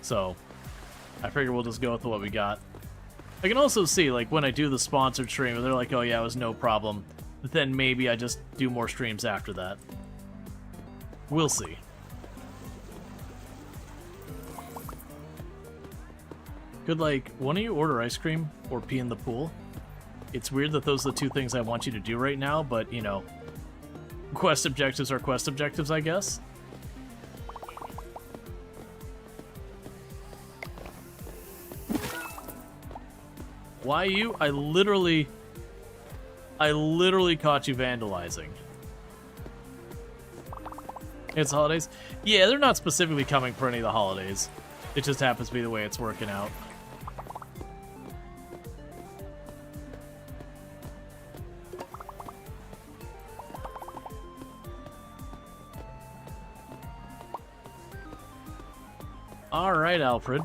A: So I figure we'll just go with what we got. I can also see, like, when I do the sponsored stream, they're like, oh yeah, it was no problem. Then maybe I just do more streams after that. We'll see. Could, like, one of you order ice cream or pee in the pool? It's weird that those are the 2 things I want you to do right now, but, you know, quest objectives are quest objectives, I guess. Why you? I literally caught you vandalizing. It's holidays? Yeah, they're not specifically coming for any of the holidays. It just happens to be the way it's working out. Alright, Alfred.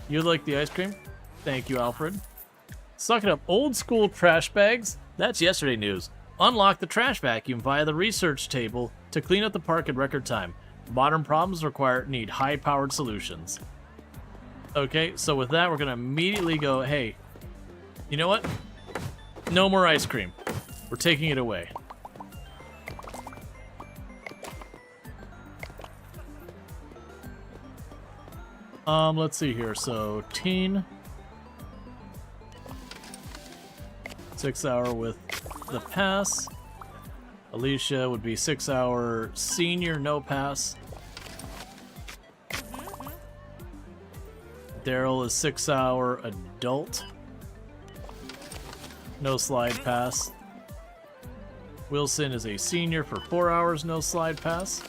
A: You like the ice cream? Thank you, Alfred. Sucking up old school trash bags? That's yesterday news. Unlock the trash vacuum via the research table to clean up the park in record time. Modern problems need high-powered solutions. Okay, so with that, we're going to immediately go, hey, you know what? No more ice cream. We're taking it away. Let's see here. So, teen. 6 hour with the pass. Alicia would be 6 hour senior, no pass. Daryl is 6 hour adult. No slide pass. Wilson is a senior for 4 hours, no slide pass.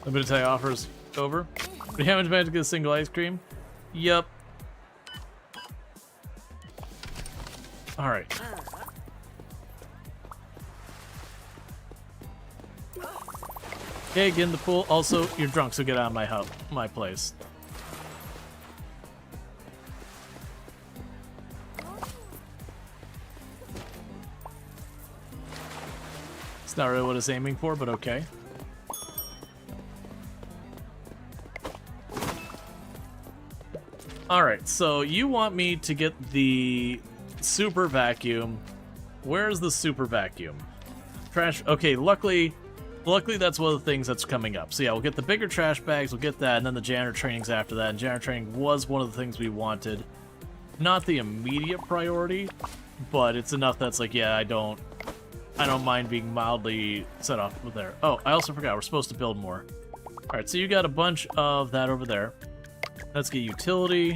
A: Limited time offers over. We haven't managed to get a single ice cream. Yup. Alright. Okay, get in the pool. Also, you're drunk, so get out of my place. It's not really what it's aiming for, but okay. Alright, so you want me to get the super vacuum. Where's the super vacuum? Trash. Okay, luckily that's one of the things that's coming up. So yeah, we'll get the bigger trash bags, we'll get that, and then the janitor training's after that. And janitor training was one of the things we wanted. Not the immediate priority, but it's enough that's like, yeah, I don't mind being mildly set off with there. Oh, I also forgot, we're supposed to build more. Alright, so you got a bunch of that over there. Let's get utility.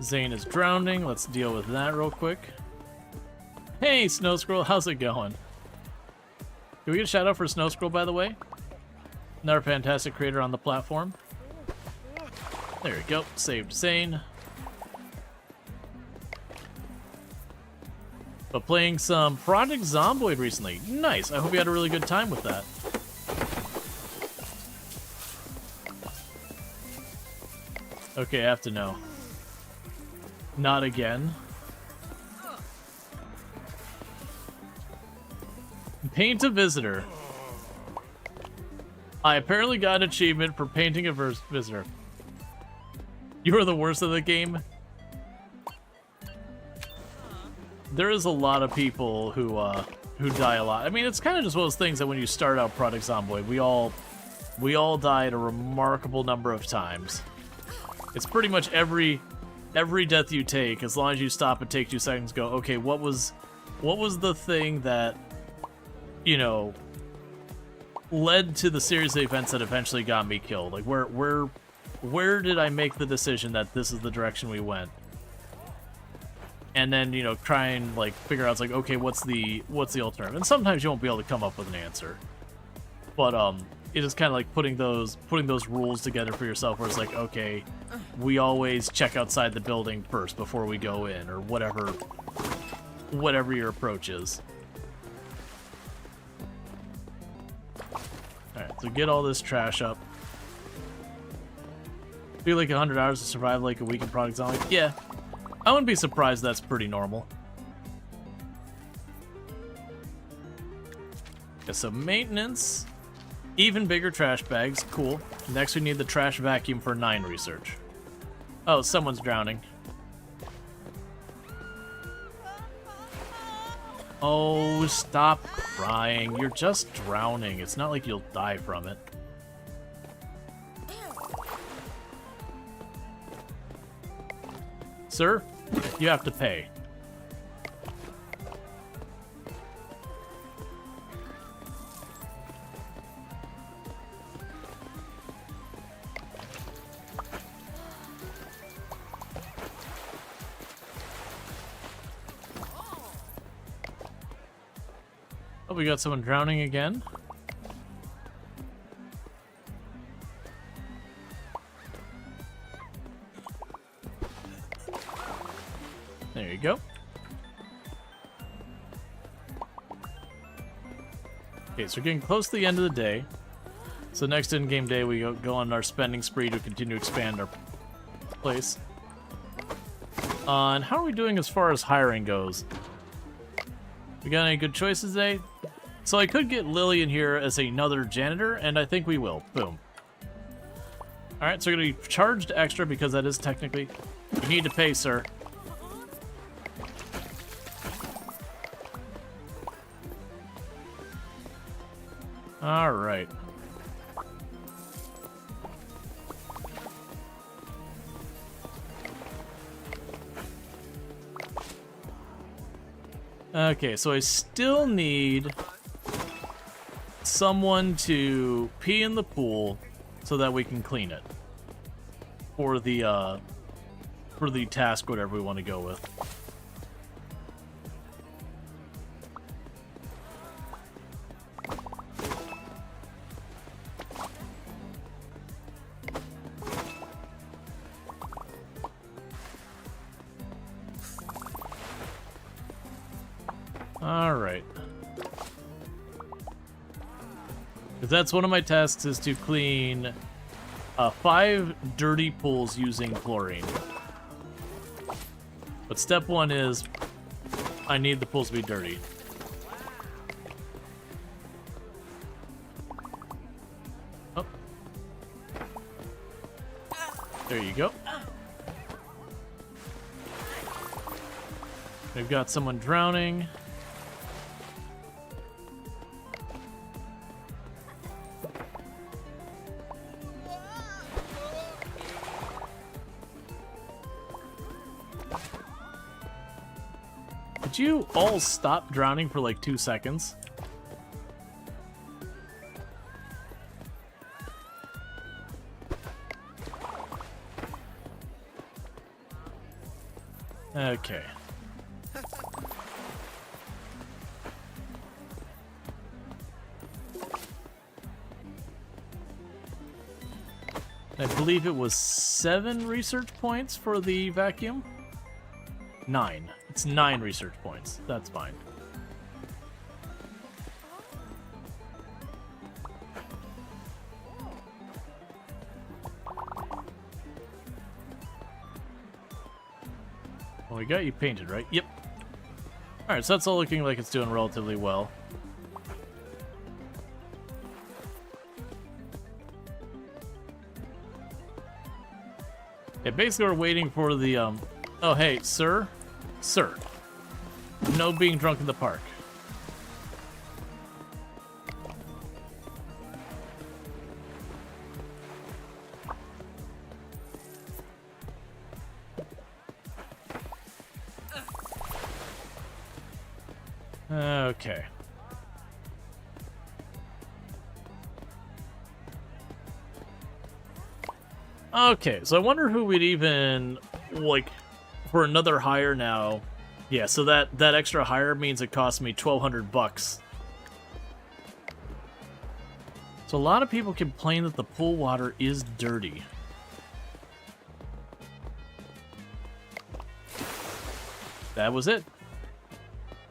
A: Zane is drowning. Let's deal with that real quick. Hey, Snow Squirrel, how's it going? Can we get a shout out for Snow Squirrel, by the way? Another fantastic creator on the platform. There we go. Saved Zane. But playing some Project Zomboid recently. Nice. I hope you had a really good time with that. Okay, I have to know. Not again. Paint a visitor. I apparently got an achievement for painting a visitor. You are the worst of the game. There is a lot of people who die a lot. I mean, it's kind of just one of those things that when you start out Project Zomboid, we all died a remarkable number of times. It's pretty much every death you take, as long as you stop and take 2 seconds, go, okay, what was the thing that, you know, led to the series of events that eventually got me killed? Like, where did I make the decision that this is the direction we went? And then, you know, try and like figure out, like, okay, what's the alternative? And sometimes you won't be able to come up with an answer, but it is kind of like putting those rules together for yourself, where it's like, okay, we always check outside the building first before we go in, or whatever your approach is. All right, so get all this trash up. Feel like 100 hours to survive like a week in Project Zombie? Yeah. I wouldn't be surprised, that's pretty normal. Okay, so maintenance. Even bigger trash bags. Cool. Next we need the trash vacuum for 9 research. Oh, someone's drowning. Oh, stop crying. You're just drowning. It's not like you'll die from it. Sir, you have to pay. Oh, we got someone drowning again. There you go. Okay, so we're getting close to the end of the day. So next in-game day, we go on our spending spree to continue to expand our place. And how are we doing as far as hiring goes? We got any good choices today? So I could get Lily in here as another janitor, and I think we will. Boom. Alright, so we're going to be charged extra because that is technically... You need to pay, sir. Alright. Okay, so I still need someone to pee in the pool so that we can clean it for the task, whatever we want to go with. Alright. Because that's one of my tasks, is to clean 5 dirty pools using chlorine. But step 1 is I need the pools to be dirty. Oh. There you go. We've got someone drowning. Could you all stop drowning for like 2 seconds? Okay. I believe it was 7 research points for the vacuum. 9. It's 9 research points. That's fine. Well, we got you painted, right? Yep. Alright, so that's all looking like it's doing relatively well. Yeah, basically we're waiting for the, Oh, hey, sir? Sir. No being drunk in the park. Okay. Okay, so I wonder who we'd even, like, for another hire now. Yeah, so that extra hire means it costs me 1,200 bucks. So a lot of people complain that the pool water is dirty. That was it.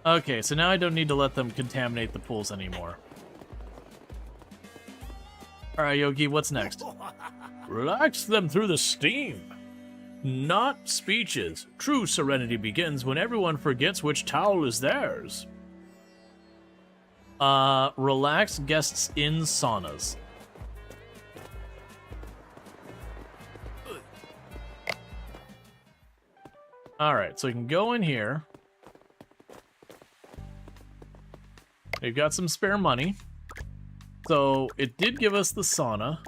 A: Okay, so now I don't need to let them contaminate the pools anymore. Alright, Yogi, what's next? Relax them through the steam. Not speeches. True serenity begins when everyone forgets which towel is theirs. Relax guests in saunas. Alright, so we can go in here. They've got some spare money. So it did give us the sauna.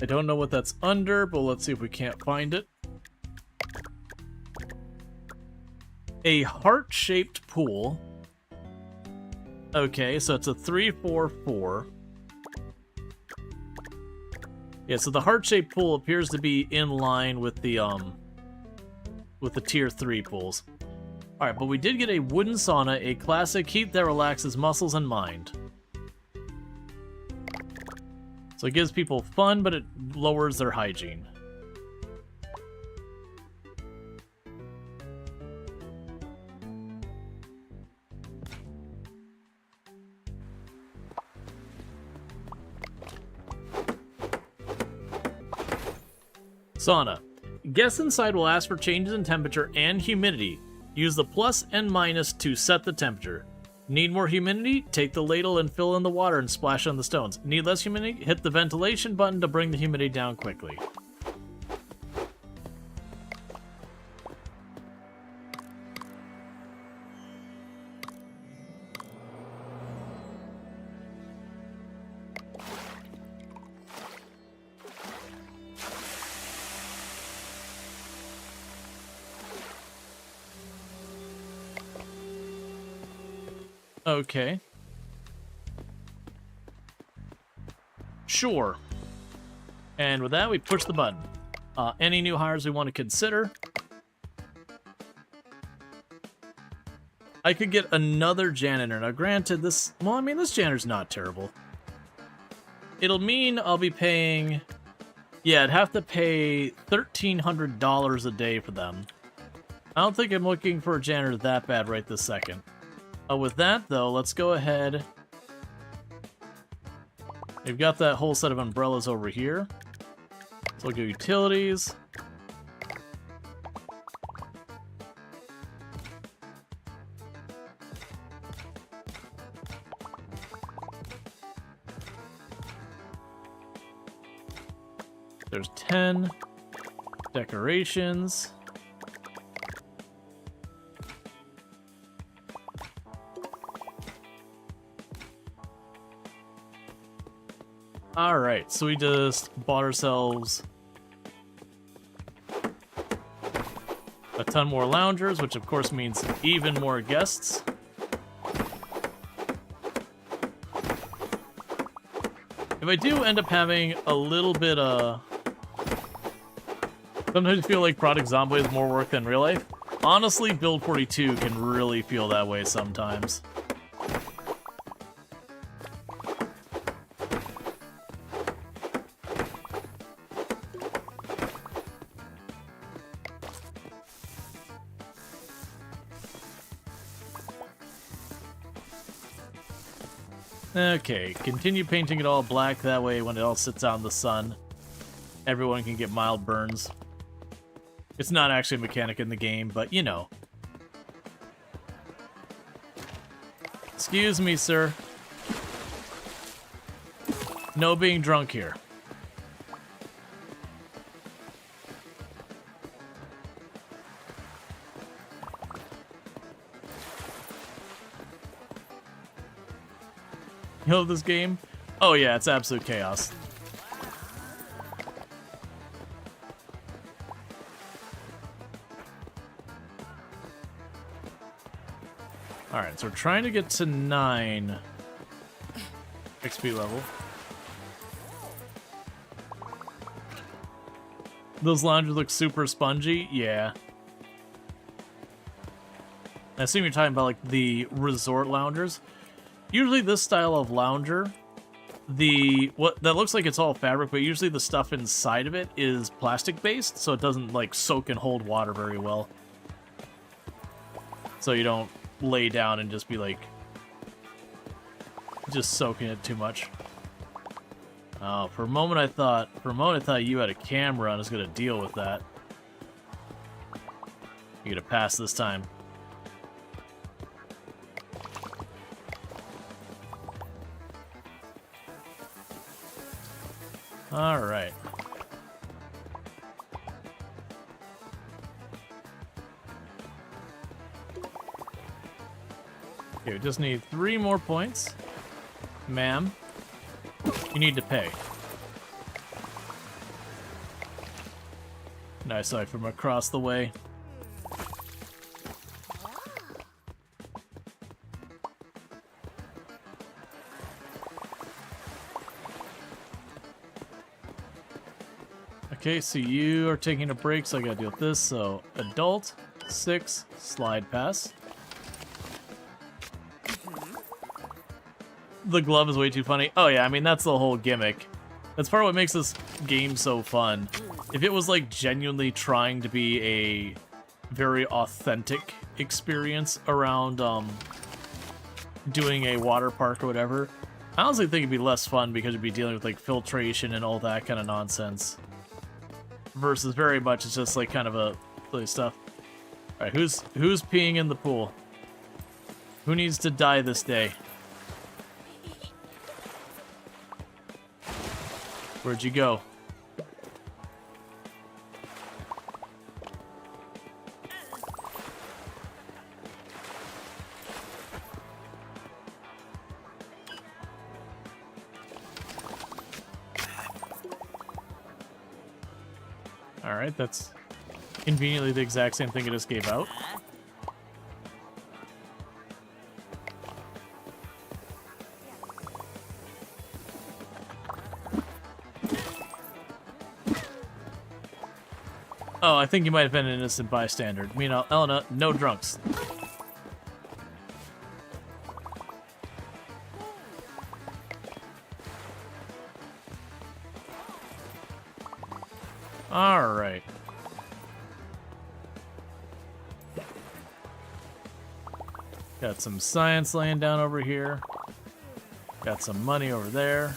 A: I don't know what that's under, but let's see if we can't find it. A heart-shaped pool. Okay, so it's a 344. Yeah, so the heart-shaped pool appears to be in line with the tier 3 pools. Alright, but we did get a wooden sauna, a classic heat that relaxes muscles and mind. So it gives people fun, but it lowers their hygiene. Sauna. Guests inside will ask for changes in temperature and humidity. Use the plus and minus to set the temperature. Need more humidity? Take the ladle and fill in the water and splash on the stones. Need less humidity? Hit the ventilation button to bring the humidity down quickly. Okay. Sure. And with that, we push the button. Any new hires we want to consider? I could get another janitor. Now, granted, this janitor's not terrible. It'll mean I'll be paying... Yeah, I'd have to pay $1,300 a day for them. I don't think I'm looking for a janitor that bad right this second. With that, though, let's go ahead. We've got that whole set of umbrellas over here. So we'll go utilities. There's 10 decorations. Alright, so we just bought ourselves a ton more loungers, which of course means even more guests. If I do end up having a little bit sometimes I feel like Project Zombie is more work than real life. Honestly, Build 42 can really feel that way sometimes. Okay, continue painting it all black, that way when it all sits out in the sun, everyone can get mild burns. It's not actually a mechanic in the game, but you know. Excuse me, sir. No being drunk here. You know this game? Oh yeah, it's absolute chaos. Alright, so we're trying to get to 9 XP level. Those loungers look super spongy? Yeah. I assume you're talking about like the resort loungers. Usually this style of lounger, that looks like it's all fabric, but usually the stuff inside of it is plastic based, so it doesn't like soak and hold water very well. So you don't lay down and just be like just soaking it too much. Oh, for a moment I thought you had a camera and I was gonna deal with that. You're gonna pass this time. All right. Okay, we just need 3 more points. Ma'am, you need to pay. Nice eye from across the way. Okay, so you are taking a break, so I gotta deal with this. So, adult, 6, slide pass. The glove is way too funny. Oh yeah, I mean, that's the whole gimmick. That's part of what makes this game so fun. If it was, like, genuinely trying to be a very authentic experience around, doing a water park or whatever, I honestly think it'd be less fun because you'd be dealing with, like, filtration and all that kind of nonsense. Versus very much it's just, like, kind of a silly stuff. Alright, who's peeing in the pool? Who needs to die this day? Where'd you go? Alright, that's conveniently the exact same thing I just gave out. Oh, I think you might have been an innocent bystander. Meanwhile, Elena, no drunks. Alright. Got some science laying down over here. Got some money over there.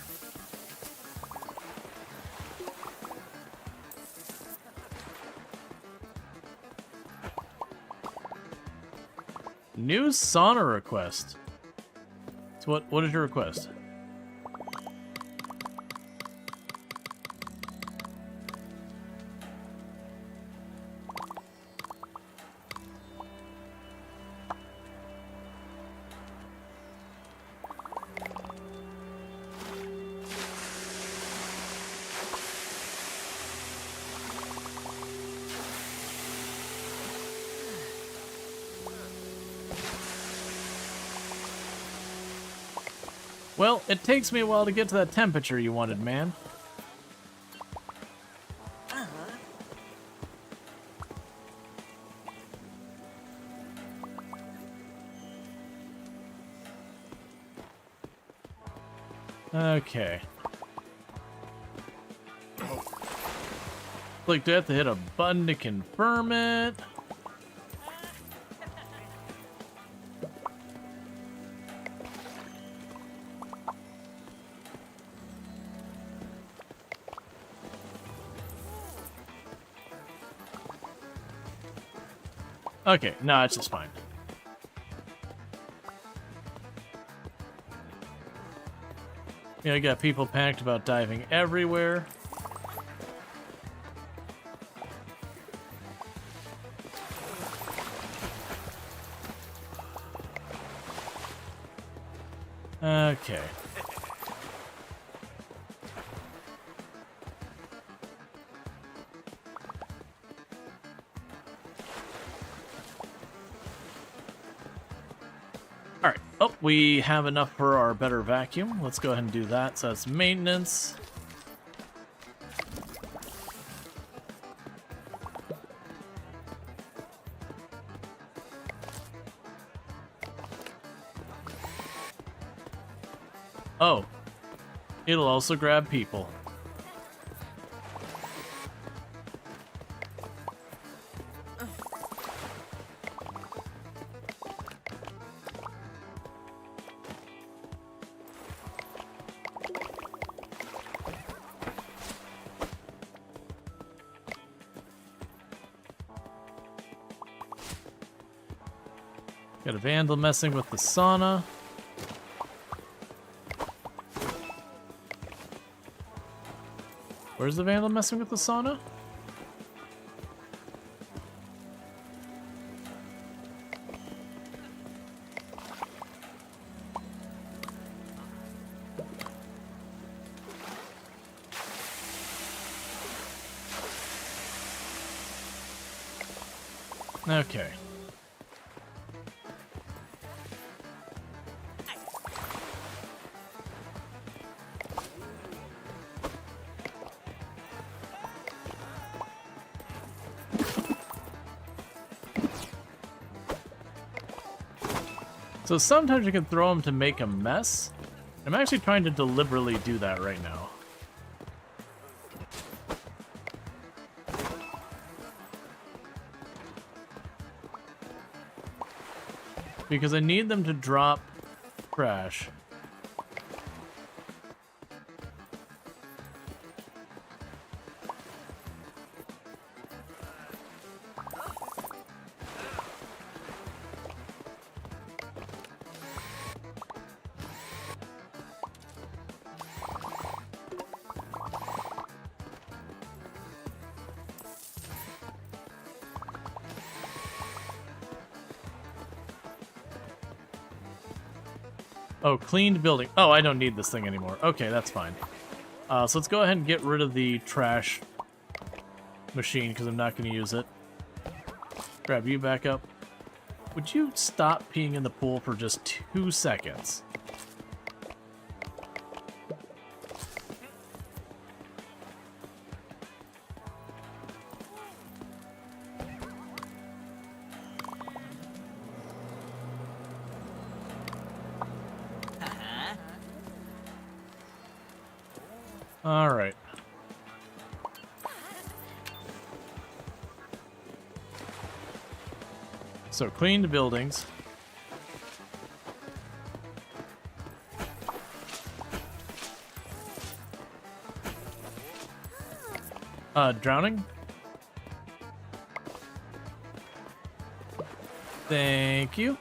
A: New sauna request. So what is your request? Well, it takes me a while to get to that temperature you wanted, man. Okay. Like, do I have to hit a button to confirm it? Okay, no, it's just fine. Yeah, I got people panicked about diving everywhere. Okay. Alright. Oh, we have enough for our better vacuum. Let's go ahead and do that. So that's maintenance. Oh. It'll also grab people. Got a vandal messing with the sauna. Where's the vandal messing with the sauna? Okay. So sometimes you can throw them to make a mess. I'm actually trying to deliberately do that right now. Because I need them to drop trash. Oh, cleaned building. Oh, I don't need this thing anymore. Okay, that's fine. So let's go ahead and get rid of the trash machine because I'm not going to use it. Grab you back up. Would you stop peeing in the pool for just 2 seconds? All right. So cleaned buildings. Drowning? Thank you.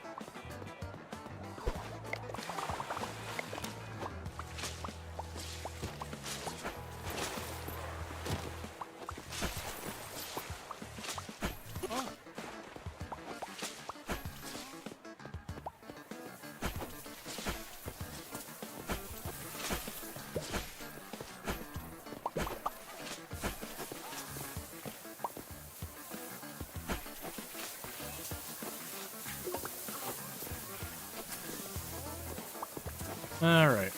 A: All right.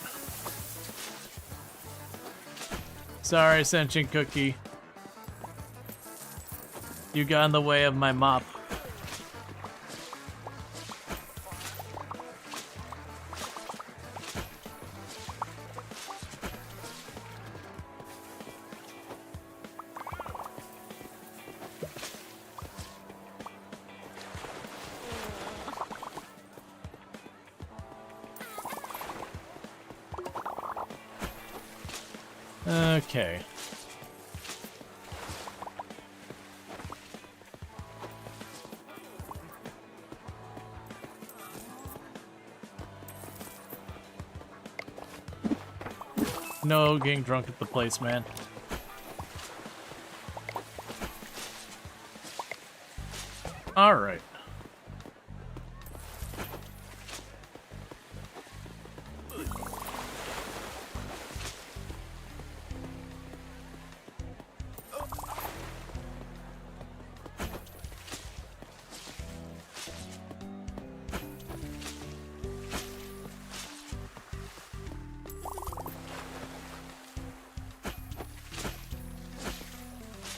A: Sorry, sentient cookie. You got in the way of my mop. Okay. No getting drunk at the place, man. All right.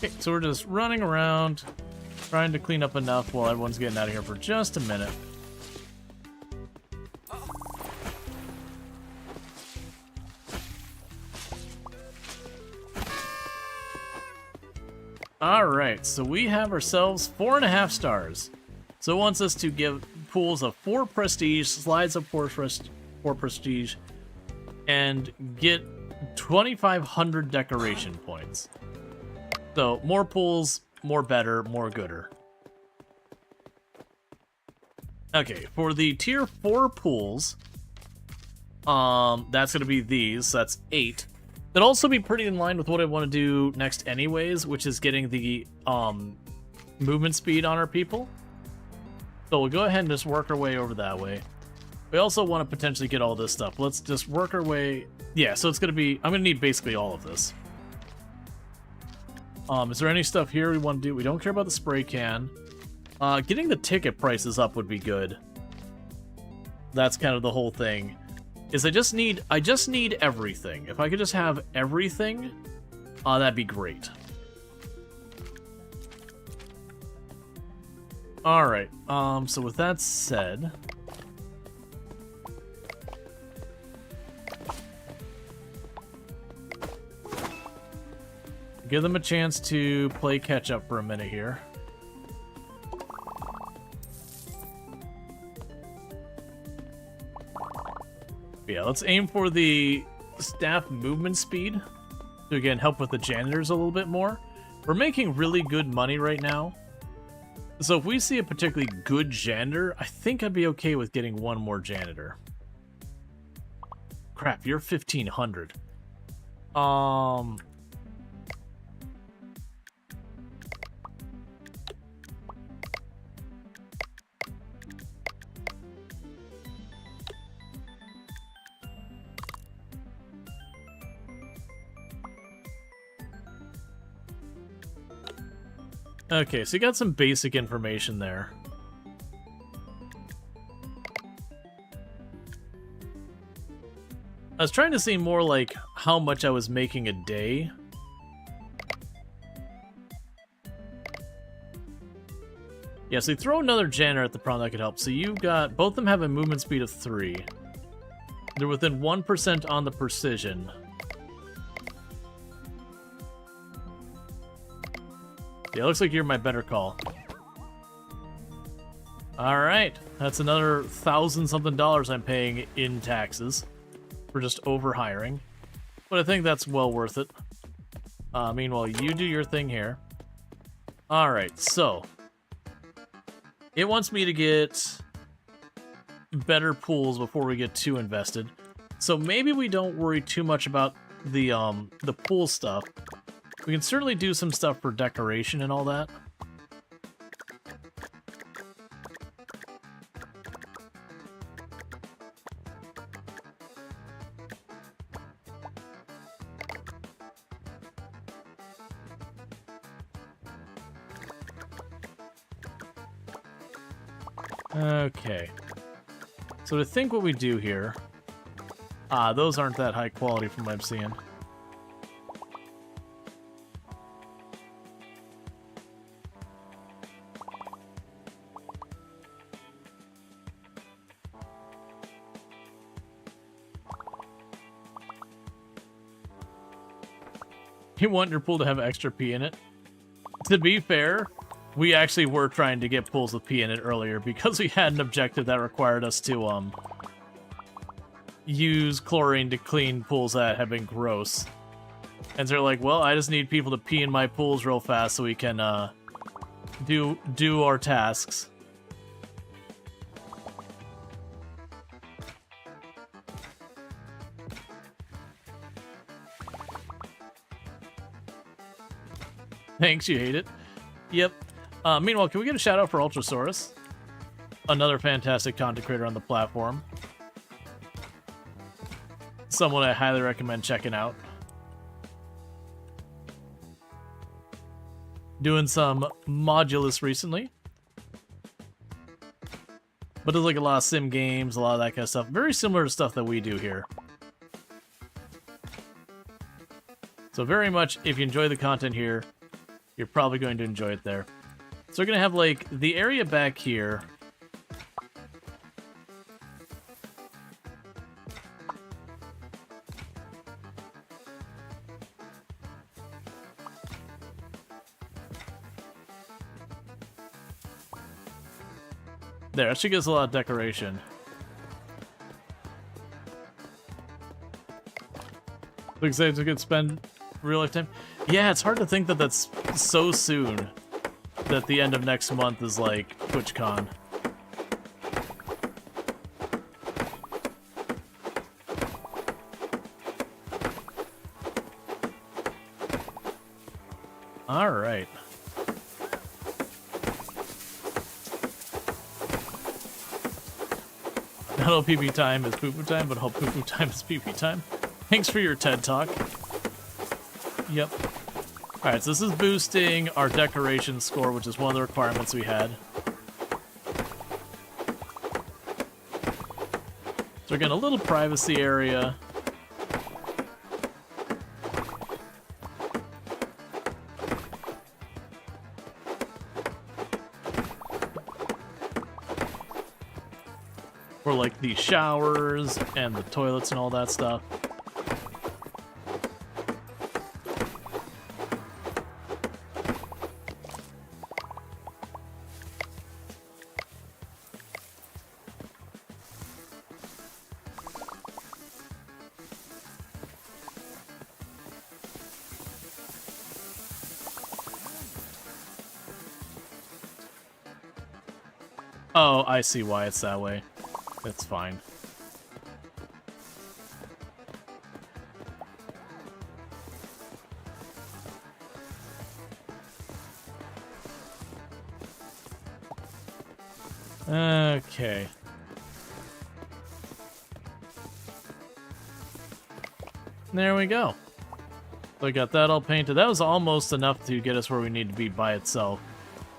A: Okay, so we're just running around, trying to clean up enough while everyone's getting out of here for just a minute. Alright, so we have ourselves 4.5 stars. So it wants us to give pools of 4 prestige, slides of 4 prestige, and get 2,500 decoration points. So, more pools, more better, more gooder. Okay, for the tier 4 pools, that's going to be these, so that's 8. That'll also be pretty in line with what I want to do next anyways, which is getting the movement speed on our people. So we'll go ahead and just work our way over that way. We also want to potentially get all this stuff. Let's just work our way... Yeah, so it's going to be... I'm going to need basically all of this. Is there any stuff here we want to do? We don't care about the spray can. Getting the ticket prices up would be good. That's kind of the whole thing. Is I just need everything. If I could just have everything, that'd be great. Alright, so with that said... Give them a chance to play catch-up for a minute here. Yeah, let's aim for the staff movement speed to, again, help with the janitors a little bit more. We're making really good money right now. So if we see a particularly good janitor, I think I'd be okay with getting one more janitor. Crap, you're 1,500. Okay, so you got some basic information there. I was trying to see more like how much I was making a day. Yeah, so you throw another janitor at the problem that could help. So you got, both of them have a movement speed of 3. They're within 1% on the precision. Yeah, looks like you're my better call. Alright, that's another $1,000-something I'm paying in taxes for just overhiring. But I think that's well worth it. Meanwhile, you do your thing here. Alright, so... It wants me to get better pools before we get too invested. So maybe we don't worry too much about the pool stuff. We can certainly do some stuff for decoration and all that. Okay. So to think what we do here... those aren't that high quality from what I'm seeing. You want your pool to have extra pee in it? To be fair, we actually were trying to get pools with pee in it earlier because we had an objective that required us to use chlorine to clean pools that have been gross. And so they're like, well, I just need people to pee in my pools real fast so we can do our tasks. Thanks, you hate it. Yep. Meanwhile, can we get a shout out for Ultrasaurus? Another fantastic content creator on the platform. Someone I highly recommend checking out. Doing some Modulus recently. But does like a lot of sim games, a lot of that kind of stuff. Very similar to stuff that we do here. So very much, if you enjoy the content here, you're probably going to enjoy it there. So we're going to have, like, the area back here. There, that should give us a lot of decoration. Looks like we could spend real life time. Yeah, it's hard to think that that's so soon. That the end of next month is like TwitchCon. Alright. Not all PP time is poo-poo time, but all poo-poo time is PP time. Thanks for your TED Talk. Yep. Alright, so this is boosting our decoration score, which is one of the requirements we had. So again, a little privacy area. For like the showers and the toilets and all that stuff. Oh, I see why it's that way. It's fine. Okay. There we go. So I got that all painted. That was almost enough to get us where we need to be by itself.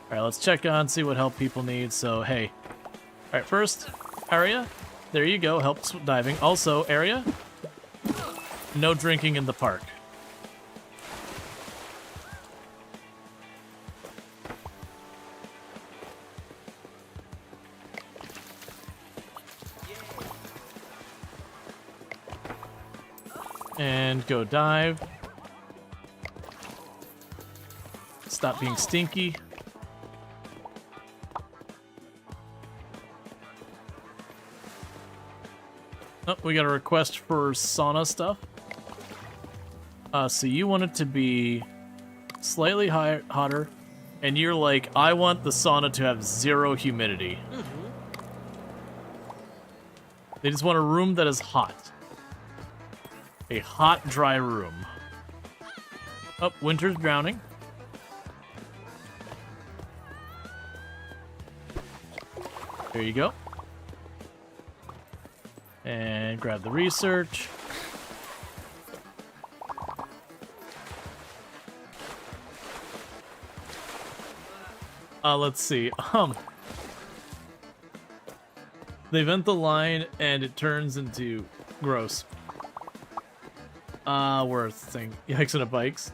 A: Alright, let's check on, see what help people need. So, hey. Alright, first, area. There you go, helps with diving. Also, area. No drinking in the park. And go dive. Stop being stinky. Oh, we got a request for sauna stuff. So you want it to be slightly hotter, and you're like, I want the sauna to have 0 humidity. They just want a room that is hot. A hot, dry room. Oh, winter's drowning. There you go. And grab the research. Let's see. They vent the line and it turns into gross. Worst thing. Yikes and a bikes.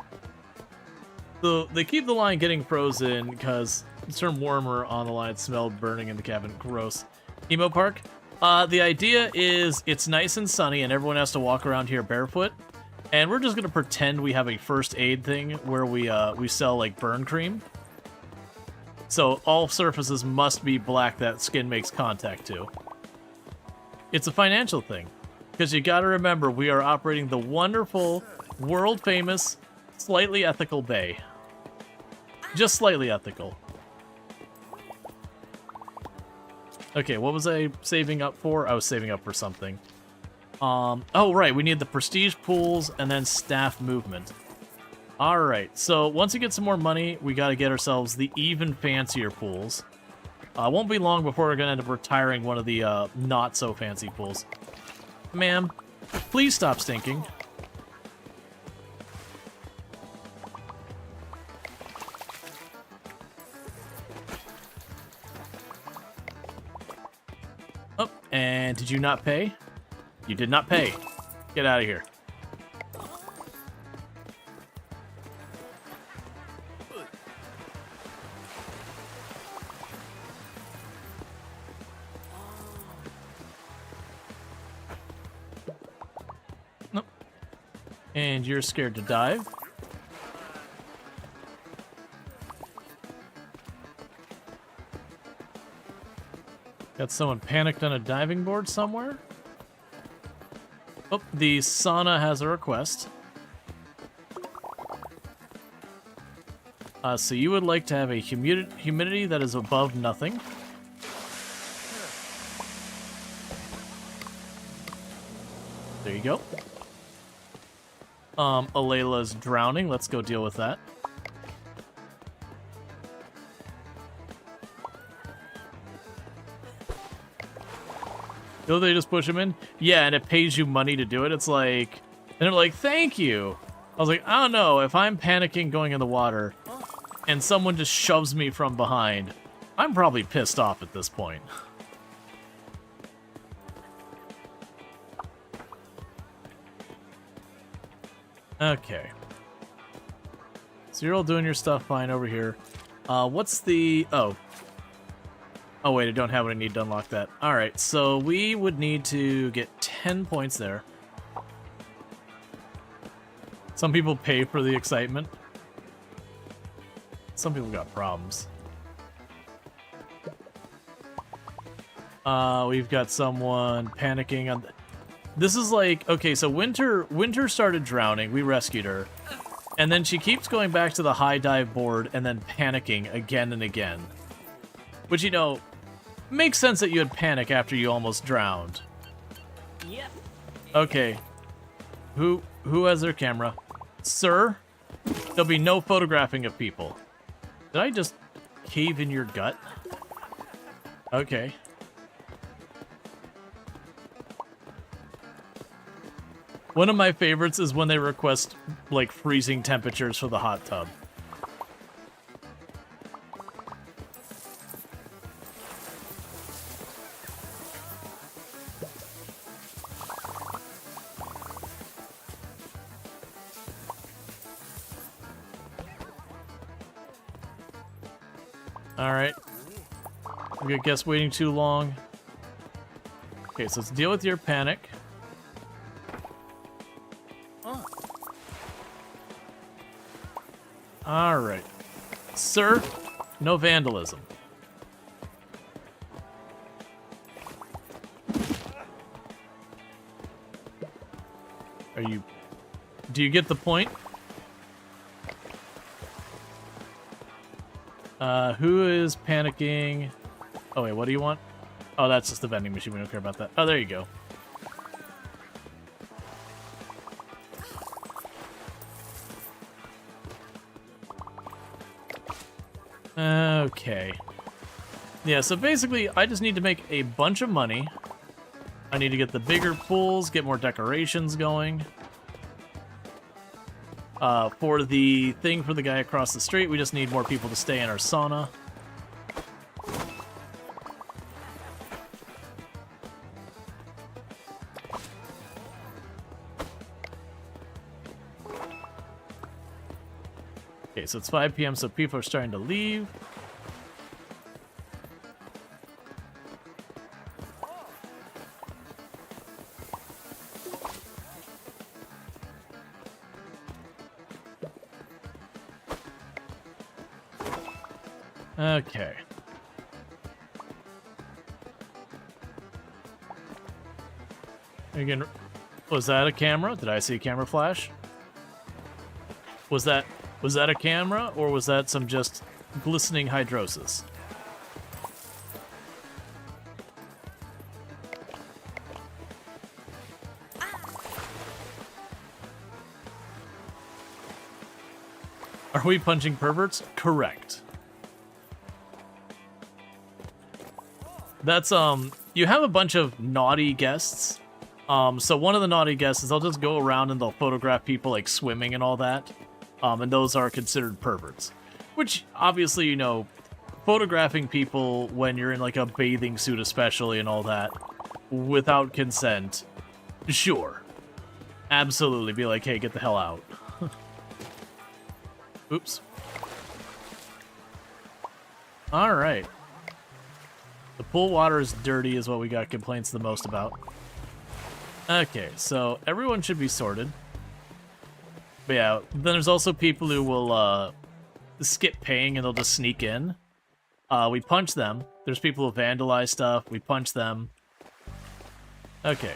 A: So they keep the line getting frozen because it's turned warmer on the line. It smelled burning in the cabin. Gross. Emo Park. The idea is it's nice and sunny and everyone has to walk around here barefoot. And we're just gonna pretend we have a first aid thing where we sell like burn cream. So all surfaces must be black that skin makes contact to. It's a financial thing. Because you gotta remember, we are operating the wonderful, world-famous, slightly ethical bay. Just slightly ethical. Okay, what was I saving up for? I was saving up for something. Oh, right, we need the prestige pools and then staff movement. Alright, so once we get some more money, we gotta get ourselves the even fancier pools. Won't be long before we're gonna end up retiring one of the not-so-fancy pools. Ma'am, please stop stinking. Oh, and did you not pay? You did not pay. Get out of here. Nope. And you're scared to dive. Got someone panicked on a diving board somewhere. Oh, the sauna has a request. So you would like to have a humidity that is above nothing. There you go. Alayla's drowning. Let's go deal with that. They just push him in? Yeah, and it pays you money to do it. It's like... And they're like, thank you! I was like, I don't know, if I'm panicking going in the water, and someone just shoves me from behind, I'm probably pissed off at this point. Okay. So you're all doing your stuff fine over here. What's the... Oh. Oh, wait, I don't have what I need to unlock that. Alright, so we would need to get 10 points there. Some people pay for the excitement. Some people got problems. We've got someone panicking on... This is like... Okay, so Winter started drowning. We rescued her. And then she keeps going back to the high dive board and then panicking again and again. Which, you know, makes sense that you would panic after you almost drowned.
E: Yep.
A: Okay. Who has their camera? Sir? There'll be no photographing of people. Did I just cave in your gut? Okay. One of my favorites is when they request, like, freezing temperatures for the hot tub. Alright. I guess waiting too long. Okay, so let's deal with your panic. Alright. Sir, no vandalism. Are you... Do you get the point? Who is panicking? Oh wait, what do you want? Oh, that's just the vending machine. We don't care about that. Oh, there you go. Okay. Yeah, so basically, I just need to make a bunch of money. I need to get the bigger pools, get more decorations going. For the thing for the guy across the street, we just need more people to stay in our sauna. Okay, so it's 5 p.m., so people are starting to leave. Okay. Again, was that a camera? Did I see a camera flash? Was that a camera, or was that some just glistening hydrosis? Are we punching perverts? Correct. That's, you have a bunch of naughty guests. So one of the naughty guests is they'll just go around and they'll photograph people, like, swimming and all that. And those are considered perverts. Which, obviously, you know, photographing people when you're in, like, a bathing suit especially and all that, without consent, sure. Absolutely, be like, hey, get the hell out. Oops. Alright. The pool water is dirty is what we got complaints the most about. Okay, so everyone should be sorted. But yeah, then there's also people who will skip paying and they'll just sneak in. We punch them. There's people who vandalize stuff. We punch them. Okay.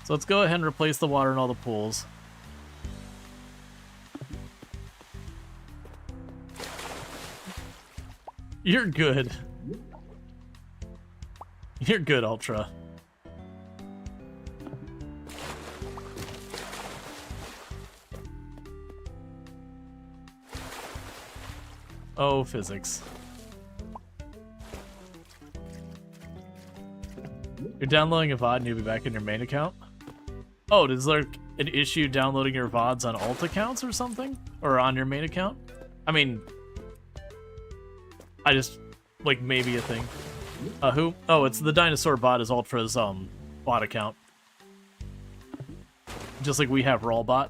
A: So let's go ahead and replace the water in all the pools. You're good. You're good, Ultra. Oh, physics. You're downloading a VOD and you'll be back in your main account? Oh, is there an issue downloading your VODs on alt accounts or something? Or on your main account? I mean... I just, like, maybe a thing. Who? Oh, it's the dinosaur bot is Ultra's, bot account. just like we have Rawlbot.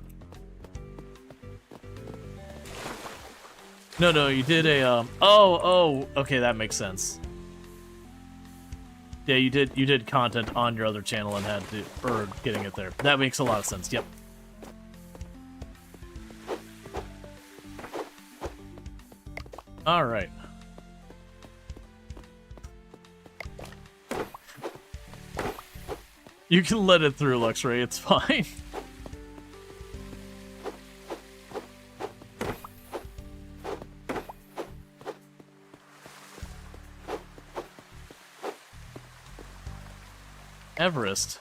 A: No, you did a okay, that makes sense. Yeah, you did content on your other channel and had to, or getting it there. That makes a lot of sense. Yep. All right. You can let it through, Luxray. It's fine. Everest,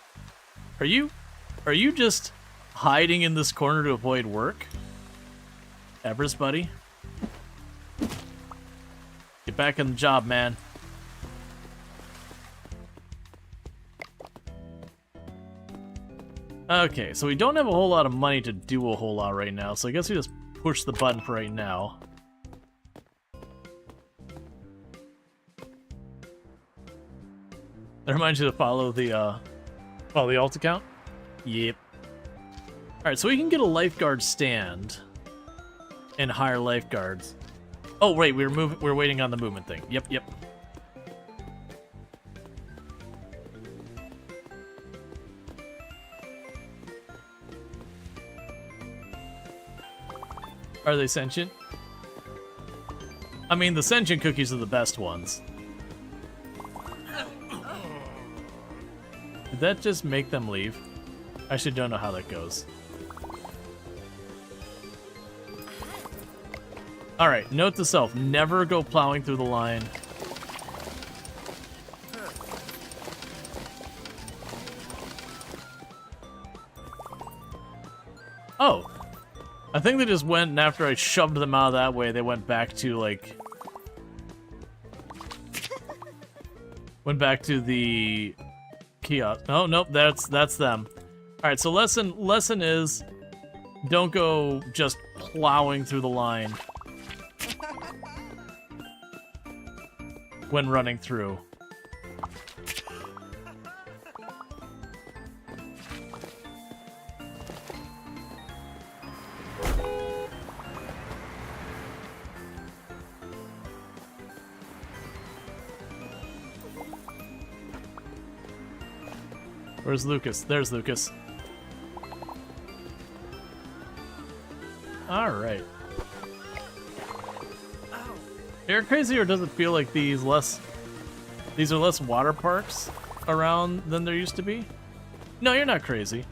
A: are you just hiding in this corner to avoid work? Everest, buddy, get back in the job, man. Okay, so we don't have a whole lot of money to do a whole lot right now, so I guess we just push the button for right now. That reminds you to follow the alt account? Yep. Alright, so we can get a lifeguard stand and hire lifeguards. Oh wait, we're waiting on the movement thing. Yep. Are they sentient? I mean, the sentient cookies are the best ones. Did that just make them leave? I actually don't know how that goes. Alright, note to self, never go plowing through the line. Oh! I think they just went, and after I shoved them out of that way, they went back to, like... went back to the... kiosk. Oh, nope, that's them. Alright, so lesson is don't go just plowing through the line when running through. Where's Lucas? There's Lucas. Alright. You're crazy, or does it feel like these are less water parks around than there used to be? No, you're not crazy.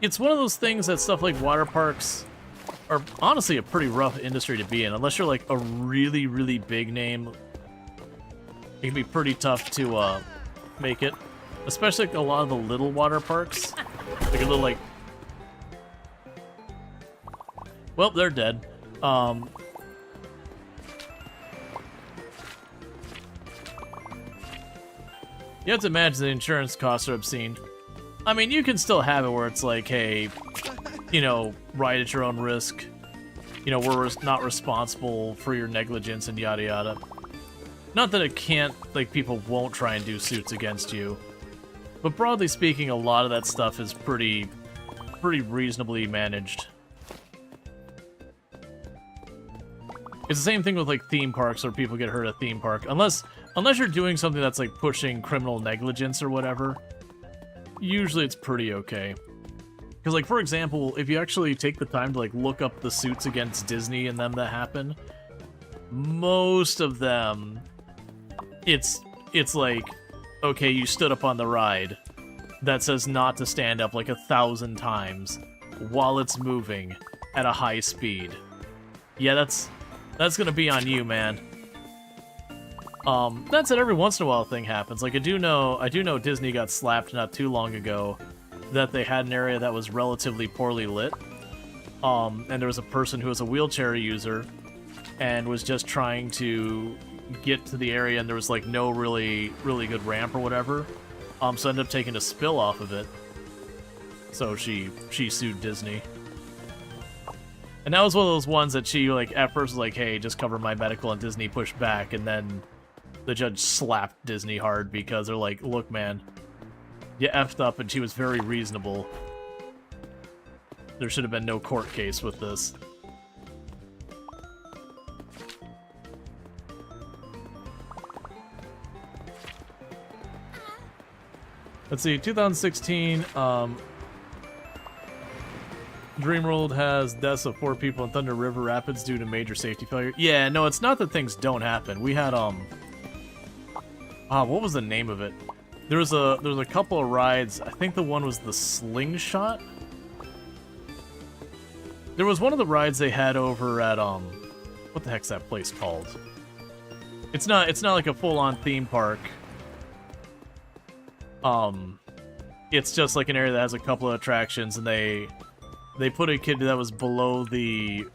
A: It's one of those things that stuff like water parks are honestly a pretty rough industry to be in. Unless you're like a really, really big name, it can be pretty tough to make it. Especially like a lot of the little water parks. Like a little like... Well, they're dead. You have to imagine the insurance costs are obscene. I mean, you can still have it where it's like, hey, you know, ride at your own risk. You know, we're not responsible for your negligence and yada yada. Not that it can't, like, people won't try and do suits against you. But broadly speaking, a lot of that stuff is pretty reasonably managed. It's the same thing with like theme parks, or people get hurt at theme park. Unless you're doing something that's like pushing criminal negligence or whatever, usually it's pretty okay. Because like, for example, if you actually take the time to like look up the suits against Disney and them that happen, most of them, it's like, okay, you stood up on the ride that says not to stand up like 1,000 times while it's moving at a high speed. Yeah, that's gonna be on you, man. That said, every once in a while a thing happens. Like I do know Disney got slapped not too long ago that they had an area that was relatively poorly lit. And there was a person who was a wheelchair user and was just trying to get to the area, and there was like no really good ramp or whatever. So ended up taking a spill off of it. So she sued Disney. And that was one of those ones that she like at first was like, hey, just cover my medical, and Disney pushed back, and then the judge slapped Disney hard because they're like, look, man, You effed up, and she was very reasonable. There should have been no court case with this. Let's see, 2016, Dreamworld has deaths of 4 people in Thunder River Rapids due to major safety failure. Yeah, no, it's not that things don't happen. We had, what was the name of it? There was a couple of rides. I think the one was the Slingshot. There was one of the rides they had over at, what the heck's that place called? It's not like a full-on theme park. It's just like an area that has a couple of attractions, and they put a kid that was below the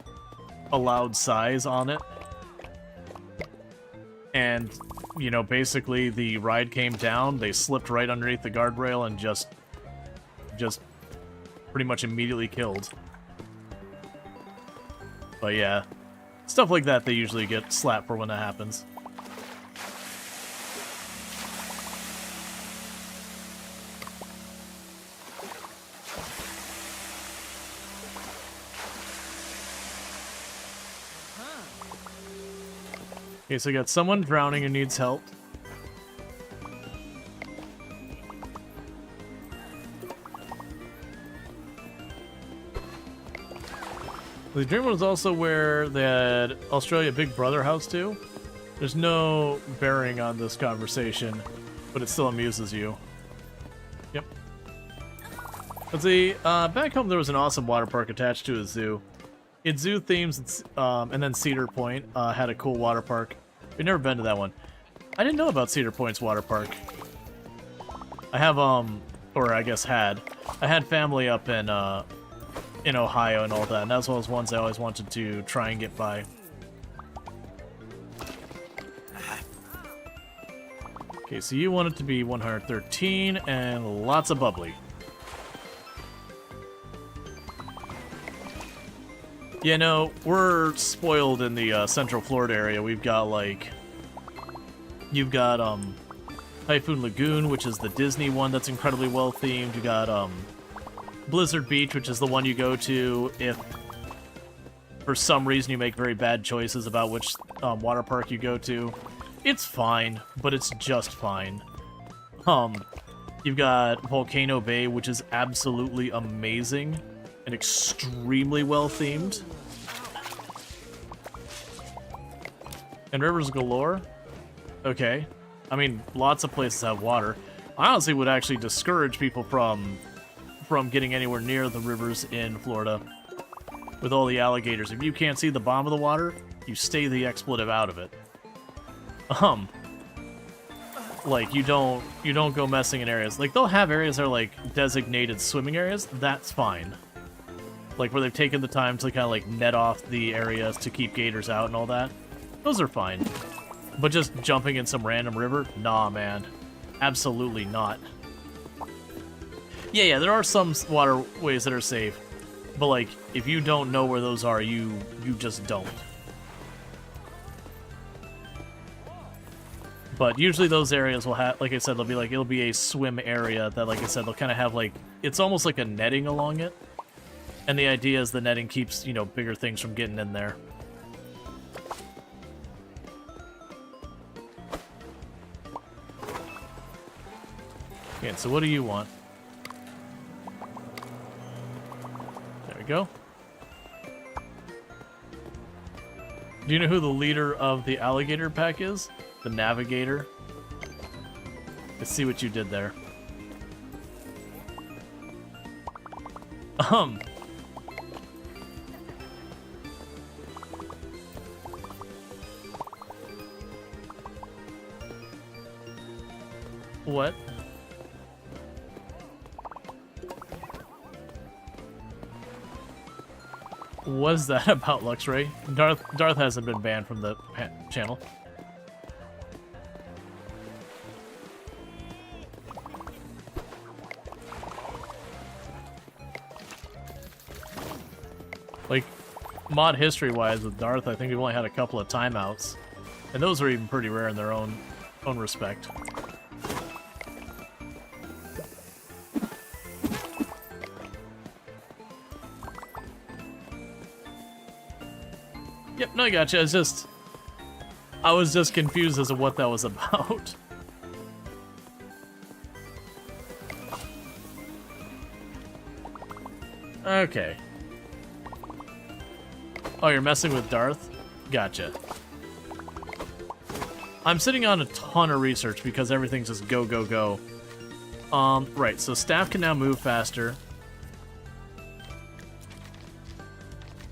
A: allowed size on it. And, you know, basically the ride came down, they slipped right underneath the guardrail and just pretty much immediately killed. But yeah, stuff like that they usually get slapped for when that happens. Okay, so we got someone drowning who needs help. The Dreamworld is also where they had Australia Big Brother house too. There's no bearing on this conversation, but it still amuses you. Yep. Let's see, back home there was an awesome water park attached to a zoo. It's zoo themes, and then Cedar Point had a cool water park. We've never been to that one. I didn't know about Cedar Point's water park. I have, or I guess had. I had family up in Ohio and all that, and that's one of those ones I always wanted to try and get by. Okay, so you want it to be 113 and lots of bubbly. Yeah, no, we're spoiled in the Central Florida area. We've got, like, you've got Typhoon Lagoon, which is the Disney one that's incredibly well themed. You got Blizzard Beach, which is the one you go to if for some reason you make very bad choices about which water park you go to. It's fine, but it's just fine. You've got Volcano Bay, which is absolutely amazing and extremely well themed. And Rivers Galore? Okay. I mean, lots of places have water. I honestly would actually discourage people from getting anywhere near the rivers in Florida with all the alligators. If you can't see the bottom of the water, you stay the expletive out of it. Like, you don't go messing in areas. Like, they'll have areas that are, like, designated swimming areas. That's fine. Like, where they've taken the time to kind of, like, net off the areas to keep gators out and all that. Those are fine. But just jumping in some random river? Nah, man. Absolutely not. Yeah, there are some waterways that are safe. But, like, if you don't know where those are, you just don't. But usually those areas will have, like I said, it'll be a swim area that, like I said, they'll kind of have, like, it's almost like a netting along it. And the idea is the netting keeps, you know, bigger things from getting in there. Okay, so what do you want? There we go. Do you know who the leader of the alligator pack is? The navigator? Let's see what you did there. What? Was that about Luxray? Darth hasn't been banned from the channel. Like, mod history-wise with Darth, I think we've only had a couple of timeouts. And those are even pretty rare in their own respect. Yep, no, I gotcha. I was just confused as to what that was about. Okay. Oh, you're messing with Darth? Gotcha. I'm sitting on a ton of research because everything's just go, go, go. Right, so staff can now move faster.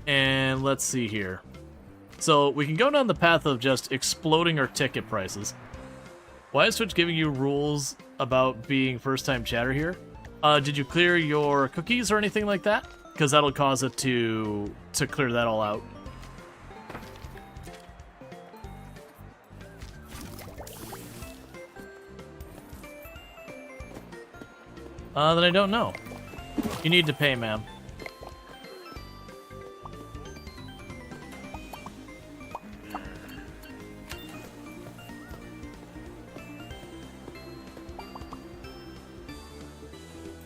A: And let's see here. So we can go down the path of just exploding our ticket prices. Why is Twitch giving you rules about being first-time chatter here? Did you clear your cookies or anything like that? Because that'll cause it to clear that all out. Then I don't know. You need to pay, ma'am.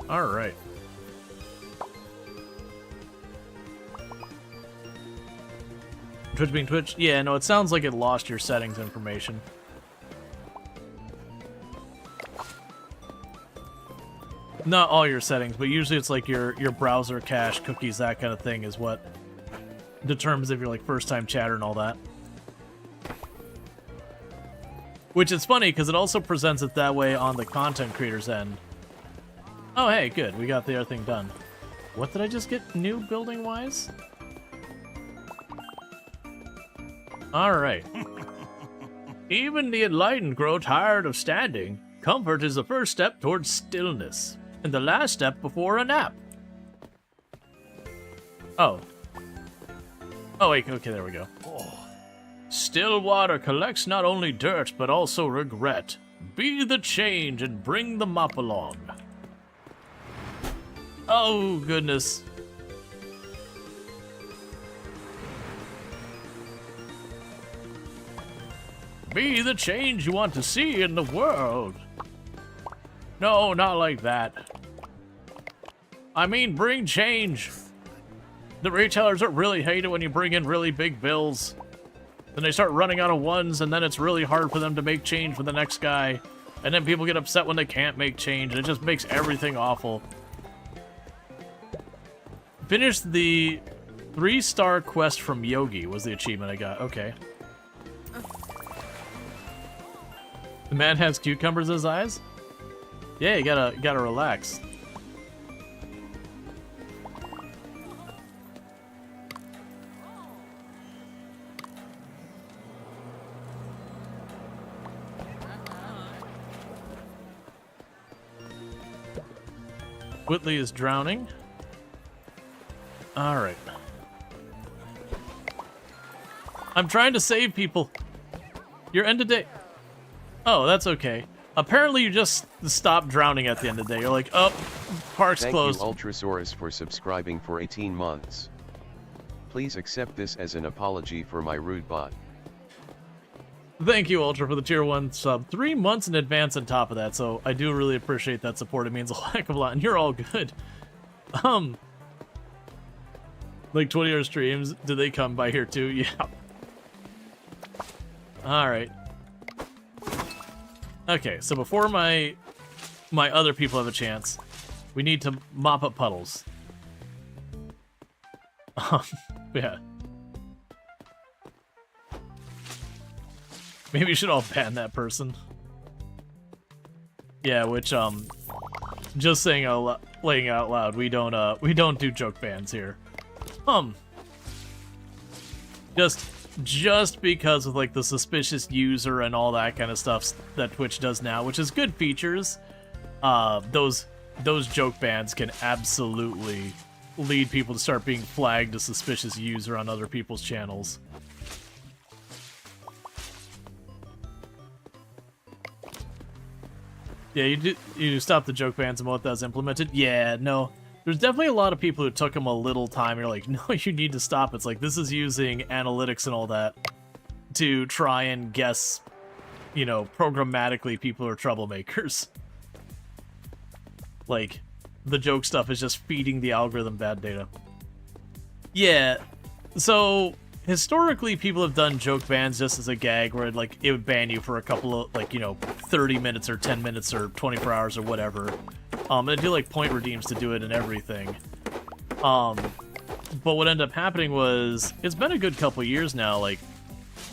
A: All right. Twitch being Twitch? Yeah, no, it sounds like it lost your settings information. Not all your settings, but usually it's like your browser cache, cookies, that kind of thing is what determines if you're like first-time chatter and all that. Which is funny, because it also presents it that way on the content creator's end. Oh, hey, good. We got the other thing done. What did I just get new building-wise? Alright. Even the enlightened grow tired of standing. Comfort is the first step towards stillness, and the last step before a nap. Oh. Oh, wait, okay, there we go. Still water collects not only dirt, but also regret. Be the change and bring the mop along. Oh, goodness. Be the change you want to see in the world. No, not like that. I mean, bring change. The retailers really hate it when you bring in really big bills. Then they start running out of ones, and then it's really hard for them to make change for the next guy. And then people get upset when they can't make change, and it just makes everything awful. Finish the 3-star quest from Yogi was the achievement I got. Okay. The man has cucumbers in his eyes? Yeah, you gotta relax. Whitley is drowning. Alright. I'm trying to save people. You're end of day. Oh, that's okay. Apparently you just stop drowning at the end of the day. You're like, oh, park's closed.
C: Thank you, Ultrasaurus, for subscribing for 18 months. Please accept this as an apology for my rude bot.
A: Thank you, Ultra, for the tier 1 sub. 3 months in advance on top of that, so I do really appreciate that support. It means a heck of a lot, and you're all good. Like 20-hour streams, do they come by here too? Yeah. Alright. Okay, so before my other people have a chance, we need to mop up puddles. Yeah. Maybe we should all ban that person. Yeah, which just saying laying out loud, we don't do joke bans here. Just because of like the suspicious user and all that kind of stuff that Twitch does now, which is good features, those joke bans can absolutely lead people to start being flagged as suspicious user on other people's channels. Yeah, you stop the joke bans and what that's implemented. Yeah, no. There's definitely a lot of people who took them a little time. You're like, no, you need to stop. It's like, this is using analytics and all that to try and guess, you know, programmatically people are troublemakers. Like, the joke stuff is just feeding the algorithm bad data. Yeah, so historically, people have done joke bans just as a gag, where like it would ban you for a couple of 30 minutes or 10 minutes or 24 hours or whatever. And they do like point redeems to do it and everything. But what ended up happening was it's been a good couple years now, like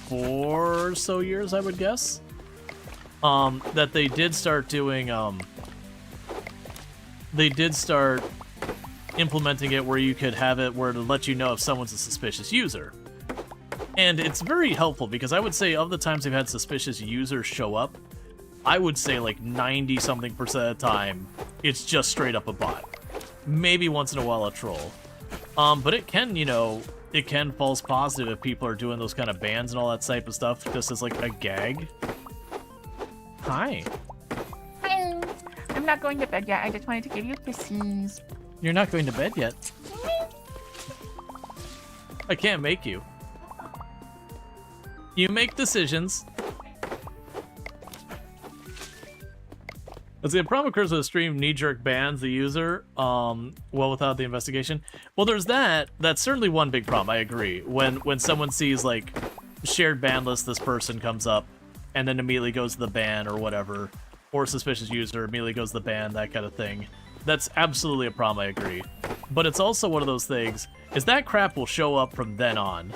A: 4 or so years, I would guess. That they did start doing. They did start implementing it where you could have it where to let you know if someone's a suspicious user. And it's very helpful because I would say of the times they've had suspicious users show up, I would say like 90-something% of the time, it's just straight up a bot. Maybe once in a while a troll. But it can, it can false positive if people are doing those kind of bans and all that type of stuff just as like a gag. Hi.
D: Hi. I'm not going to bed yet. I just wanted to give you kisses.
A: You're not going to bed yet. I can't make you. You make decisions. Let's see, a problem occurs with a stream knee-jerk bans the user, well, without the investigation. Well, there's that. That's certainly one big problem, I agree. When someone sees, like, shared ban list, this person comes up, and then immediately goes to the ban or whatever, or suspicious user, immediately goes to the ban, that kind of thing. That's absolutely a problem, I agree. But it's also one of those things, is that crap will show up from then on.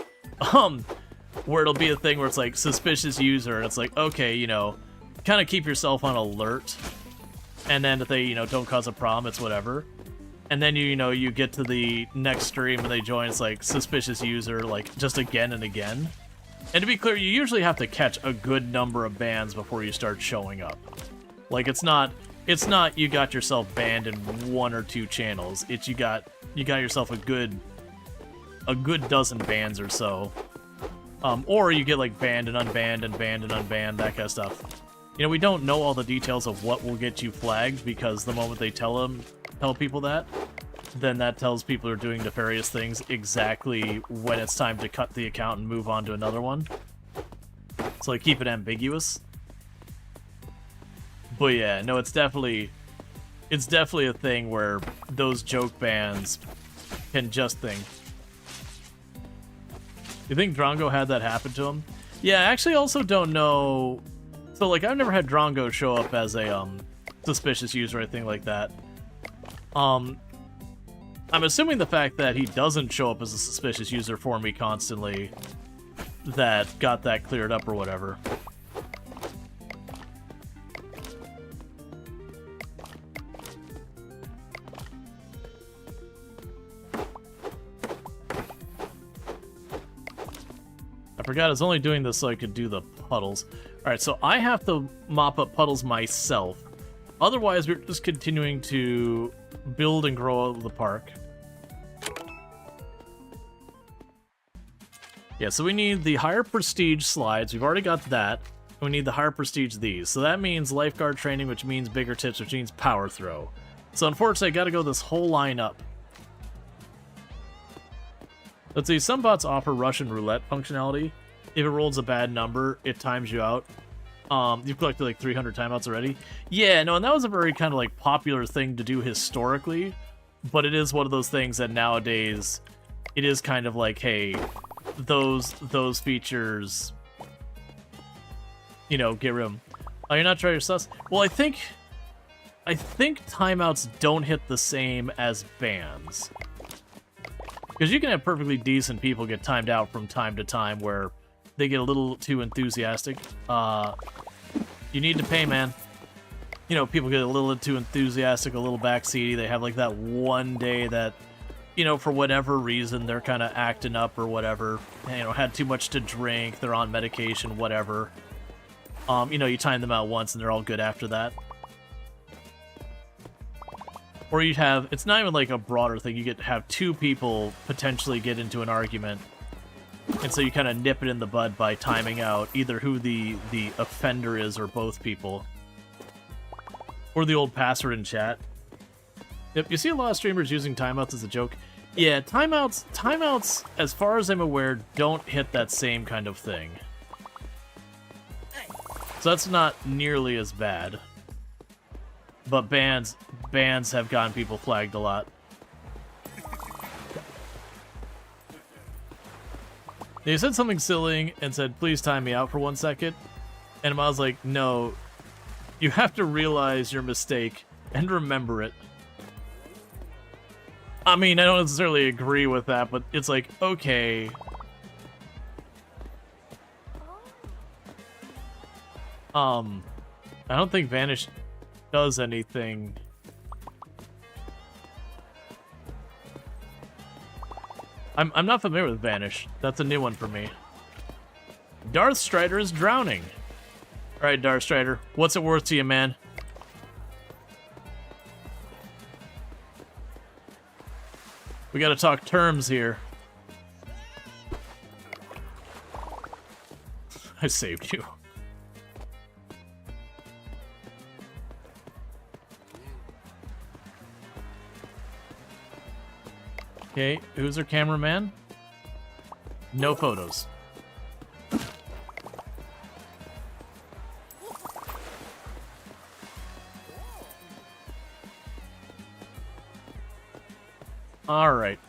A: Where it'll be a thing where it's like, suspicious user, and it's like, okay, kind of keep yourself on alert. And then if they, don't cause a problem, it's whatever. And then you get to the next stream and they join, it's like, suspicious user, like, just again and again. And to be clear, you usually have to catch a good number of bans before you start showing up. Like, it's not you got yourself banned in 1 or 2 channels. It's you got yourself a good dozen bans or so. Or you get like banned and unbanned and banned and unbanned, that kind of stuff. We don't know all the details of what will get you flagged because the moment they tell people that, then that tells people who are doing nefarious things exactly when it's time to cut the account and move on to another one. So like keep it ambiguous. But yeah, no, it's definitely a thing where those joke bans can just think. You think Drongo had that happen to him? Yeah, I actually also don't know. So like I've never had Drongo show up as a suspicious user or anything like that. I'm assuming the fact that he doesn't show up as a suspicious user for me constantly that got that cleared up or whatever. I forgot I was only doing this so I could do the puddles. Alright, so I have to mop up puddles myself. Otherwise, we're just continuing to build and grow the park. Yeah, so we need the higher prestige slides. We've already got that. We need the higher prestige these. So that means lifeguard training, which means bigger tips, which means power throw. So unfortunately, I gotta go this whole line up. Let's see, some bots offer Russian roulette functionality. If it rolls a bad number, it times you out. You've collected like 300 timeouts already. Yeah, no, and that was a very kind of like popular thing to do historically, but it is one of those things that nowadays it is kind of like, hey, those features, get rid of them. Oh, you're not trying your sus? Well, I think timeouts don't hit the same as bans. Because you can have perfectly decent people get timed out from time to time where they get a little too enthusiastic. You need to pay, man. People get a little too enthusiastic, a little backseaty. They have like that one day that, for whatever reason, they're kind of acting up or whatever. Had too much to drink, they're on medication, whatever. You time them out once and they're all good after that. Or you'd have, it's not even like a broader thing, you have 2 people potentially get into an argument, and so you kind of nip it in the bud by timing out either who the offender is or both people. Or the old password in chat. Yep, you see a lot of streamers using timeouts as a joke. Yeah, timeouts, as far as I'm aware, don't hit that same kind of thing. So that's not nearly as bad. But bans have gotten people flagged a lot. They said something silly and said, please time me out for 1 second. And I was like, no, you have to realize your mistake and remember it. I mean, I don't necessarily agree with that, but it's like, okay. I don't think Vanish does anything. I'm not familiar with Vanish. That's a new one for me. Darth Strider is drowning. Alright, Darth Strider, what's it worth to you, man? We gotta talk terms here. I saved you. Okay, who's our cameraman? No photos. Alright.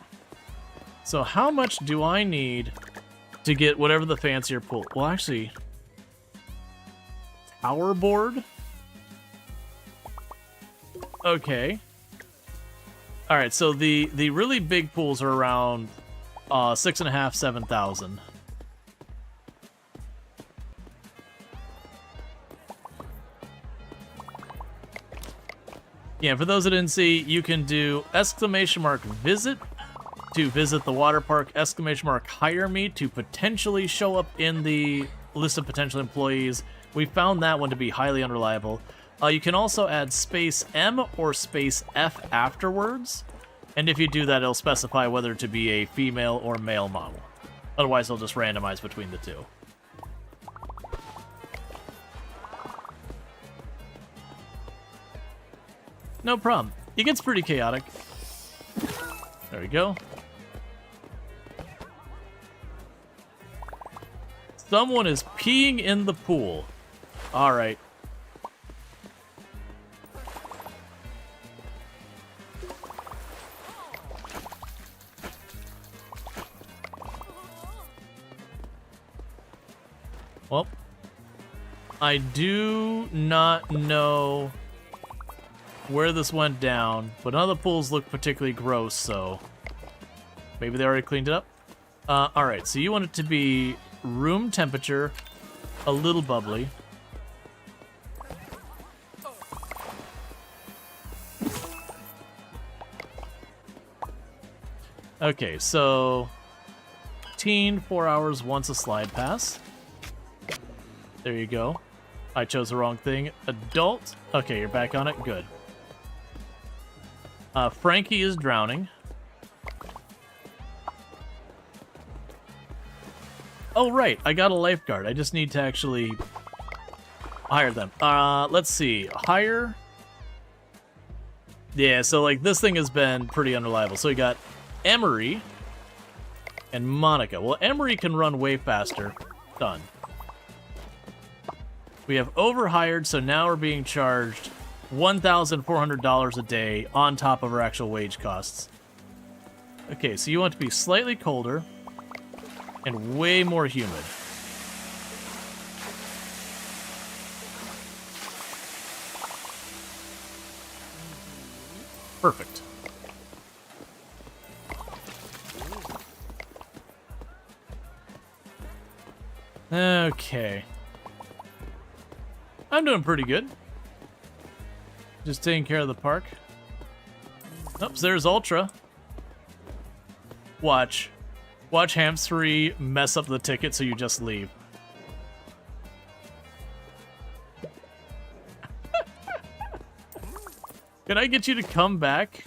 A: So how much do I need to get whatever the fancier pool? Well, actually... Tower board? Okay. Alright, so the really big pools are around 6,500, 7,000. Yeah, for those that didn't see, you can do !visit to visit the water park, !hire me to potentially show up in the list of potential employees. We found that one to be highly unreliable. You can also add space M or space F afterwards, and if you do that, it'll specify whether to be a female or male model. Otherwise, it'll just randomize between the two. No problem. It gets pretty chaotic. There we go. Someone is peeing in the pool. All right. Well, I do not know where this went down, but none of the pools look particularly gross, so maybe they already cleaned it up. Alright, so you want it to be room temperature, a little bubbly. Okay, so teen, 4 hours, once a slide pass. There you go. I chose the wrong thing. Adult. Okay, you're back on it. Good. Frankie is drowning. Oh, right. I got a lifeguard. I just need to actually hire them. Let's see. Hire. Yeah, so, like, this thing has been pretty unreliable. So we got Emery and Monica. Well, Emery can run way faster. Done. We have overhired, so now we're being charged $1,400 a day on top of our actual wage costs. Okay, so you want to be slightly colder and way more humid. Perfect. Okay. I'm doing pretty good. Just taking care of the park. Oops, there's Ultra. Watch. Watch Ham3 mess up the ticket so you just leave. Can I get you to come back?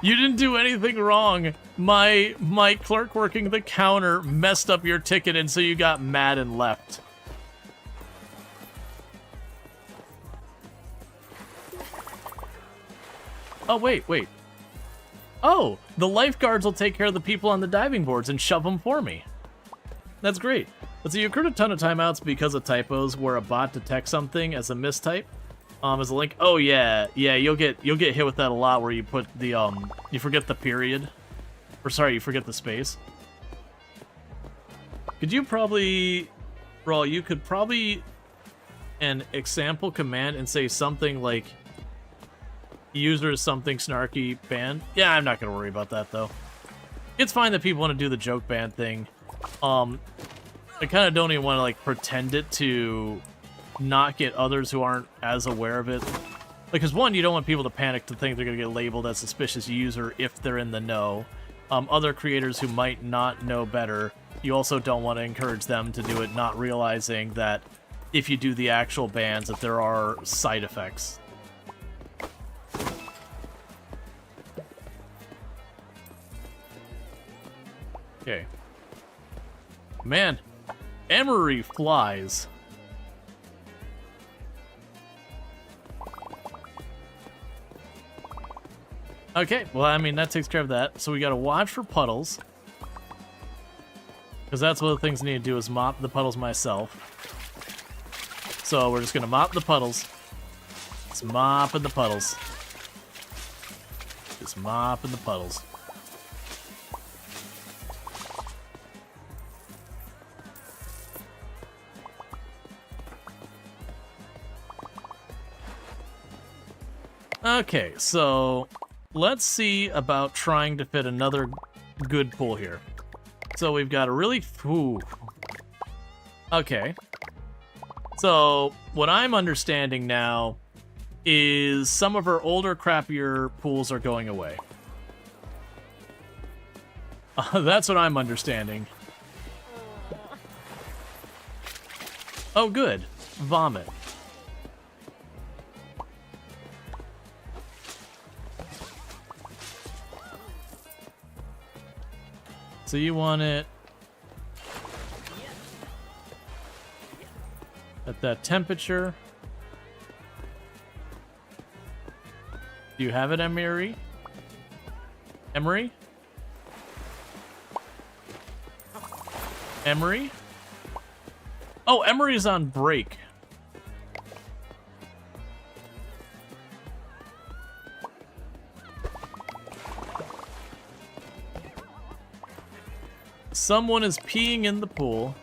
A: You didn't do anything wrong. My clerk working the counter messed up your ticket, and so you got mad and left. Oh, wait. Oh, the lifeguards will take care of the people on the diving boards and shove them for me. That's great. But so you accrued a ton of timeouts because of typos where a bot detects something as a mistype. As a link. Oh yeah, yeah. You'll get hit with that a lot where you put the you forget the period, or sorry, you forget the space. Could you probably, Rual, you could probably an example command and say something like user something snarky ban. Yeah, I'm not gonna worry about that though. It's fine that people want to do the joke ban thing. I kind of don't even want to like pretend it to not get others who aren't as aware of it. Because one, you don't want people to panic to think they're gonna get labeled as suspicious user if they're in the know. Other creators who might not know better, you also don't want to encourage them to do it not realizing that if you do the actual bans that there are side effects. Okay. Man, Emery flies. Okay, well, I mean, that takes care of that. So we gotta watch for puddles. Because that's one of the things I need to do is mop the puddles myself. So we're just gonna mop the puddles. Just mopping the puddles. Just mopping the puddles. Okay, so let's see about trying to fit another good pool here. So we've got a really... Ooh. Okay. So what I'm understanding now is some of our older, crappier pools are going away. That's what I'm understanding. Oh, good. Vomit. So you want it at that temperature. Do you have it, Emery? Emery? Emery? Oh, Emery's on break. Someone is peeing in the pool.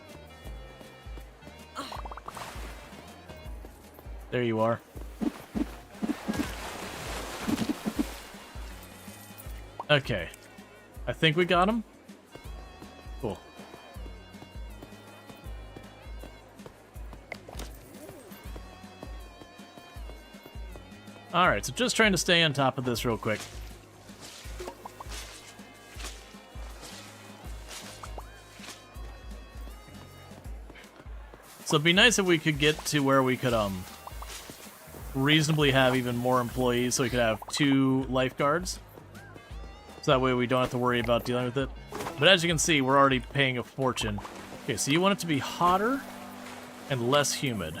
A: There you are. Okay. I think we got him. Cool. Alright, so just trying to stay on top of this real quick. So it'd be nice if we could get to where we could reasonably have even more employees, so we could have 2 lifeguards. So that way we don't have to worry about dealing with it. But as you can see, we're already paying a fortune. Okay, so you want it to be hotter and less humid.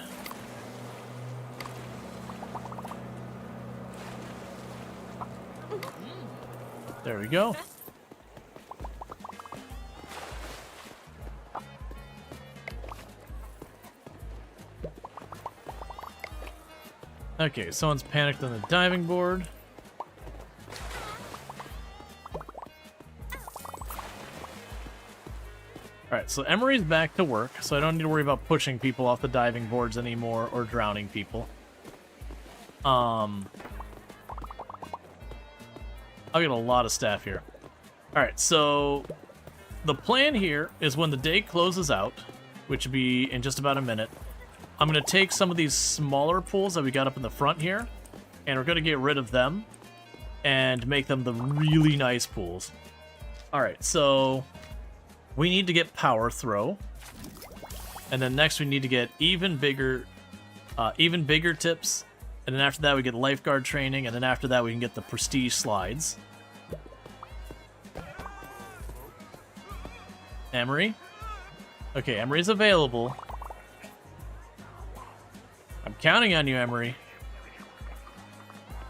A: There we go. Okay, someone's panicked on the diving board. Alright, so Emery's back to work, so I don't need to worry about pushing people off the diving boards anymore or drowning people. I've got a lot of staff here. Alright, so the plan here is when the day closes out, which will be in just about a minute, I'm going to take some of these smaller pools that we got up in the front here, and we're going to get rid of them and make them the really nice pools. Alright, so we need to get power throw, and then next we need to get even bigger tips, and then after that we get lifeguard training, and then after that we can get the prestige slides. Emery? Okay, Emery's available. I'm counting on you, Emery.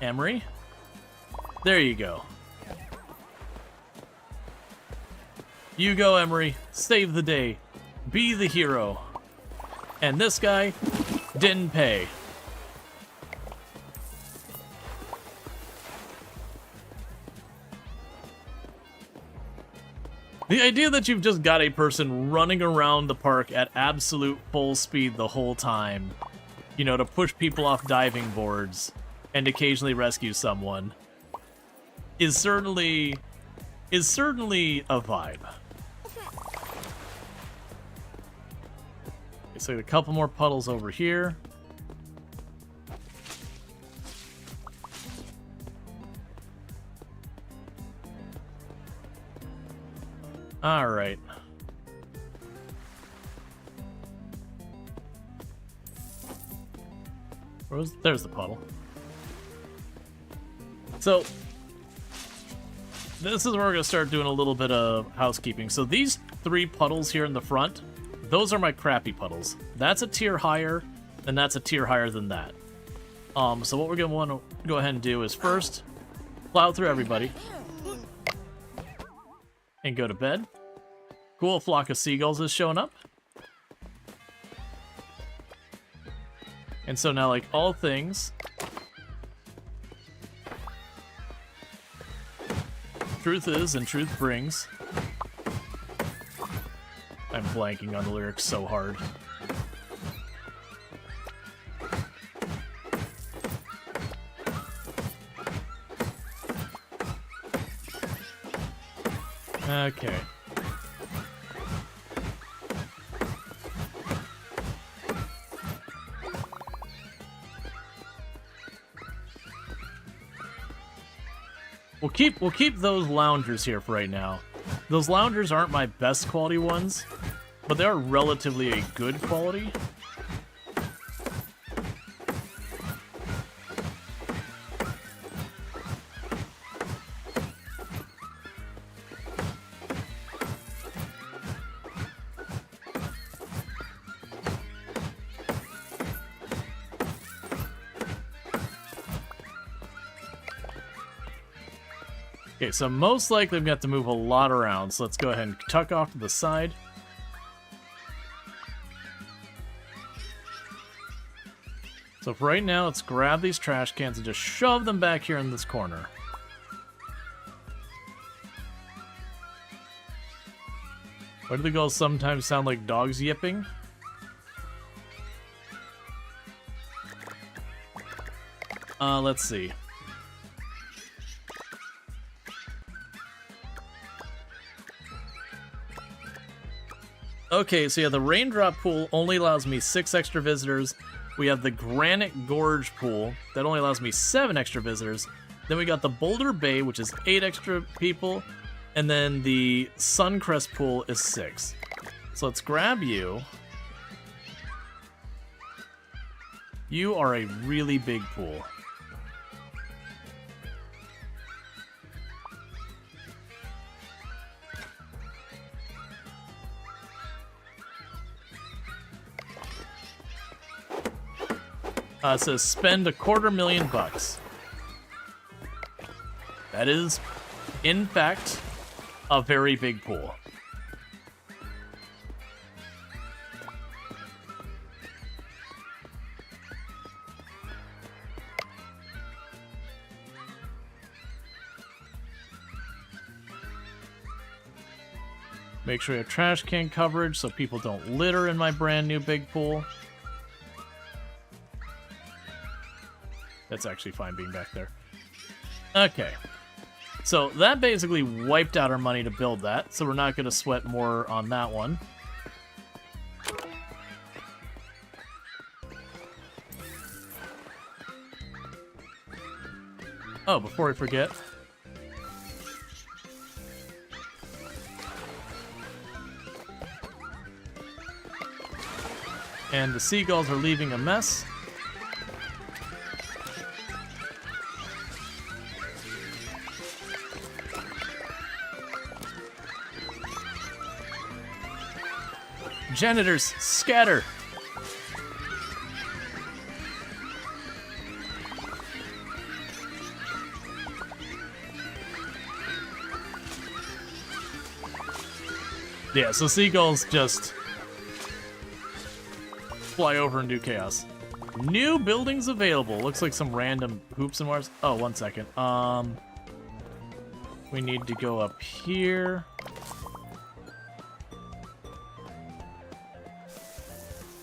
A: Emery? There you go. You go, Emery. Save the day. Be the hero. And this guy didn't pay. The idea that you've just got a person running around the park at absolute full speed the whole time, you know, to push people off diving boards and occasionally rescue someone, is certainly a vibe. Okay, so a couple more puddles over here. All right. There's the puddle. So this is where we're gonna start doing a little bit of housekeeping. So these 3 puddles here in the front, those are my crappy puddles. That's a tier higher, and that's a tier higher than that. So what we're gonna want to go ahead and do is first plow through everybody and go to bed. Cool, flock of seagulls is showing up. And so now, like all things, truth is and truth brings. I'm blanking on the lyrics so hard. Okay. We'll keep those loungers here for right now. Those loungers aren't my best quality ones, but they are relatively a good quality. Okay, so most likely I'm going to have to move a lot around, so let's go ahead and tuck off to the side. So for right now, let's grab these trash cans and just shove them back here in this corner. Why do the gulls sometimes sound like dogs yipping? Let's see. Okay, so yeah, the raindrop pool only allows me 6 extra visitors. We have the Granite Gorge pool that only allows me 7 extra visitors. Then we got the Boulder Bay, which is 8 extra people. And then the Suncrest pool is 6. So let's grab you. You are a really big pool. It says spend $250,000. That is, in fact, a very big pool. Make sure you have trash can coverage so people don't litter in my brand new big pool. That's actually fine being back there. Okay. So that basically wiped out our money to build that, so we're not going to sweat more on that one. Oh, before I forget. And the seagulls are leaving a mess. Janitors, scatter! Yeah, so seagulls just fly over and do chaos. New buildings available. Looks like some random hoops and wires. Oh, 1 second. We need to go up here.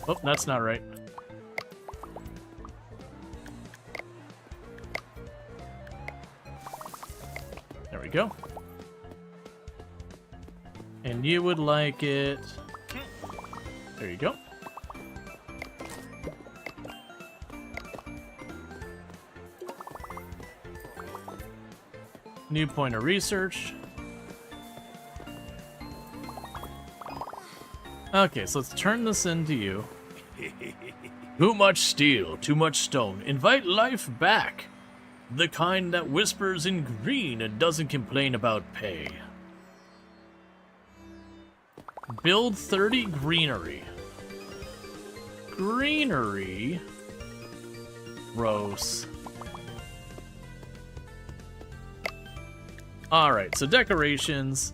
A: Oh, that's not right. There we go. And you would like it... There you go. New point of research. Okay, so let's turn this into you. Too much steel, too much stone. Invite life back. The kind that whispers in green and doesn't complain about pay. Build 30 greenery. Greenery? Gross. Alright, so decorations.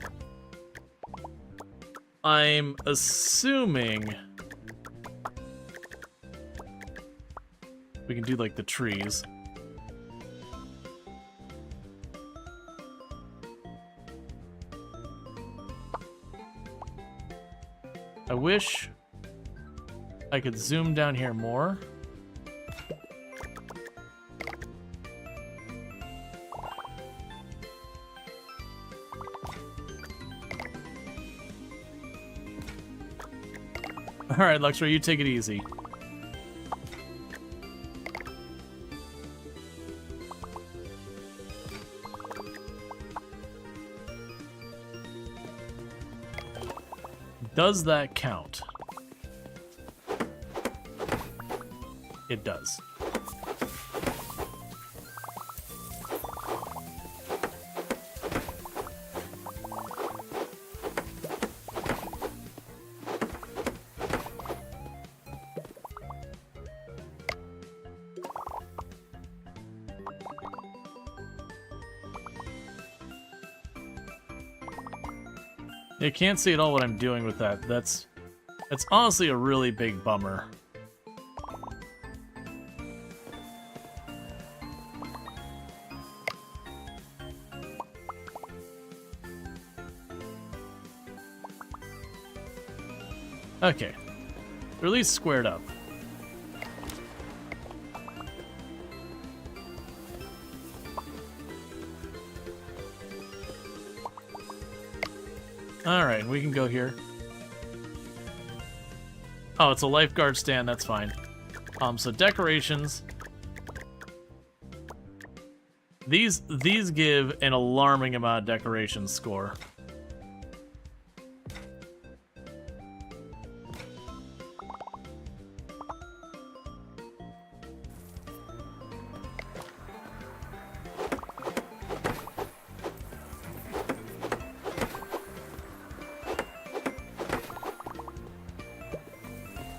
A: I'm assuming we can do like the trees. I wish I could zoom down here more. Alright, Luxray, you take it easy. Does that count? It does. You can't see at all what I'm doing with that. That's honestly a really big bummer. Okay. They're at least squared up. Alright, we can go here. Oh, it's a lifeguard stand, that's fine. So decorations. These give an alarming amount of decoration score.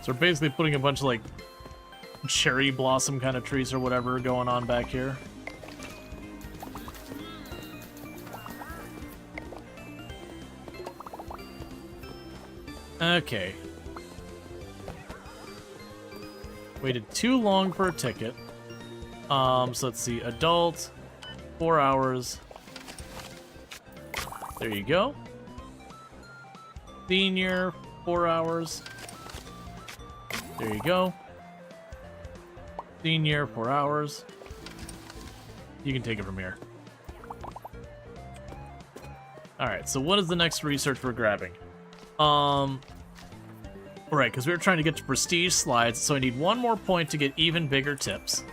A: So we're basically putting a bunch of like cherry blossom kind of trees or whatever going on back here. Okay. Waited too long for a ticket. So let's see. Adult, 4 hours. There you go. Senior, 4 hours. There you go. Senior, 4 hours. You can take it from here. Alright, so what is the next research we're grabbing? Right, because we were trying to get to prestige slides, so I need one more point to get even bigger tips.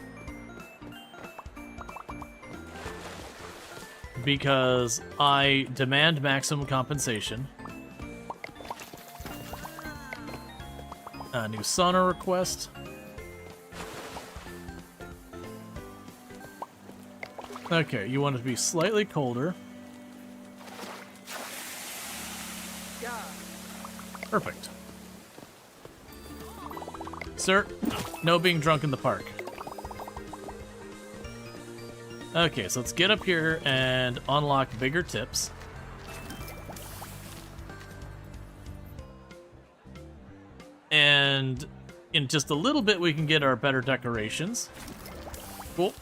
A: Because I demand maximum compensation. New sauna request. Okay, you want it to be slightly colder. Perfect. Sir, no being drunk in the park. Okay, so let's get up here and unlock bigger tips. And in just a little bit, we can get our better decorations. Cool.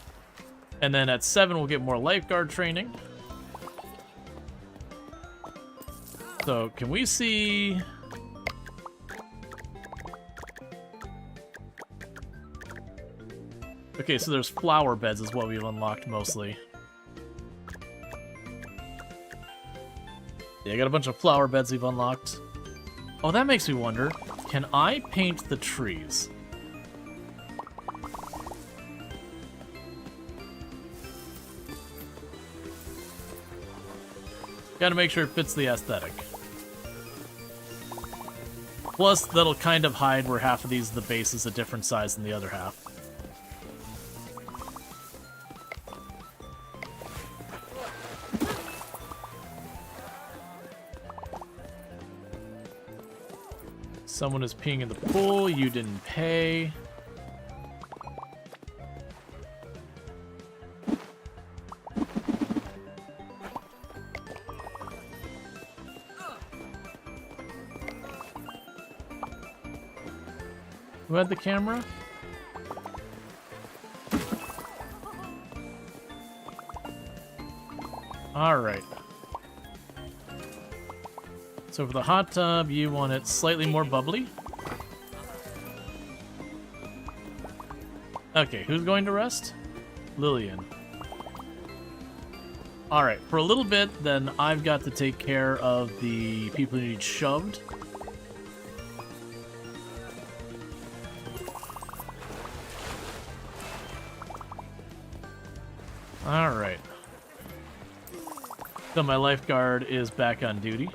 A: And then at 7, we'll get more lifeguard training. So, can we see... Okay, so there's flower beds is what we've unlocked mostly. Yeah, I got a bunch of flower beds we've unlocked. Oh, that makes me wonder, can I paint the trees? Gotta make sure it fits the aesthetic. Plus, that'll kind of hide where half of the base is a different size than the other half. Someone is peeing in the pool, you didn't pay. Who had the camera? Alright. So for the hot tub, you want it slightly more bubbly. Okay, who's going to rest? Lillian. Alright, for a little bit, then I've got to take care of the people who need shoved. Alright. So my lifeguard is back on duty.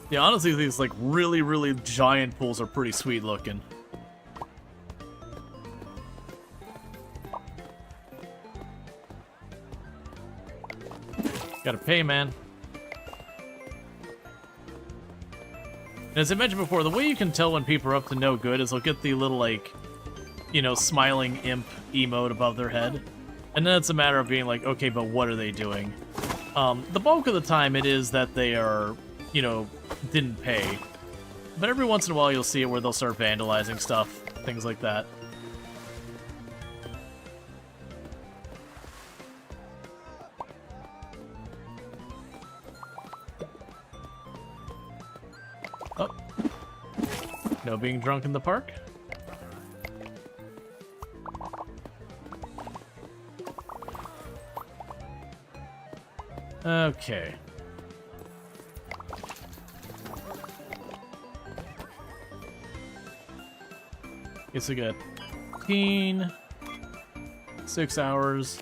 A: Yeah, honestly, these like really, really giant pools are pretty sweet looking. Gotta pay, man. And as I mentioned before, the way you can tell when people are up to no good is they'll get the little, like, you know, smiling imp emote above their head. And then it's a matter of being like, okay, but what are they doing? The bulk of the time it is that they are, you know, didn't pay. But every once in a while you'll see it where they'll start vandalizing stuff, things like that. Oh. No being drunk in the park? Okay. Guess we got 6 hours.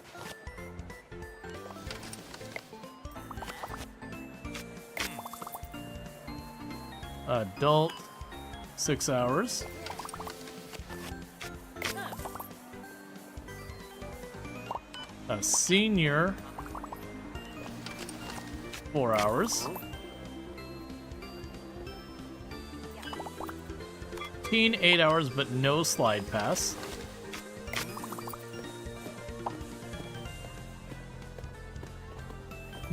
A: Adult, 6 hours. A senior, 4 hours. Teen, 8 hours, but no slide pass.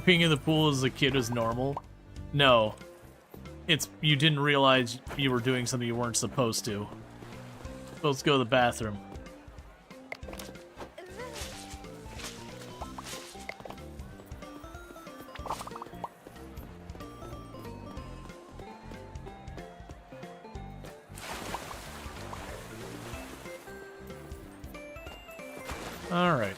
A: Being in the pool as a kid is normal. No. It's you didn't realize you were doing something you weren't supposed to. Supposed to go to the bathroom. Alright.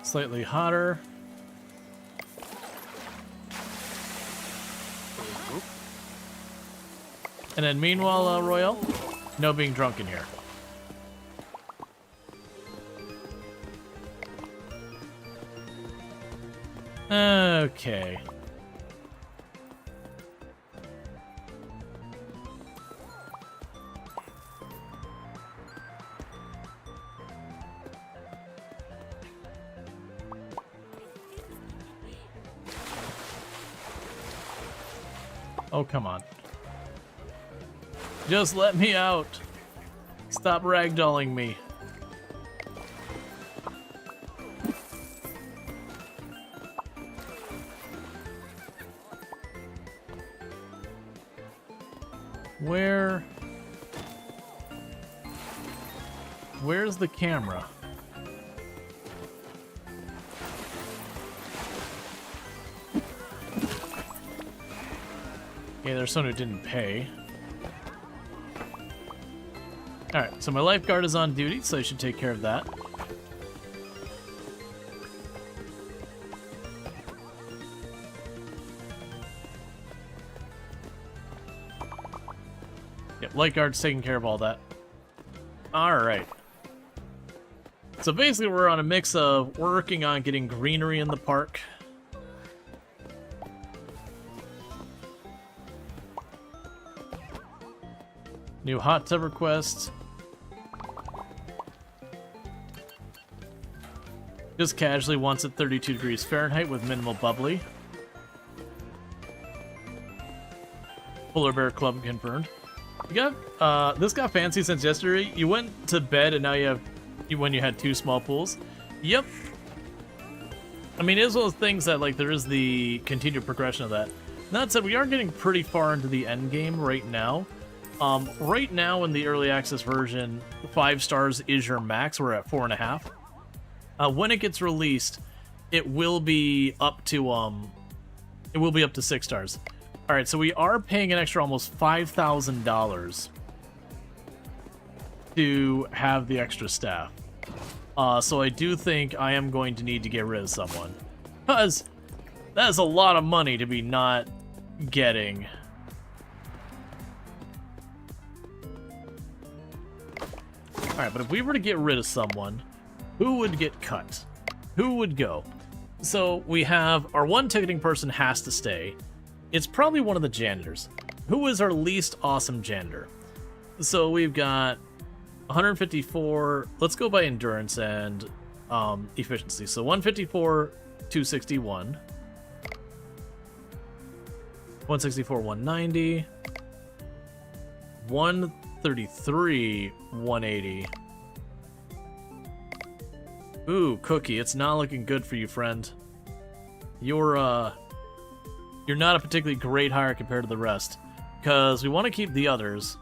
A: Slightly hotter. And then meanwhile, Royale, no being drunk in here. Okay. Oh, come on. Just let me out. Stop ragdolling me. Where's the camera? Okay, there's someone who didn't pay. Alright, so my lifeguard is on duty, so I should take care of that. Yep, lifeguard's taking care of all that. Alright. So basically we're on a mix of working on getting greenery in the park. New hot tub request. Just casually wants it 32 degrees Fahrenheit with minimal bubbly. Polar Bear Club confirmed. You got, this got fancy since yesterday. You went to bed and now you have, when you had 2 small pools. Yep. I mean, it is one of those things that, like, there is the continued progression of that. That said, we are getting pretty far into the end game right now. Right now in the early access version, 5 stars is your max. We're at 4.5. When it gets released, it will be up to 6 stars. All right, so we are paying an extra almost $5,000 to have the extra staff. So I do think I am going to need to get rid of someone, because that is a lot of money to be not getting. All right, but if we were to get rid of someone, who would get cut? Who would go? So we have our one ticketing person has to stay. It's probably one of the janitors. Who is our least awesome janitor? So we've got 154. Let's go by endurance and efficiency. So 154, 261. 164, 190. 133, 180. Ooh, Cookie, it's not looking good for you, friend. You're not a particularly great hire compared to the rest, because we want to keep the others,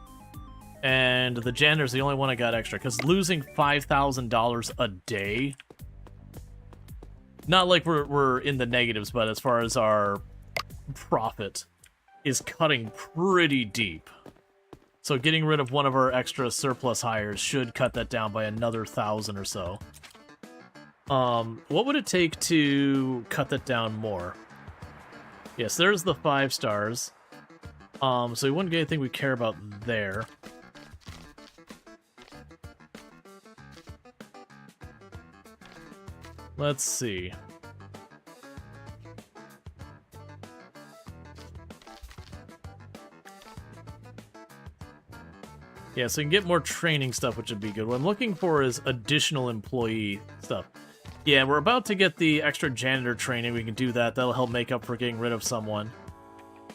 A: and the janitor's the only one I got extra, because losing $5,000 a day, not like we're in the negatives, but as far as our profit, is cutting pretty deep. So getting rid of one of our extra surplus hires should cut that down by another 1,000 or so. What would it take to cut that down more? Yes, there's the 5 stars. So we wouldn't get anything we care about there. Let's see. Yeah, so you can get more training stuff, which would be good. What I'm looking for is additional employee stuff. Yeah, we're about to get the extra janitor training. We can do that. That'll help make up for getting rid of someone.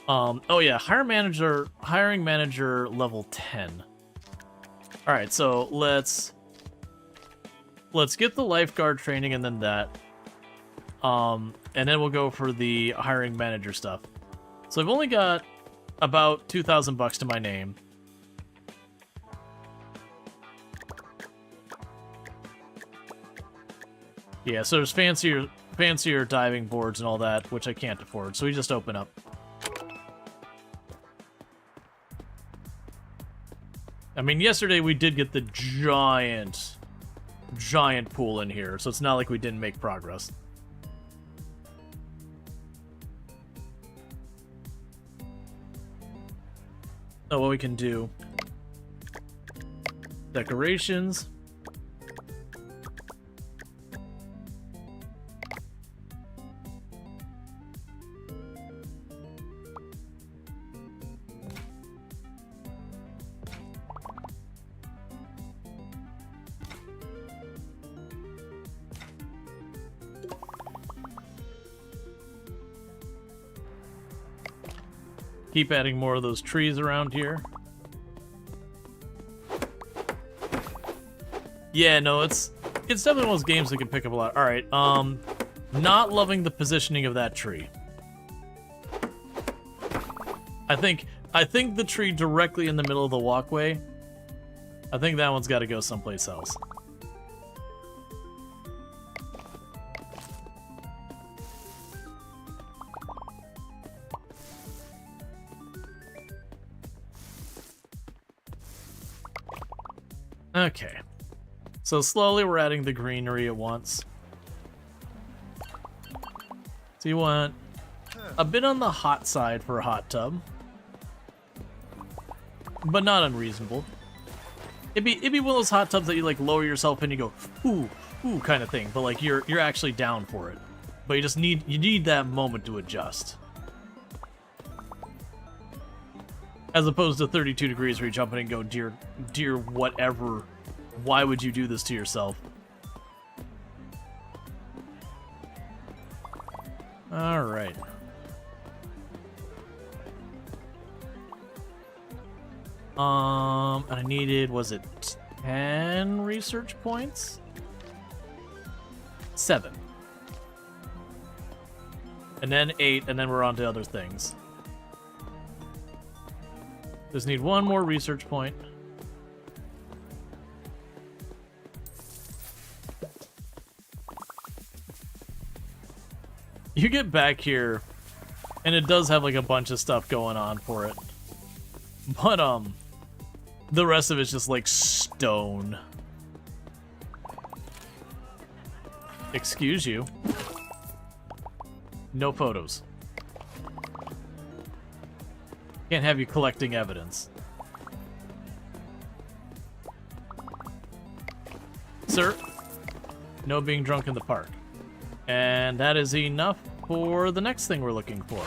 A: Oh yeah, hiring manager level 10. All right, so let's get the lifeguard training and then that. And then we'll go for the hiring manager stuff. So I've only got about 2,000 bucks to my name. Yeah, so there's fancier diving boards and all that, which I can't afford, so we just open up. I mean, yesterday we did get the giant pool in here, so it's not like we didn't make progress. Oh, what we can do. Decorations. Keep adding more of those trees around here. Yeah, no, it's definitely one of those games that can pick up a lot. All right, not loving the positioning of that tree. I think the tree directly in the middle of the walkway, I think that one's got to go someplace else. Okay. So slowly we're adding the greenery at once. So you want a bit on the hot side for a hot tub, but not unreasonable. It'd be one of those hot tubs that you like lower yourself in, you go ooh ooh kind of thing, but like you're actually down for it. But you just need that moment to adjust. As opposed to 32 degrees where you jump in and go, dear whatever, why would you do this to yourself? Alright. And I needed, was it 10 research points? 7. And then 8, and then we're on to other things. Just need one more research point. You get back here, and it does have like a bunch of stuff going on for it. But, the rest of it's just like stone. Excuse you. No photos. Can't have you collecting evidence. Sir, no being drunk in the park. And that is enough for the next thing we're looking for.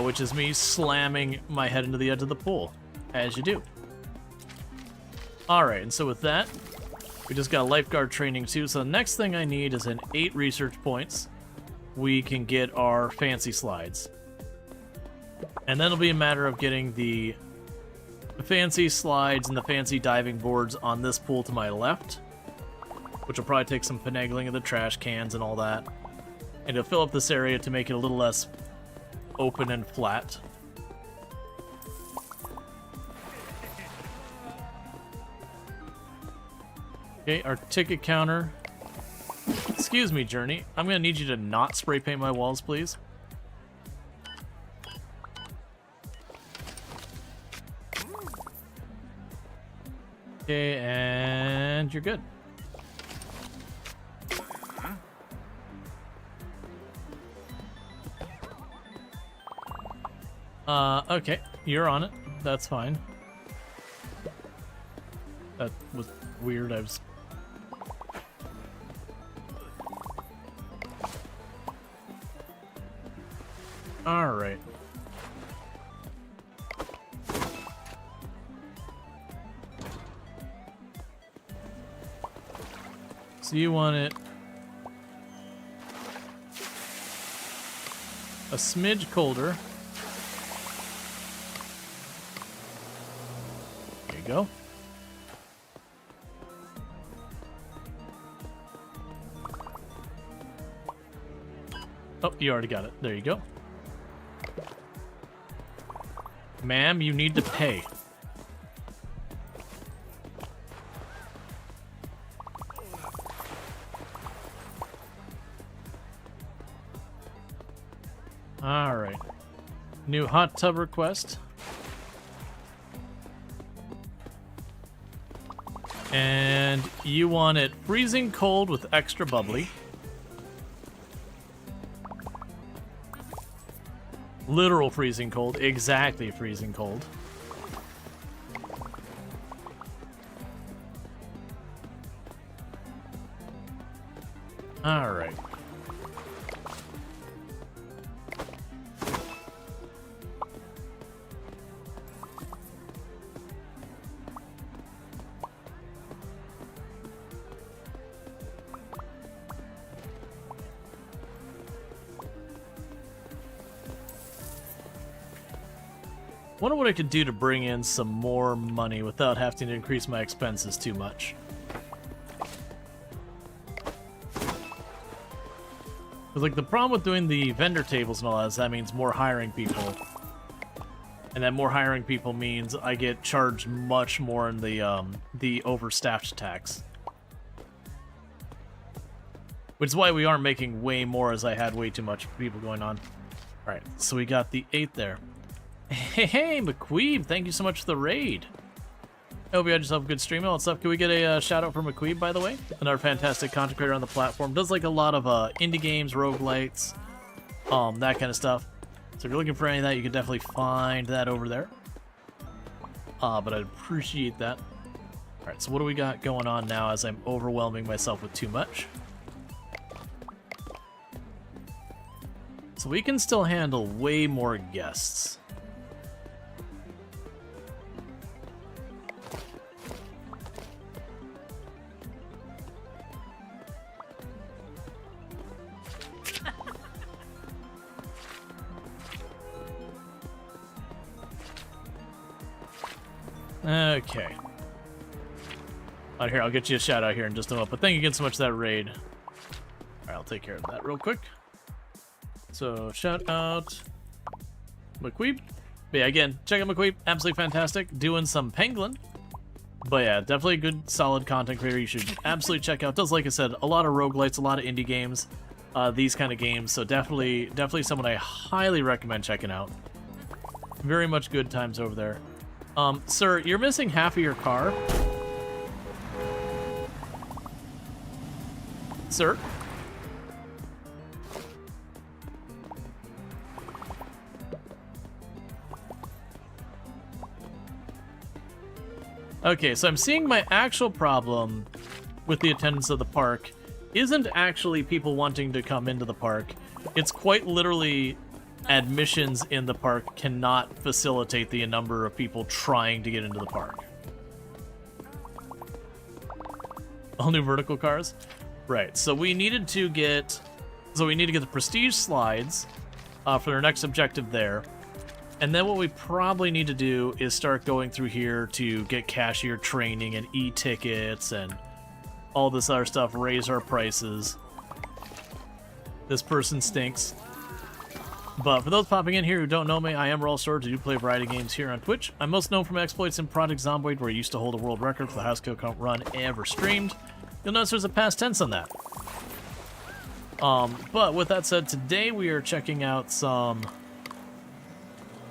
A: Which is me slamming my head into the edge of the pool, as you do. Alright, and so with that, we just got lifeguard training too, so the next thing I need is 8 research points. We can get our fancy slides. And then it'll be a matter of getting the fancy slides and the fancy diving boards on this pool to my left, which will probably take some finagling of the trash cans and all that. And to fill up this area to make it a little less open and flat. Okay, our ticket counter. Excuse me, Journey. I'm gonna need you to not spray paint my walls, please. Okay, and you're good. Okay, you're on it. That's fine. That was weird. I was... Alright. So you want it a smidge colder. There you go. Oh, you already got it. There you go. Ma'am, you need to pay. Alright. New hot tub request. And you want it freezing cold with extra bubbly. Literal freezing cold. Exactly freezing cold. Alright. Wonder what I could do to bring in some more money without having to increase my expenses too much. Because, like, the problem with doing the vendor tables and all that is that means more hiring people. And then more hiring people means I get charged much more in the overstaffed tax. Which is why we aren't making way more, as I had way too much people going on. Alright, so we got the 8 there. Hey, McQueeb, thank you so much for the raid. I hope you had yourself a good stream. What's up? Can we get a shout out from McQueen, by the way? Another fantastic content creator on the platform. Does like a lot of indie games, roguelites, that kind of stuff. So if you're looking for any of that, you can definitely find that over there. But I'd appreciate that. Alright, so what do we got going on now as I'm overwhelming myself with too much? So we can still handle way more guests. Okay. Here, I'll get you a shout out here in just a moment. But thank you again so much for that raid. Alright, I'll take care of that real quick. So, shout out McQueep. But yeah, again, check out McQueep. Absolutely fantastic. Doing some Penguin. But yeah, definitely a good, solid content creator. You should absolutely check out. Does, like I said, a lot of roguelites, a lot of indie games. These kind of games. So definitely someone I highly recommend checking out. Very much good times over there. Sir, you're missing half of your car. Sir? Okay, so I'm seeing my actual problem with the attendance of the park isn't actually people wanting to come into the park. It's quite literally admissions in the park cannot facilitate the number of people trying to get into the park. All new vertical cars? Right, so we needed to get the prestige slides for their next objective there. And then what we probably need to do is start going through here to get cashier training and e-tickets and all this other stuff, raise our prices. This person stinks. But for those popping in here who don't know me, I am Rual Storge. I do play a variety of games here on Twitch. I'm most known for my exploits in Project Zomboid, where I used to hold a world record for the highest kill count run ever streamed. You'll notice there's a past tense on that. But with that said, today we are checking out some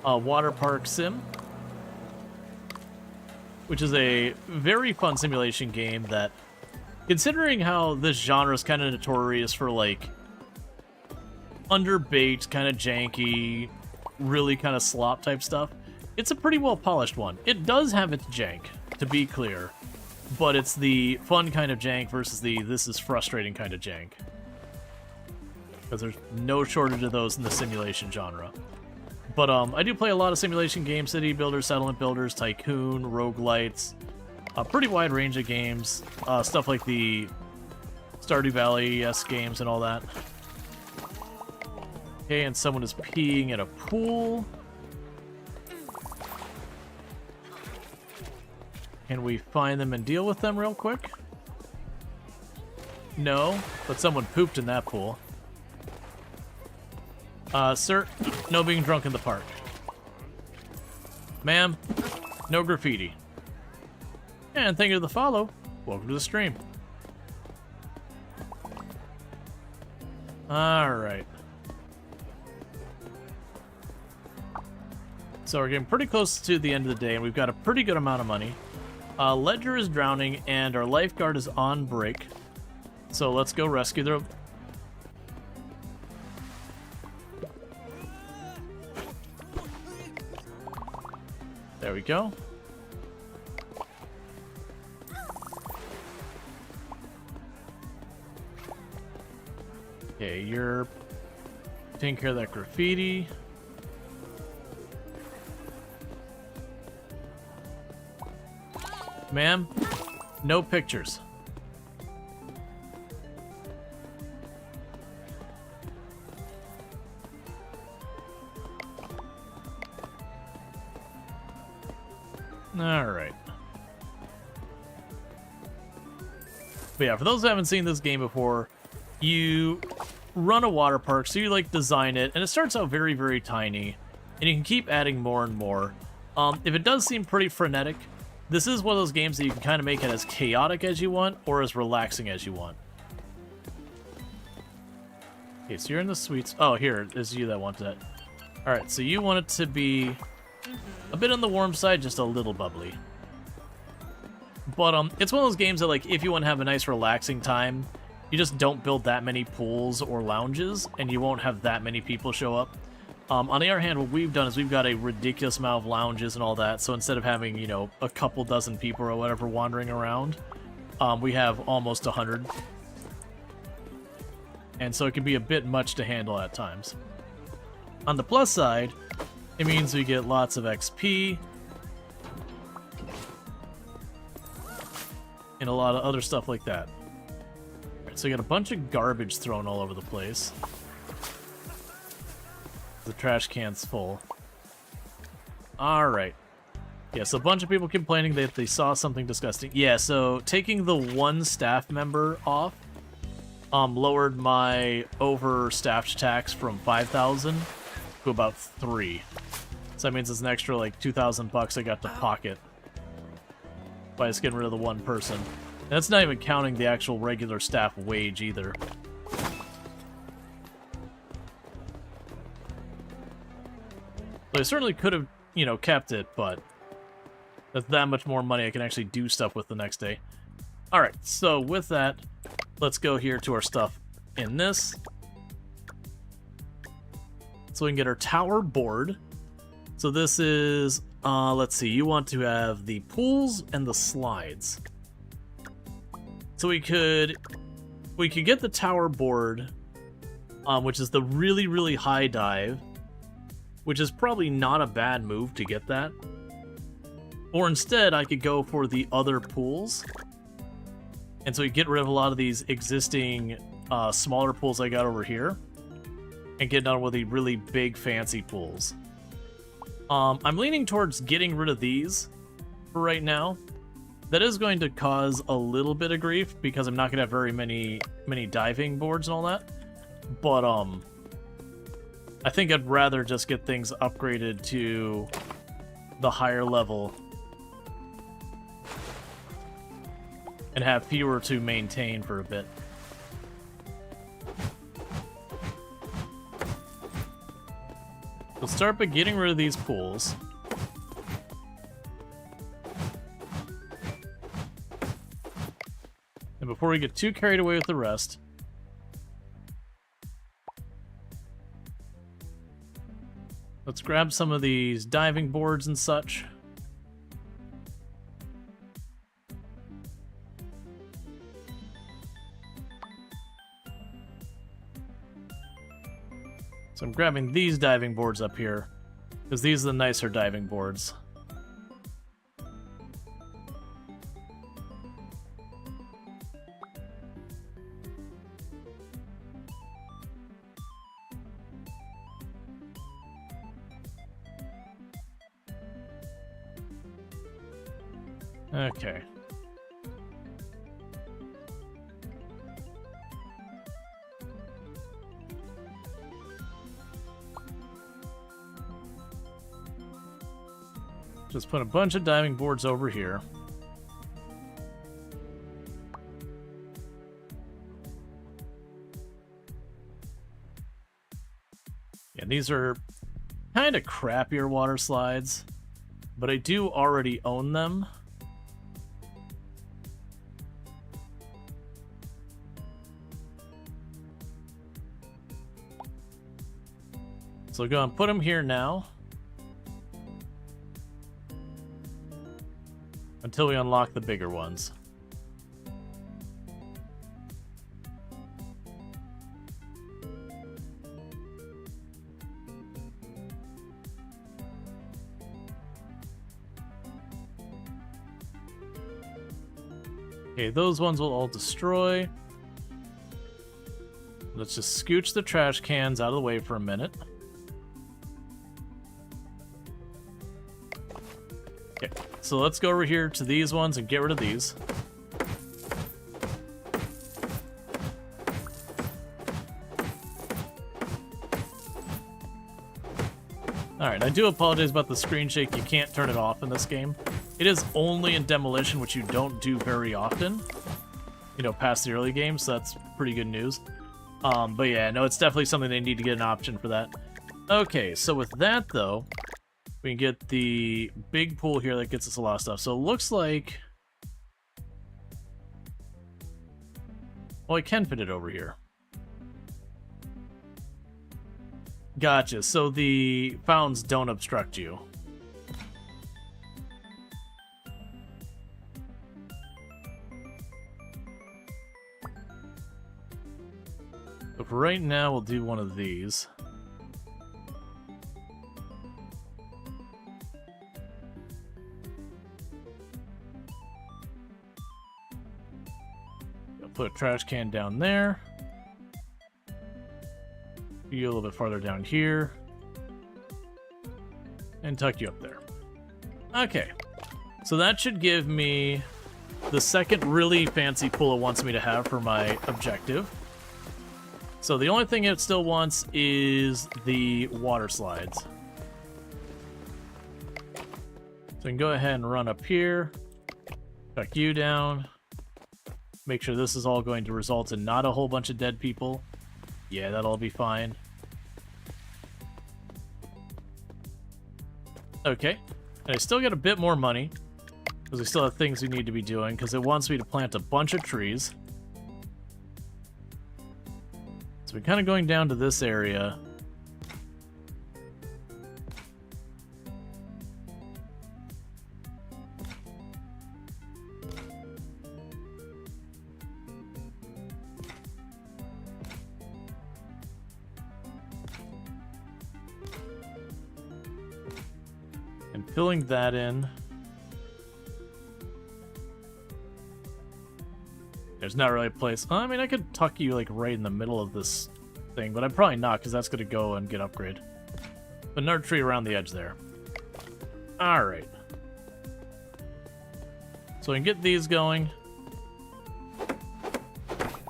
A: Waterpark Sim, which is a very fun simulation game that, considering how this genre is kind of notorious for like underbaked, kind of janky, really kind of slop type stuff, it's a pretty well polished one. It does have its jank, to be clear, but it's the fun kind of jank versus the this is frustrating kind of jank. Because there's no shortage of those in the simulation genre. But I do play a lot of simulation games, city builders, settlement builders, tycoon, roguelites, a pretty wide range of games, stuff like the Stardew Valley-esque games and all that. Okay, and someone is peeing in a pool. Can we find them and deal with them real quick? No, but someone pooped in that pool. Sir, no being drunk in the park. Ma'am, no graffiti. And thank you for the follow. Welcome to the stream. Alright. So we're getting pretty close to the end of the day, and we've got a pretty good amount of money. Ledger is drowning, and our lifeguard is on break. So let's go rescue the... There we go. Okay, you're taking care of that graffiti. Ma'am, no pictures. Alright. But yeah, for those who haven't seen this game before, you run a water park, so you like design it, and it starts out very, very tiny, and you can keep adding more and more. If it does seem pretty frenetic, this is one of those games that you can kind of make it as chaotic as you want, or as relaxing as you want. Okay, so you're in the sweets. Oh, here, it's you that wanted it. Alright, so you want it to be a bit on the warm side, just a little bubbly. But it's one of those games that, like, if you want to have a nice relaxing time, you just don't build that many pools or lounges, and you won't have that many people show up. On the other hand, what we've done is we've got a ridiculous amount of lounges and all that, so instead of having, you know, a couple dozen people or whatever wandering around, we have almost 100. And so it can be a bit much to handle at times. On the plus side, it means we get lots of XP, and a lot of other stuff like that. Alright, so we got a bunch of garbage thrown all over the place. The trash can's full. Alright. Yeah, so a bunch of people complaining that they saw something disgusting. Yeah, so taking the one staff member off lowered my overstaffed tax from 5,000 to about 3. So that means it's an extra like 2,000 bucks I got to pocket by just getting rid of the one person. And that's not even counting the actual regular staff wage either. So I certainly could have, you know, kept it, but that's that much more money I can actually do stuff with the next day. Alright, so with that, let's go here to our stuff in this. So we can get our tower board. So this is, let's see, you want to have the pools and the slides. So we could get the tower board, which is the really, really high dive, which is probably not a bad move to get that. Or instead, I could go for the other pools. And so we get rid of a lot of these existing smaller pools I got over here, and get done with the really big, fancy pools. I'm leaning towards getting rid of these for right now. That is going to cause a little bit of grief, because I'm not going to have very many diving boards and all that. But, I think I'd rather just get things upgraded to the higher level and have fewer to maintain for a bit. Let's start by getting rid of these pools. And before we get too carried away with the rest, let's grab some of these diving boards and such. So I'm grabbing these diving boards up here, because these are the nicer diving boards. Okay. Just put a bunch of diving boards over here. Yeah, these are kind of crappier water slides, but I do already own them. So go and put them here now, until we unlock the bigger ones. Okay, those ones will all destroy. Let's just scooch the trash cans out of the way for a minute. Okay, so let's go over here to these ones and get rid of these. Alright, I do apologize about the screen shake. You can't turn it off in this game. It is only in Demolition, which you don't do very often. You know, past the early games, so that's pretty good news. But yeah, no, it's definitely something they need to get an option for that. Okay, so with that, though, we can get the big pool here that gets us a lot of stuff. So it looks like Oh, I can fit it over here. Gotcha. So the fountains don't obstruct you. So for right now, we'll do one of these. Put a trash can down there. You a little bit farther down here. And tuck you up there. Okay. So that should give me the second really fancy pool it wants me to have for my objective. So the only thing it still wants is the water slides. So I can go ahead and run up here. Tuck you down. Make sure this is all going to result in not a whole bunch of dead people. Yeah, that'll be fine. Okay. And I still get a bit more money, because we still have things we need to be doing, because it wants me to plant a bunch of trees. So we're kind of going down to this area. And filling that in. There's not really a place. I mean, I could tuck you like right in the middle of this thing, but I'm probably not, because that's going to go and get upgrade. But another tree around the edge there. Alright. So I can get these going.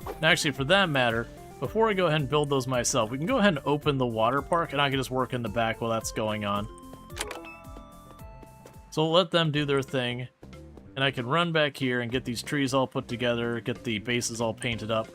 A: And actually, for that matter, before I go ahead and build those myself, we can go ahead and open the water park, and I can just work in the back while that's going on. So we'll let them do their thing. And I can run back here and get these trees all put together, get the bases all painted up.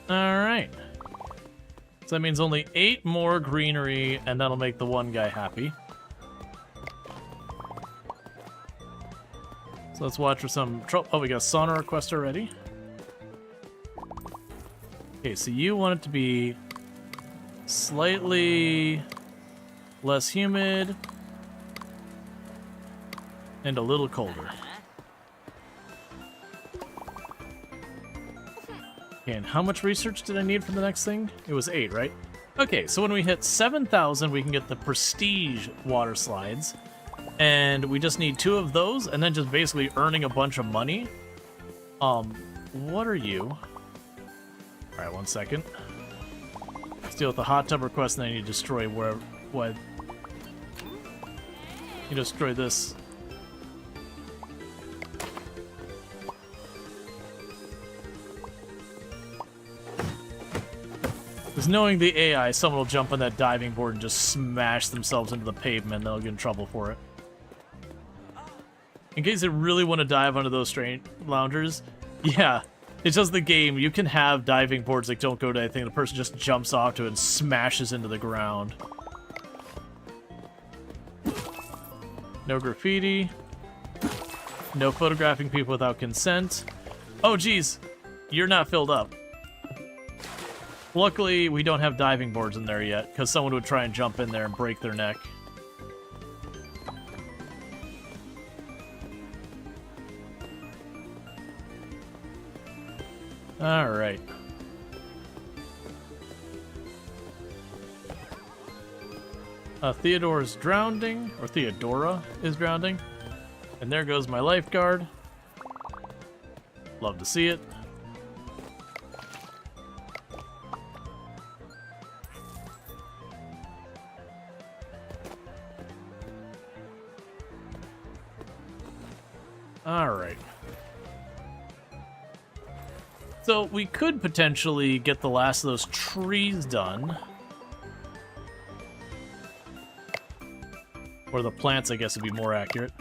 A: Alright. So that means only 8 more greenery, and that'll make the one guy happy. So let's watch for some trouble. Oh, we got a sauna request already. Okay, so you want it to be slightly less humid and a little colder. And how much research did I need for the next thing? It was 8, right? Okay, so when we hit 7,000, we can get the prestige water slides. And we just need 2 of those, and then just basically earning a bunch of money. What are you? Alright, 1 second. Let's deal with the hot tub request, and then I need to destroy where... what? You destroy this. Because knowing the AI, someone will jump on that diving board and just smash themselves into the pavement, and they'll get in trouble for it. In case they really want to dive onto those train loungers, yeah, it's just the game. You can have diving boards that don't go to anything. The person just jumps off to it and smashes into the ground. No graffiti. No photographing people without consent. Oh, geez. You're not filled up. Luckily, we don't have diving boards in there yet, because someone would try and jump in there and break their neck. Alright. Theodore is drowning, or Theodora is drowning. And there goes my lifeguard. Love to see it. All right. So we could potentially get the last of those trees done. Or the plants, I guess, would be more accurate.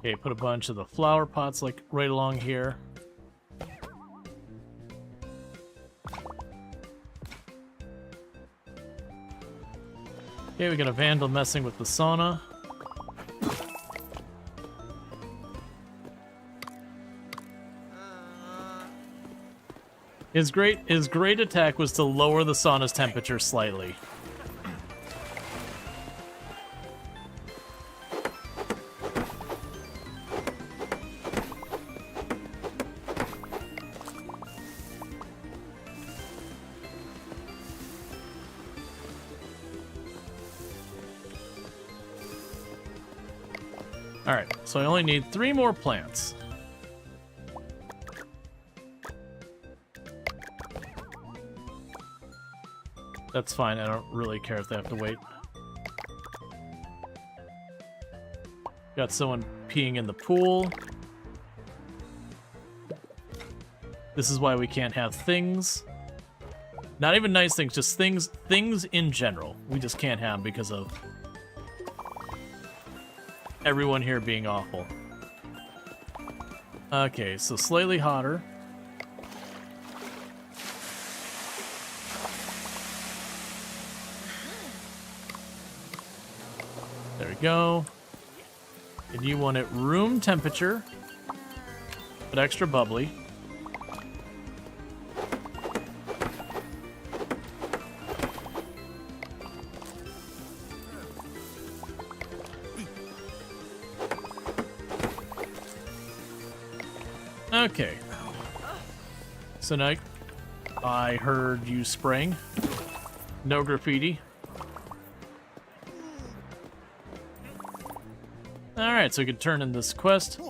A: Okay, put a bunch of the flower pots like right along here. Okay, we got a vandal messing with the sauna. His great attack was to lower the sauna's temperature slightly. Alright, so I only need 3 more plants. That's fine, I don't really care if they have to wait. Got someone peeing in the pool. This is why we can't have things. Not even nice things, just things in general. We just can't have because of everyone here being awful. Okay, so slightly hotter. There we go. And you want it room temperature, but extra bubbly. Okay. So now I heard you spraying. No graffiti. Alright, so we can turn in this quest.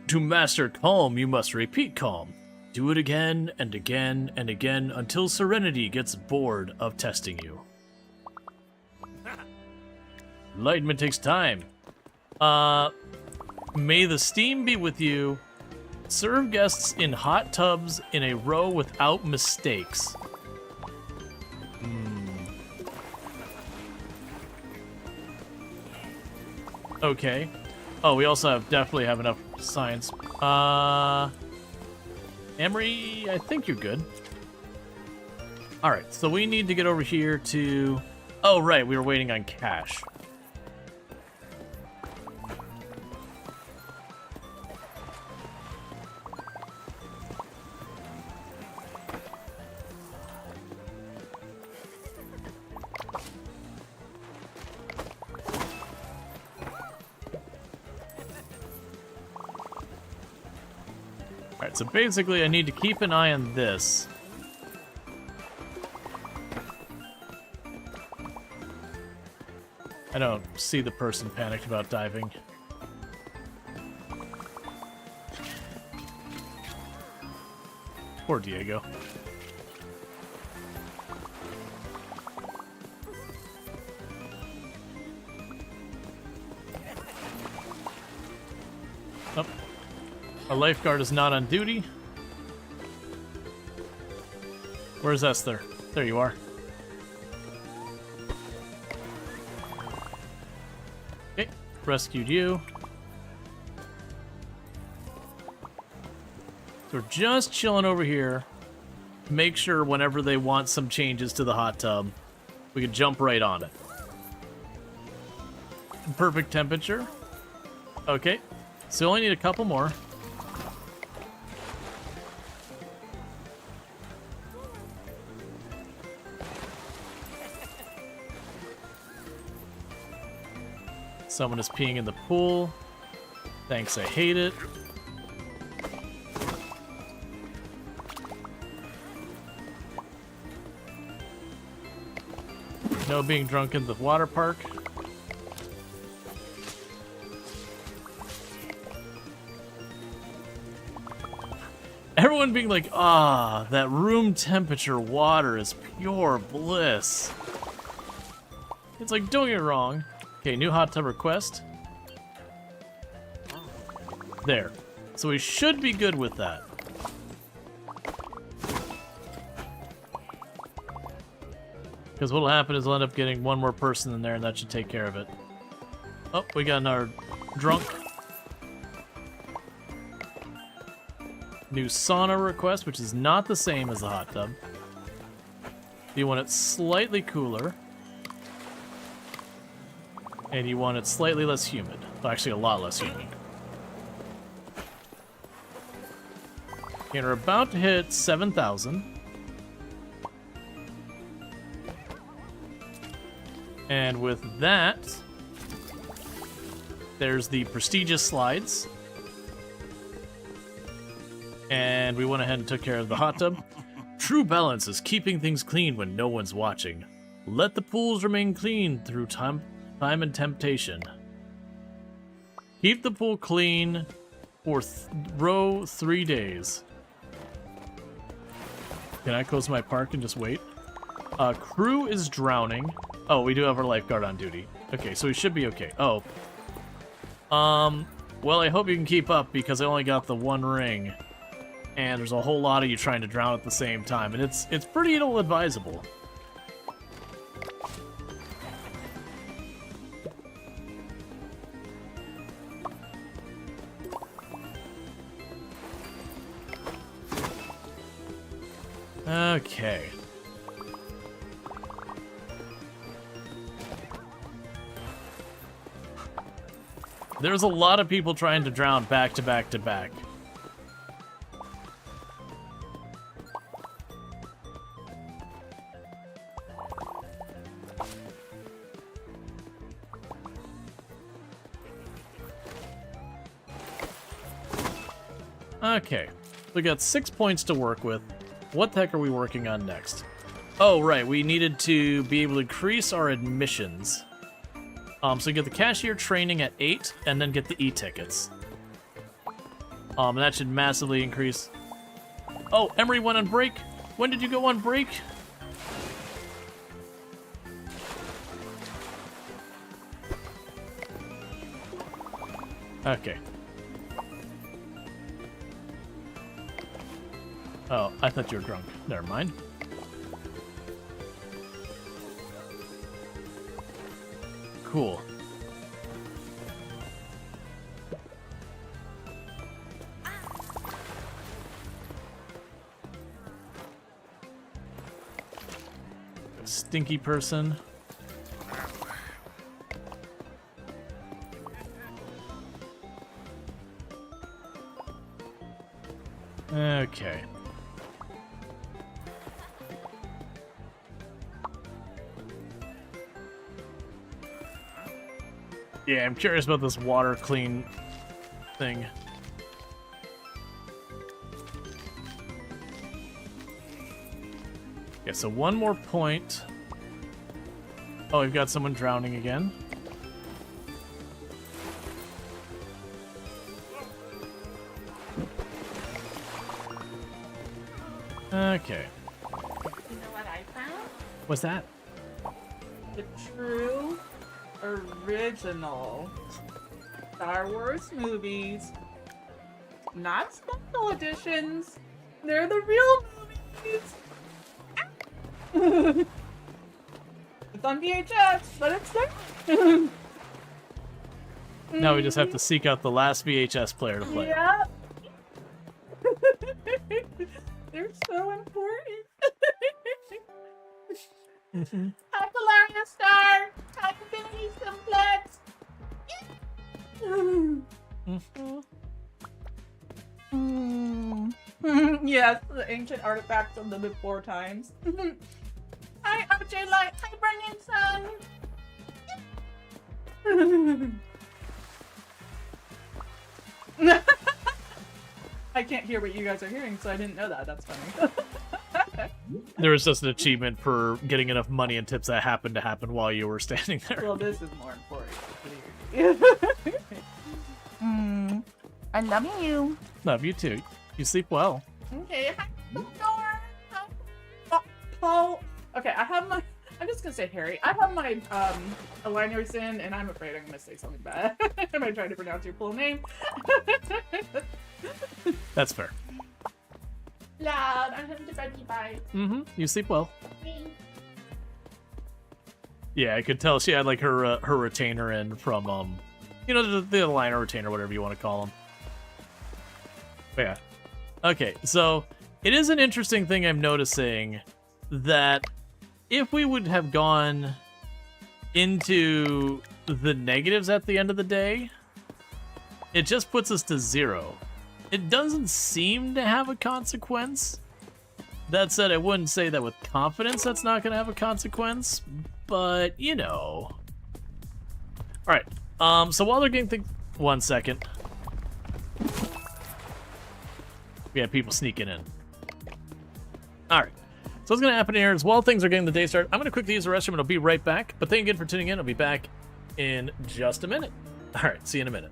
A: To master calm, you must repeat calm. Do it again and again and again until Serenity gets bored of testing you. Enlightenment takes time. May the steam be with you. Serve guests in hot tubs in a row without mistakes. Okay. Oh, we also definitely have enough science. Emery, I think you're good. Alright, so we need to get over here to... Oh, right, we were waiting on cash. Alright, so basically I need to keep an eye on this. I don't see the person panicked about diving. Poor Diego. Oh. Our lifeguard is not on duty. Where's Esther? There you are. Okay, rescued you. So we're just chilling over here to make sure whenever they want some changes to the hot tub, we can jump right on it. Perfect temperature. Okay, so we only need a couple more. Someone is peeing in the pool. Thanks, I hate it. No being drunk in the water park. Everyone being like, ah, that room temperature water is pure bliss. It's like, don't get me wrong. Okay, new hot tub request. There. So we should be good with that. Because what'll happen is we'll end up getting one more person in there, and that should take care of it. Oh, we got another drunk. New sauna request, which is not the same as the hot tub. You want it slightly cooler. And you want it slightly less humid. Well, actually, a lot less humid. And we're about to hit 7,000. And with that, there's the prestigious slides. And we went ahead and took care of the hot tub. True balance is keeping things clean when no one's watching. Let the pools remain clean through time and temptation. Keep the pool clean for row 3 days. Can I close my park and just wait? Crew is drowning. Oh, we do have our lifeguard on duty. Okay, so we should be okay. Oh. Well, I hope you can keep up because I only got the one ring. And there's a whole lot of you trying to drown at the same time. And it's pretty ill-advisable. Okay. There's a lot of people trying to drown back to back to back. Okay, we got 6 points to work with. What the heck are we working on next? Oh, right, we needed to be able to increase our admissions. So get the cashier training at 8, and then get the e-tickets. And that should massively increase. Oh, Emery went on break. When did you go on break? Okay. Oh, I thought you were drunk. Never mind. Cool. Stinky person. Okay. Yeah, I'm curious about this water clean thing. Yeah, so one more point. Oh, we've got someone drowning again. Okay.
D: You know what I found?
A: What's that?
D: The true original Star Wars movies. Not special editions. They're the real movies. It's on VHS, but it's there.
A: Now we just have to seek out the last VHS player to play.
D: Yeah. They're so important. Hi, Polaria Star. Hi, Infinity Simplex. Yes, the ancient artifacts of the before times. Hi, RJ Light. Hi, Burning Sun. I can't hear what you guys are hearing, so I didn't know that. That's funny.
A: There was just an achievement for getting enough money and tips that happened to happen while you were standing there.
D: Well, this is more important. I love you.
A: Love you too. You sleep well.
D: Okay. Paul. Okay, I have my. I'm just gonna say Harry. I have my aligners in, and I'm afraid I'm gonna say something bad. Am I trying to pronounce your full name?
A: That's fair.
D: Loud. I'm having to bed. Bye.
A: You sleep well. Yeah, I could tell she had like her retainer in from you know, the liner retainer, whatever you want to call them. But yeah. Okay, so it is an interesting thing I'm noticing that if we would have gone into the negatives at the end of the day, it just puts us to 0. It doesn't seem to have a consequence. That said, I wouldn't say that with confidence that's not going to have a consequence, but, you know. Alright, so while they're getting things... 1 second. We have people sneaking in. Alright. So what's going to happen here is while things are getting the day started, I'm going to quickly use the restroom and I'll be right back. But thank you again for tuning in. I'll be back in just a minute. Alright, see you in a minute.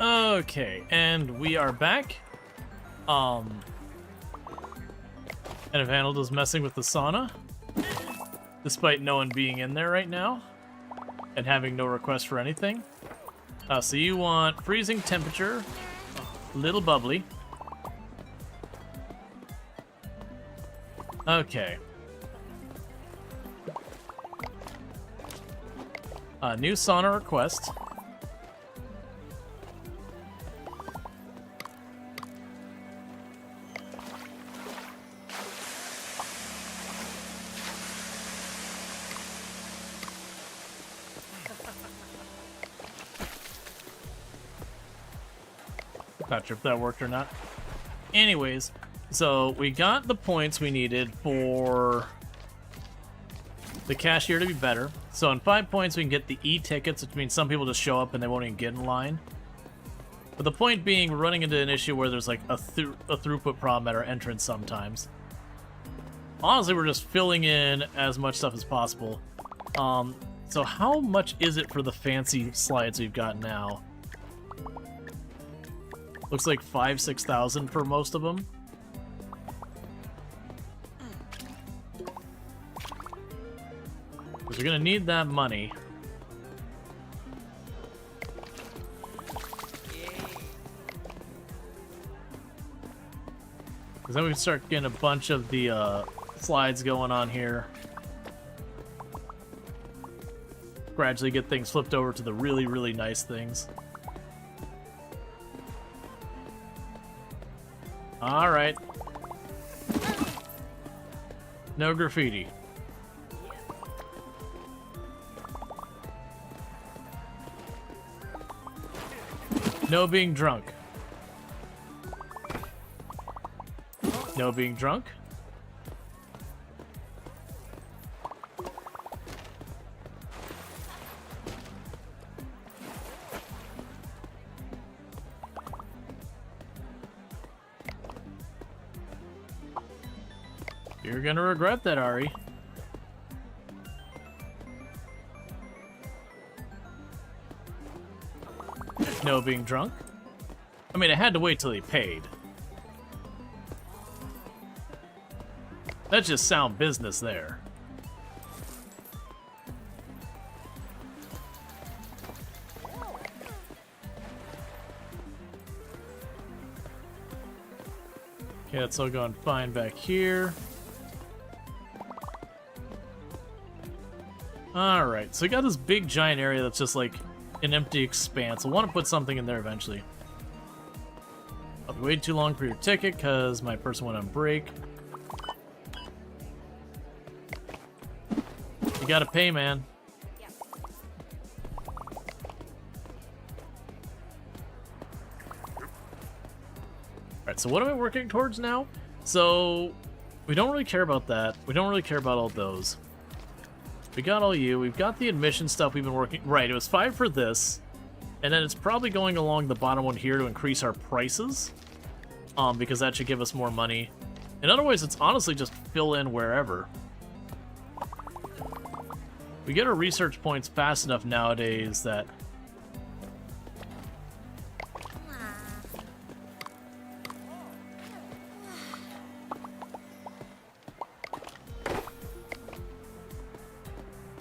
A: Okay, and we are back. And Evanald is messing with the sauna, despite no one being in there right now, and having no request for anything. So you want freezing temperature, little bubbly. Okay. New sauna request. Not sure if that worked or not. Anyways, so we got the points we needed for the cashier to be better. So in 5 points, we can get the e-tickets, which means some people just show up and they won't even get in line. But the point being, we're running into an issue where there's like a throughput problem at our entrance sometimes. Honestly, we're just filling in as much stuff as possible. So how much is it for the fancy slides we've got now? Looks like 5,000-6,000 for most of them. Because we're gonna need that money. Because then we can start getting a bunch of the slides going on here. Gradually get things flipped over to the really, really nice things. Alright. No graffiti. No being drunk. No being drunk. You're gonna regret that, Ari. No being drunk. I mean, I had to wait till he paid. That's just sound business there. Okay, that's all going fine back here. Alright, so we got this big giant area that's just like an empty expanse. I want to put something in there eventually. I'll be waiting too long for your ticket because my person went on break. You gotta pay, man. Alright, so what am I working towards now? So, we don't really care about that. We don't really care about all those. We got all you. We've got the admission stuff we've been working... Right, it was 5 for this. And then it's probably going along the bottom one here to increase our prices. Because that should give us more money. And otherwise, it's honestly just fill in wherever. We get our research points fast enough nowadays that...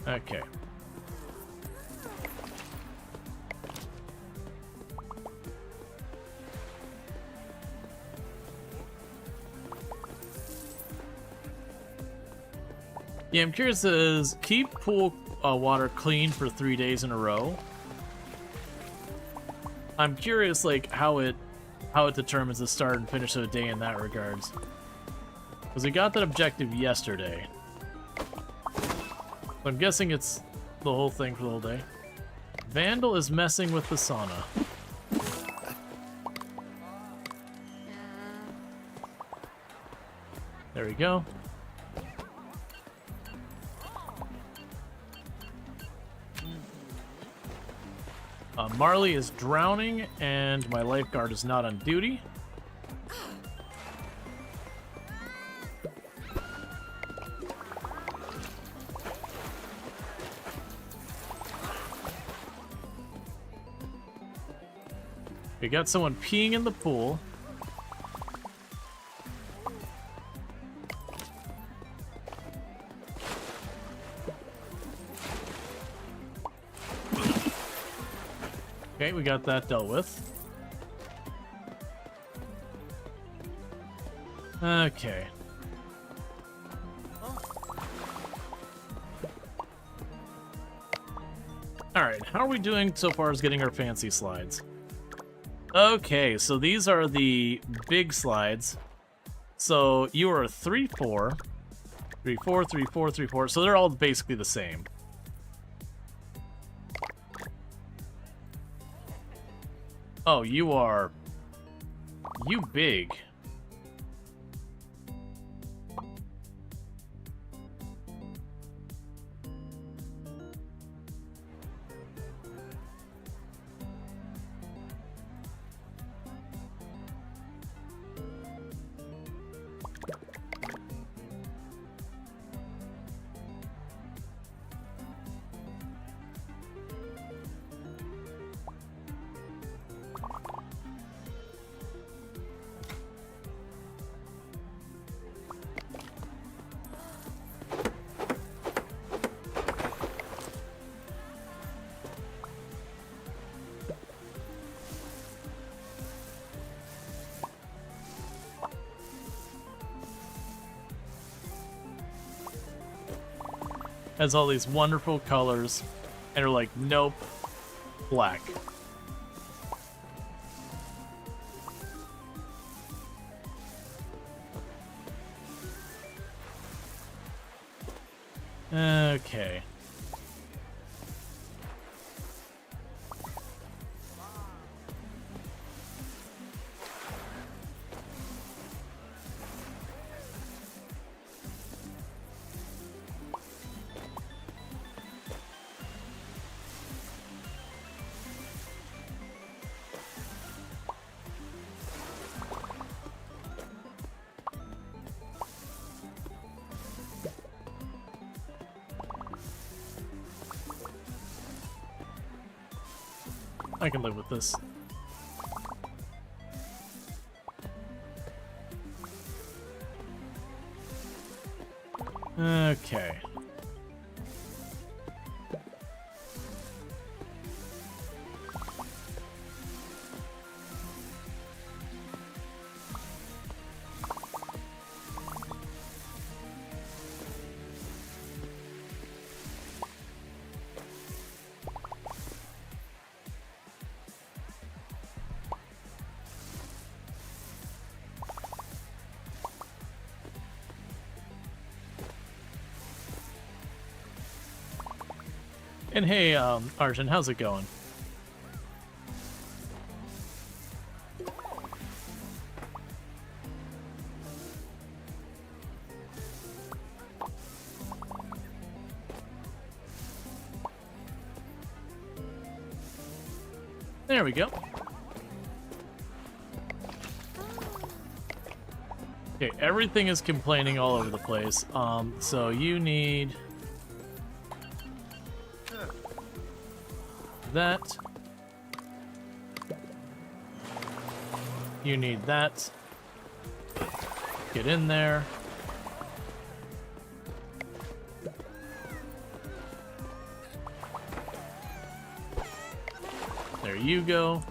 A: Okay. Yeah, I'm curious, is keep pool water clean for 3 days in a row? I'm curious, like, how it determines the start and finish of a day in that regards. Because we got that objective yesterday. So I'm guessing it's the whole thing for the whole day. Vandal is messing with the sauna. There we go. Marley is drowning, and my lifeguard is not on duty. We got someone peeing in the pool. Okay, we got that dealt with. Okay. Alright, how are we doing so far as getting our fancy slides? Okay, so these are the big slides. So you are a 3-4, 3-4, 3-4, 3-4. So they're all basically the same. Oh, you big. Has all these wonderful colors, and are like, nope, black. Okay. I can live with this. Okay. And hey, Arjun, how's it going? There we go. Okay, everything is complaining all over the place. So you need that. You need that. Get in there. There you go.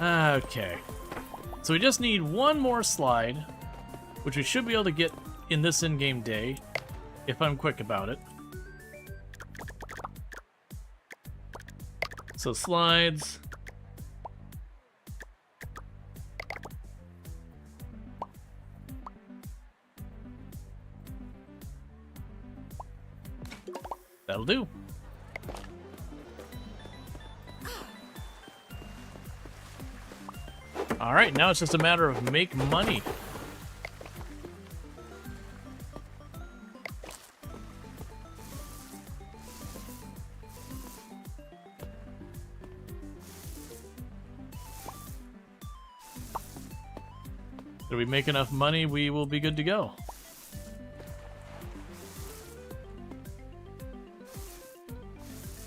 A: Okay. So we just need one more slide, which we should be able to get in this in-game day, if I'm quick about it. So slides. That'll do. All right, now it's just a matter of make money. If we make enough money, we will be good to go.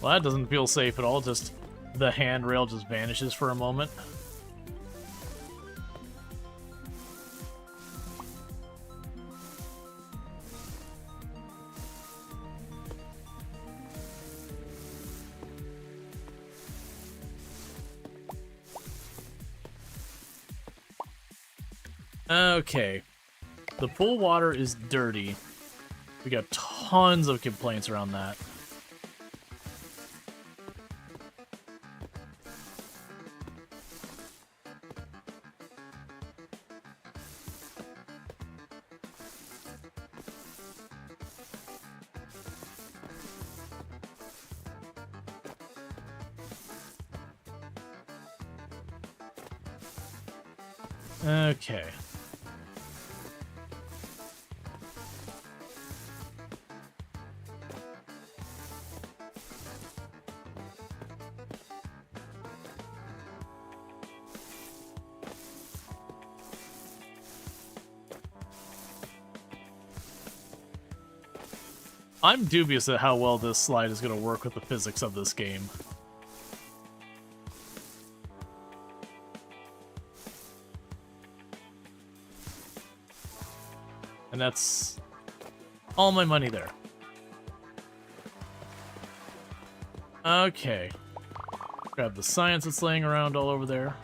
A: Well, that doesn't feel safe at all, just the handrail just vanishes for a moment. Okay, the pool water is dirty. We got tons of complaints around that. Okay. I'm dubious at how well this slide is going to work with the physics of this game. And that's all my money there. Okay. Grab the science that's laying around all over there.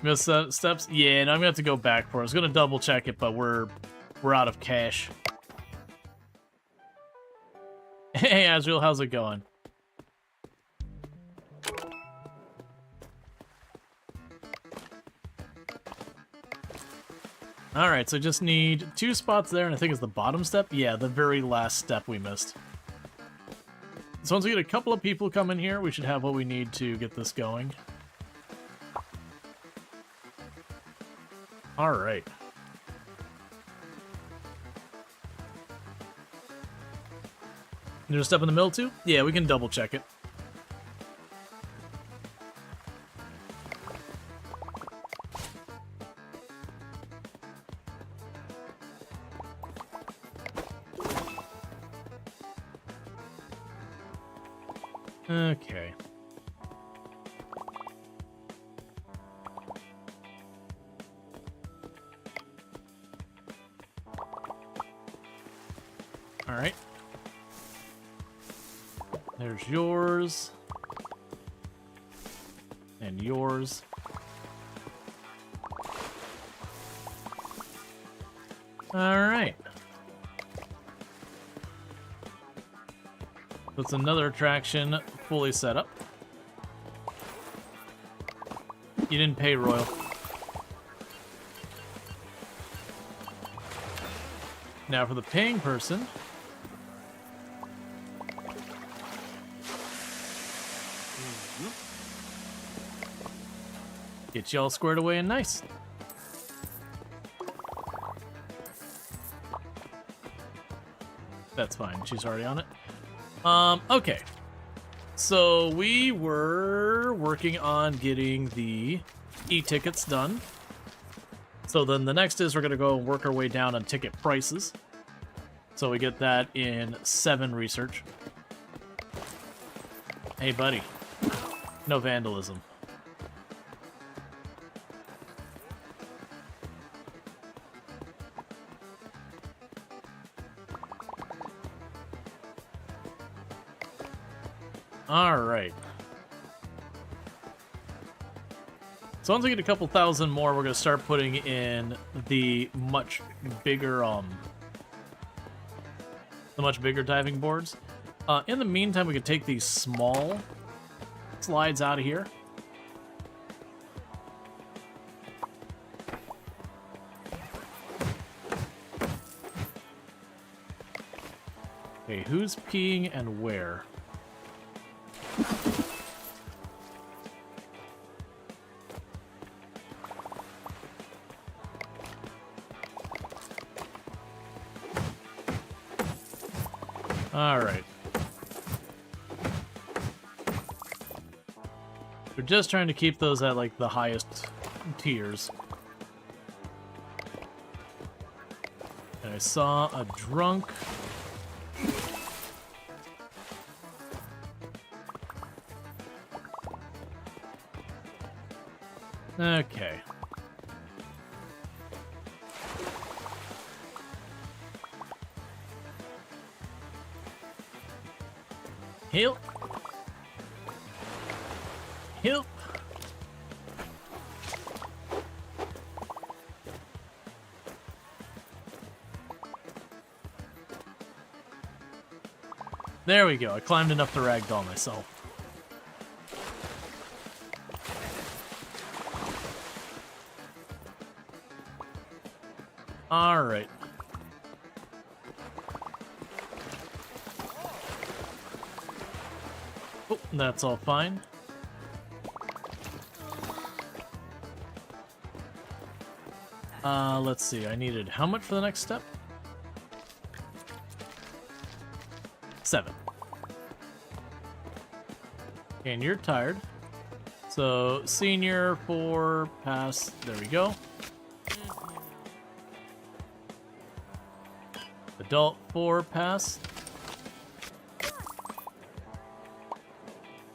A: Miss steps? Yeah, and I'm gonna have to go back for it. I was gonna double check it, but we're out of cash. Hey Azrael, how's it going? Alright, so just need 2 spots there, and I think it's the bottom step? Yeah, the very last step we missed. So once we get a couple of people coming here, we should have what we need to get this going. Alright. There's a step in the middle too? Yeah, we can double check it. Okay. All right. There's yours. And yours. All right. That's another attraction fully set up. You didn't pay, Royal. Now for the paying person. Get you all squared away and nice. That's fine. She's already on it. Okay. So we were working on getting the e-tickets done. So then the next is we're going to go and work our way down on ticket prices. So we get that in 7 research. Hey, buddy. No vandalism. Alright. So once we get a couple thousand more, we're going to start putting in the much bigger diving boards. In the meantime, we could take these small slides out of here. Okay, who's peeing and where? All right. We're just trying to keep those at, like, the highest tiers. And I saw a drunk. Okay. Help! Help! There we go. I climbed enough to ragdoll myself. All right. Oh, that's all fine. Let's see. I needed how much for the next step? 7. And you're tired. So, senior 4, pass. There we go. Adult 4, pass.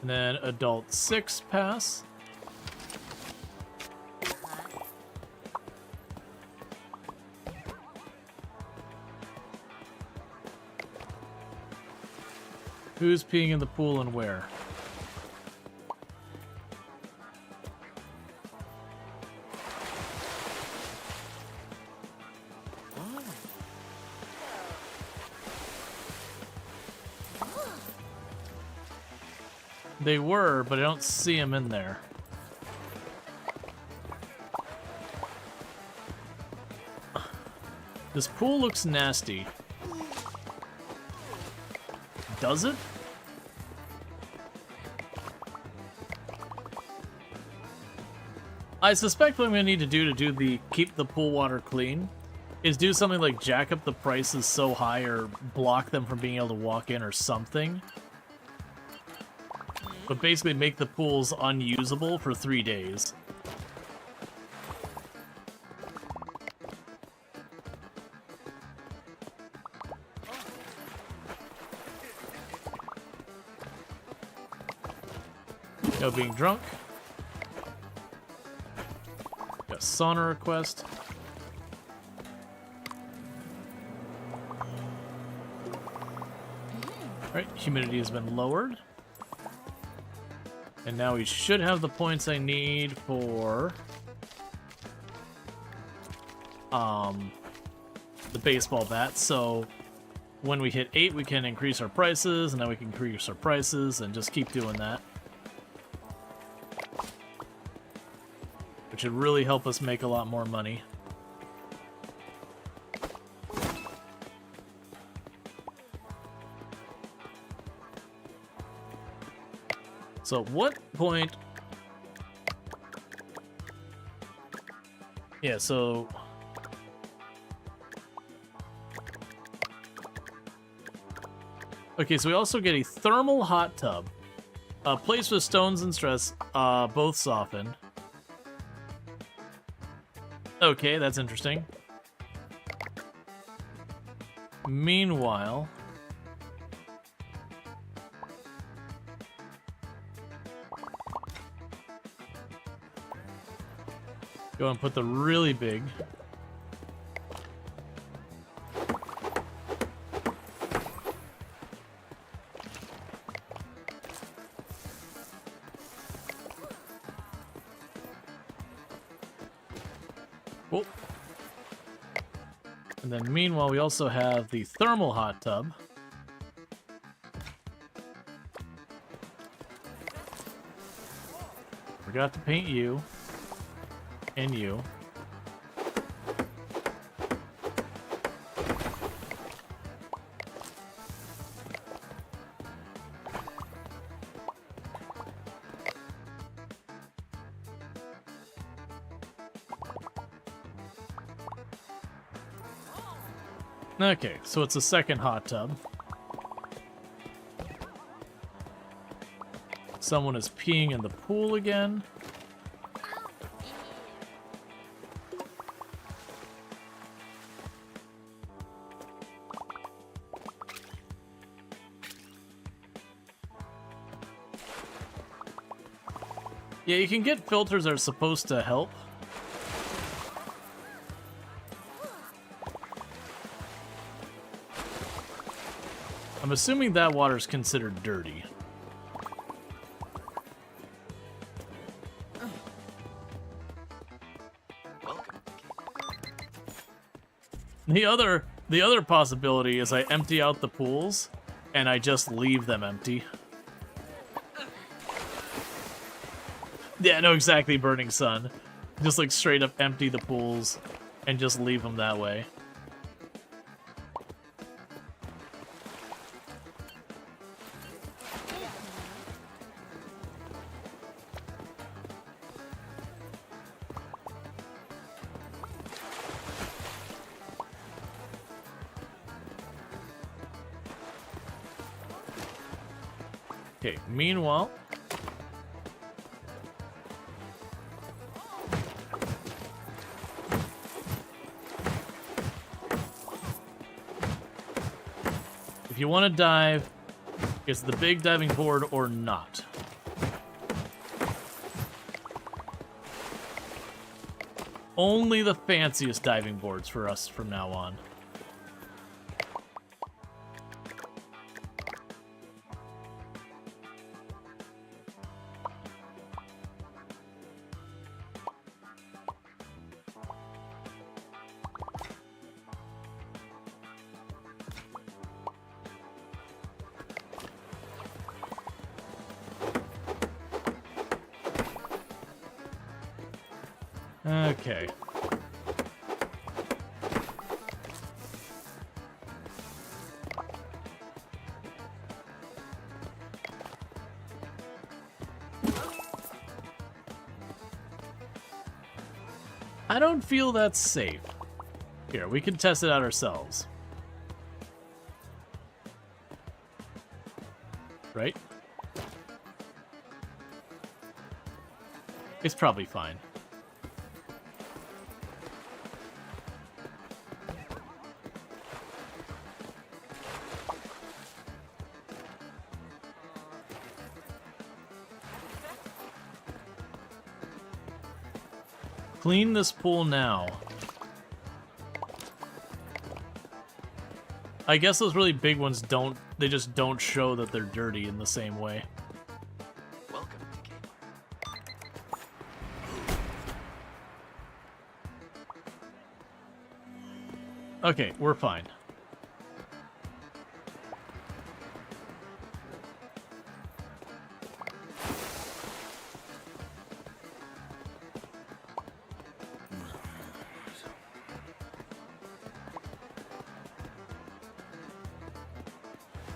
A: And then adult 6, pass. Who's peeing in the pool and where? They were, but I don't see them in there. This pool looks nasty. Does it? I suspect what I'm going to need to do the keep the pool water clean is do something like jack up the prices so high or block them from being able to walk in or something. But basically make the pools unusable for 3 days. No being drunk. Got sauna request. Alright, humidity has been lowered. And now we should have the points I need for the baseball bat. So when we hit 8, we can increase our prices, and then we can increase our prices and just keep doing that. Which would really help us make a lot more money. So at what point... Yeah, so... Okay, so we also get a thermal hot tub. Placed with stones and stress, both softened. Okay, that's interesting. Meanwhile... Go and put the really big. Cool. And then meanwhile, we also have the thermal hot tub. Forgot to paint you. And you. Okay, so it's a second hot tub. Someone is peeing in the pool again. Yeah, you can get filters that are supposed to help. I'm assuming that water is considered dirty.
B: Welcome to Kmart.
A: The other possibility is I empty out the pools and I just leave them empty. Yeah, no, exactly, Burning Sun. Just like straight up empty the pools and just leave them that way. Okay, meanwhile... if you want to dive, it's the big diving board or not. Only the fanciest diving boards for us from now on. Okay. I don't feel that's safe. Here, we can test it out ourselves. Right? It's probably fine. Clean this pool now. I guess those really big ones don't, they just don't show that they're dirty in the same way.
B: Welcome to Kmart.
A: Okay, we're fine.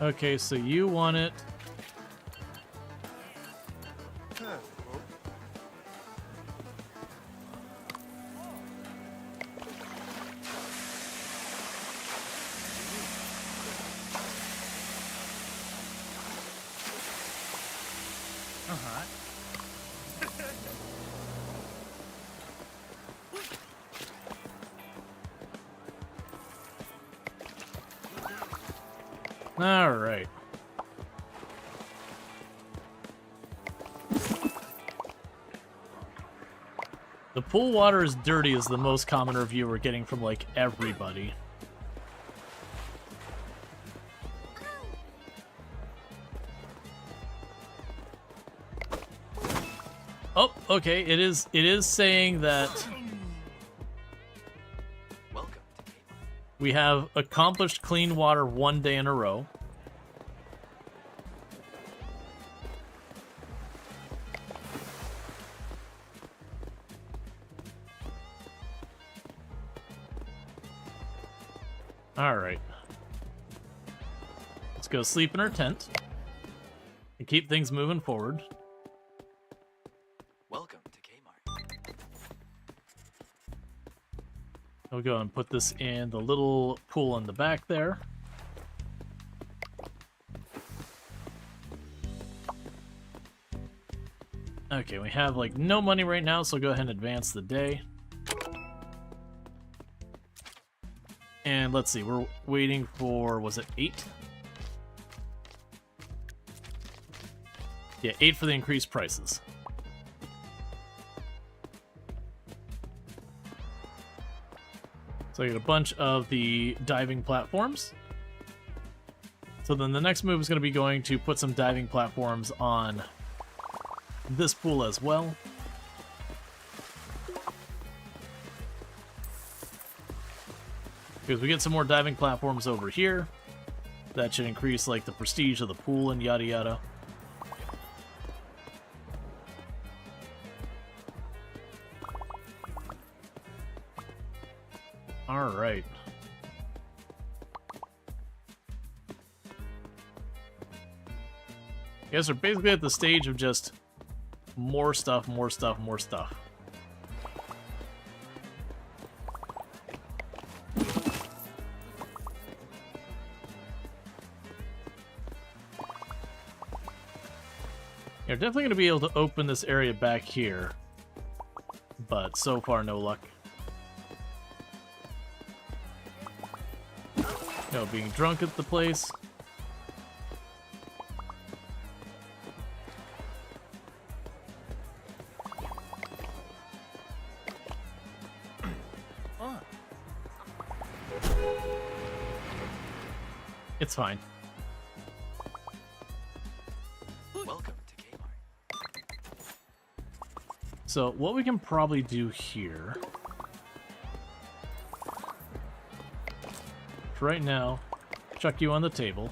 A: Okay, so you want it. All right. The pool water is dirty is the most common review we're getting from, like, everybody. Oh, okay, it is saying that
B: Welcome to Kmart.
A: we have accomplished clean water 1 day in a row. Alright. Let's go sleep in our tent and keep things moving forward.
B: Welcome to Kmart.
A: We'll go and put this in the little pool in the back there. Okay, we have like no money right now, so go ahead and advance the day. And let's see, we're waiting for, was it 8? Yeah, 8 for the increased prices. So I got a bunch of the diving platforms. So then the next move is going to be going to put some diving platforms on this pool as well. Because we get some more diving platforms over here. That should increase like the prestige of the pool and yada yada. Alright. You guys are basically at the stage of just more stuff, more stuff, more stuff. You're definitely going to be able to open this area back here, but so far no luck. No being drunk at the place. It's fine.
B: Welcome to Kmart.
A: So what we can probably do here, for right now, chuck you on the table.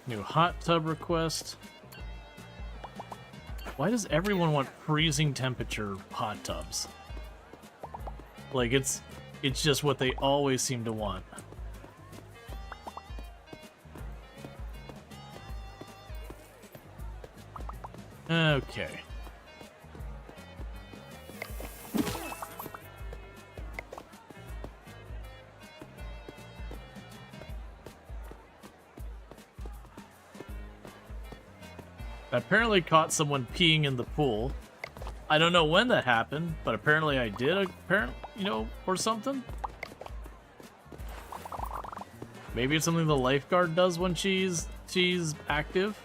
A: New hot tub request. Why does everyone want freezing temperature hot tubs? Like, it's just what they always seem to want. Okay. I apparently caught someone peeing in the pool. I don't know when that happened, but apparently I did, you know, or something. Maybe it's something the lifeguard does when she's active.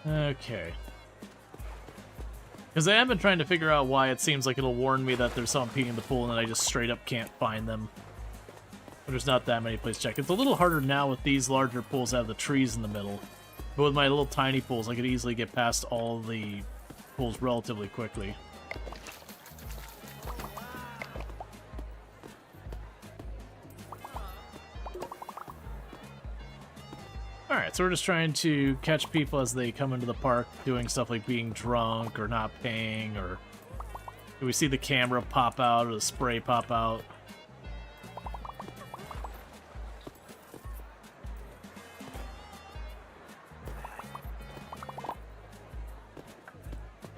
A: Okay. Because I have been trying to figure out why it seems like it'll warn me that there's someone peeing in the pool and then I just straight up can't find them. But there's not that many places to check. It's a little harder now with these larger pools that have the trees in the middle. But with my little tiny pools, I could easily get past all the pools relatively quickly. Alright, so we're just trying to catch people as they come into the park, doing stuff like being drunk or not paying, or do we see the camera pop out or the spray pop out?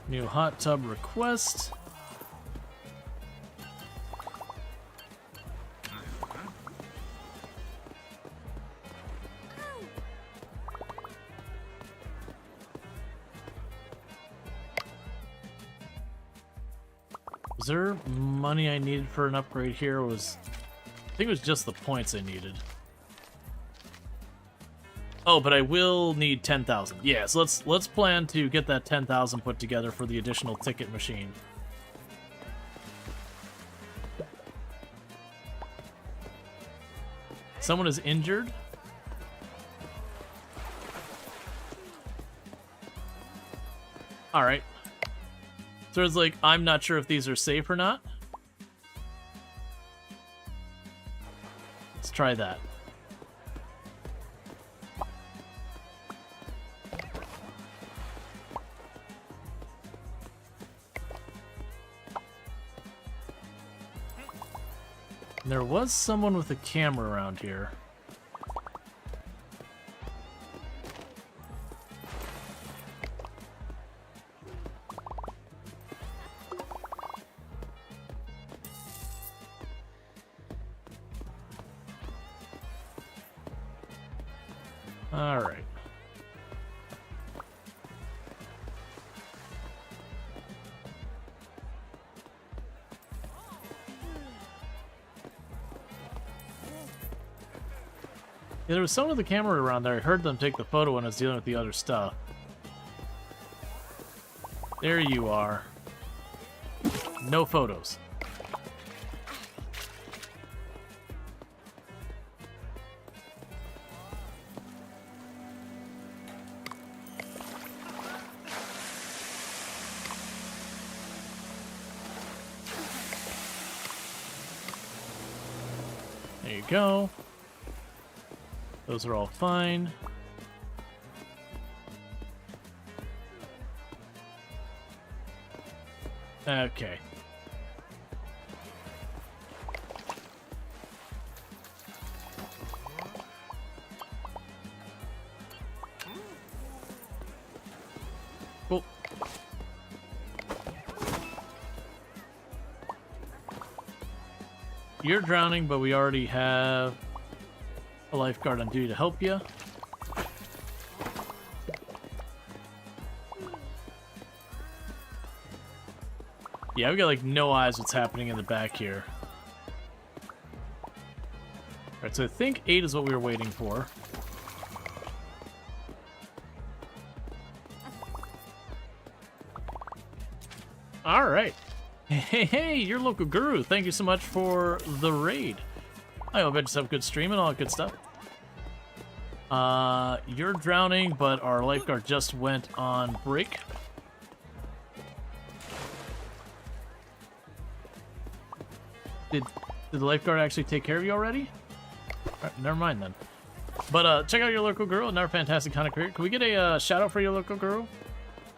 A: New hot tub request. Was there money I needed for an upgrade here? Or was I think it was just the points I needed. Oh, but I will need 10,000. Yeah, so let's plan to get that 10,000 put together for the additional ticket machine. Someone is injured. All right. So it's like, I'm not sure if these are safe or not. Let's try that. There was someone with a camera around here. All right. Yeah, there was someone with a camera around there. I heard them take the photo when I was dealing with the other stuff. There you are. No photos. There you go. Those are all fine. Okay. Cool. You're drowning, but we already have a lifeguard on duty to help you. Yeah, we got like no eyes what's happening in the back here. Alright, so I think 8 is what we were waiting for. Alright. Hey, your local guru. Thank you so much for the raid. I hope you just have a good stream and all that good stuff. You're drowning, but our lifeguard just went on break. Did the lifeguard actually take care of you already? Alright, never mind then. But check out your local guru, another fantastic content creator. Can we get a shout out for your local guru?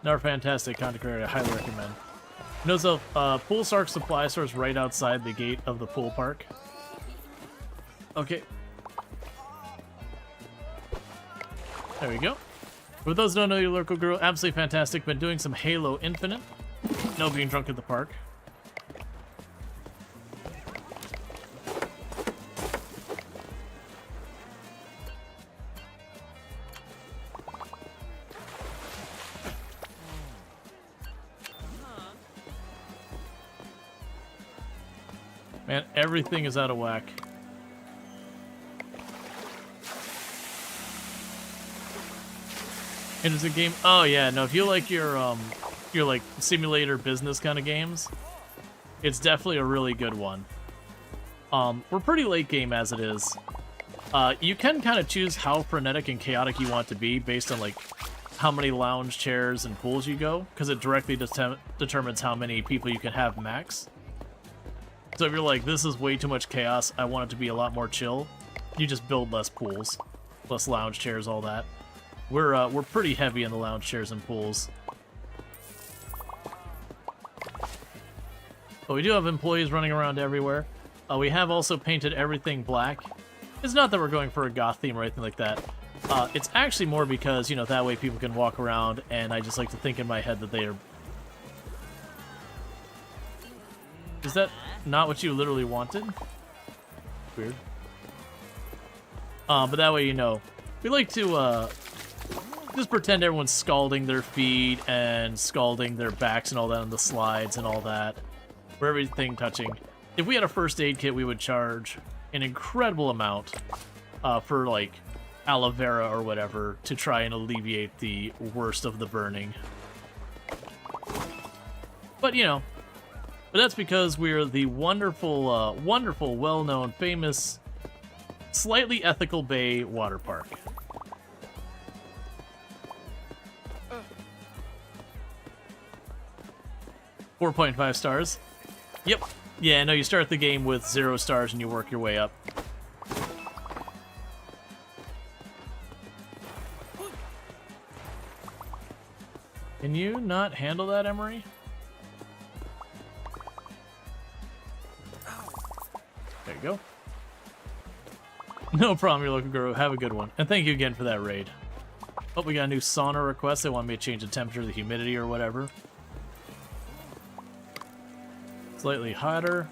A: Another fantastic content creator I highly recommend. You know, so Pool Sark supply store is right outside the gate of the pool park. Okay. There we go. For those who don't know your local guru, absolutely fantastic. Been doing some Halo Infinite. No being drunk at the park. Man, everything is out of whack. It is a game. Oh yeah, no. If you like your like simulator business kind of games, it's definitely a really good one. We're pretty late game as it is. You can kind of choose how frenetic and chaotic you want to be based on like how many lounge chairs and pools you go, because it directly determines how many people you can have max. So if you're like, this is way too much chaos, I want it to be a lot more chill, you just build less pools, less lounge chairs, all that. We're pretty heavy in the lounge chairs and pools. But we do have employees running around everywhere. We have also painted everything black. It's not that we're going for a goth theme or anything like that. It's actually more because, you know, that way people can walk around, and I just like to think in my head that they are... Is that not what you literally wanted? Weird. But that way, you know, we like to, just pretend everyone's scalding their feet and scalding their backs and all that on the slides and all that. For everything touching. If we had a first aid kit, we would charge an incredible amount for, like, aloe vera or whatever to try and alleviate the worst of the burning. But, you know, but that's because we're the wonderful, wonderful, well-known, famous, slightly ethical Bay water park. Uh. 4.5 stars. Yep. Yeah, no, you start the game with 0 stars and you work your way up. Can you not handle that, Emery? There you go. No problem, your local guru. Have a good one. And thank you again for that raid. Oh, we got a new sauna request. They want me to change the temperature, the humidity, or whatever. Slightly hotter.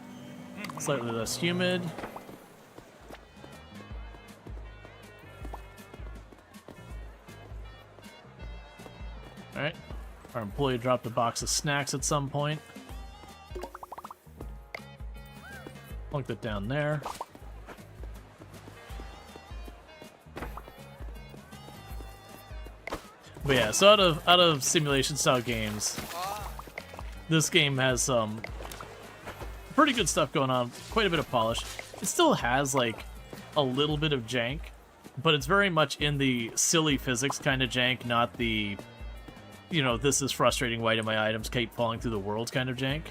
A: Slightly less humid. Alright. Our employee dropped a box of snacks at some point. Plunk that down there. But yeah, so out of simulation style games, this game has some pretty good stuff going on, quite a bit of polish. It still has like a little bit of jank, but it's very much in the silly physics kind of jank, not the, you know, this is frustrating, why do my items keep falling through the world kind of jank.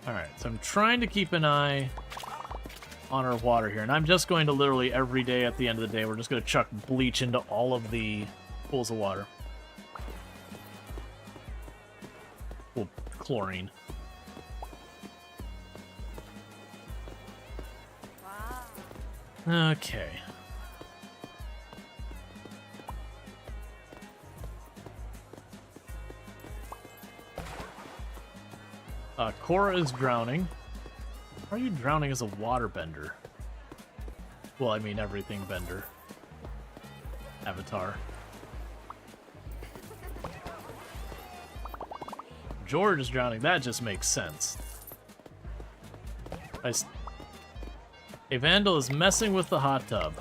A: Alright, so I'm trying to keep an eye on our water here, and I'm just going to literally every day at the end of the day, we're just going to chuck bleach into all of the pools of water. Well, chlorine. Okay. Cora is drowning. How are you drowning as a waterbender? Well, I mean everything bender. Avatar. George is drowning. That just makes sense. A vandal is messing with the hot tub.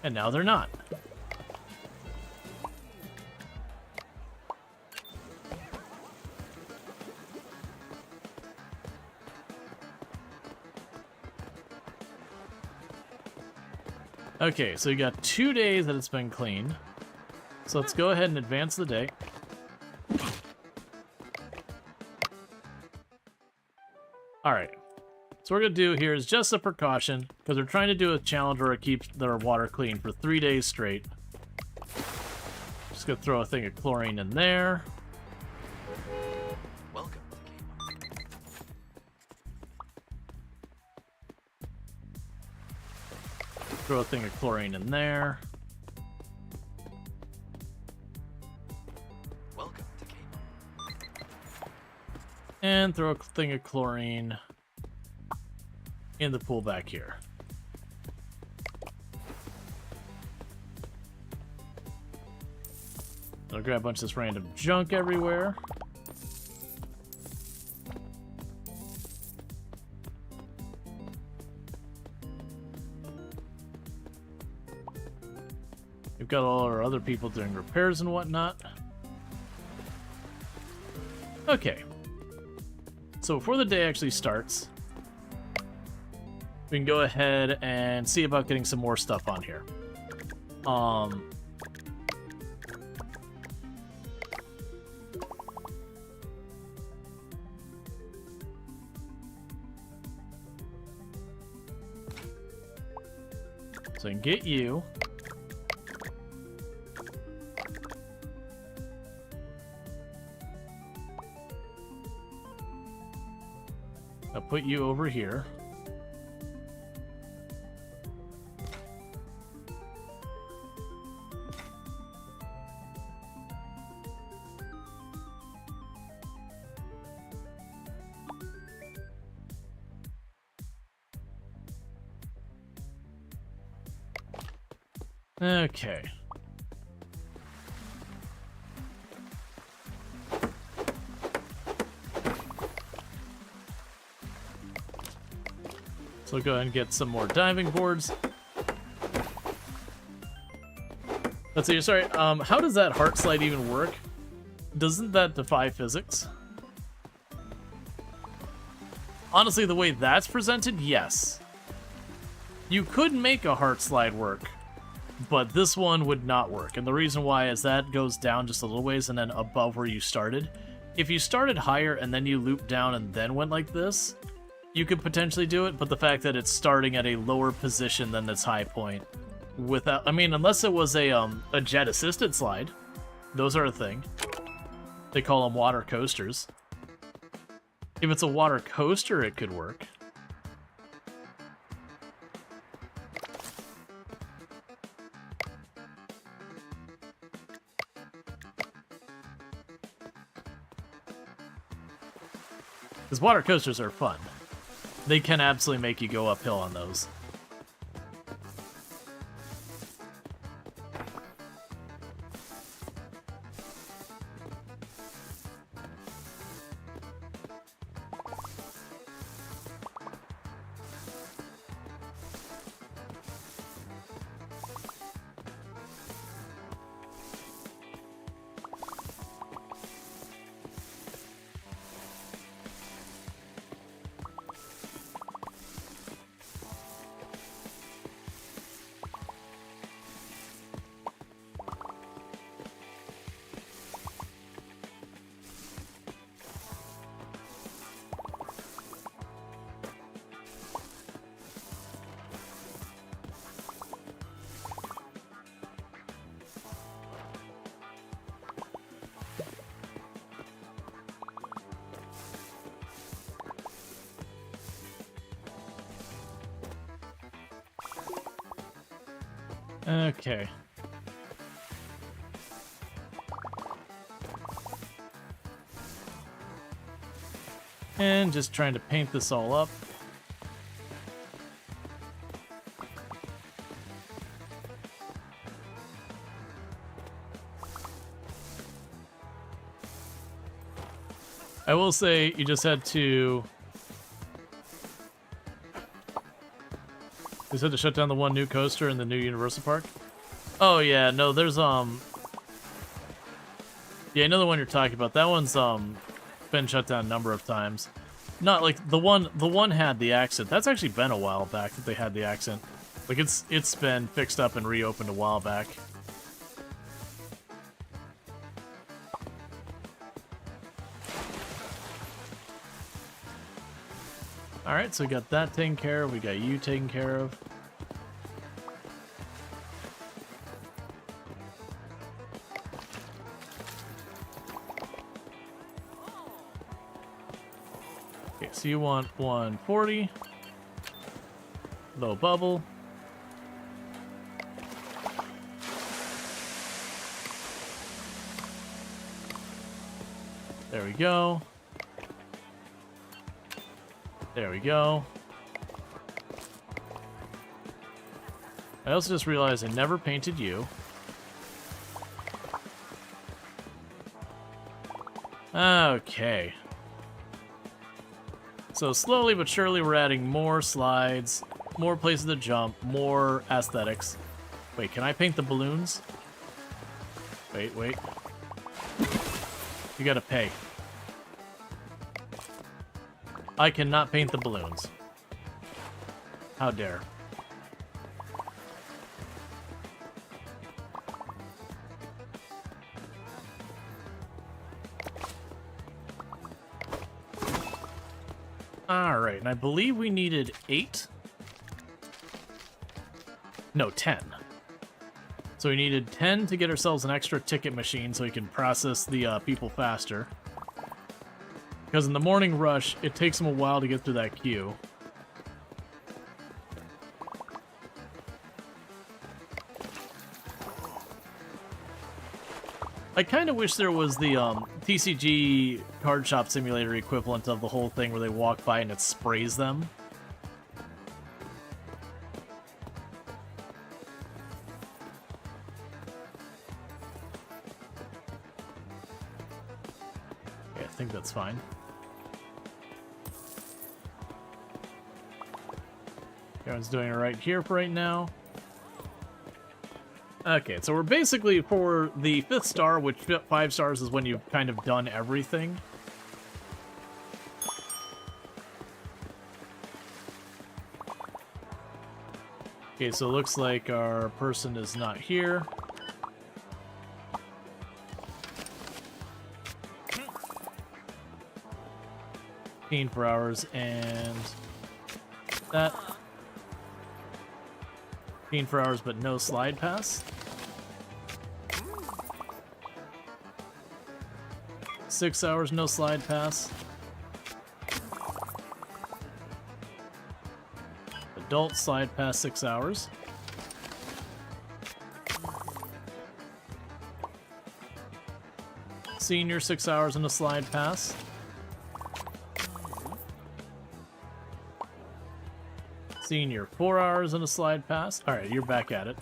A: And now they're not. Okay, so you got 2 days that it's been cleaned. So let's go ahead and advance the day. Alright. So what we're going to do here is just a precaution, because we're trying to do a challenge where it keeps their water clean for 3 days straight. Just going to throw a thing of chlorine in there.
B: Welcome to Kmart.
A: Throw a thing of chlorine in there.
B: Welcome to Kmart.
A: And throw a thing of chlorine in the pool back here. I'll grab a bunch of this random junk everywhere. We've got all our other people doing repairs and whatnot. Okay. So before the day actually starts, we can go ahead and see about getting some more stuff on here. So I can get you. I'll put you over here. Okay. So go ahead and get some more diving boards. Let's see, sorry, how does that heart slide even work? Doesn't that defy physics? Honestly, the way that's presented, yes. You could make a heart slide work, but this one would not work. And the reason why is that goes down just a little ways and then above where you started. If you started higher and then you looped down and then went like this, you could potentially do it, but the fact that it's starting at a lower position than its high point, without, I mean, unless it was a jet assisted slide, those are a thing. They call them water coasters. If it's a water coaster, it could work. Because water coasters are fun. They can absolutely make you go uphill on those. Okay. And just trying to paint this all up. I will say you just had to... You just had to shut down the one new coaster in the new Universal Park? Oh yeah, no, there's yeah, I know the one you're talking about. That one's been shut down a number of times. Not like the one had the accent. That's actually been a while back that they had the accent. Like it's been fixed up and reopened a while back. Alright, so we got that taken care of, we got you taken care of. Okay, so you want 140. Low bubble. There we go. There we go. I also just realized I never painted you. Okay. So slowly but surely we're adding more slides, more places to jump, more aesthetics. Wait, can I paint the balloons? Wait. You gotta pay. I cannot paint the balloons. How dare. Alright, and I believe we needed 8. No, 10. So we needed 10 to get ourselves an extra ticket machine so we can process the people faster. Because in the morning rush, it takes them a while to get through that queue. I kind of wish there was the TCG card shop simulator equivalent of the whole thing where they walk by and it sprays them. Yeah, I think that's fine. Everyone's doing it right here for right now. Okay, so we're basically for the 5th star, which 5 stars is when you've kind of done everything. Okay, so it looks like our person is not here. For hours and that. 4 hours, but no slide pass. 6 hours, no slide pass. Adult slide pass, 6 hours. Senior, 6 hours and a slide pass. Senior, 4 hours and a slide pass. Alright, you're back at it.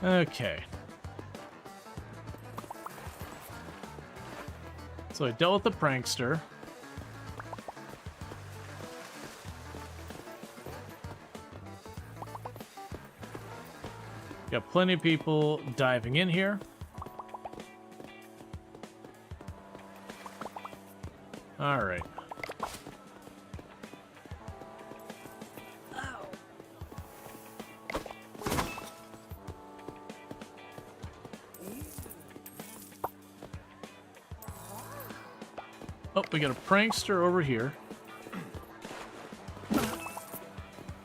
A: Okay. So I dealt with the prankster. Got plenty of people diving in here. All right. Oh, we got a prankster over here.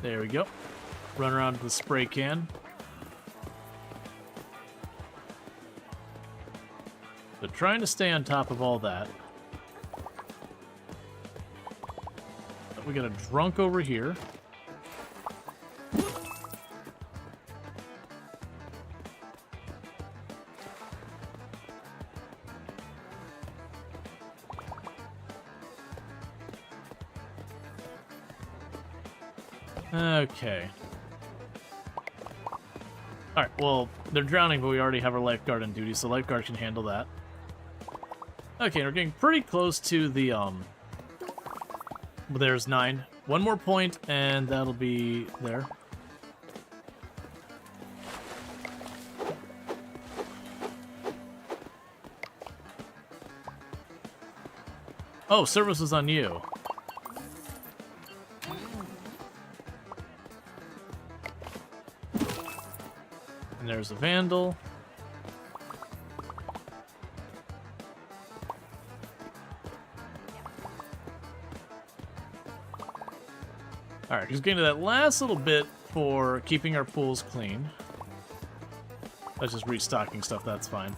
A: There we go. Run around to the spray can. So trying to stay on top of all that. We got a drunk over here. Okay. Alright, well, they're drowning, but we already have our lifeguard on duty, so lifeguard can handle that. Okay, we're getting pretty close to the, there's 9. One more point, and that'll be there. Oh, service was on you. And there's a vandal. Alright, just getting to that last little bit for keeping our pools clean. That's just restocking stuff, that's fine.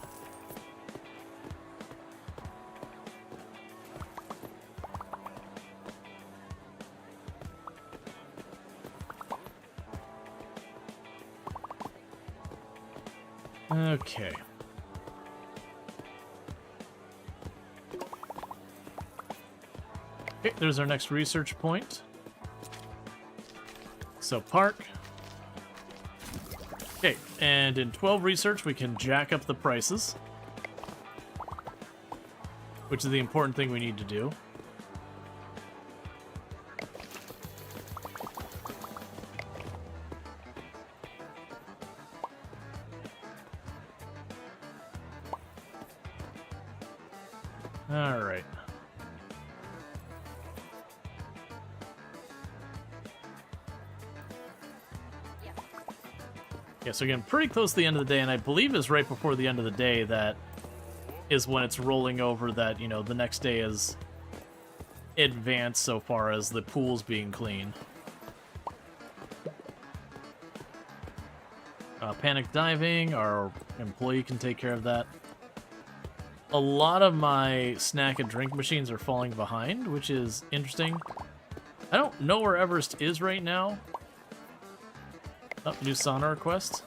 A: Okay. Okay, there's our next research point. So park. Okay, and in 12 research, we can jack up the prices, which is the important thing we need to do. All right. Yeah, so again, pretty close to the end of the day, and I believe it's right before the end of the day that is when it's rolling over that, you know, the next day is advanced so far as the pool's being clean. Panic diving, our employee can take care of that. A lot of my snack and drink machines are falling behind, which is interesting. I don't know where Everest is right now. Oh, new sauna request.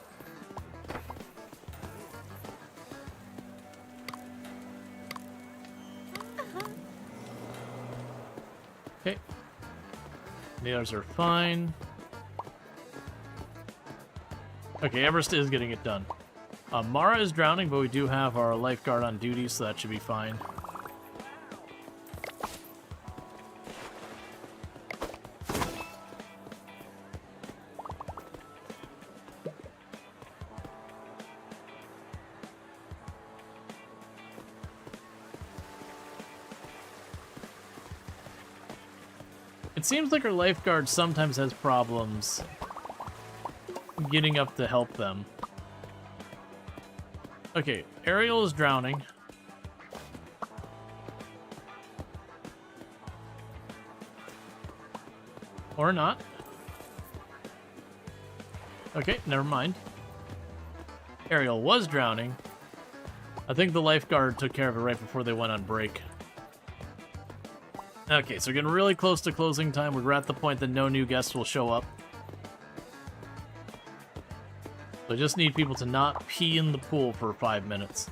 A: Okay. The others are fine. Okay, Everest is getting it done. Mara is drowning, but we do have our lifeguard on duty, so that should be fine. It seems like our lifeguard sometimes has problems getting up to help them. Okay, Ariel is drowning. Or not. Okay, never mind. Ariel was drowning. I think the lifeguard took care of it right before they went on break. Okay, so we're getting really close to closing time. We're at the point that no new guests will show up. So I just need people to not pee in the pool for 5 minutes.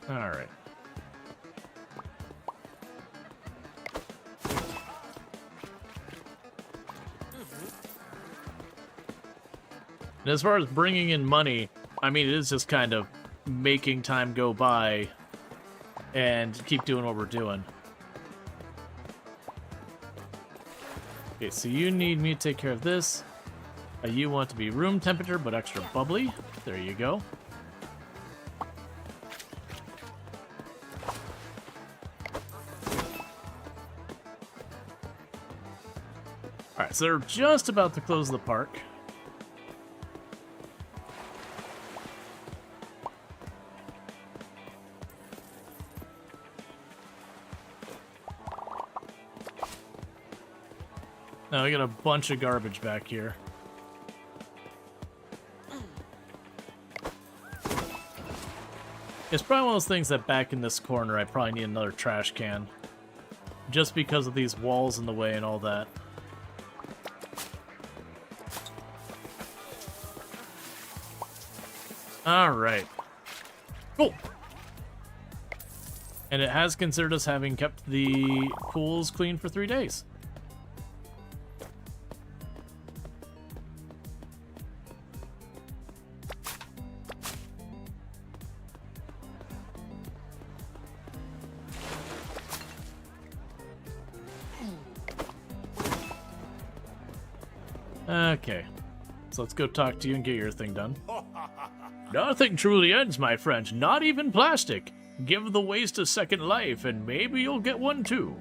A: Alright. And as far as bringing in money, I mean, it is just kind of making time go by and keep doing what we're doing. Okay, so you need me to take care of this. You want to be room temperature, but extra bubbly. There you go. Alright, so they're just about to close the park. Now we got a bunch of garbage back here. It's probably one of those things that back in this corner I probably need another trash can. Just because of these walls in the way and all that. Alright. Cool. And it has considered us having kept the pools clean for 3 days. Okay, so let's go talk to you and get your thing done. Nothing truly ends, my friend, not even plastic. Give the waste a second life, and maybe you'll get one too.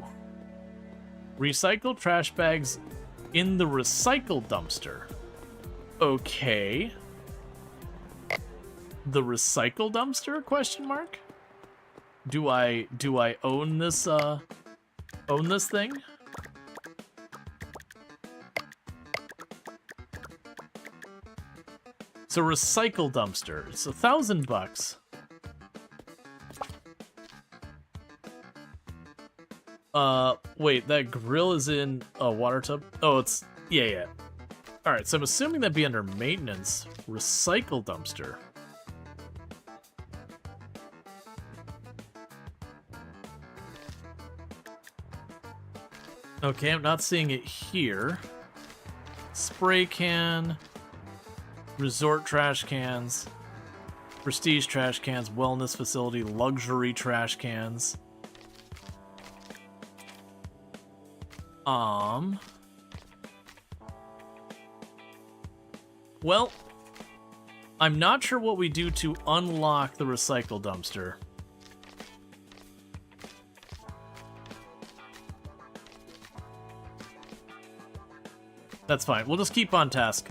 A: Recycle trash bags in the recycle dumpster. Okay. The recycle dumpster? Question mark? Do I own this thing? It's a recycle dumpster. It's $1,000. Wait, that grill is in a water tub? Oh, it's... Yeah. Alright, so I'm assuming that'd be under maintenance. Recycle dumpster. Okay, I'm not seeing it here. Spray can. Resort trash cans. Prestige trash cans. Wellness facility. Luxury trash cans. Well, I'm not sure what we do to unlock the recycle dumpster. That's fine. We'll just keep on task.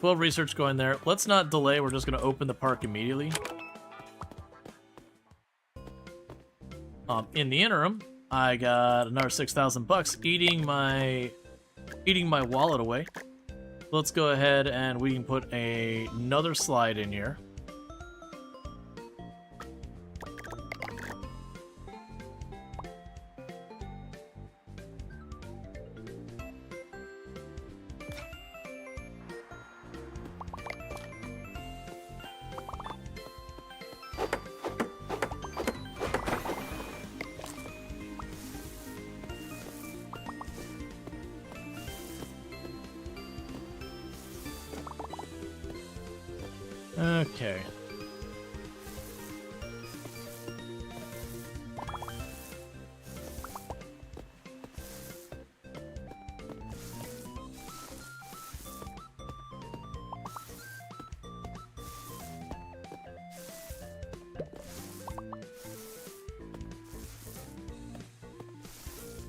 A: 12 research going there. Let's not delay. We're just going to open the park immediately. In the interim, I got another 6,000 bucks eating my wallet away. Let's go ahead and we can put another slide in here. Okay.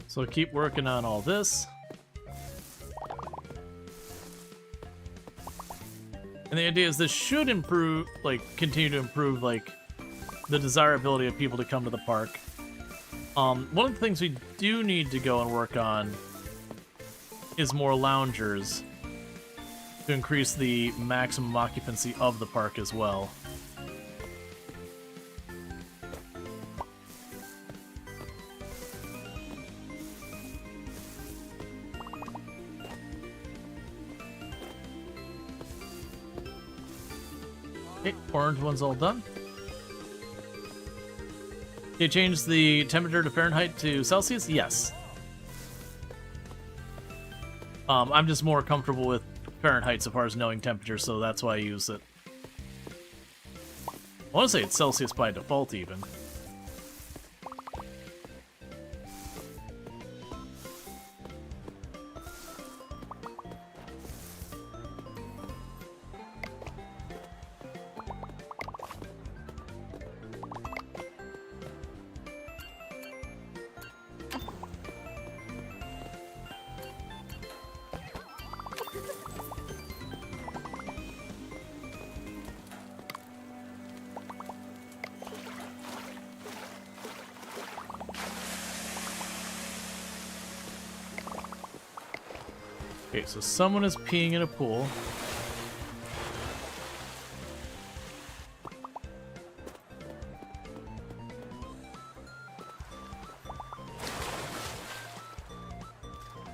A: So keep working on all this. And the idea is this should improve, like, continue to improve, like, the desirability of people to come to the park. One of the things we do need to go and work on is more loungers to increase the maximum occupancy of the park as well. Okay, orange one's all done. You change the temperature to Fahrenheit to Celsius? Yes. I'm just more comfortable with Fahrenheit so far as knowing temperature, so that's why I use it. I want to say it's Celsius by default, even. Okay, so someone is peeing in a pool.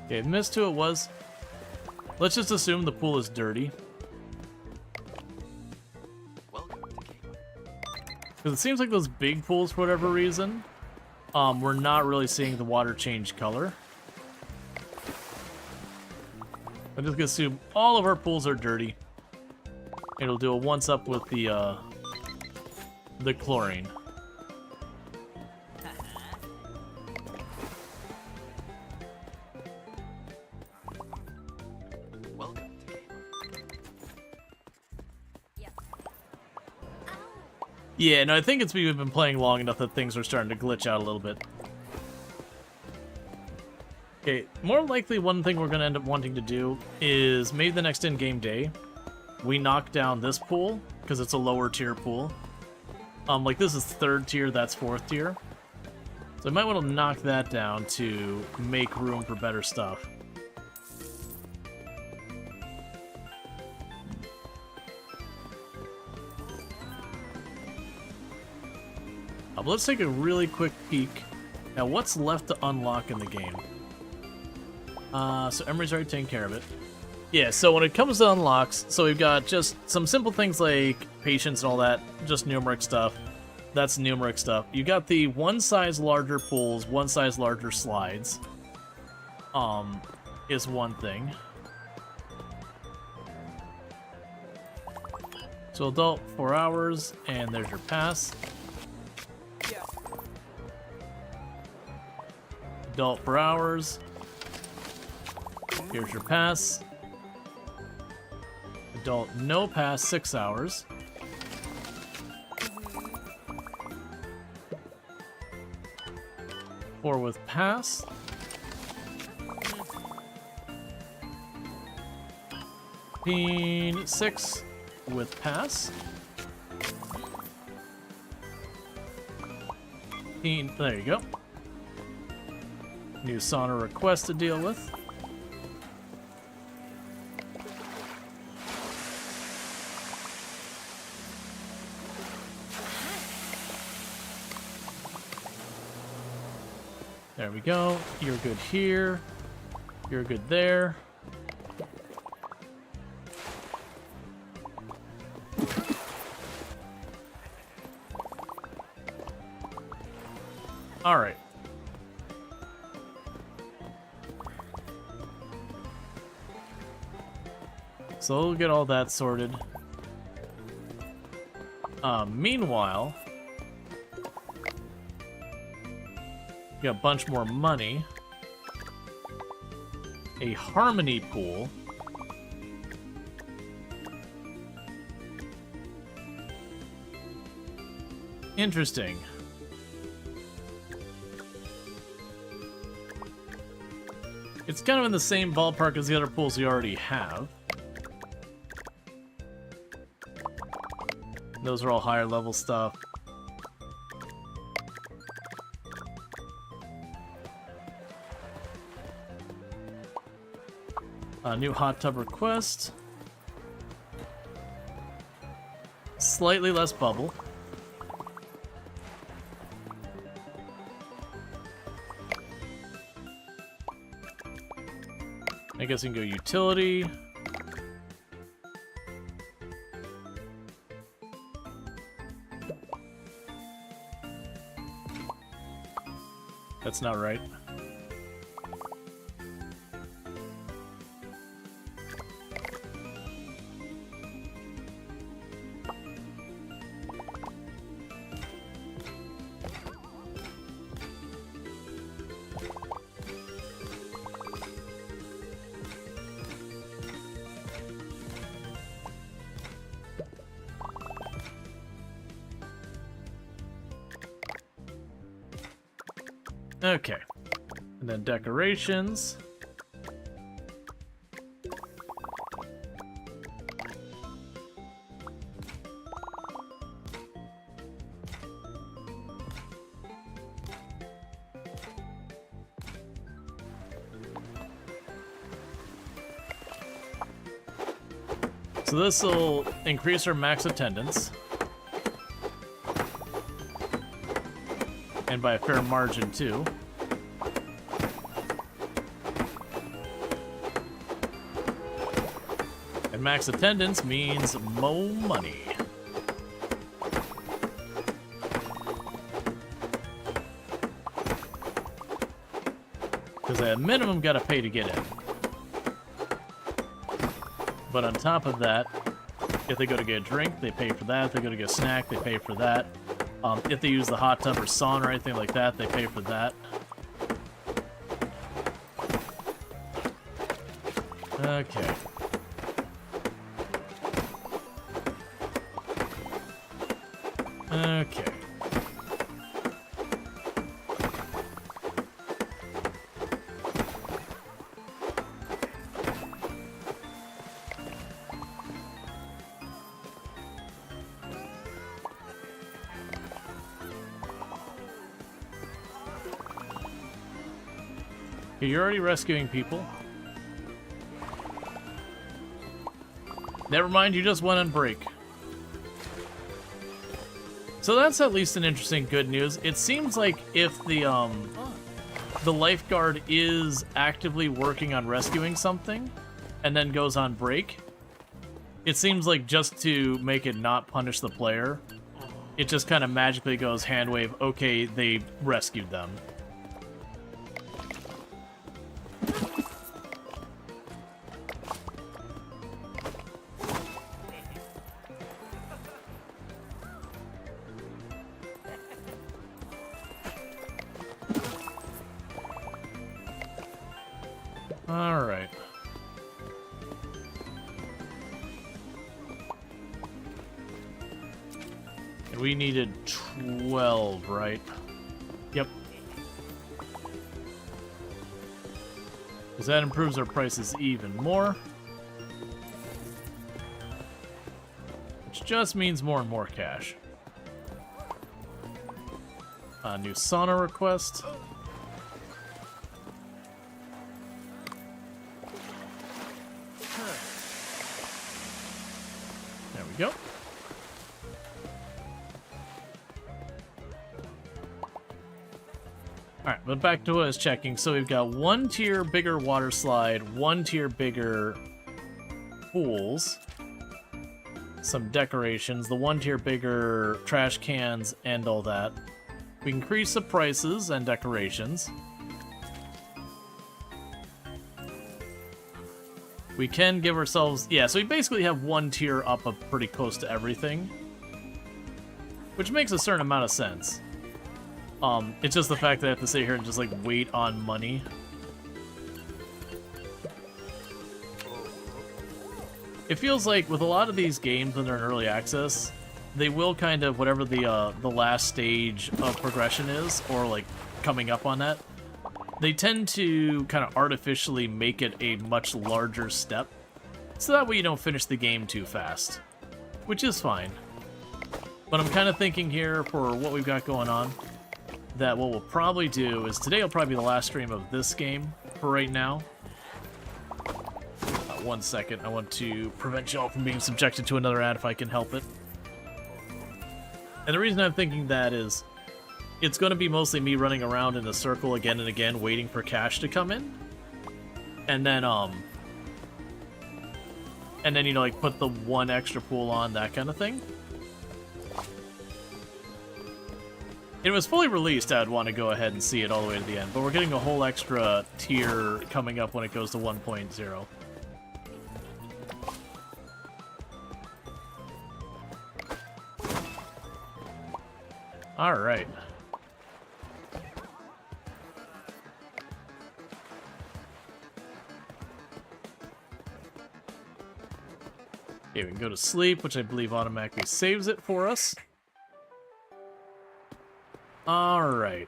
A: Okay, missed who it was. Let's just assume the pool is dirty.
B: Welcome to Game.
A: Because it seems like those big pools, for whatever reason, we're not really seeing the water change color. I'm just gonna assume all of our pools are dirty. It'll do a once up with the chlorine.
B: Welcome to Game.
A: Yeah, no, I think it's we've been playing long enough that things are starting to glitch out a little bit. Okay, more likely one thing we're going to end up wanting to do is maybe the next in-game day, we knock down this pool, because it's a lower tier pool. Like this is 3rd tier, that's 4th tier. So I might want to knock that down to make room for better stuff. But let's take a really quick peek Now, what's left to unlock in the game? So Emery's already taken care of it. Yeah, so when it comes to unlocks, so we've got just some simple things like patience and all that, just numeric stuff. That's numeric stuff. You got the one size larger pools, one size larger slides. Is one thing. So adult 4 hours, and there's your pass. Adult 4 hours. Here's your pass. Adult no pass 6 hours. Four with pass. Teen 6 with pass. Teen, there you go. New sauna request to deal with. There we go. You're good here. You're good there. All right. So we'll get all that sorted. Meanwhile, got a bunch more money. A harmony pool. Interesting. It's kind of in the same ballpark as the other pools we already have. Those are all higher level stuff. A new hot tub request. Slightly less bubble. I guess we can go utility. That's not right. Okay. And then decorations. So this will increase our max attendance. And by a fair margin, too. And max attendance means more money. Because at minimum, gotta pay to get in. But on top of that, if they go to get a drink, they pay for that. If they go to get a snack, they pay for that. If they use the hot tub or sauna or anything like that, they pay for that. Okay. Okay. You're already rescuing people. Never mind, you just went on break. So that's at least an interesting good news. It seems like if the the lifeguard is actively working on rescuing something and then goes on break, it seems like just to make it not punish the player, it just kind of magically goes hand wave, okay, they rescued them. Alright. And we needed 12, right? Yep. Because that improves our prices even more. Which just means more and more cash. A new sauna request. There we go. Alright, but back to what I was checking. So we've got 1 tier bigger water slide, 1 tier bigger pools, some decorations, the 1 tier bigger trash cans, and all that. We increase the prices and decorations. We can give ourselves... Yeah, so we basically have 1 tier up of pretty close to everything. Which makes a certain amount of sense. It's just the fact that I have to sit here and just, like, wait on money. It feels like with a lot of these games when they're in early access, they will kind of, whatever the last stage of progression is, or, like, coming up on that, they tend to kind of artificially make it a much larger step, so that way you don't finish the game too fast, which is fine. But I'm kind of thinking here for what we've got going on, that what we'll probably do is today will probably be the last stream of this game for right now. 1 second, I want to prevent y'all from being subjected to another ad if I can help it. And the reason I'm thinking that is it's going to be mostly me running around in a circle again and again waiting for cash to come in. And then you know, like put the 1 extra pool on, that kind of thing. If it was fully released, I'd want to go ahead and see it all the way to the end, but we're getting a whole extra tier coming up when it goes to 1.0. Alright. Okay, we can go to sleep, which I believe automatically saves it for us. Alright.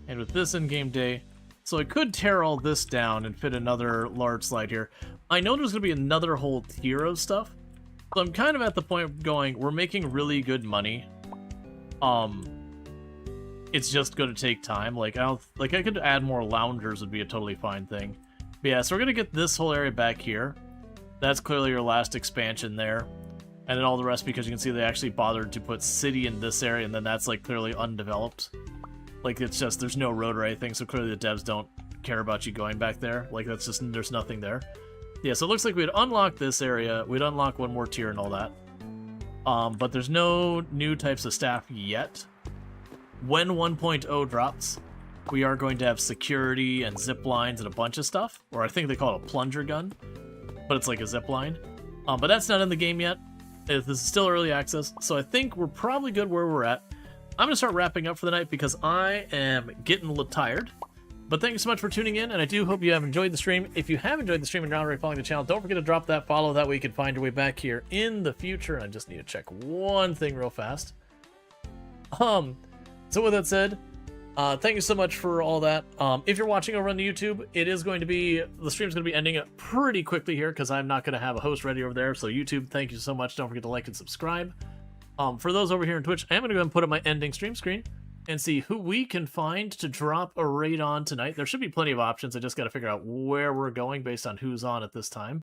A: And with this in-game day, so I could tear all this down and fit another large slide here. I know there's going to be another whole tier of stuff, so I'm kind of at the point of going, we're making really good money. It's just going to take time. Like, I could add more loungers would be a totally fine thing. But yeah, so we're going to get this whole area back here. That's clearly your last expansion there. And then all the rest, because you can see they actually bothered to put city in this area, and then that's, like, clearly undeveloped. Like, it's just, there's no road or anything, so clearly the devs don't care about you going back there. Like, that's just, there's nothing there. Yeah, so it looks like we'd unlock this area, we'd unlock 1 more tier and all that. But there's no new types of staff yet. When 1.0 drops, we are going to have security and zip lines and a bunch of stuff. Or I think they call it a plunger gun, but it's like a zip line. But that's not in the game yet. This is still early access, so I think we're probably good where we're at. I'm going to start wrapping up for the night because I am getting a little tired. But thank you so much for tuning in, and I do hope you have enjoyed the stream. If you have enjoyed the stream and you're already following the channel, don't forget to drop that follow. That way you can find your way back here in the future. And I just need to check one thing real fast. So with that said, thank you so much for all that. If you're watching over on the YouTube, the stream's going to be ending pretty quickly here because I'm not going to have a host ready over there. So YouTube, thank you so much. Don't forget to like and subscribe. For those over here on Twitch, I am going to go ahead and put up my ending stream screen and see who we can find to drop a raid on tonight. There should be plenty of options. I just got to figure out where we're going based on who's on at this time.